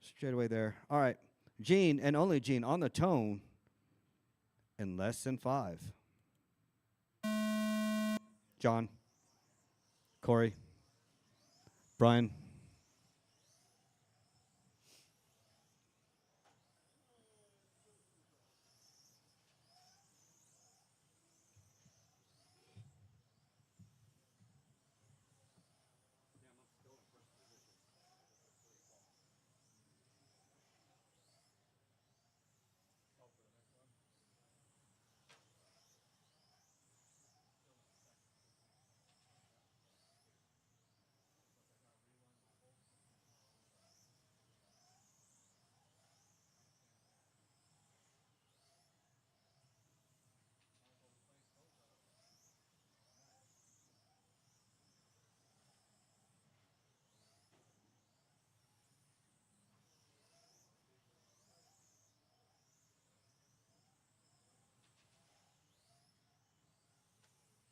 straightaway there. All right. Gene, and only Gene, on the tone in less than 5. John, Corey, Brian.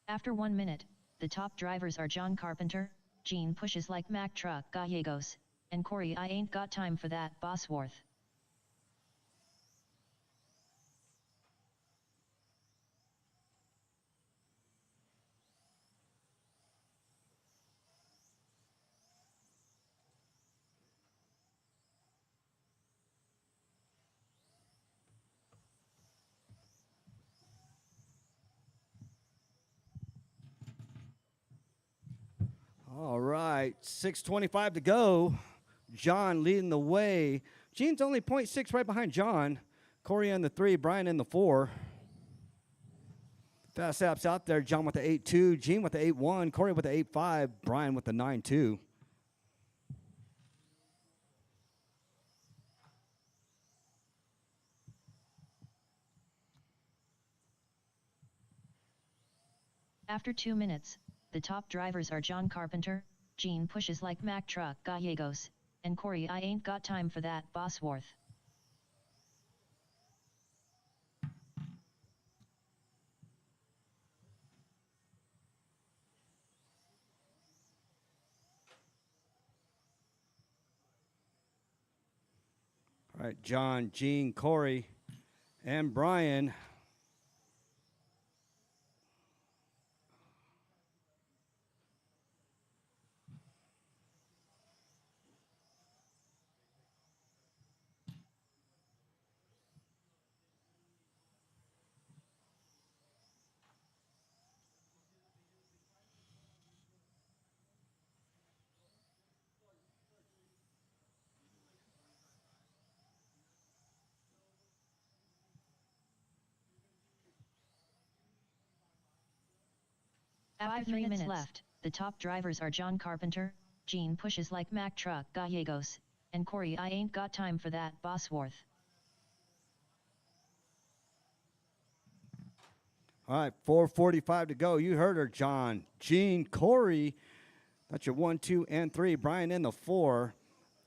After 1 minute, the top drivers are John Carpenter, Gene pushes like Mack truck Gallegos, and Corey I ain't got time for that, Bosworth. All right, 6:25 to go. John leading the way. Gene's only 0.6 right behind John. Corey in the 3, Brian in the 4. Fast apps out there. John with the 8.2, Gene with the 8.1, Corey with the 8.5, Brian with the 9.2. After 2 minutes, the top drivers are John Carpenter, Gene pushes like Mack truck Gallegos, and Corey I ain't got time for that, Bosworth. All right, John, Gene, Corey, and Brian. After 3 minutes left, the top drivers are John Carpenter, Gene pushes like Mack truck Gallegos, and Corey I ain't got time for that, Bosworth. All right, 4:45 to go. You heard her, John, Gene, Corey. That's your 1, 2, and 3. Brian in the 4.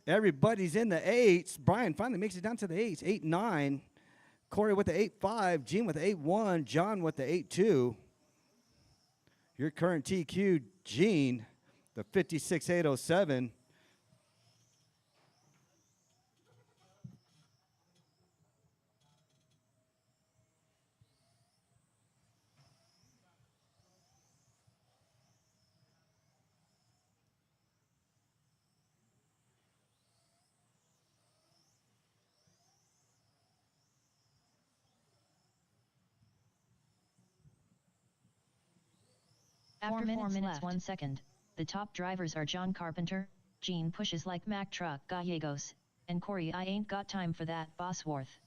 Everybody's in the 8s. Brian finally makes it down to the 8s. 8-9. Corey with the 8-5. Gene with the 8-1. John with the 8-2. Your current TQ, Gene, the 56.807. After 4 minutes 1 second, the top drivers are John Carpenter, Gene Pushes Like Mack Truck Gallegos, and Corey I Ain't Got Time For That Bosworth.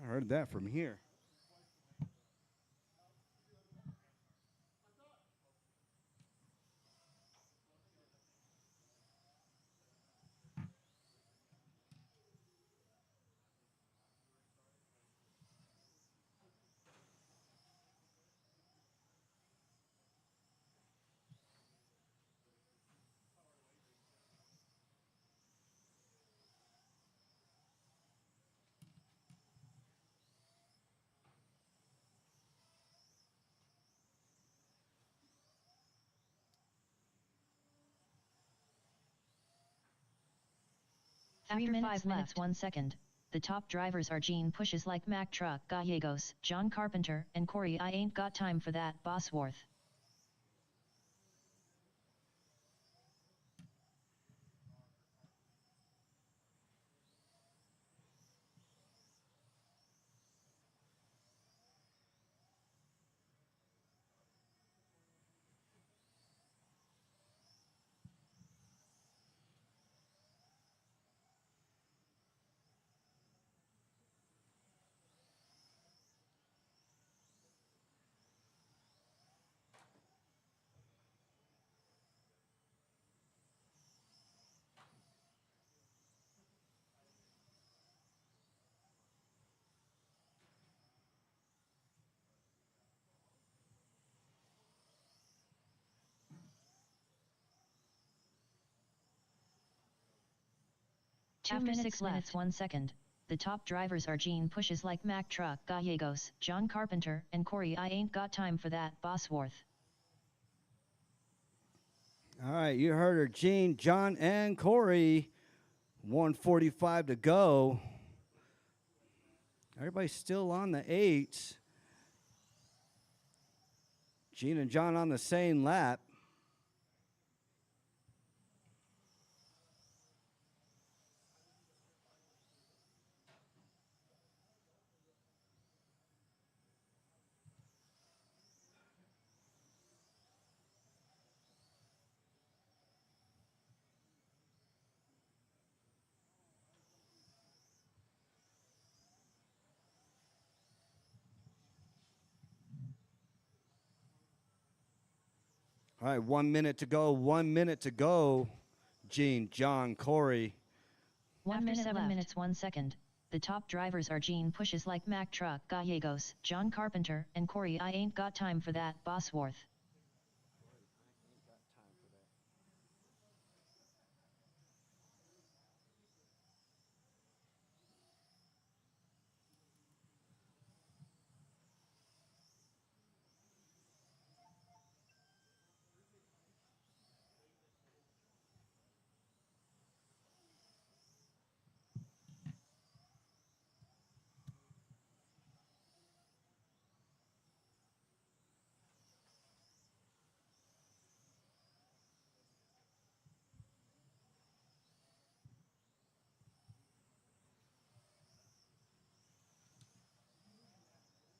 I heard that from here. After 5 minutes 1 second, the top drivers are Gene Pushes Like Mack Truck Gallegos, John Carpenter, and Corey I Ain't Got Time For That Bosworth. After 6 minutes 1 second, the top drivers are Gene Pushes Like Mack Truck Gallegos, John Carpenter, and Corey I Ain't Got Time For That Bosworth. All right, you heard her. Gene, John, and Corey. 1:45 to go. Everybody's still on the 8. Gene and John on the same lap. All right, 1 minute to go. 1 minute to go. Gene, John, Corey. After 7 minutes 1 second, the top drivers are Gene Pushes Like Mack Truck Gallegos, John Carpenter, and Corey I Ain't Got Time For That Bosworth.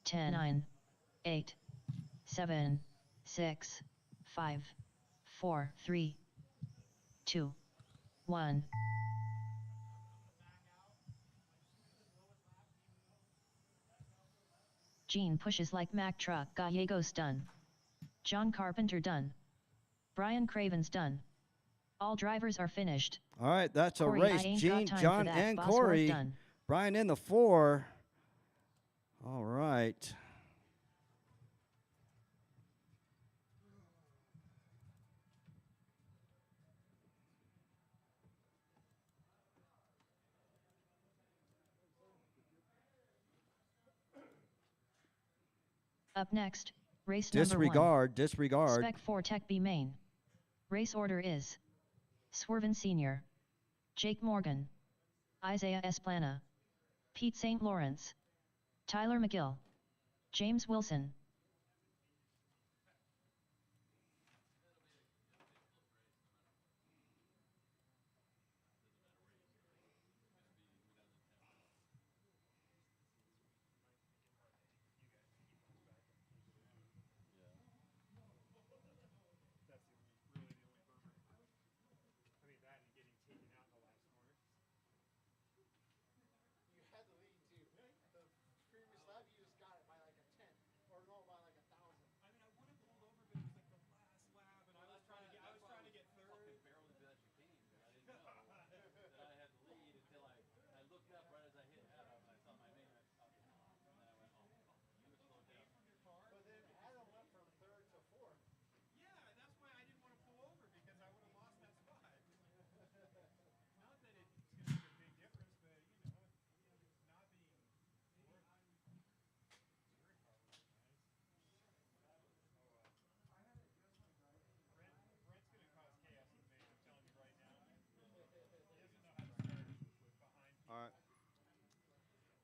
Ten, 9, 8, 7, 6, 5, 4, 3, 2, 1. Gene Pushes Like Mack Truck Gallegos done. John Carpenter done. Brian Craven's done. All drivers are finished. All right, that's a Corey, I race. ain't Gene, got time John, for that. and Bosworth Corey. done. Brian in the 4. All right. Up next, race number 1. Disregard. Spec 4 Tech B main. Race order is Swerven Sr., Jake Morgan, Isaiah Esplana, Pete St. Lawrence, Tyler McGill, James Wilson.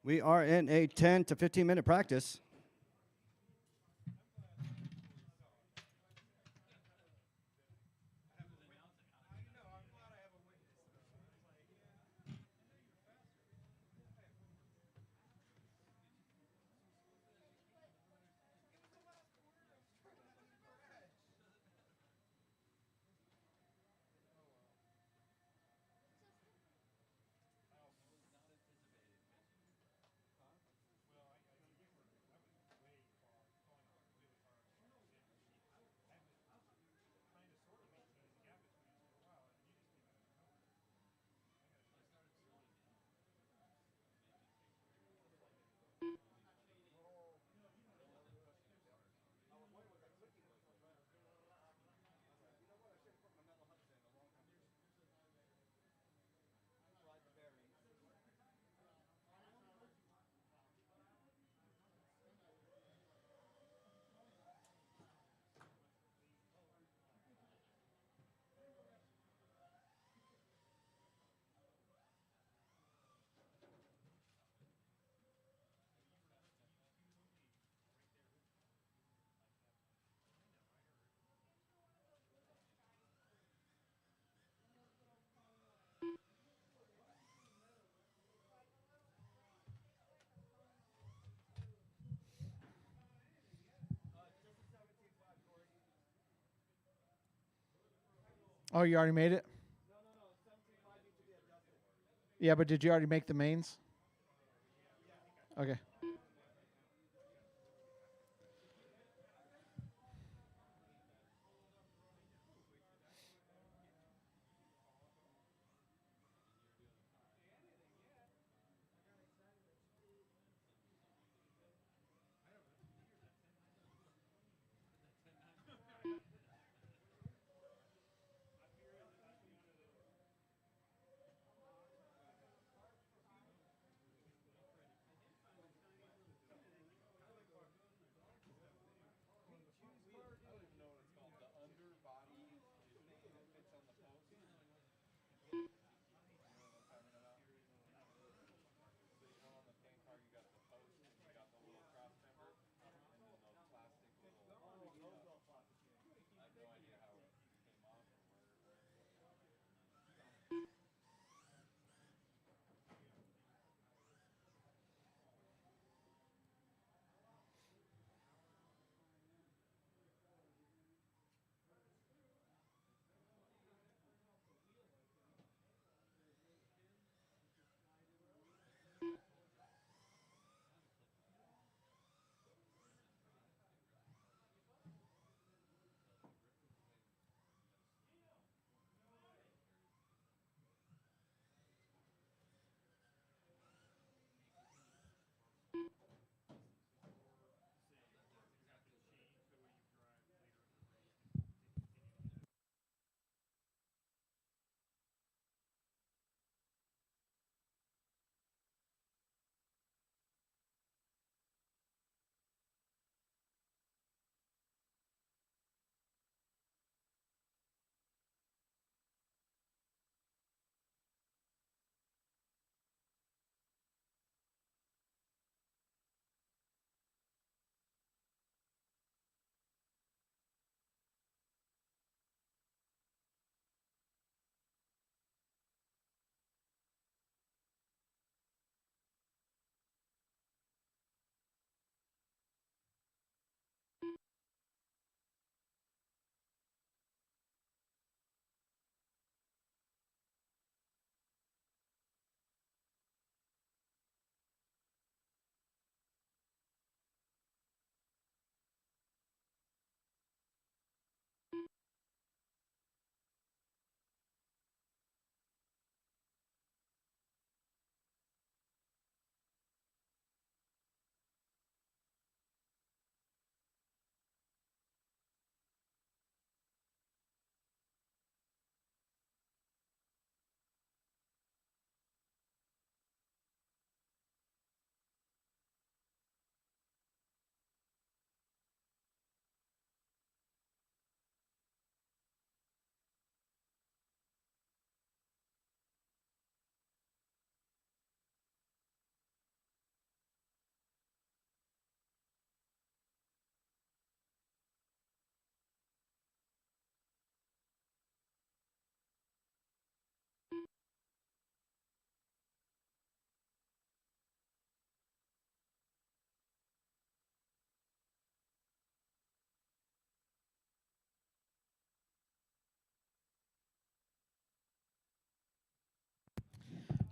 We are in a 10 to 15 minute practice. Oh, you already made it? Yeah, but did you already make the mains? Okay.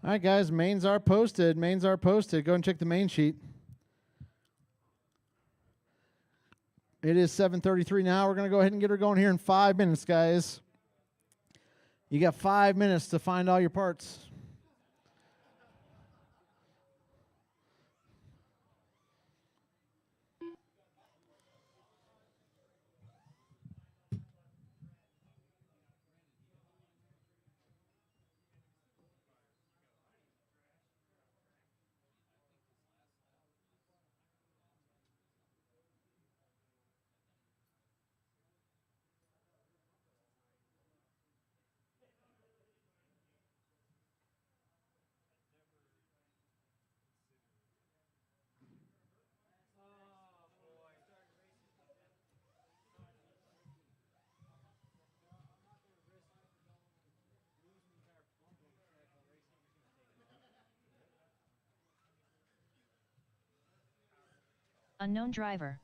All right, guys, mains are posted. Mains are posted. Go and check the main sheet. It is 7:33 now. We're going to go ahead and get her going here in 5 minutes, guys. You got 5 minutes to find all your parts. Unknown driver.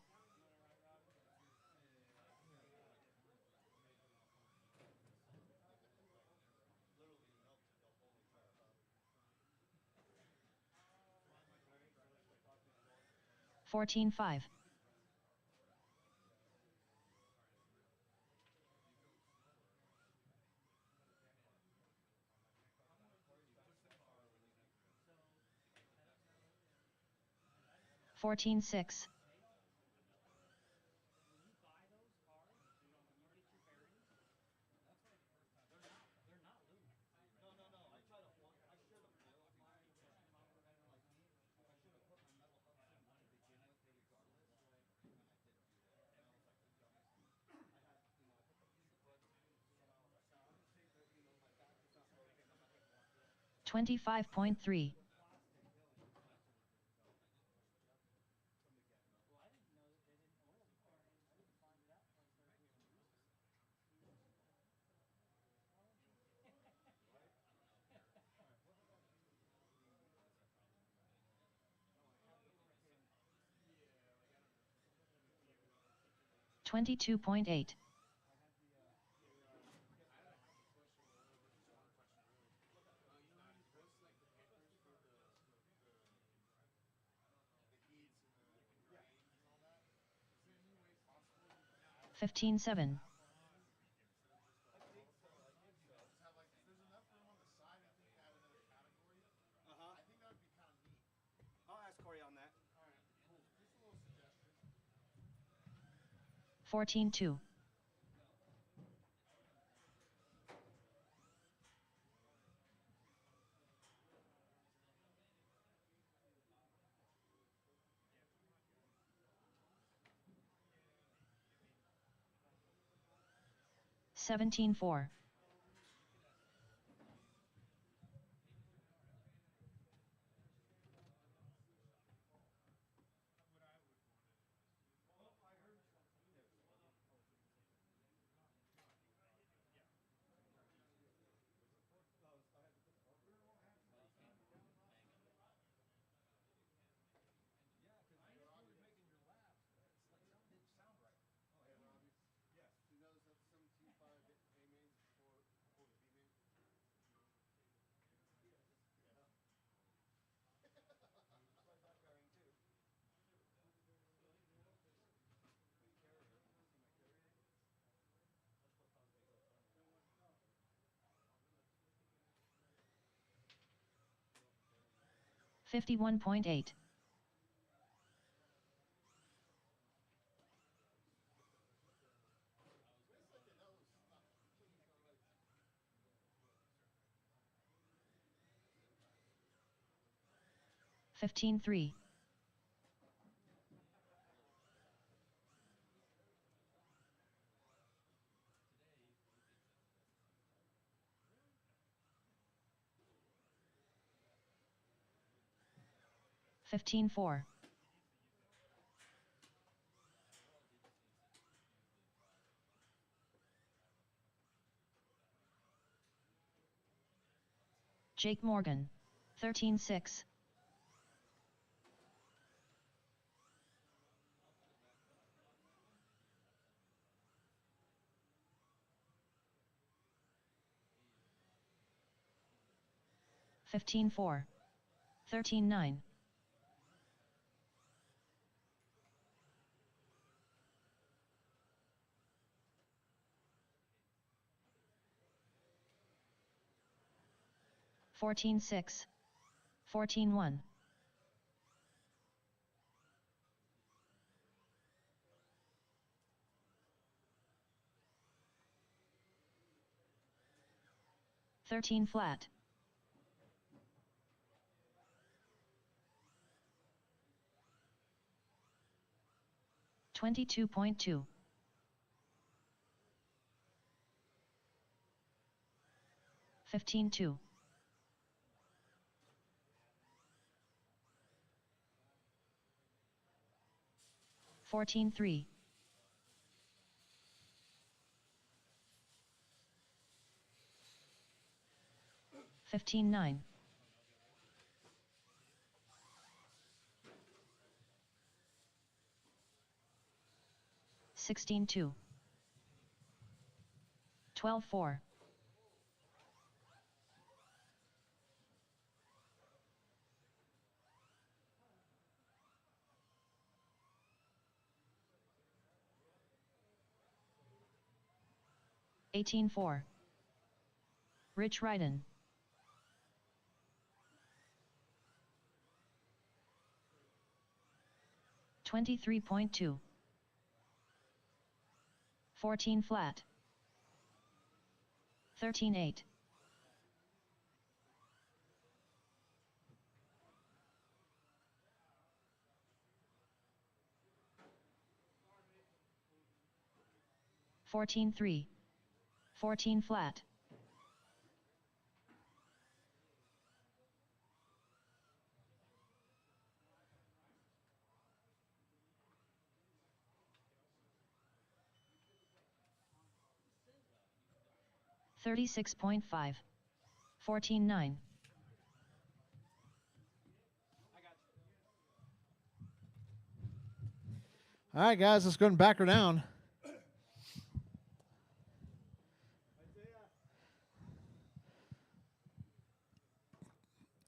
Fourteen five. 14-6. $25.3. 22.8. 15-7. I'll ask Corey on that. 14-2. 17-4. 51.8. 15-3. 15-4. 'Jake Morgan. 13-6. 15-4. 13-9. 14-6. 14-1. 13 flat. 22.2. 15-2. 14-3. 15-9. 16-2. 12-4. 18-4. Rich Ryden. 23.2. 14 flat. 13-8. 14-3. 14 flat. 36.5. 14-9. All right, guys, let's go and back her down.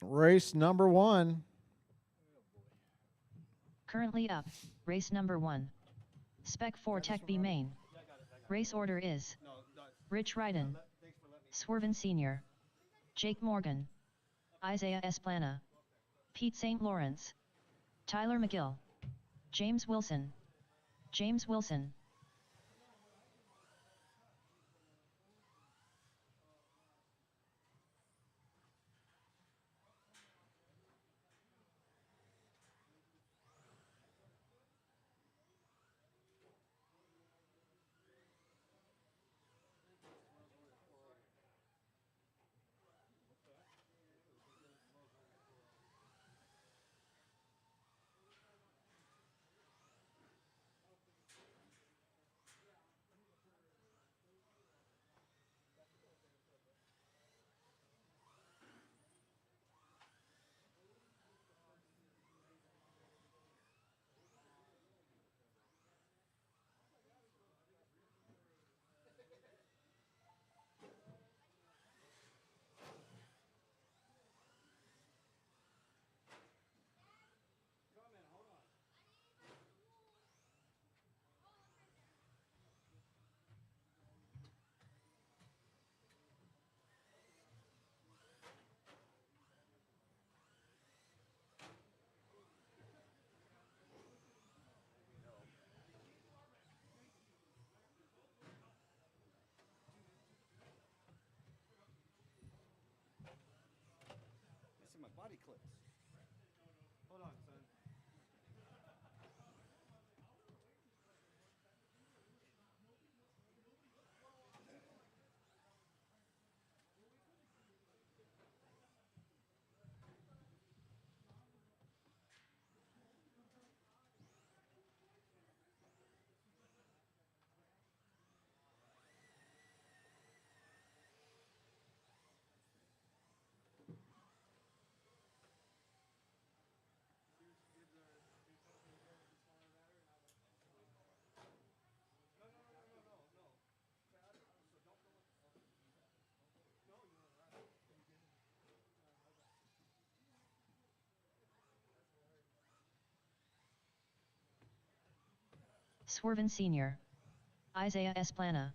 Race number 1. Currently up, race number 1. Spec 4 Tech B main. Race order is Rich Ryden, Swerven Sr., Jake Morgan, Isaiah Esplana, Pete St. Lawrence, Tyler McGill, James Wilson. James Wilson. Missing my body clips. Hold on, son. Swerven Sr., Isaiah Esplana.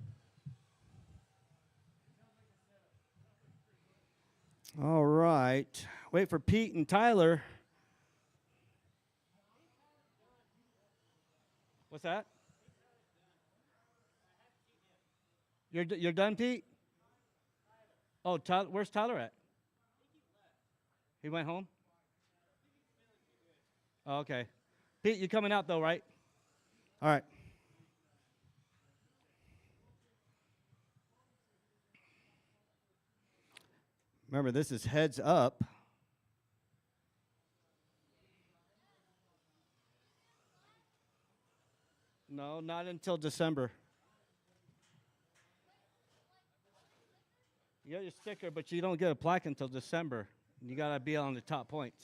All right. Wait for Pete and Tyler. What's that? You're done, Pete? Oh, Tyler, where's Tyler at? He went home? Oh, okay. Pete, you coming out though, right? All right. Remember, this is heads up. No, not until December. You get your sticker, but you don't get a plaque until December. You got to be on the top points.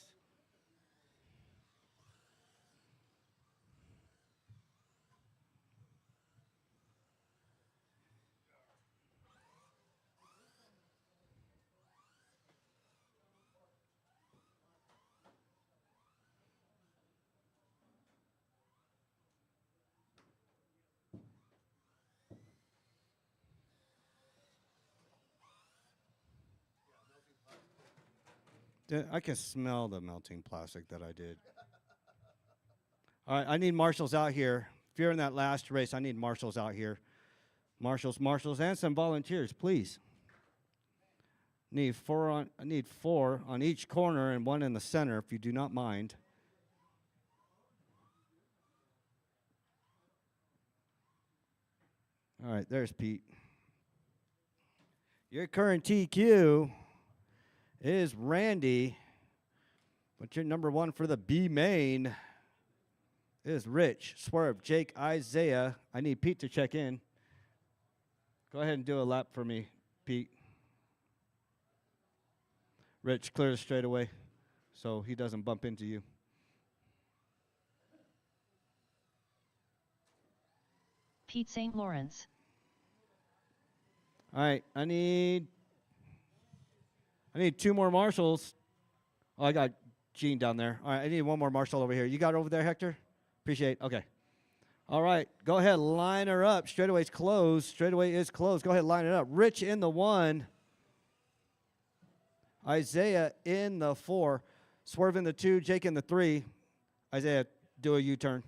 I can smell the melting plastic that I did. All right, I need marshals out here. If you're in that last race, I need marshals out here. Marshals, and some volunteers, please. I need four on each corner and one in the center, if you do not mind. All right, there's Pete. Your current TQ is Randy, but your number one for the B main is Rich, Swerve, Jake, Isaiah. I need Pete to check in. Go ahead and do a lap for me, Pete. Rich, clear the straightaway so he doesn't bump into you. Pete St. Lawrence. All right, I need two more marshals. Oh, I got Gene down there. All right, I need one more marshal over here. You got it over there, Hector? Appreciate it. Okay. All right, go ahead, line her up. Straightaway's closed. Straightaway is closed. Go ahead, line it up. Rich in the 1. Isaiah in the 4. Swerve in the 2. Jake in the 3. Isaiah, do a U-turn.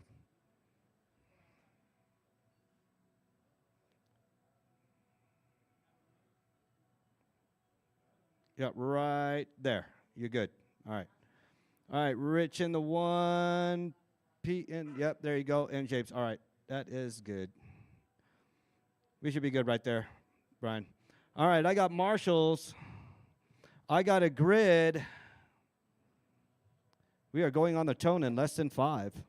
Yep, right there. You're good. All right. All right, Rich in the 1. Pete in, yep, there you go. And James. All right, that is good. We should be good right there, Brian. All right, I got marshals. I got a grid. We are going on the tone in less than 5.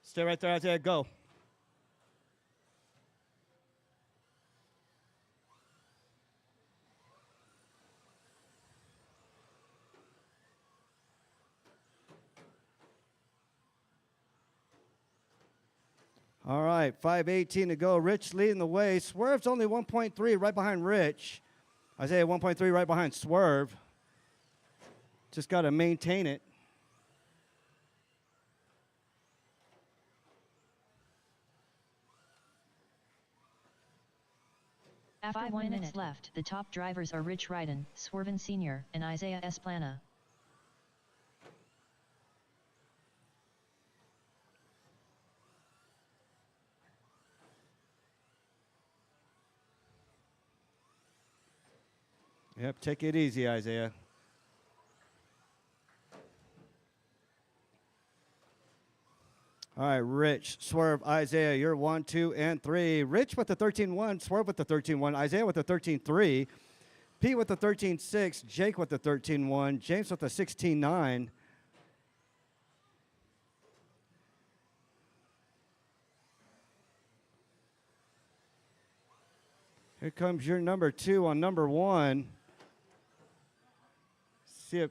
Stay right there, Isaiah. Go. All right, 5:18 to go. Rich leading the way. Swerve's only 1.3 right behind Rich. Isaiah 1.3 right behind Swerve. Just got to maintain it. After 1 minute left, the top drivers are Rich Ryden, Swerven Sr., and Isaiah Esplana. Yep, take it easy, Isaiah. All right, Rich, Swerve, Isaiah, you're 1, 2, and 3. Rich with the 13-1, Swerve with the 13-1, Isaiah with the 13-3, Pete with the 13-6, Jake with the 13-1, James with the 16-9. Here comes your number 2 on number 1. See if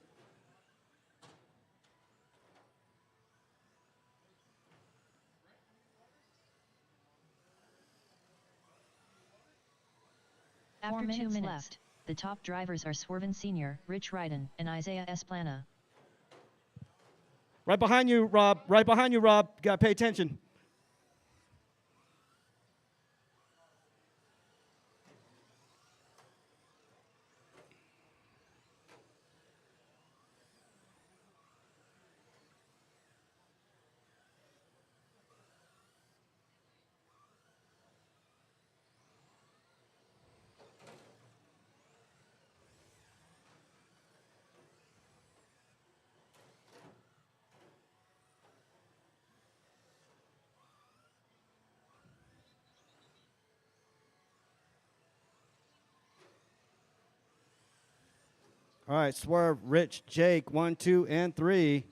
After 2 minutes left, the top drivers are Swerven Sr., Rich Ryden, and Isaiah Esplana. right behind you, Rob. Right behind you, Rob. Got to pay attention. All right, Swerve, Rich, Jake, 1, 2, and 3.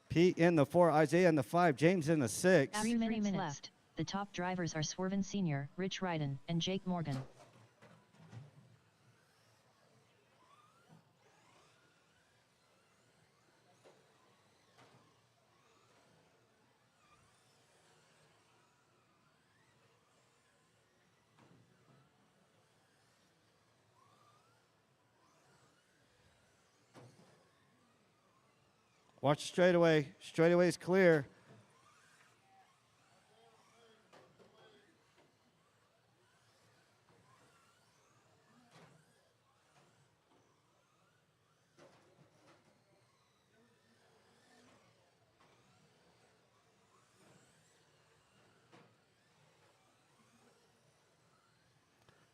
Pete in the 4, Isaiah in the 5, James in the 6. After 3 minutes left, the top drivers are Swerven Sr., Rich Ryden, and Jake Morgan. Watch straightaway. Straightaway is clear.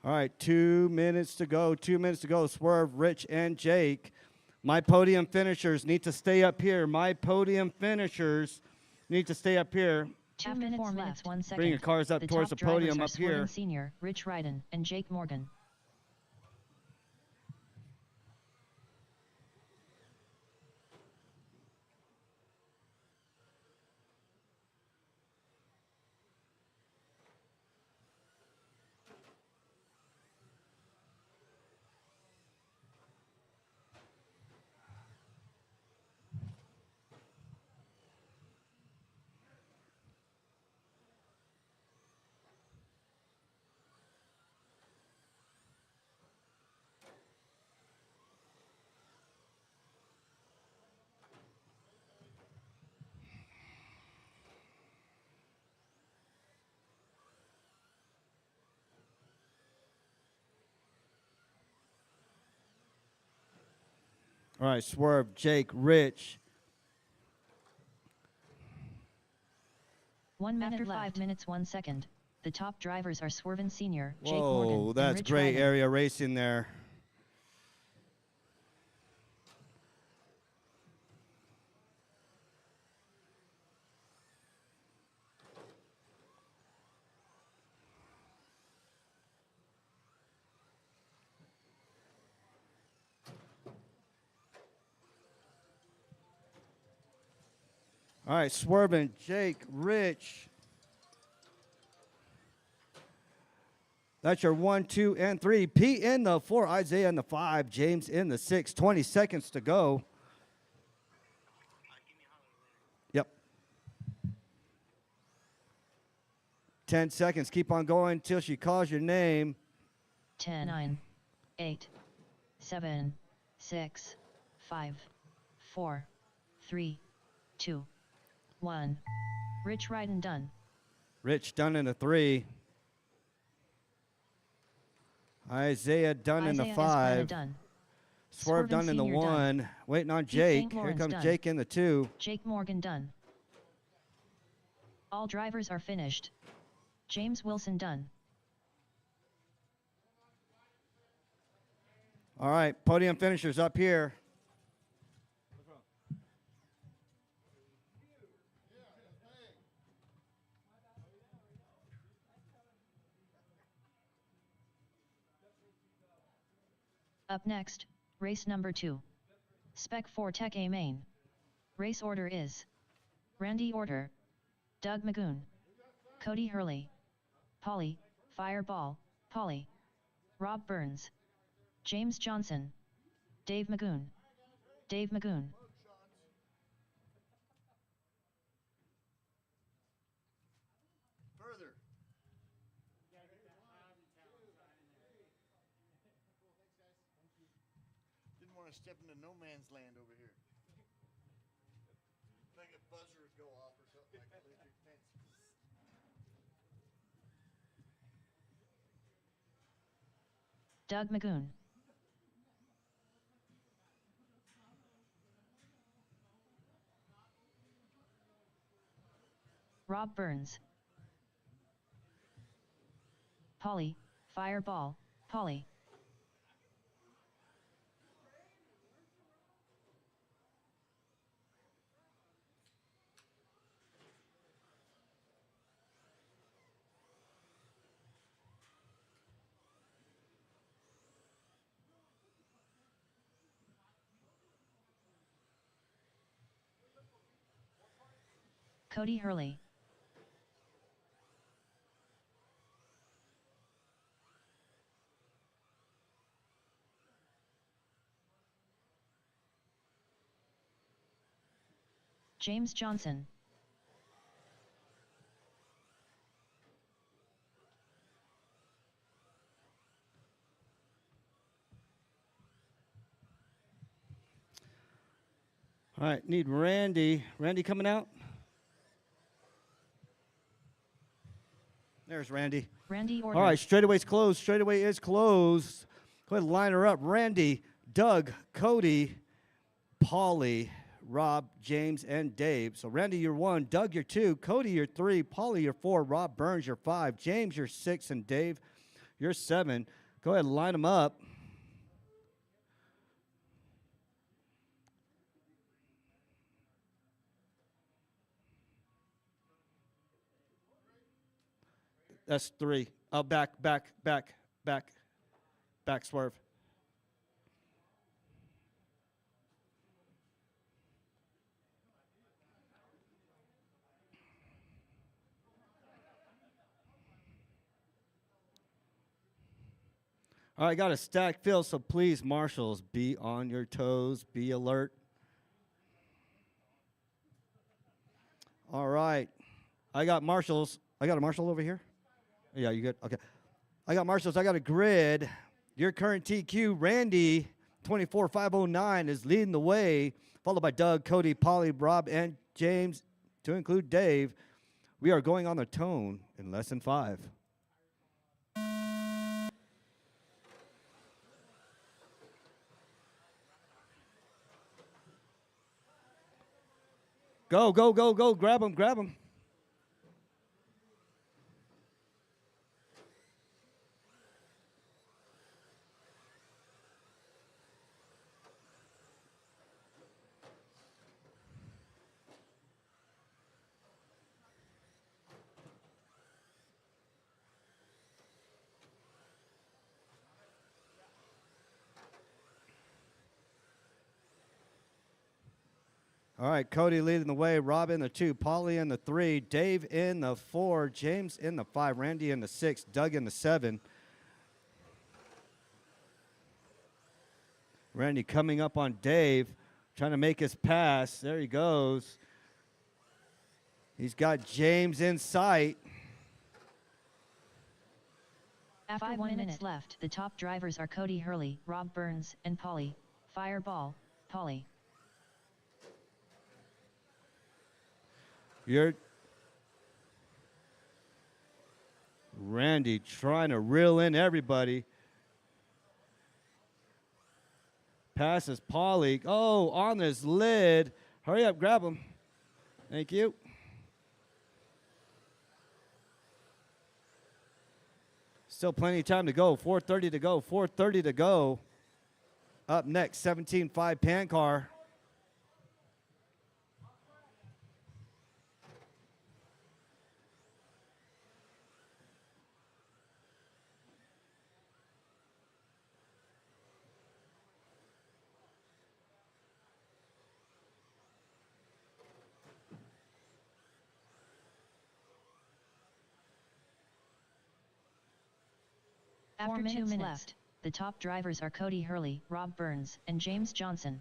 All right, 2 minutes to go. 2 minutes to go. Swerve, Rich, and Jake. My podium finishers need to stay up here. My podium finishers need to stay up here. 2 minutes 4 minutes left. 1 second. Bring your cars up towards the podium up here. Swerven Sr., Rich Ryden, and Jake Morgan. All right, Swerve, Jake, Rich. 1 minute After 5 minutes 1 second, the top drivers are Swerven Sr., Jake Morgan, Whoa, and that's Rich gray Ryden. area racing there. All right, Swerving, Jake, Rich. That's your 1, 2, and 3. Pete in the 4, Isaiah in the 5, James in the 6. 20 seconds to go. Yep. 10 seconds. Keep on going until she calls your name. 10, 9, 8, 7, 6, 5, 4, 3, 2, 1. Rich Ryden done. Rich done in the 3. Isaiah done in the Isaiah 5. Esplana done. Swerve done in the Sr. 1. done. Waiting on Pete Jake. St. Here Lawrence comes done. Jake in the 2. Jake Morgan done. All drivers are finished. James Wilson done. All right, podium finishers up here. Up next, race number 2. Spec 4 Tech A main. Race order is Randy Order, Doug Magoon, Cody Hurley, Polly, Fireball, Polly, Rob Burns, James Johnson, Dave Magoon, Dave Magoon, Further. Didn't want to step into no man's land over here. Like a buzzer would go off or something like electric fence. Doug Magoon, Rob Burns, Polly, Fireball, Polly, Cody Hurley, James Johnson, All right, need Randy. Randy coming out? There's Randy. Randy Order, All right, straightaway's closed. Straightaway is closed. Go ahead and line her up. Randy, Doug, Cody, Paulie, Rob, James, and Dave. So Randy, you're 1. Doug, you're 2. Cody, you're 3. Paulie, you're 4. Rob Burns, you're 5. James, you're 6. And Dave, you're 7. Go ahead and line them up. That's 3. Oh, back, swerve. All right, got a stack fill, so please, marshals, be on your toes, be alert. All right, I got marshals. I got a marshal over here. Yeah, you good? Okay. I got marshals. I got a grid. Your current TQ, Randy, 24509, is leading the way, followed by Doug, Cody, Polly, Rob, and James, to include Dave. We are going on the tone in less than 5. Go, go, go, go. Grab him, grab him. All right, Cody leading the way, Rob in the 2, Paulie in the 3, Dave in the 4, James in the 5, Randy in the 6, Doug in the 7. Randy coming up on Dave, trying to make his pass. There he goes. He's got James in sight. After 1 minute left, the top drivers are Cody Hurley, Rob Burns, and Polly, Fireball, Polly. You're Randy trying to reel in everybody. Passes Paulie. Oh, on this lid. Hurry up, grab him. Thank you. Still plenty of time to go. 4:30 to go. 4:30 to go. Up next, 17.5 pan car. After 2 minutes left, the top drivers are Cody Hurley, Rob Burns, and James Johnson.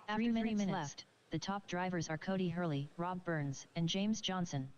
After 3 minutes left, the top drivers are Cody Hurley, Rob Burns, and James Johnson.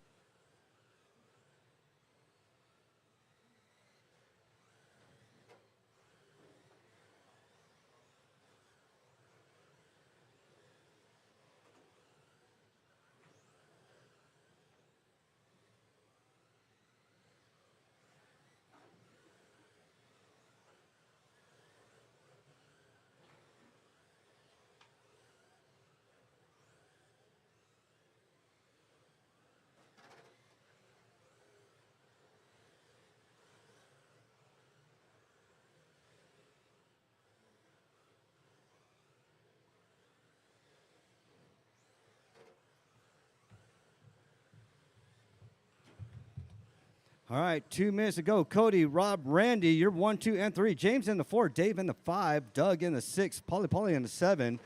All right, 2 minutes to go. Cody, Rob, Randy, you're 1, 2, and 3. James in the 4, Dave in the 5, Doug in the 6, Polly in the 7.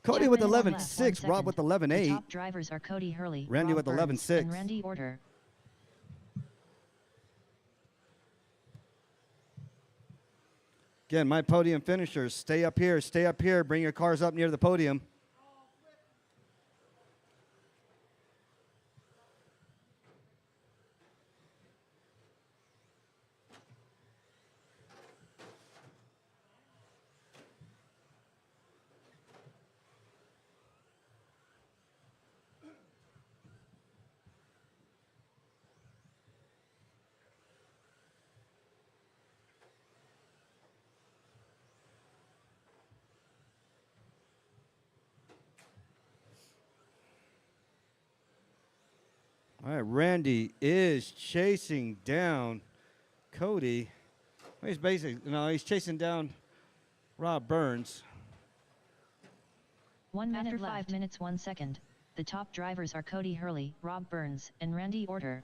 Cody with 11-6, Rob with 11-8. The top drivers are Cody Hurley, Randy Rob with Burns, 11-6. and Randy Order. Again, my podium finishers, stay up here, bring your cars up near the podium. All right, Randy is chasing down Cody. He's he's chasing down Rob Burns. 1 minute After 5 minutes 1 second, the top drivers are Cody Hurley, Rob Burns, and Randy Order.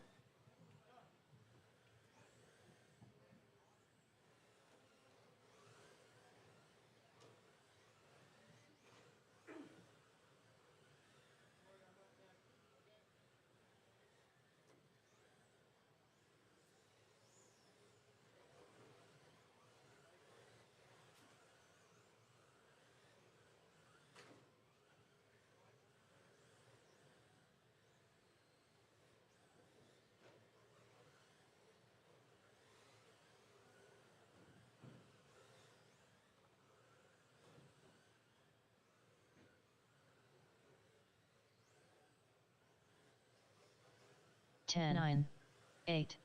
Ten, 9, 8,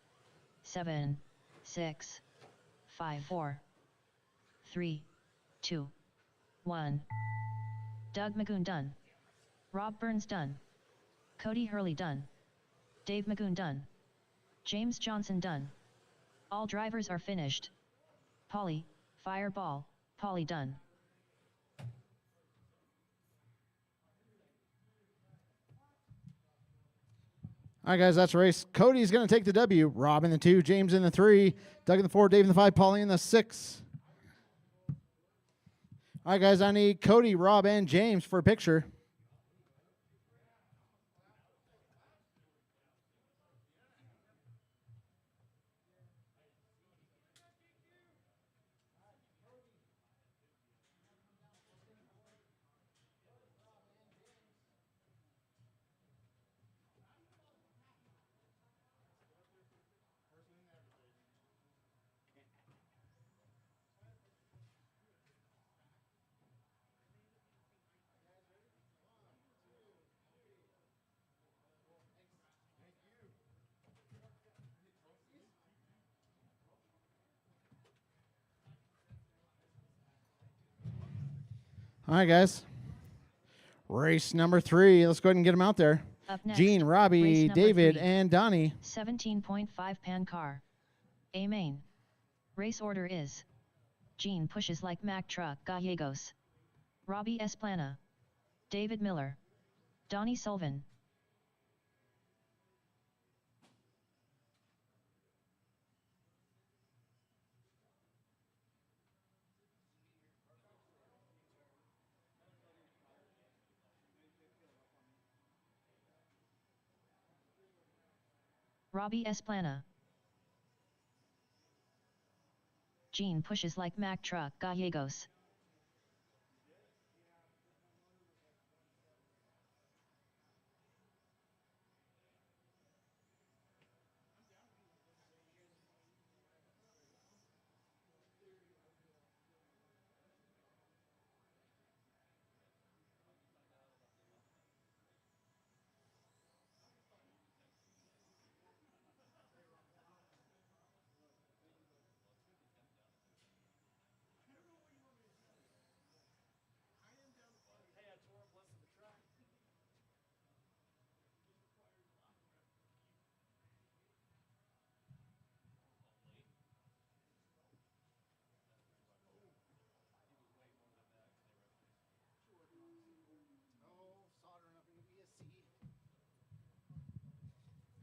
7, 6, 5, 4, 3, 2, 1. Doug Magoon done. Rob Burns done. Cody Hurley done. Dave Magoon done. James Johnson done. All drivers are finished. Polly, fireball, Polly done. All right, guys, that's a race. Cody's going to take the W. Rob in the 2, James in the 3, Doug in the 4, Dave in the 5, Paulie in the 6. All right, guys, I need Cody, Rob, and James for a picture. All right, guys. Race number 3. Let's go ahead and get them out there. Up next, Gene, race Robbie, number David, 3. and Donnie. 17.5 pan car. A main. Race order is: Gene pushes like Mack truck Gallegos. Robbie Esplana. David Miller. Donnie Sullivan. Robbie Esplana. Gene pushes like Mack truck Gallegos.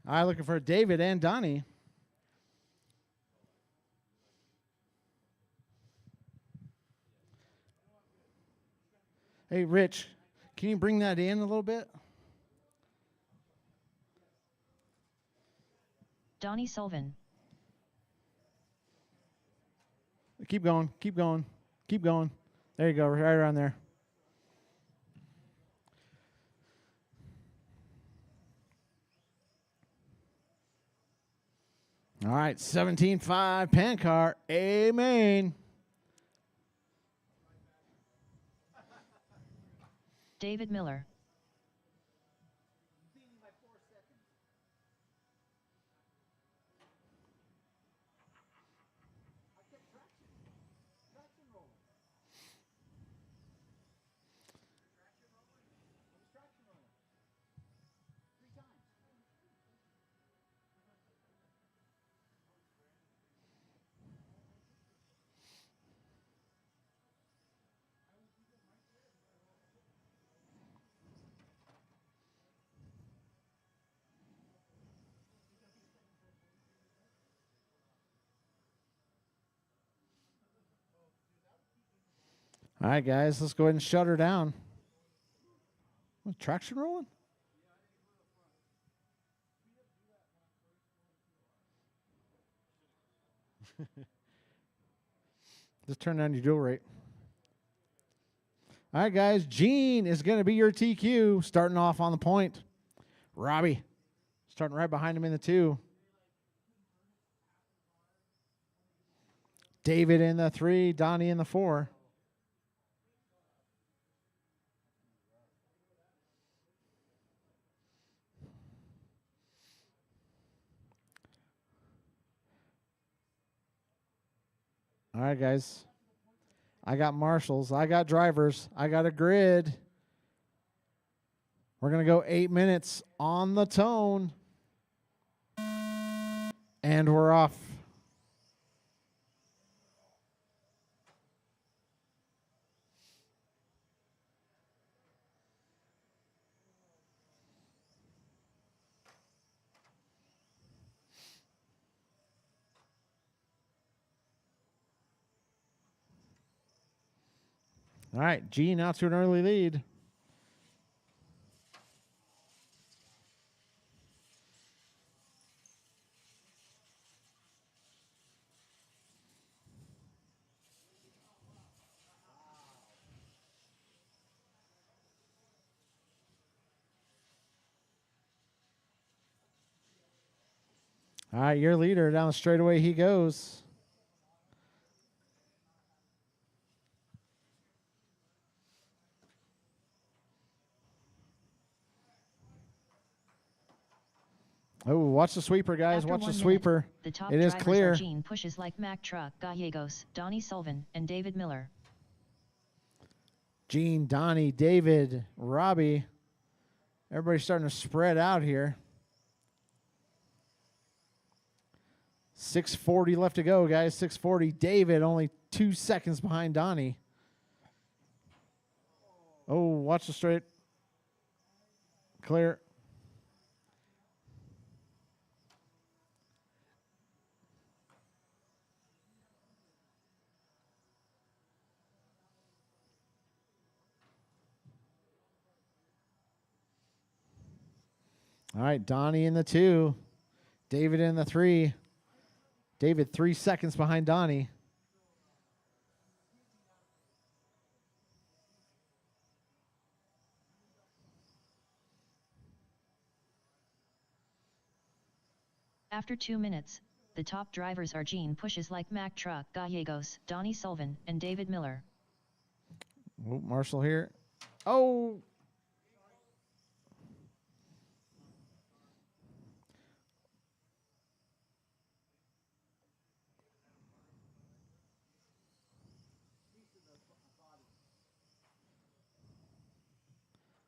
All right, looking for David and Donnie. Hey, Rich, can you bring that in a little bit? Donnie Sullivan. Keep going, keep going, keep going. There you go, right around there. All right, 17.5 pan car. Amen. David Miller. All right, guys, let's go ahead and shut her down. What, traction rolling? Just turn down your dual rate. All right, guys, Gene is going to be your TQ starting off on the point. Robbie starting right behind him in the 2. David in the 3, Donnie in the 4. All right, guys. I got marshals. I got drivers. I got a grid. We're going to go 8 minutes on the tone. And we're off. All right, Gene out to an early lead. All right, your leader down the straightaway he goes. Oh, watch the sweeper, guys. After Watch 1 the minute, sweeper. The top It is drivers clear. are Gene pushes like Mack truck Gallegos, Donnie Sullivan, and David Miller. Gene, Donnie, David, Robbie. Everybody's starting to spread out here. 6:40 left to go, guys. 6:40. David only 2 seconds behind Donnie. Oh, watch the straight. Clear. All right, Donnie in the 2. David in the 3. David 3 seconds behind Donnie. After 2 minutes, the top drivers are Gene Pushes Like Mack Truck Gallegos, Donnie Sullivan, and David Miller. Oh, Marshall here. Oh!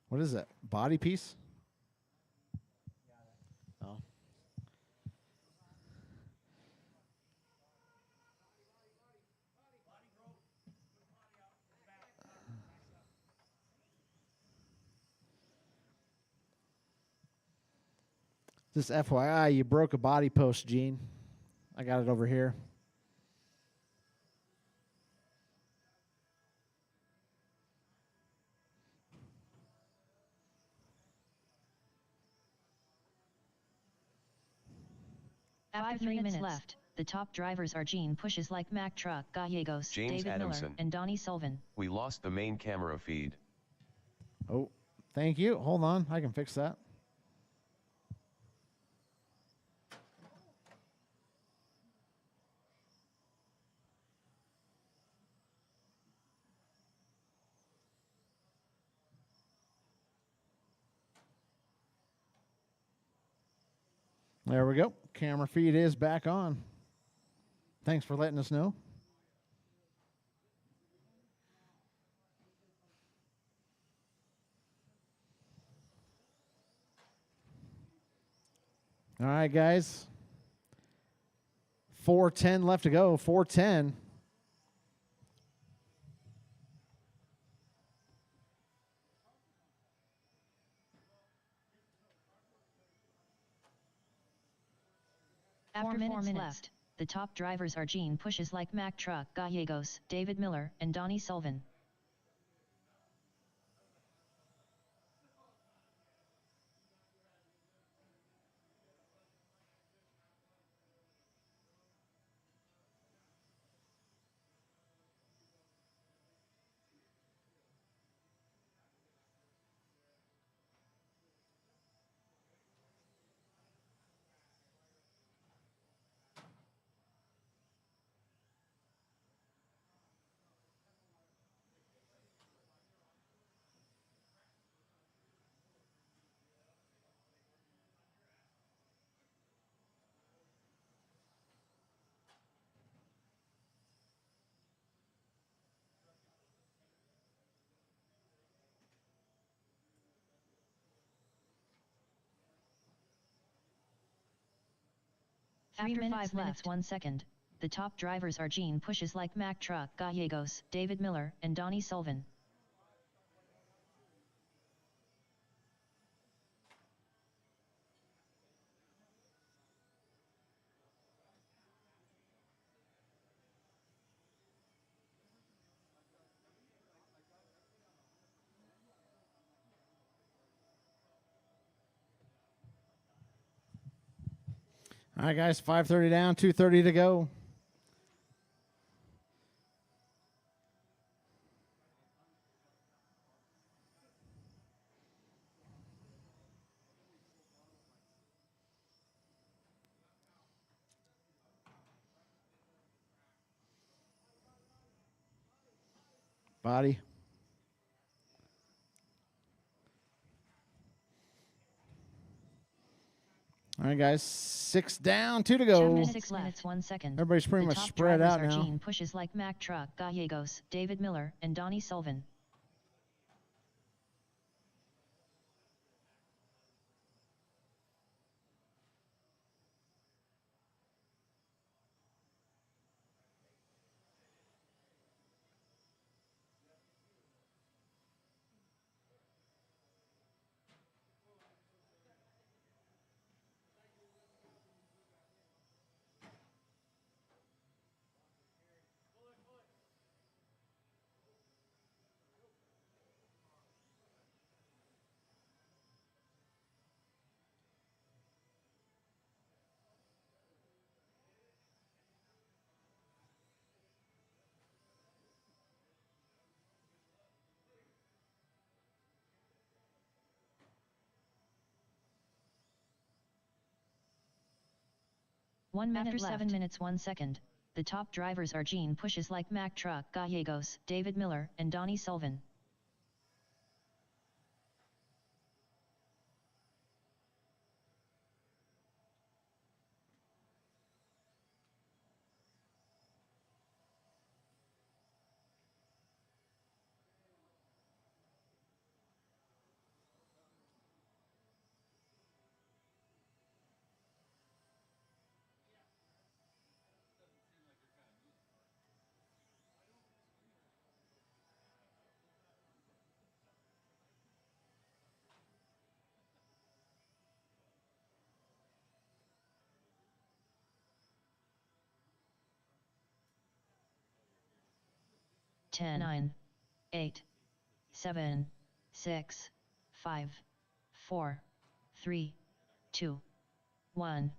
What is that? Body piece? Oh. Just FYI, you broke a body post, Gene. I got it over here. After 3 minutes left, the top drivers are Gene Pushes Like Mack Truck Gallegos, James David Adamson. Miller, and Donnie Sullivan. We lost the main camera feed. Oh, thank you. Hold on. I can fix that. There we go. Camera feed is back on. Thanks for letting us know. All right, guys. 4:10 left to go. 4:10. After 4 minutes left, the top drivers are Gene Pushes Like Mack Truck Gallegos, David Miller, and Donnie Sullivan. After 5 minutes 1 second, the top drivers are Gene Pushes Like Mack Truck Gallegos, David Miller, and Donnie Sullivan. All right, guys. 5:30 down. 2:30 to go. Body. All right, guys. 6 down, 2 to go. 6 minutes 1 second. Everybody's pretty the much top spread drivers out are now. Gene Pushes Like Mack Truck Gallegos, David Miller, and Donnie Sullivan. 1 minute after left. 7 minutes 1 second. The top drivers are Gene Pushes Like Mack Truck Gallegos, David Miller, and Donnie Sullivan. Ten, 9, 8, 7, 6, 5, 4, 3, 2, 1.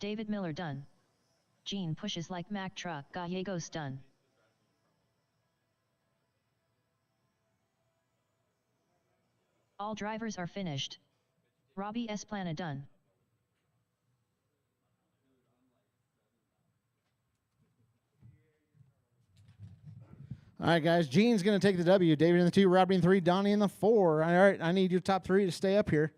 David Miller done. Gene Pushes Like Mack Truck Gallegos done. All drivers are finished. Robbie Esplana done. All right, guys. Gene's going to take the W. David in the 2, Robbie in the 3, Donnie in the 4. All right, I need your top 3 to stay up here.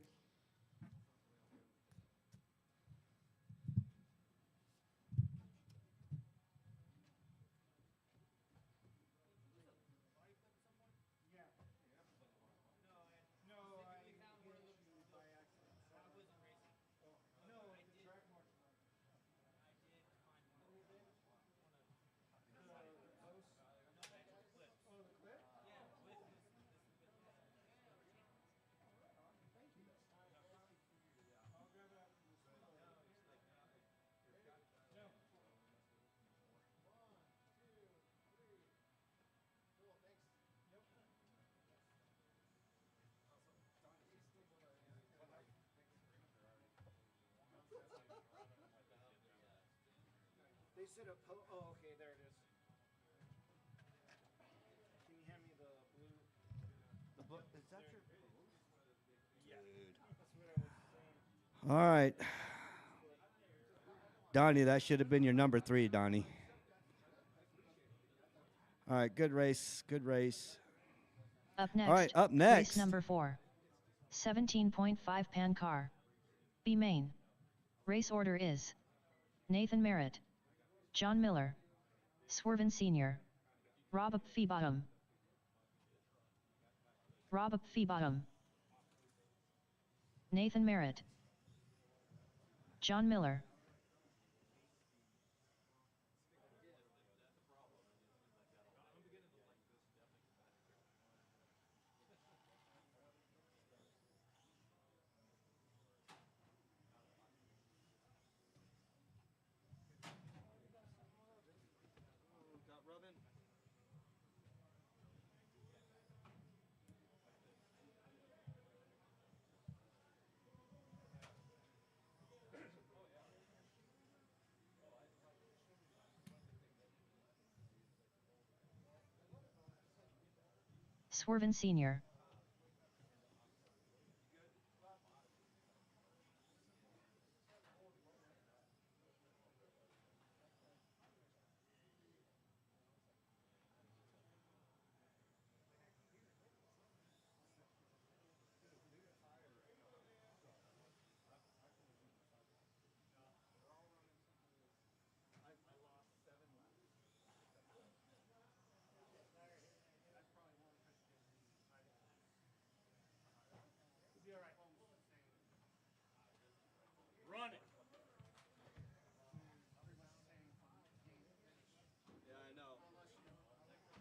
They said oh, okay, there it is. Can you hand me the blue? The book, is that your? That's what I was saying. All right. Donnie, that should have been your number 3, Donnie. All right, good race, good race. Up next. All right, up next. Race number 4. 17.5 pan car. B main. Race order is Nathan Merritt, John Miller, Swerven Sr., Rob Feebottom, Nathan Merritt, John Miller. Swerven Sr. Run it. Yeah, I know.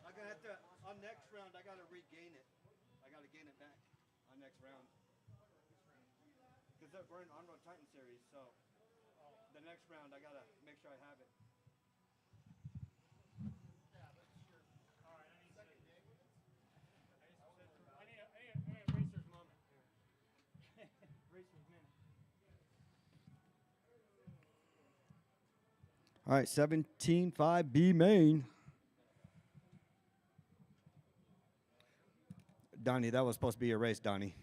I'm gonna have to on next round. I gotta regain it. I gotta gain it back on next round. Because we're in On-Road Titan series, so the next round I gotta make sure I have it. I need a racer's moment. Racer's minute. All right, 17.5 B main. Donnie, that was supposed to be your race, Donnie.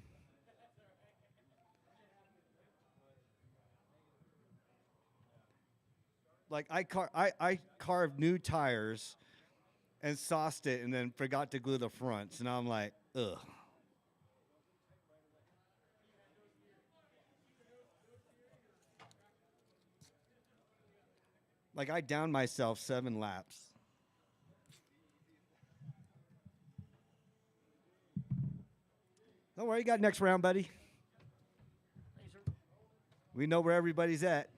Like I carved new tires and sauced it and then forgot to glue the fronts. And I'm like, ugh. Like I downed myself 7 laps. Don't worry, you got next round, buddy. We know where everybody's at.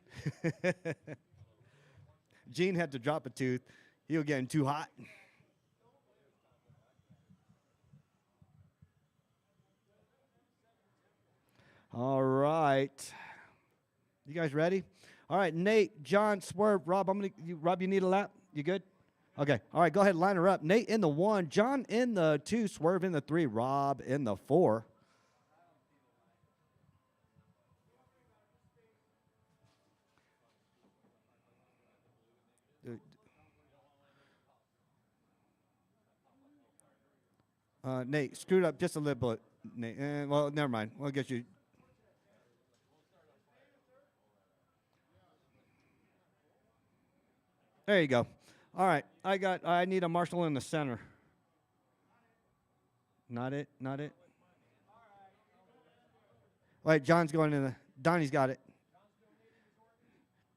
Gene had to drop a tooth. He was getting too hot. All right. You guys ready? All right, Nate, John, Swerve, Rob. Rob, you need a lap? You good? Okay. All right, go ahead and line her up. Nate in the 1, John in the 2, Swerve in the 3, Rob in the 4. Nate, screwed up just a little bit. Nate, well, never mind. We'll get you. There you go. All right, I need a marshal in the center. Not it, not it. Wait, John's going in the. Donnie's got it.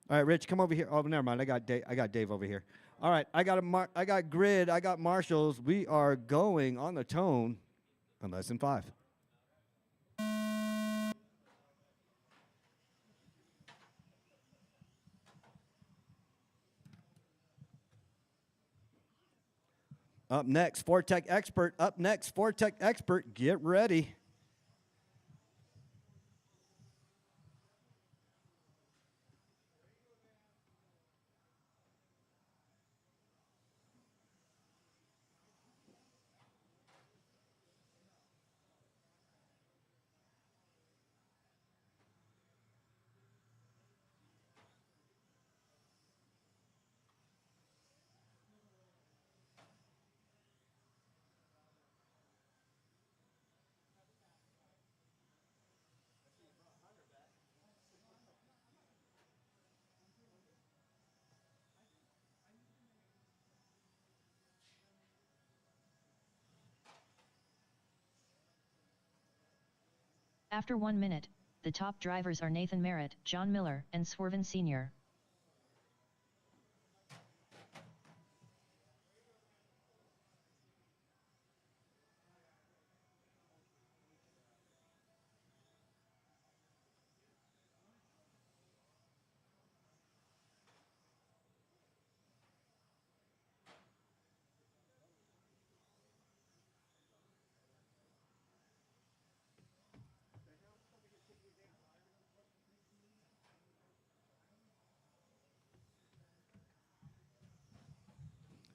All right, Rich, come over here. Oh, never mind. I got Dave over here. All right, I got grid. I got marshals. We are going on the tone on less than 5. Up next, Fortech Expert. Up next, Fortech Expert. Get ready. After 1 minute, the top drivers are Nathan Merritt, John Miller, and Swerven Sr.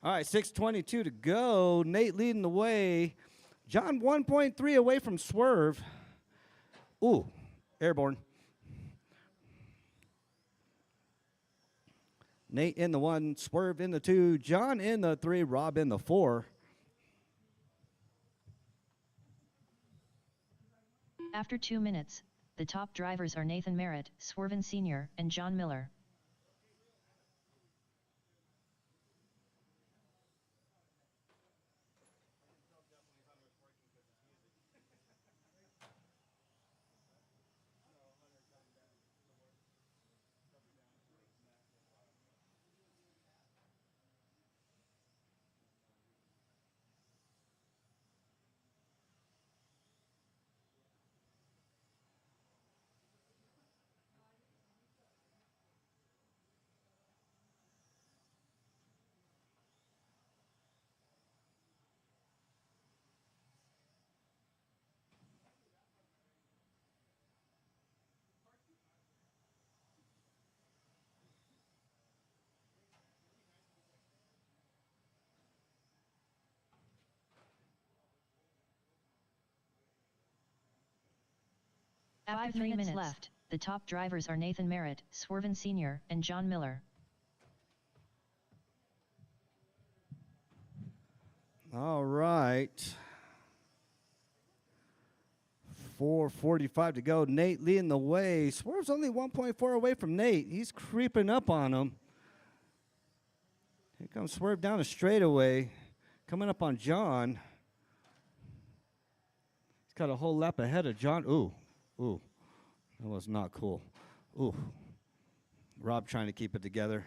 All right, 6:22 to go. Nate leading the way. John 1.3 away from Swerve. Ooh, airborne. Nate in the 1, Swerve in the 2, John in the 3, Rob in the 4. After 2 minutes, the top drivers are Nathan Merritt, Swerven Sr., and John Miller. After 3 minutes left, the top drivers are Nathan Merritt, Swerven Sr., and John Miller. All right. 4:45 to go. Nate leading the way. Swerve's only 1.4 away from Nate. He's creeping up on him. Here comes Swerve down the straightaway. Coming up on John. He's got a whole lap ahead of John. Ooh. Ooh. That was not cool. Ooh. Rob trying to keep it together.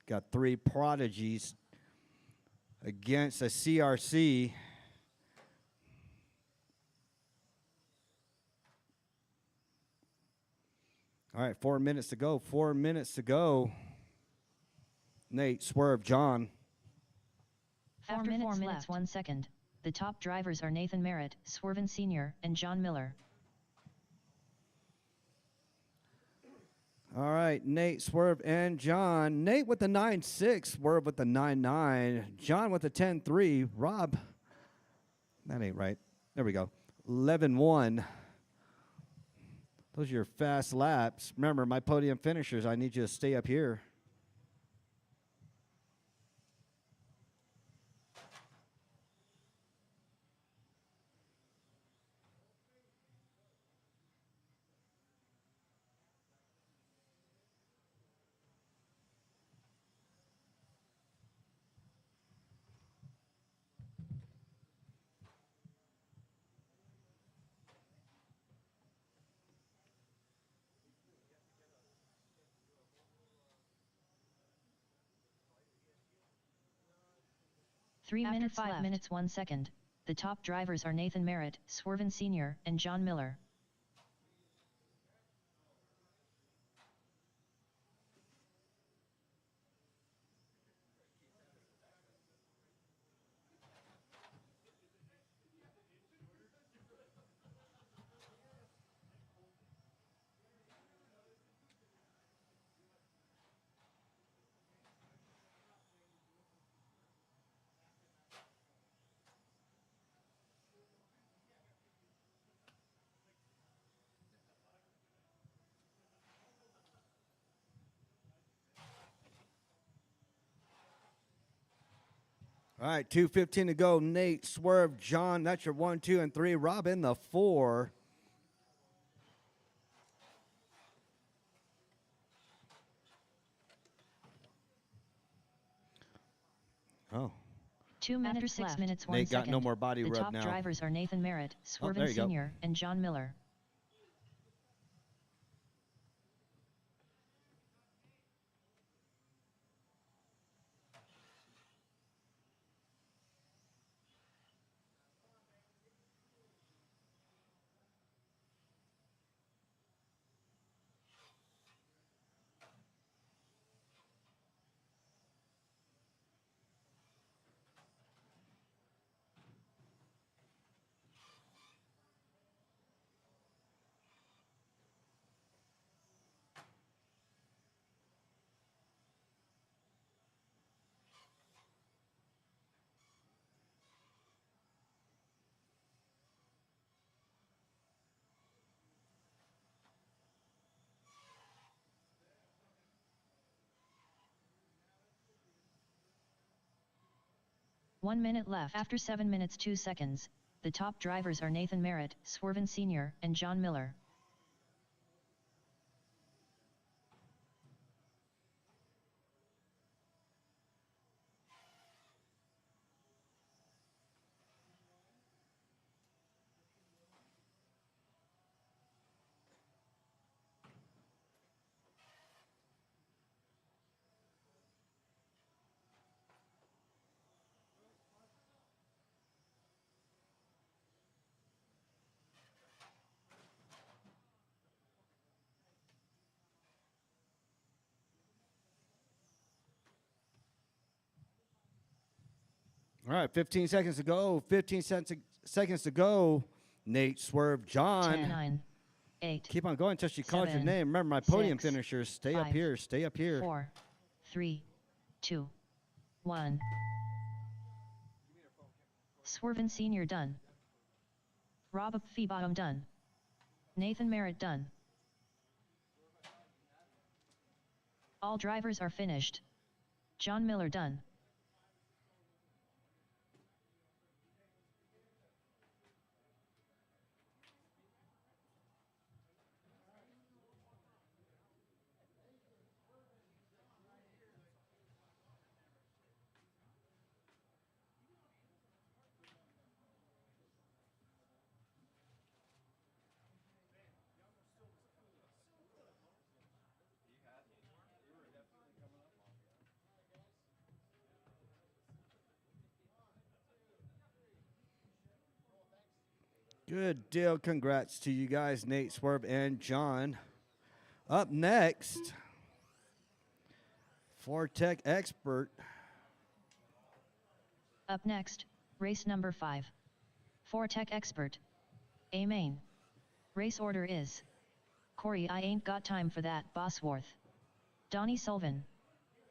Got 3 prodigies against a CRC. All right, 4 minutes to go. 4 minutes to go. Nate, Swerve, John. After 4 minutes 1 second, the top drivers are Nathan Merritt, Swerven Sr., and John Miller. All right, Nate, Swerve, and John. Nate with the 9.6, Swerve with the 9.9, John with the 10.3, Rob, that ain't right. There we go. 11.1. Those are your fast laps. Remember, my podium finishers, I need you to stay up here. After 5 minutes 1 second, the top drivers are Nathan Merritt, Swerven Sr., and John Miller. All right, 2:15 to go. Nate, Swerve, John. That's your 1, 2, and 3. Rob in the 4. Oh, 2 minutes After 6 left. minutes 1 Nate got second, no more body the rub top now. drivers are Nathan Merritt, there Swerven you go. Sr., and John Miller. One minute left. After 7 minutes 2 seconds, the top drivers are Nathan Merritt, Swerven Sr., and John Miller. All right, 15 seconds to go. 15 seconds to go. Nate, Swerve, John. 10, 9, 8. Keep on going until she calls your 7, name. Remember, my podium 6, finishers. Stay up 5, here. Stay up here. 4, 3, 2, 1. Swerven Sr. done. Rob Feebottom done. Nathan Merritt done. All drivers are finished. John Miller done. Good deal. Congrats to you guys, Nate, Swerve, and John. Up next, Tech Expert. Up next, race number 5. Tech Expert. A main. Race order is Corey, I ain't got time for that, Bosworth. Donnie Sullivan.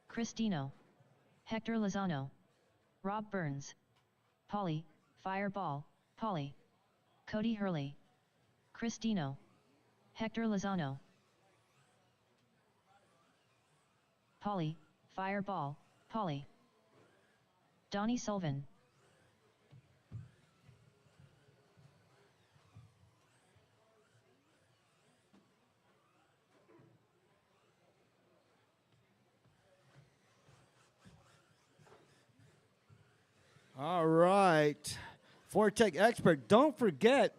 Chris Dino. Hector Lozano. Rob Burns. Polly, Fireball, Polly. Cody Hurley. Chris Dino. Hector Lozano. Polly, Fireball, Polly. Donnie Sullivan. All right. Tech Expert. Don't forget,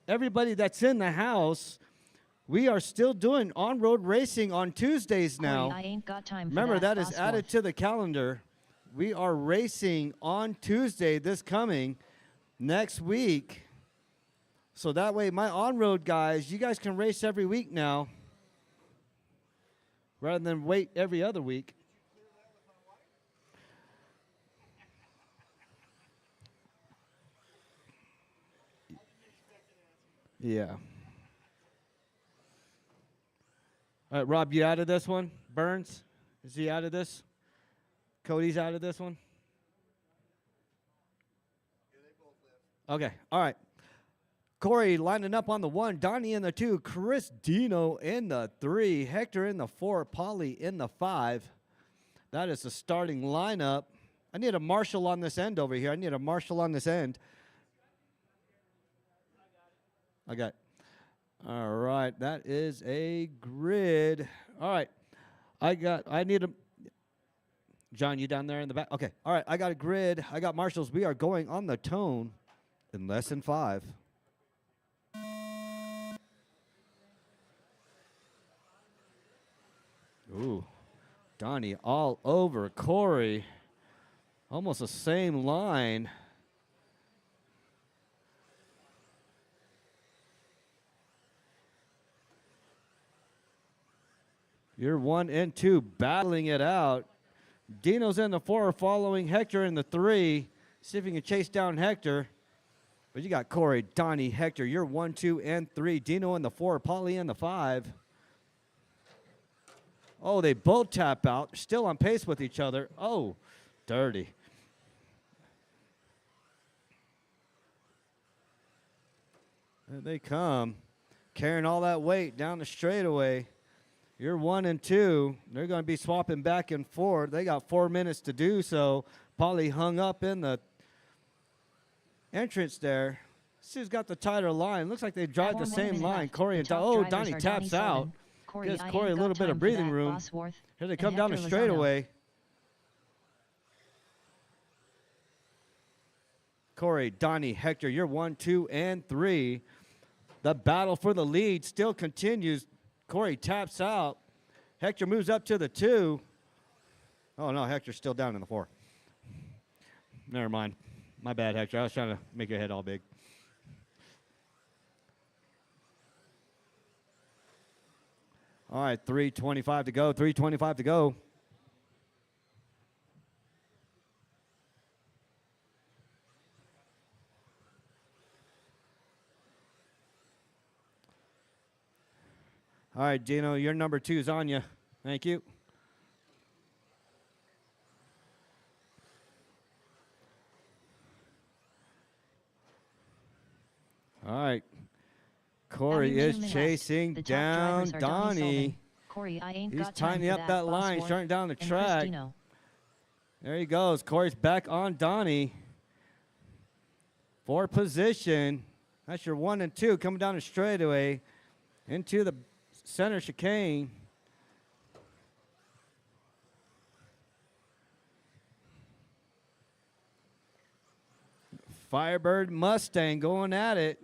everybody that's in the house, we are still doing on-road racing on Tuesdays now. Corey, I ain't got time for Remember, that is Bosworth. added to the calendar. We are racing on Tuesday, this coming next week. So that way, my on-road guys, you guys can race every week now rather than wait every other week. Yeah. All right, Rob, you out of this one? Burns, is he out of this? Cody's out of this one? Okay, all right. Corey lining up on the 1, Donnie in the 2, Chris Dino in the 3, Hector in the 4, Polly in the 5. That is the starting lineup. I need a marshal on this end over here. I need a marshal on this end. I got it. All right, that is a grid. All right, I need a, John, you down there in the back? Okay, all right, I got a grid. I got marshals. We are going on the tone in less than 5. Ooh, Donnie all over Corey. Almost the same line. You're 1 and 2 battling it out. Dino's in the 4, following Hector in the 3. See if you can chase down Hector. But you got Corey, Donnie, Hector. You're 1, 2, and 3. Dino in the 4, Polly in the 5. Oh, they both tap out. Still on pace with each other. Oh, dirty. There they come. Carrying all that weight down the straightaway. You're 1 and 2. They're going to be swapping back and forth. They got 4 minutes to do so. Polly hung up in the entrance there. See who's got the tighter line. Looks like they drive the same line. Corey and Donnie taps out. Gives Corey a little bit of breathing room. Here they come down the straightaway. Corey, Donnie, Hector, you're 1, 2, and 3. The battle for the lead still continues. Corey taps out. Hector moves up to the 2. Oh, no, Hector's still down in the 4. Never mind. My bad, Hector. I was trying to make your head all big. All right, 3:25 to go. 3:25 to go. All right, Dino, your number 2 is on you. Thank you. All right. Corey is chasing down Donnie. Corey, I ain't He's got time tightening for up that line, Bosworth shutting down the and Chris track. Dino. There he goes. Corey's back on Donnie. 4 position. That's your 1 and 2 coming down the straightaway into the center chicane. Firebird Mustang going at it.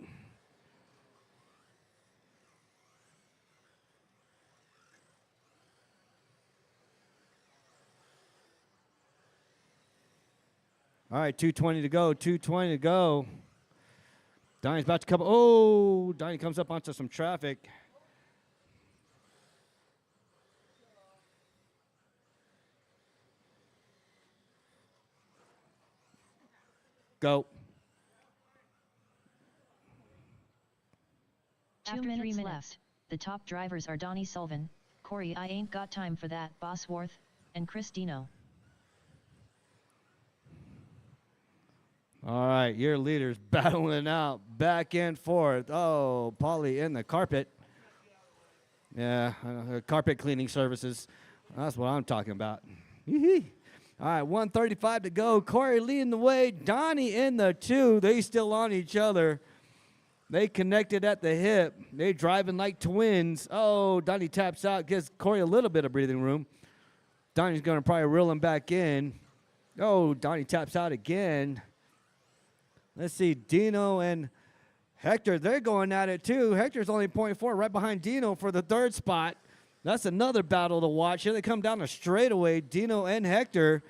All right, 2:20 to go, 2:20 to go. Donnie's about to come. Oh, Donnie comes up onto some traffic. Go. After 2 minutes left, the top drivers are Donnie Sullivan, Corey I Ain't Got Time for That, Bosworth, and Chris Dino. All right, your leaders battling out back and forth. Oh, Polly in the carpet. Yeah, carpet cleaning services. That's what I'm talking about. All right, 1:35 to go. Corey leading the way. Donnie in the 2. They still on each other. They connected at the hip. They driving like twins. Oh, Donnie taps out, gives Corey a little bit of breathing room. Donnie's going to probably reel him back in. Oh, Donnie taps out again. Let's see, Dino and Hector, they're going at it too. Hector's only 0.4 right behind Dino for the 3rd spot. That's another battle to watch. Here they come down a straightaway, Dino and Hector.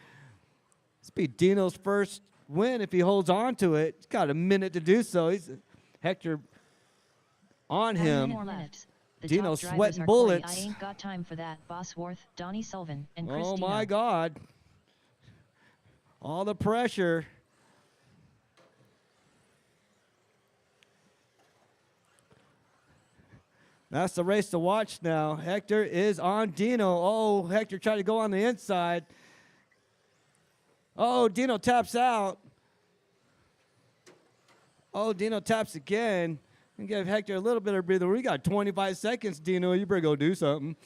This will be Dino's first win if he holds on to it. He's got a minute to do so. Hector on him. 1 minute left. The Dino top drivers sweating are bullets. Corey I Ain't Got Time for That, Bosworth, Donnie Sullivan, and Chris Oh Dino. my God. All the pressure. That's the race to watch now. Hector is on Dino. Oh, Hector tried to go on the inside. Oh, Dino taps out. Oh, Dino taps again. And give Hector a little bit of breather. We got 25 seconds, Dino. You better go do something.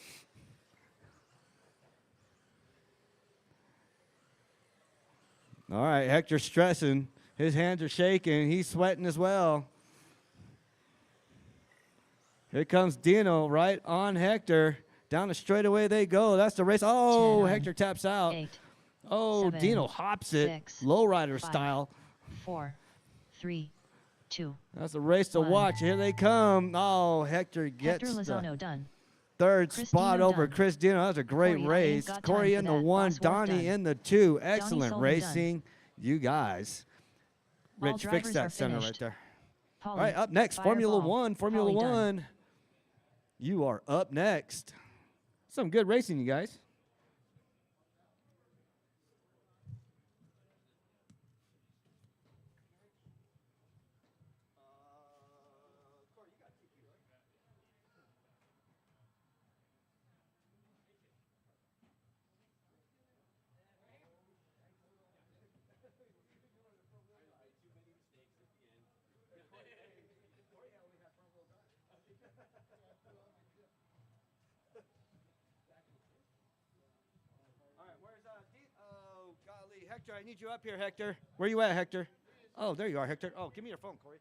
All right, Hector's stressing. His hands are shaking. He's sweating as well. Here comes Dino right on Hector. Down the straightaway they go. That's the race. Oh, 10, Hector taps out. 8, Oh, 7, Dino hops it. 6, Lowrider 5, style. 4, 3, 2. That's a race to 1. watch. Here they come. Oh, Hector Hector gets the Lozano done. 3rd Chris spot Dino over done. Chris Dino. That was a great Corey, I Ain't race. Got Corey Time in for the That, 1, Bosworth Donnie done. in the 2. Donnie Excellent Sullivan racing. You guys. All Rich, fix drivers that are center right finished. there. Polly, All right, up next, Formula Fireball, 1. Formula Polly done. 1. You are up next. Some good racing, you guys. All right, where's oh, golly, Hector, I need you up here, Hector. Where you at, Hector? Oh, there you are, Hector. Oh, give me your phone, Corey.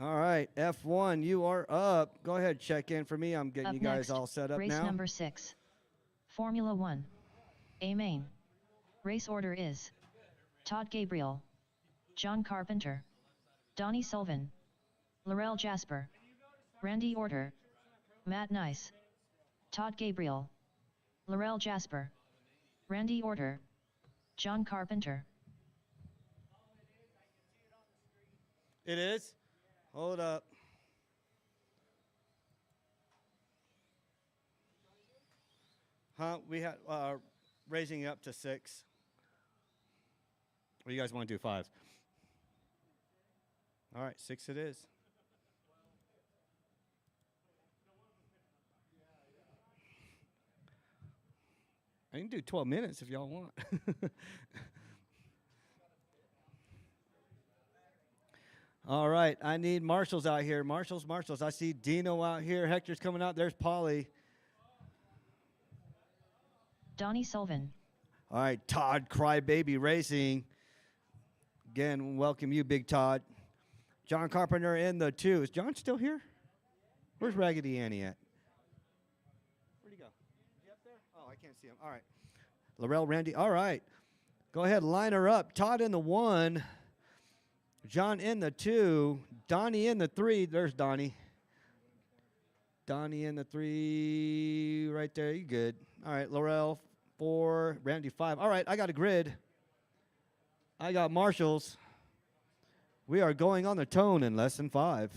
All right, F1, you are up. Go ahead, check in for me. I'm getting Up you guys next, all set up race now. number 6. Formula 1. A main. Race order is Todd Gabriel, John Carpenter, Donnie Sullivan, Laurel Jasper, Randy Orter, Matt Nice, Todd Gabriel, Laurel Jasper, Randy Orter, John Carpenter. It is? Hold up. We had raising it up to 6. Or you guys want to do 5? All right, 6 it is. I can do 12 minutes if y'all want. All right, I need marshals out here. Marshals. I see Dino out here. Hector's coming out. There's Polly. Donnie Sullivan, All right, Todd Crybaby Racing Again, welcome you, Big Todd. John Carpenter in the 2. Is John still here? Where's Raggedy Annie at? Where'd he go? Is he up there? Oh, I can't see him. All right. Laurel, Randy. All right. Go ahead, line her up. Todd in the 1. John in the 2. Donnie in the 3. There's Donnie. Donnie in the 3. Right there. You good. All right. Laurel, 4. Randy, 5. All right. I got a grid. I got marshals. We are going on the tone in less than 5.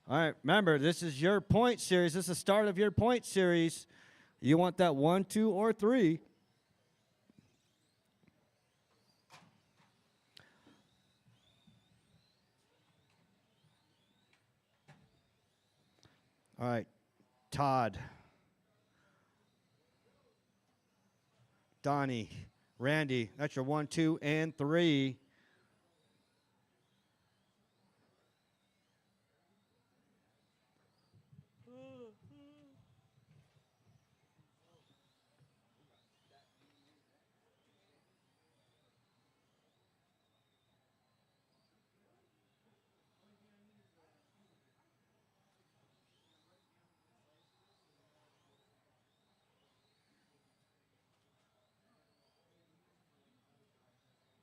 All right, remember, this is your point series. This is the start of your point series. You want that 1, 2, or 3. All right, Todd, Donnie, Randy, that's your 1, 2, and 3.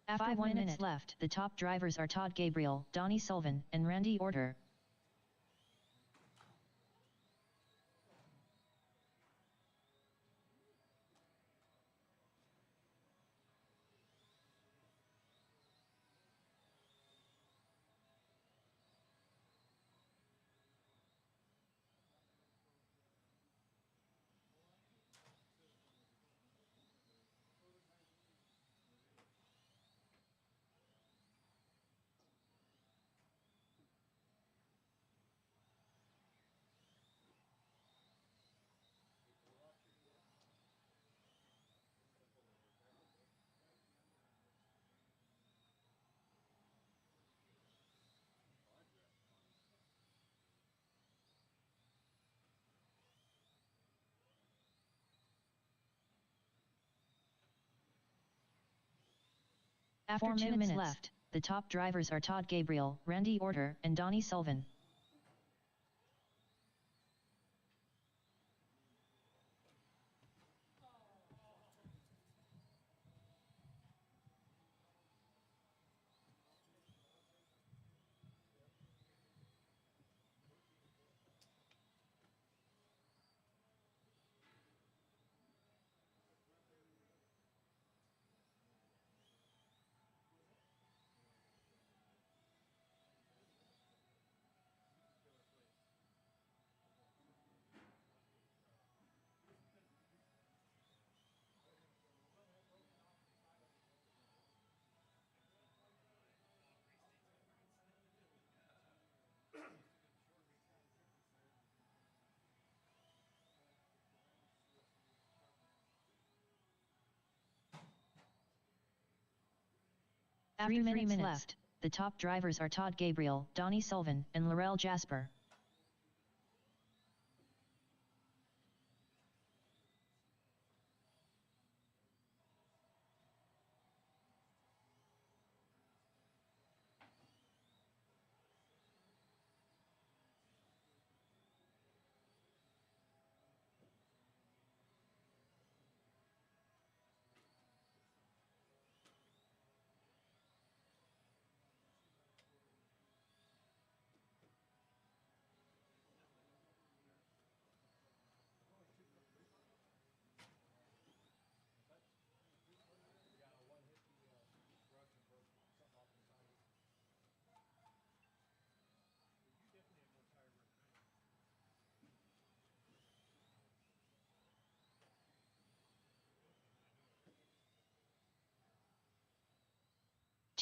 After 1 minute left, the top drivers are Todd Gabriel, Donnie Sullivan, and Randy Order. After 2 minutes left, the top drivers are Todd Gabriel, Randy Order, and Donnie Sullivan. After 3 minutes left, the top drivers are Todd Gabriel, Donnie Sullivan, and Laurel Jasper.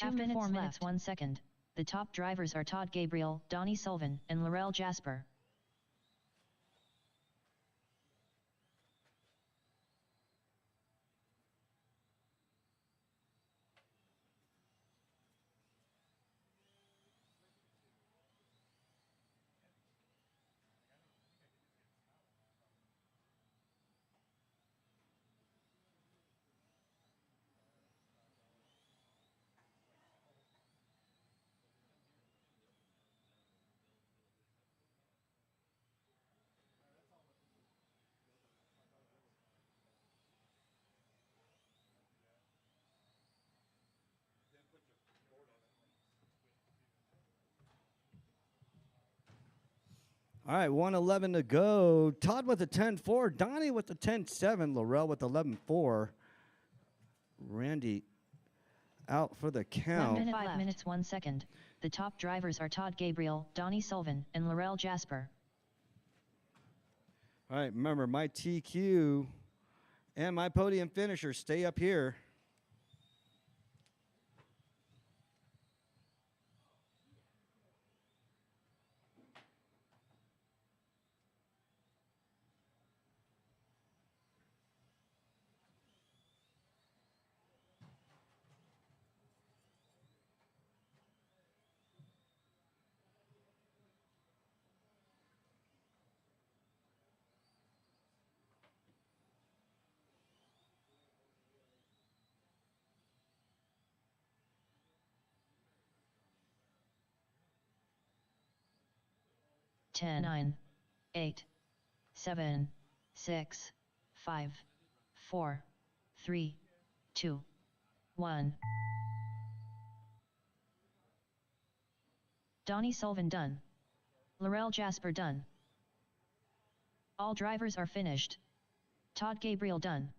After 4 minutes 1 second, the top drivers are Todd Gabriel, Donnie Sullivan, and Laurel Jasper. All right, 1:11 to go. Todd with the 10-4. Donnie with the 10-7. Laurel with 11-4. Randy out for the 1 count. minute 5 minutes 1 second. The top drivers are Todd Gabriel, Donnie Sullivan, and Laurel Jasper. All right, remember, my TQ and my podium finisher stay up here. Ten, 9, 8, 7, 6, 5, 4, 3, 2, 1. Donnie Sullivan done. Laurel Jasper done. All drivers are finished. Todd Gabriel done.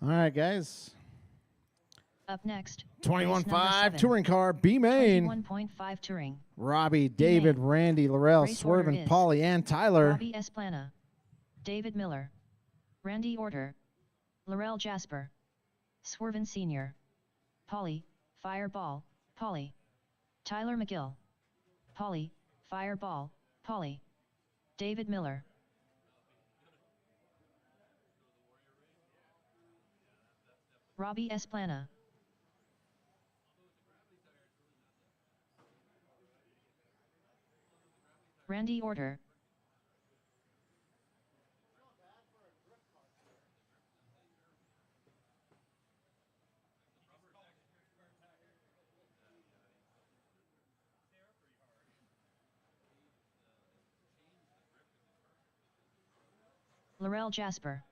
All right, guys. Up next, 21.5 touring car, B main. 21.5 touring. Robbie, David, Randy, Laurel, Race order Swervin, is Paulie, and Tyler. Robbie Esplana, David Miller, Randy Orter, Laurel Jasper, Swervin Sr., Paulie, Fireball, Paulie, Tyler McGill, Paulie, Fireball, Paulie, David Miller. Robbie Esplana. Randy Orter. Laurel Jasper.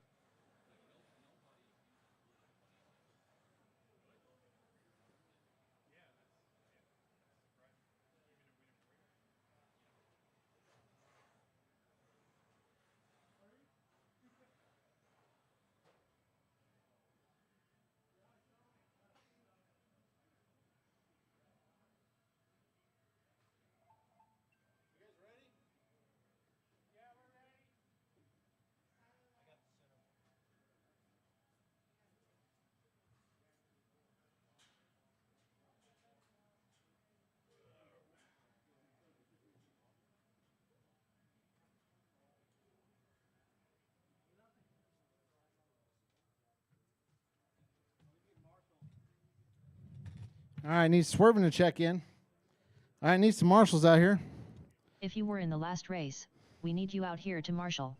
All right, need Swervin to check in. All right, need some marshals out here. If you were in the last race, we need you out here to marshal.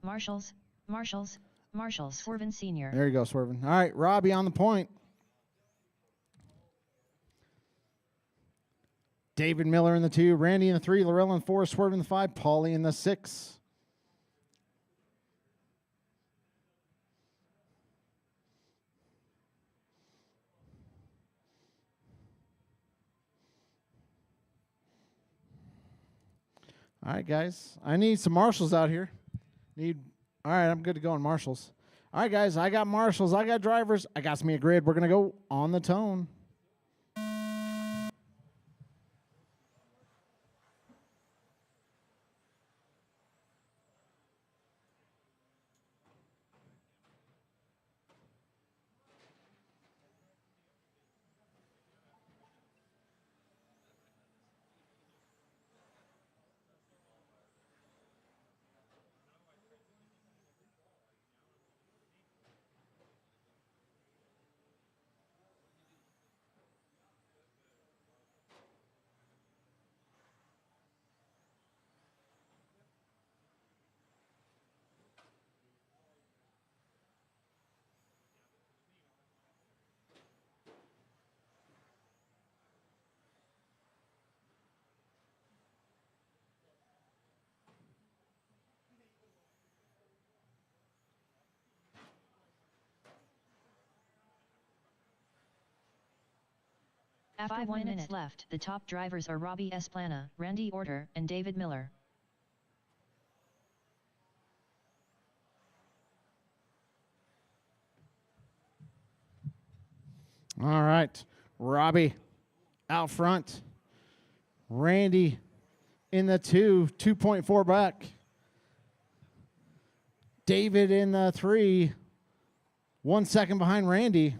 Marshals, marshals, marshals. Swervin Sr. There you go, Swervin. All right, Robbie on the point. David Miller in the 2, Randy in the 3, Laurel in the 4, Swervin in the 5, Paulie in the 6. All right, guys. I need some marshals out here. All right, I'm good to go on marshals. All right, guys. I got marshals. I got drivers. I got me a grid. We're going to go on the tone. After 1 minute left, the top drivers are Robbie Esplana, Randy Orter, and David Miller. All right. Robbie out front. Randy in the 2.4 back. David in the 3, 1 second behind Randy.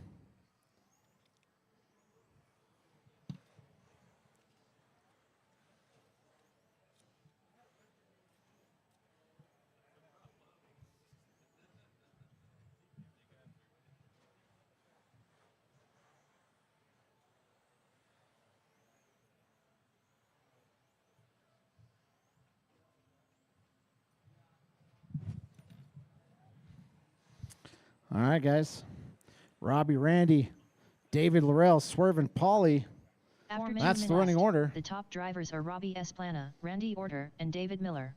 All right, guys. Robbie, Randy, David, Laurel, swerving, Paulie. After 2 That's the minutes running left, order. The top drivers are Robbie Esplana, Randy Orter, and David Miller.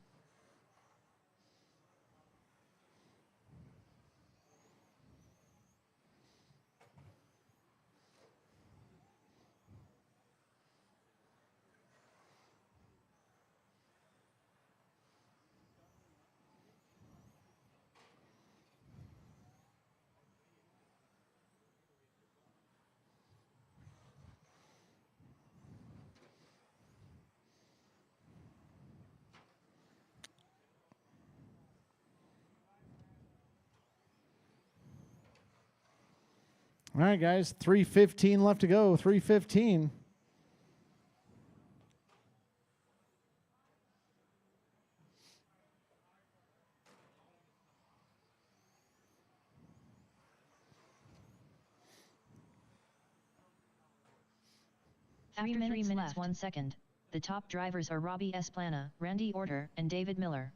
All right, guys. 3:15 left to go. 3:15. After 3 minutes left. 1 second, the top drivers are Robbie Esplana, Randy Orter, and David Miller.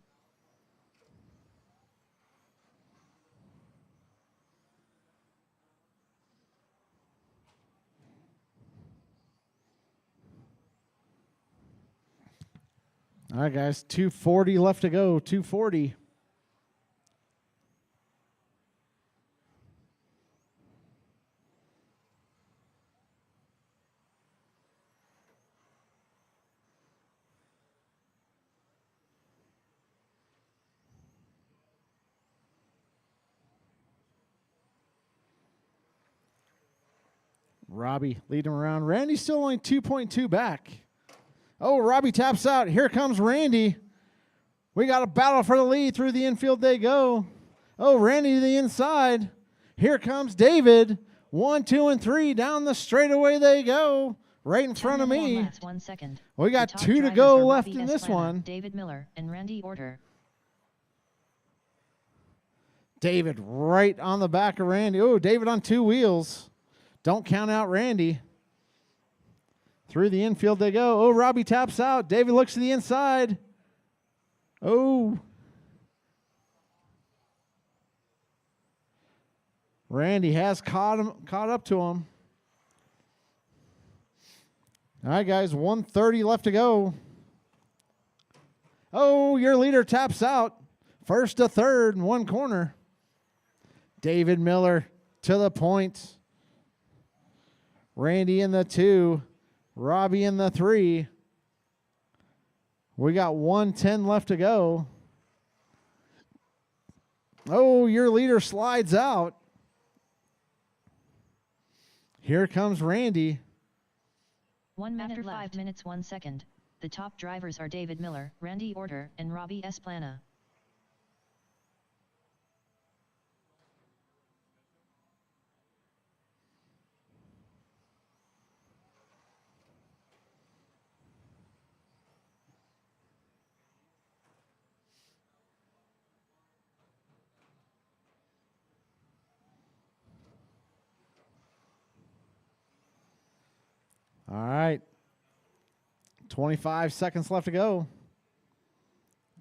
All right, guys. 2:40 left to go. 2:40. Robbie leading around. Randy's still only 2.2 back. Oh, Robbie taps out. Here comes Randy. We got a battle for the lead. Through the infield they go. Oh, Randy to the inside. Here comes David. 1, 2, and 3. Down the straightaway they go. Right in front of me. 1 second. We got The top 2 to drivers go are left Robbie in this Esplana, one. David Miller, and Randy Orter. David right on the back of Randy. Oh, David on 2 wheels. Don't count out Randy. Through the infield they go. Oh, Robbie taps out. David looks to the inside. Oh. Randy has caught up to him. All right, guys, 1:30 left to go. Oh, your leader taps out. First to third in one corner. David Miller to the point. Randy in the 2. Robbie in the 3. We got 1:10 left to go. Oh, your leader slides out. Here comes Randy. 1 minute after 5 minutes 1 second. The top drivers are David Miller, Randy Orter, and Robbie Esplana. All right. 25 seconds left to go.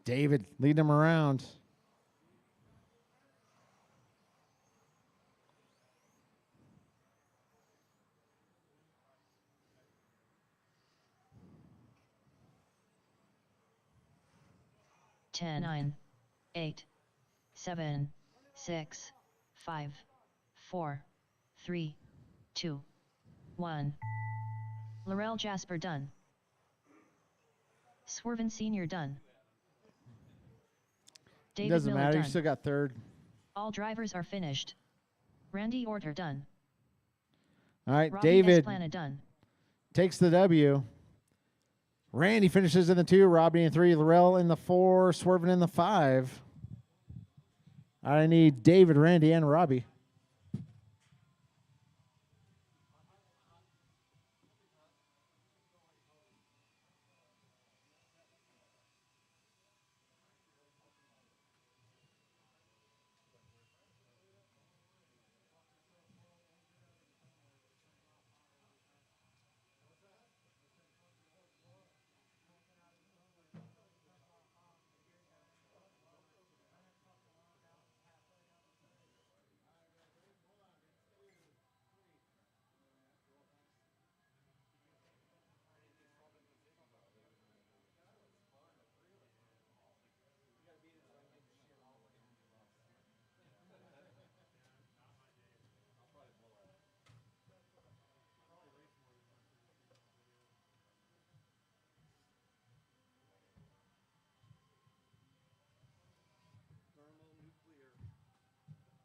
David leading him around. Ten, 9, 8, 7, 6, 5, 4, 3, 2, 1. Laurel Jasper done. Swerven Sr. done. David Doesn't Miller matter. You done. still got third. All drivers are finished. Randy Orter done. All right. Robbie David Esplana done. takes the W. Randy finishes in the 2. Robbie in 3. Laurel in the 4. Swerving in the 5. I need David, Randy, and Robbie.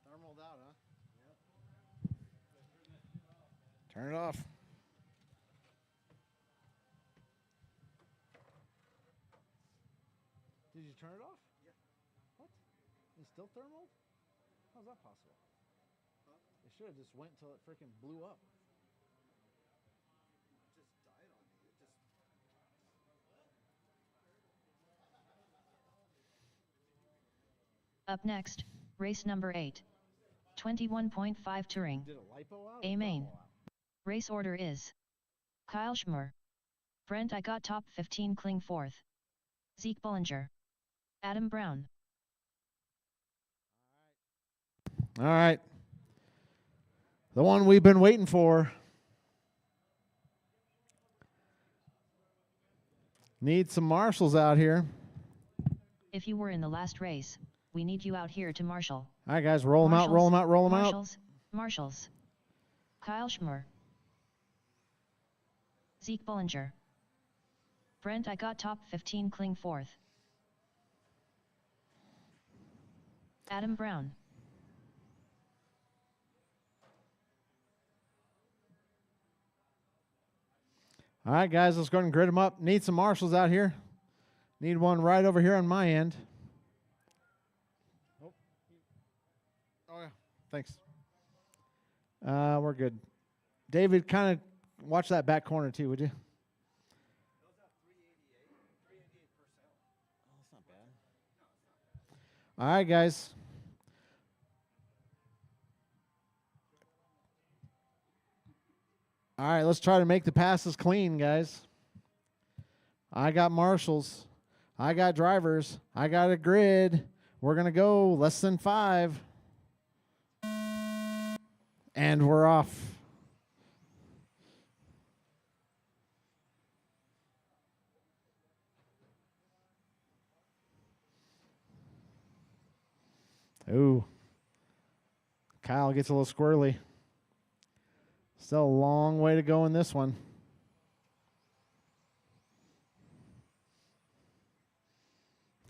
Thermaled out, huh? Yep. Turn it off. Did you turn it off? Yeah. What? It's still thermal? How's that possible? Huh? It should have just went until it freaking blew up. Just died on me. It just. Up next, race number 8. 21.5 Touring. Did a lipo out? A main. Race order is Kyle Schmer. Brent I got top 15 Kling 4th. Zeke Bullinger. Adam Brown. All right. The one we've been waiting for. Need some marshals out here. If you were in the last race, we need you out here to marshal. All right, guys, roll them out, roll them out, roll them out. Marshals. Kyle Schmer. Zeke Bullinger. Brent I got top 15 Kling 4th. Adam Brown. All right, guys, let's go ahead and grid them up. Need some marshals out here. Need one right over here on my end. Oh, yeah. Thanks. We're good. David, kind of watch that back corner too, would you? Those have 388 per cell. Oh, that's not bad. All right, guys. All right, let's try to make the passes clean, guys. I got marshals. I got drivers. I got a grid. We're going to go less than 5. And we're off. Ooh. Kyle gets a little squirrely. Still a long way to go in this one.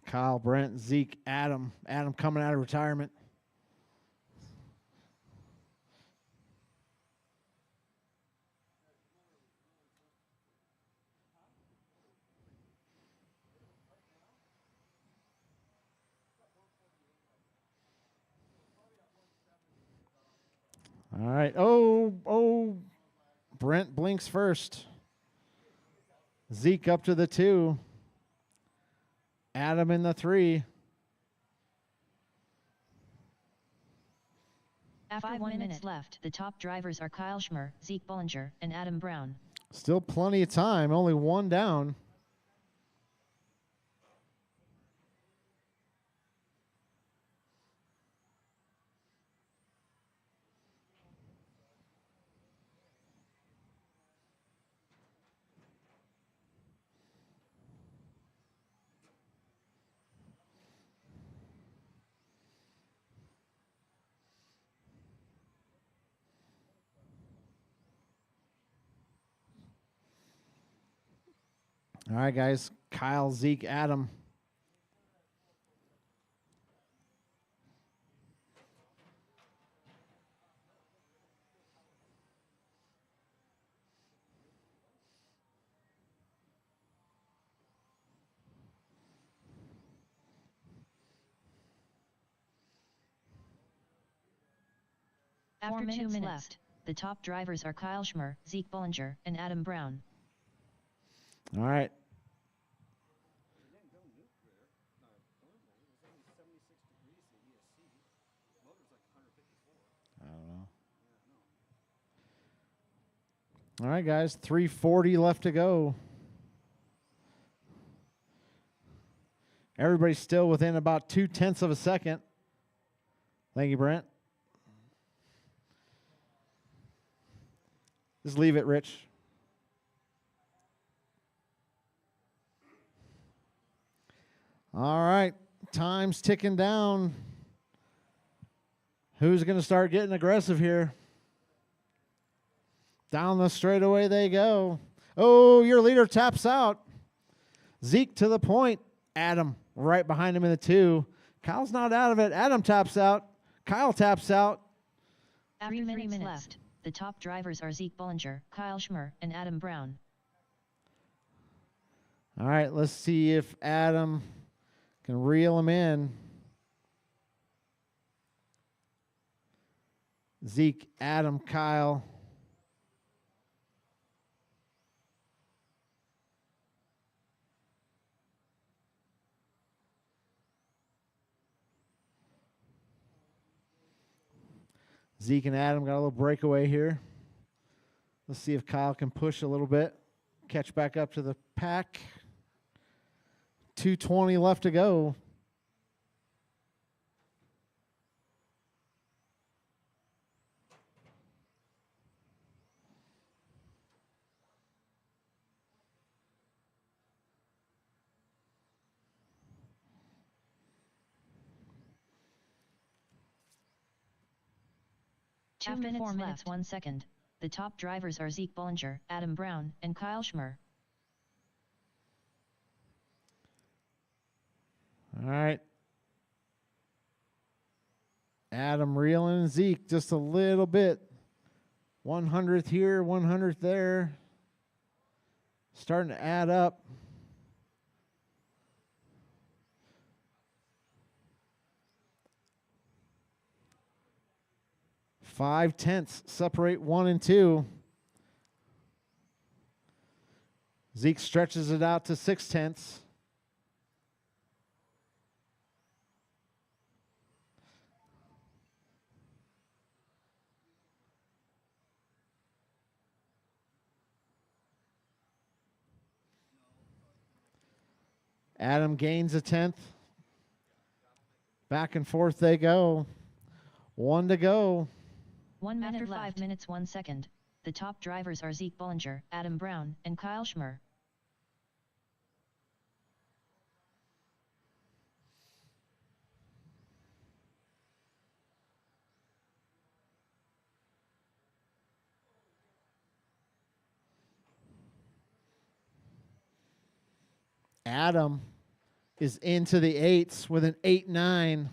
Kyle, Brent, Zeke, Adam. Adam coming out of retirement. All right. Oh. Brent blinks first. Zeke up to the 2. Adam in the 3. After 1 minute left, the top drivers are Kyle Schmer, Zeke Bollinger, and Adam Brown. Still plenty of time. Only 1 down. All right, guys. Kyle, Zeke, Adam. After 2 minutes left, the top drivers are Kyle Schmer, Zeke Bollinger, and Adam Brown. All right. I don't know. All right, guys. 3:40 left to go. Everybody's still within about 0.2 of a second. Thank you, Brent. Just leave it, Rich. All right. Time's ticking down. Who's going to start getting aggressive here? Down the straightaway they go. Oh, your leader taps out. Zeke to the point. Adam right behind him in the 2. Kyle's not out of it. Adam taps out. Kyle taps out. After 3 minutes left, the top drivers are Zeke Bollinger, Kyle Schmer, and Adam Brown. All right, let's see if Adam can reel him in. Zeke, Adam, Kyle. Zeke and Adam got a little breakaway here. Let's see if Kyle can push a little bit. Catch back up to the pack. 2:20 left to go. After 4 minutes 1 second, the top drivers are Zeke Bollinger, Adam Brown, and Kyle Schmer. All right. Adam reeling Zeke just a little bit. 100th here, 100th there. Starting to add up. Five tenths separate 1 and 2. Zeke stretches it out to 6 tenths. Adam gains a tenth. Back and forth they go. 1 to go. 1 minute after 5 minutes 1 second, the top drivers are Zeke Bollinger, Adam Brown, and Kyle Schmer. Adam is into the 8s with an 8-9.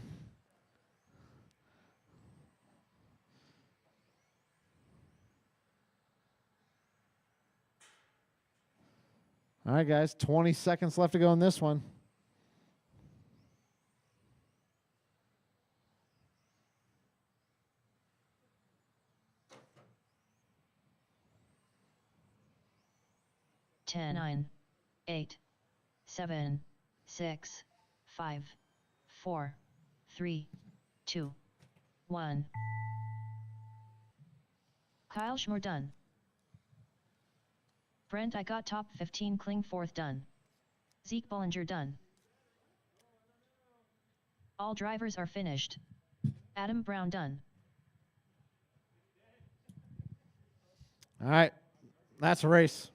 All right, guys, 20 seconds left to go in this one. Ten, 9, 8, 7, 6, 5, 4, 3, 2, 1. Kyle Schmore done. Brent I got top 15 Kling fourth done. Zeke Bollinger done. All drivers are finished. Adam Brown done. All right, that's a race.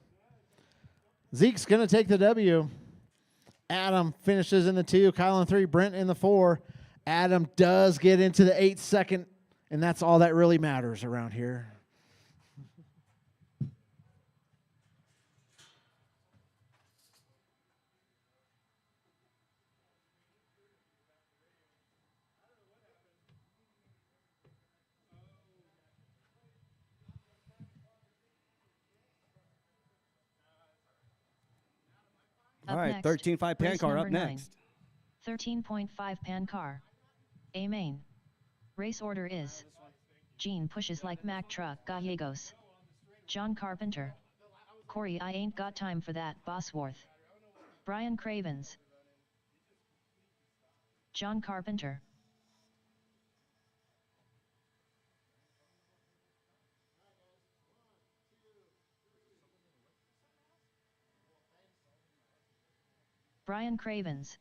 Zeke's going to take the W. Adam finishes in the 2, Kyle in 3, Brent in the 4. Adam does get into the 8-second, and that's all that really matters around here. All Up right, next, 13.5 pan race car up number 9. next. 13.5 pan car. A main. Race order is Gene pushes like Mack truck Gallegos. John Carpenter. Corey I ain't got time for that Bosworth. Brian Cravens. John Carpenter. Brian Cravens.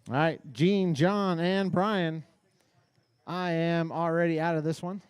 All right, Gene, John, and Brian. I am already out of this one.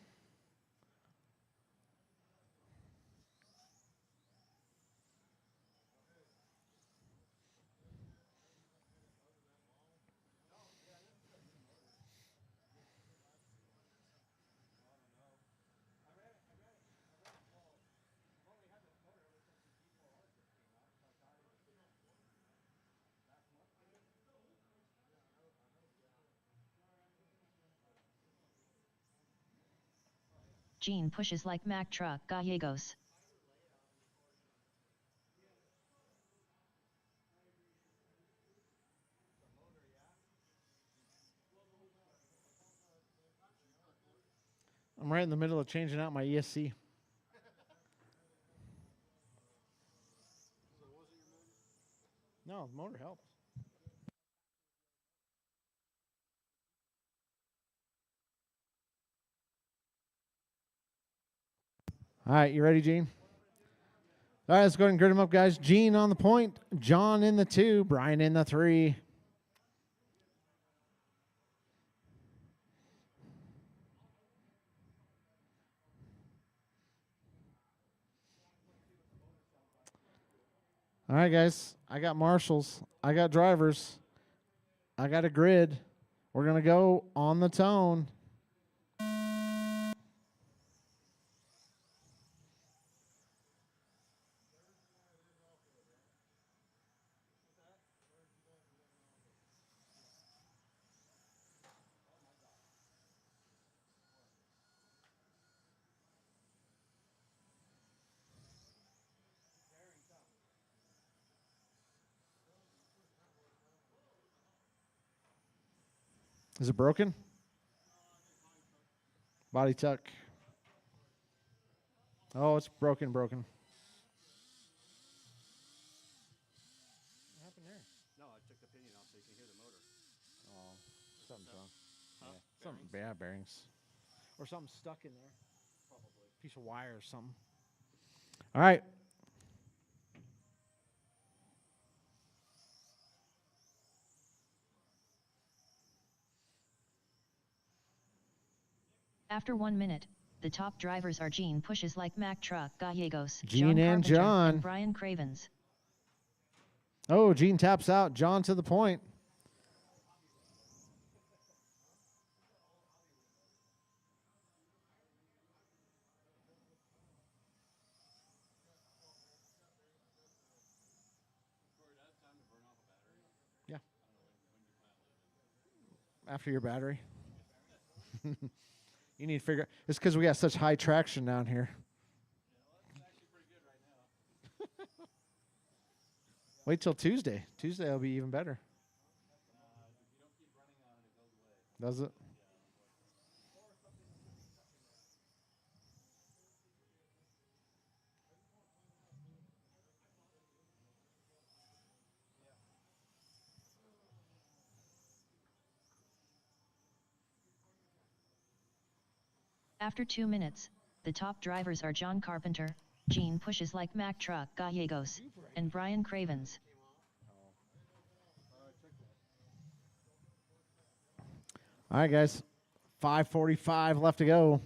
Gene pushes like Mack truck Gallegos. I'm right in the middle of changing out my ESC. No, the motor helps. All right, you ready, Gene? All right, let's go ahead and grid them up, guys. Gene on the point, John in the 2, Brian in the 3. All right, guys. I got marshals. I got drivers. I got a grid. We're going to go on the tone. Is it broken? Body tuck. Oh, it's broken. No, I took the pinion off so you can hear the motor. Oh, something's wrong. Yeah, something bad bearings. Or something stuck in there. Probably. Piece of wire or something. All right. After 1 minute, the top drivers are Gene pushes like Mack truck Gallegos, Gene and Carpenter, John. and Brian Cravens. Oh, Gene taps out. John to the point. Yeah. After your battery. You need to figure. It's because we got such high traction down here. Wait till Tuesday. Tuesday will be even better. Does it? After 2 minutes, the top drivers are John Carpenter, Gene Pushes Like Mack Truck Gallegos, and Brian Cravens. All right, guys. 5:45 left to go.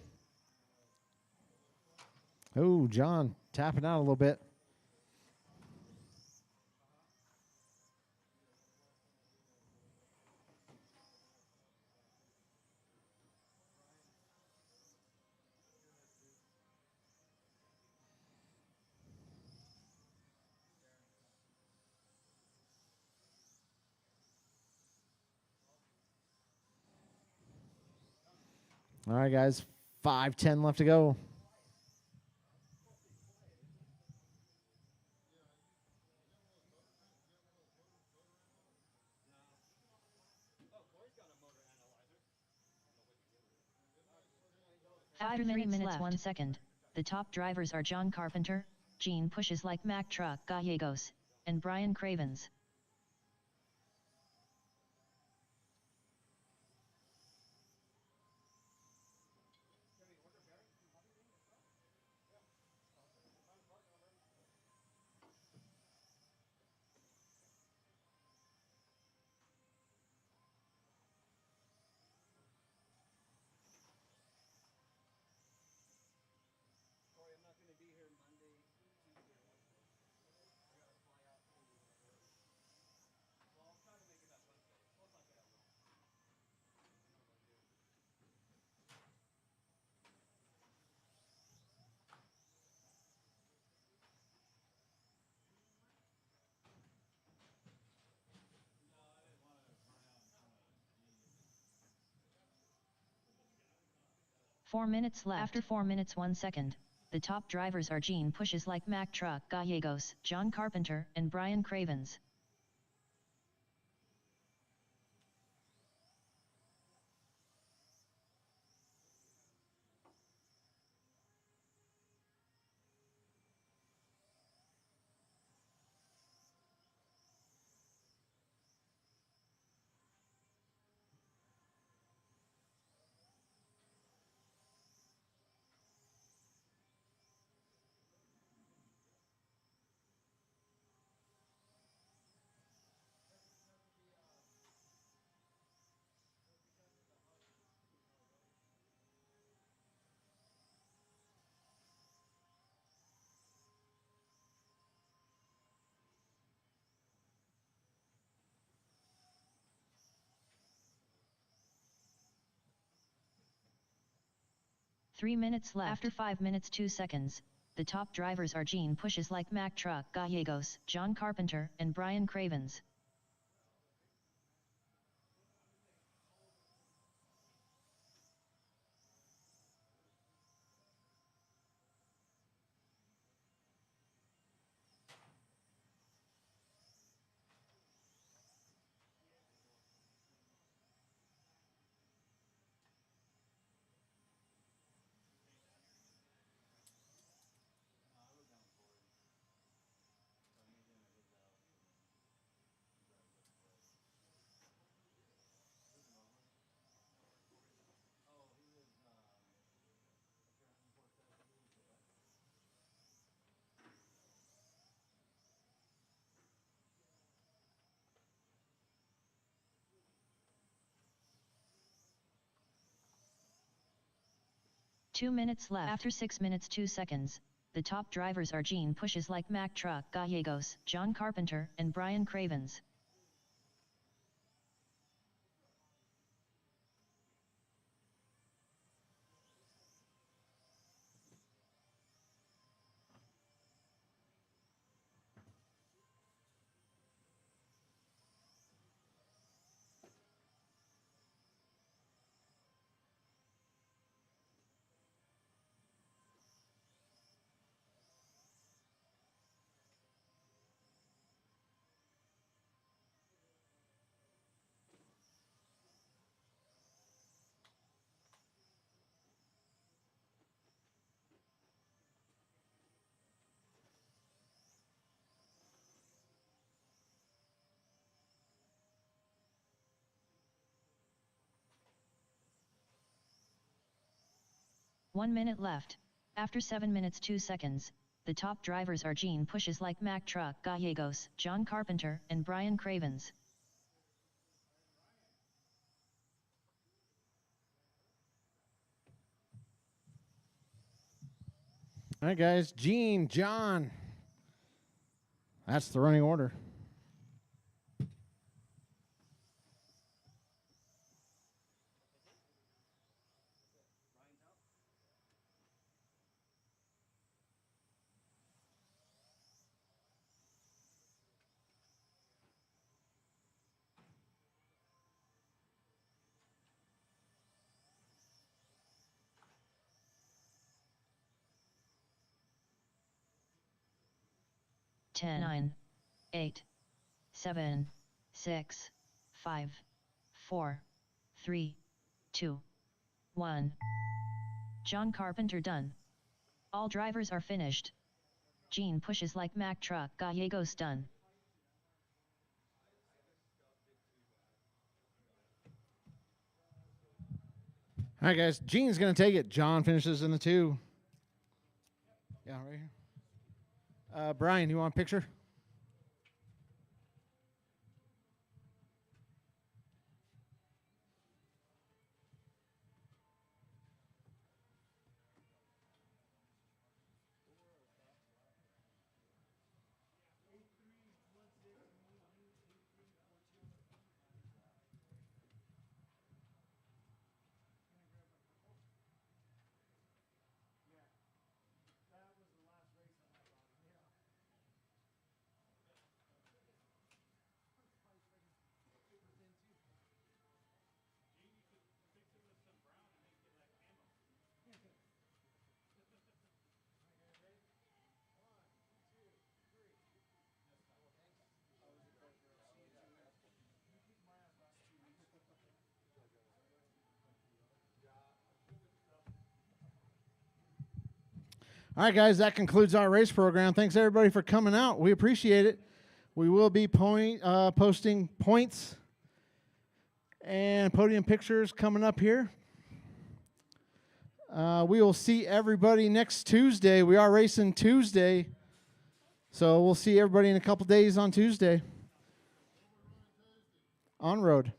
Oh, John tapping out a little bit. All right, guys. 5:10 left to go. After 3 minutes 1 second, the top drivers are John Carpenter, Gene Pushes Like Mack Truck Gallegos, and Brian Cravens. Four minutes left. After 4 minutes 1 second, the top drivers are Gene Pushes Like Mack Truck Gallegos, John Carpenter, and Brian Cravens. Three minutes left. After 5 minutes 2 seconds, the top drivers are Gene Pushes Like Mack Truck Gallegos, John Carpenter, and Brian Cravens. Two minutes left. After 6 minutes 2 seconds, The top drivers are Gene Pushes Like Mack Truck Gallegos, John Carpenter, and Brian Cravens. One minute left. After 7 minutes 2 seconds, the top drivers are Gene Pushes Like Mack Truck Gallegos, John Carpenter, and Brian Cravens. All right, guys. Gene, John. That's the running order. Ten, 9, 8, 7, 6, 5, 4, 3, 2, 1. John Carpenter done. All drivers are finished. Gene Pushes Like Mack Truck Gallegos done. All right, guys. Gene's going to take it. John finishes in the 2. Yeah, right here. Brian, you want a picture? All right, guys, that concludes our race program. Thanks, everybody, for coming out. We appreciate it. We will be posting points and podium pictures coming up here. We will see everybody next Tuesday. We are racing Tuesday, so we'll see everybody in a couple days on Tuesday. On road.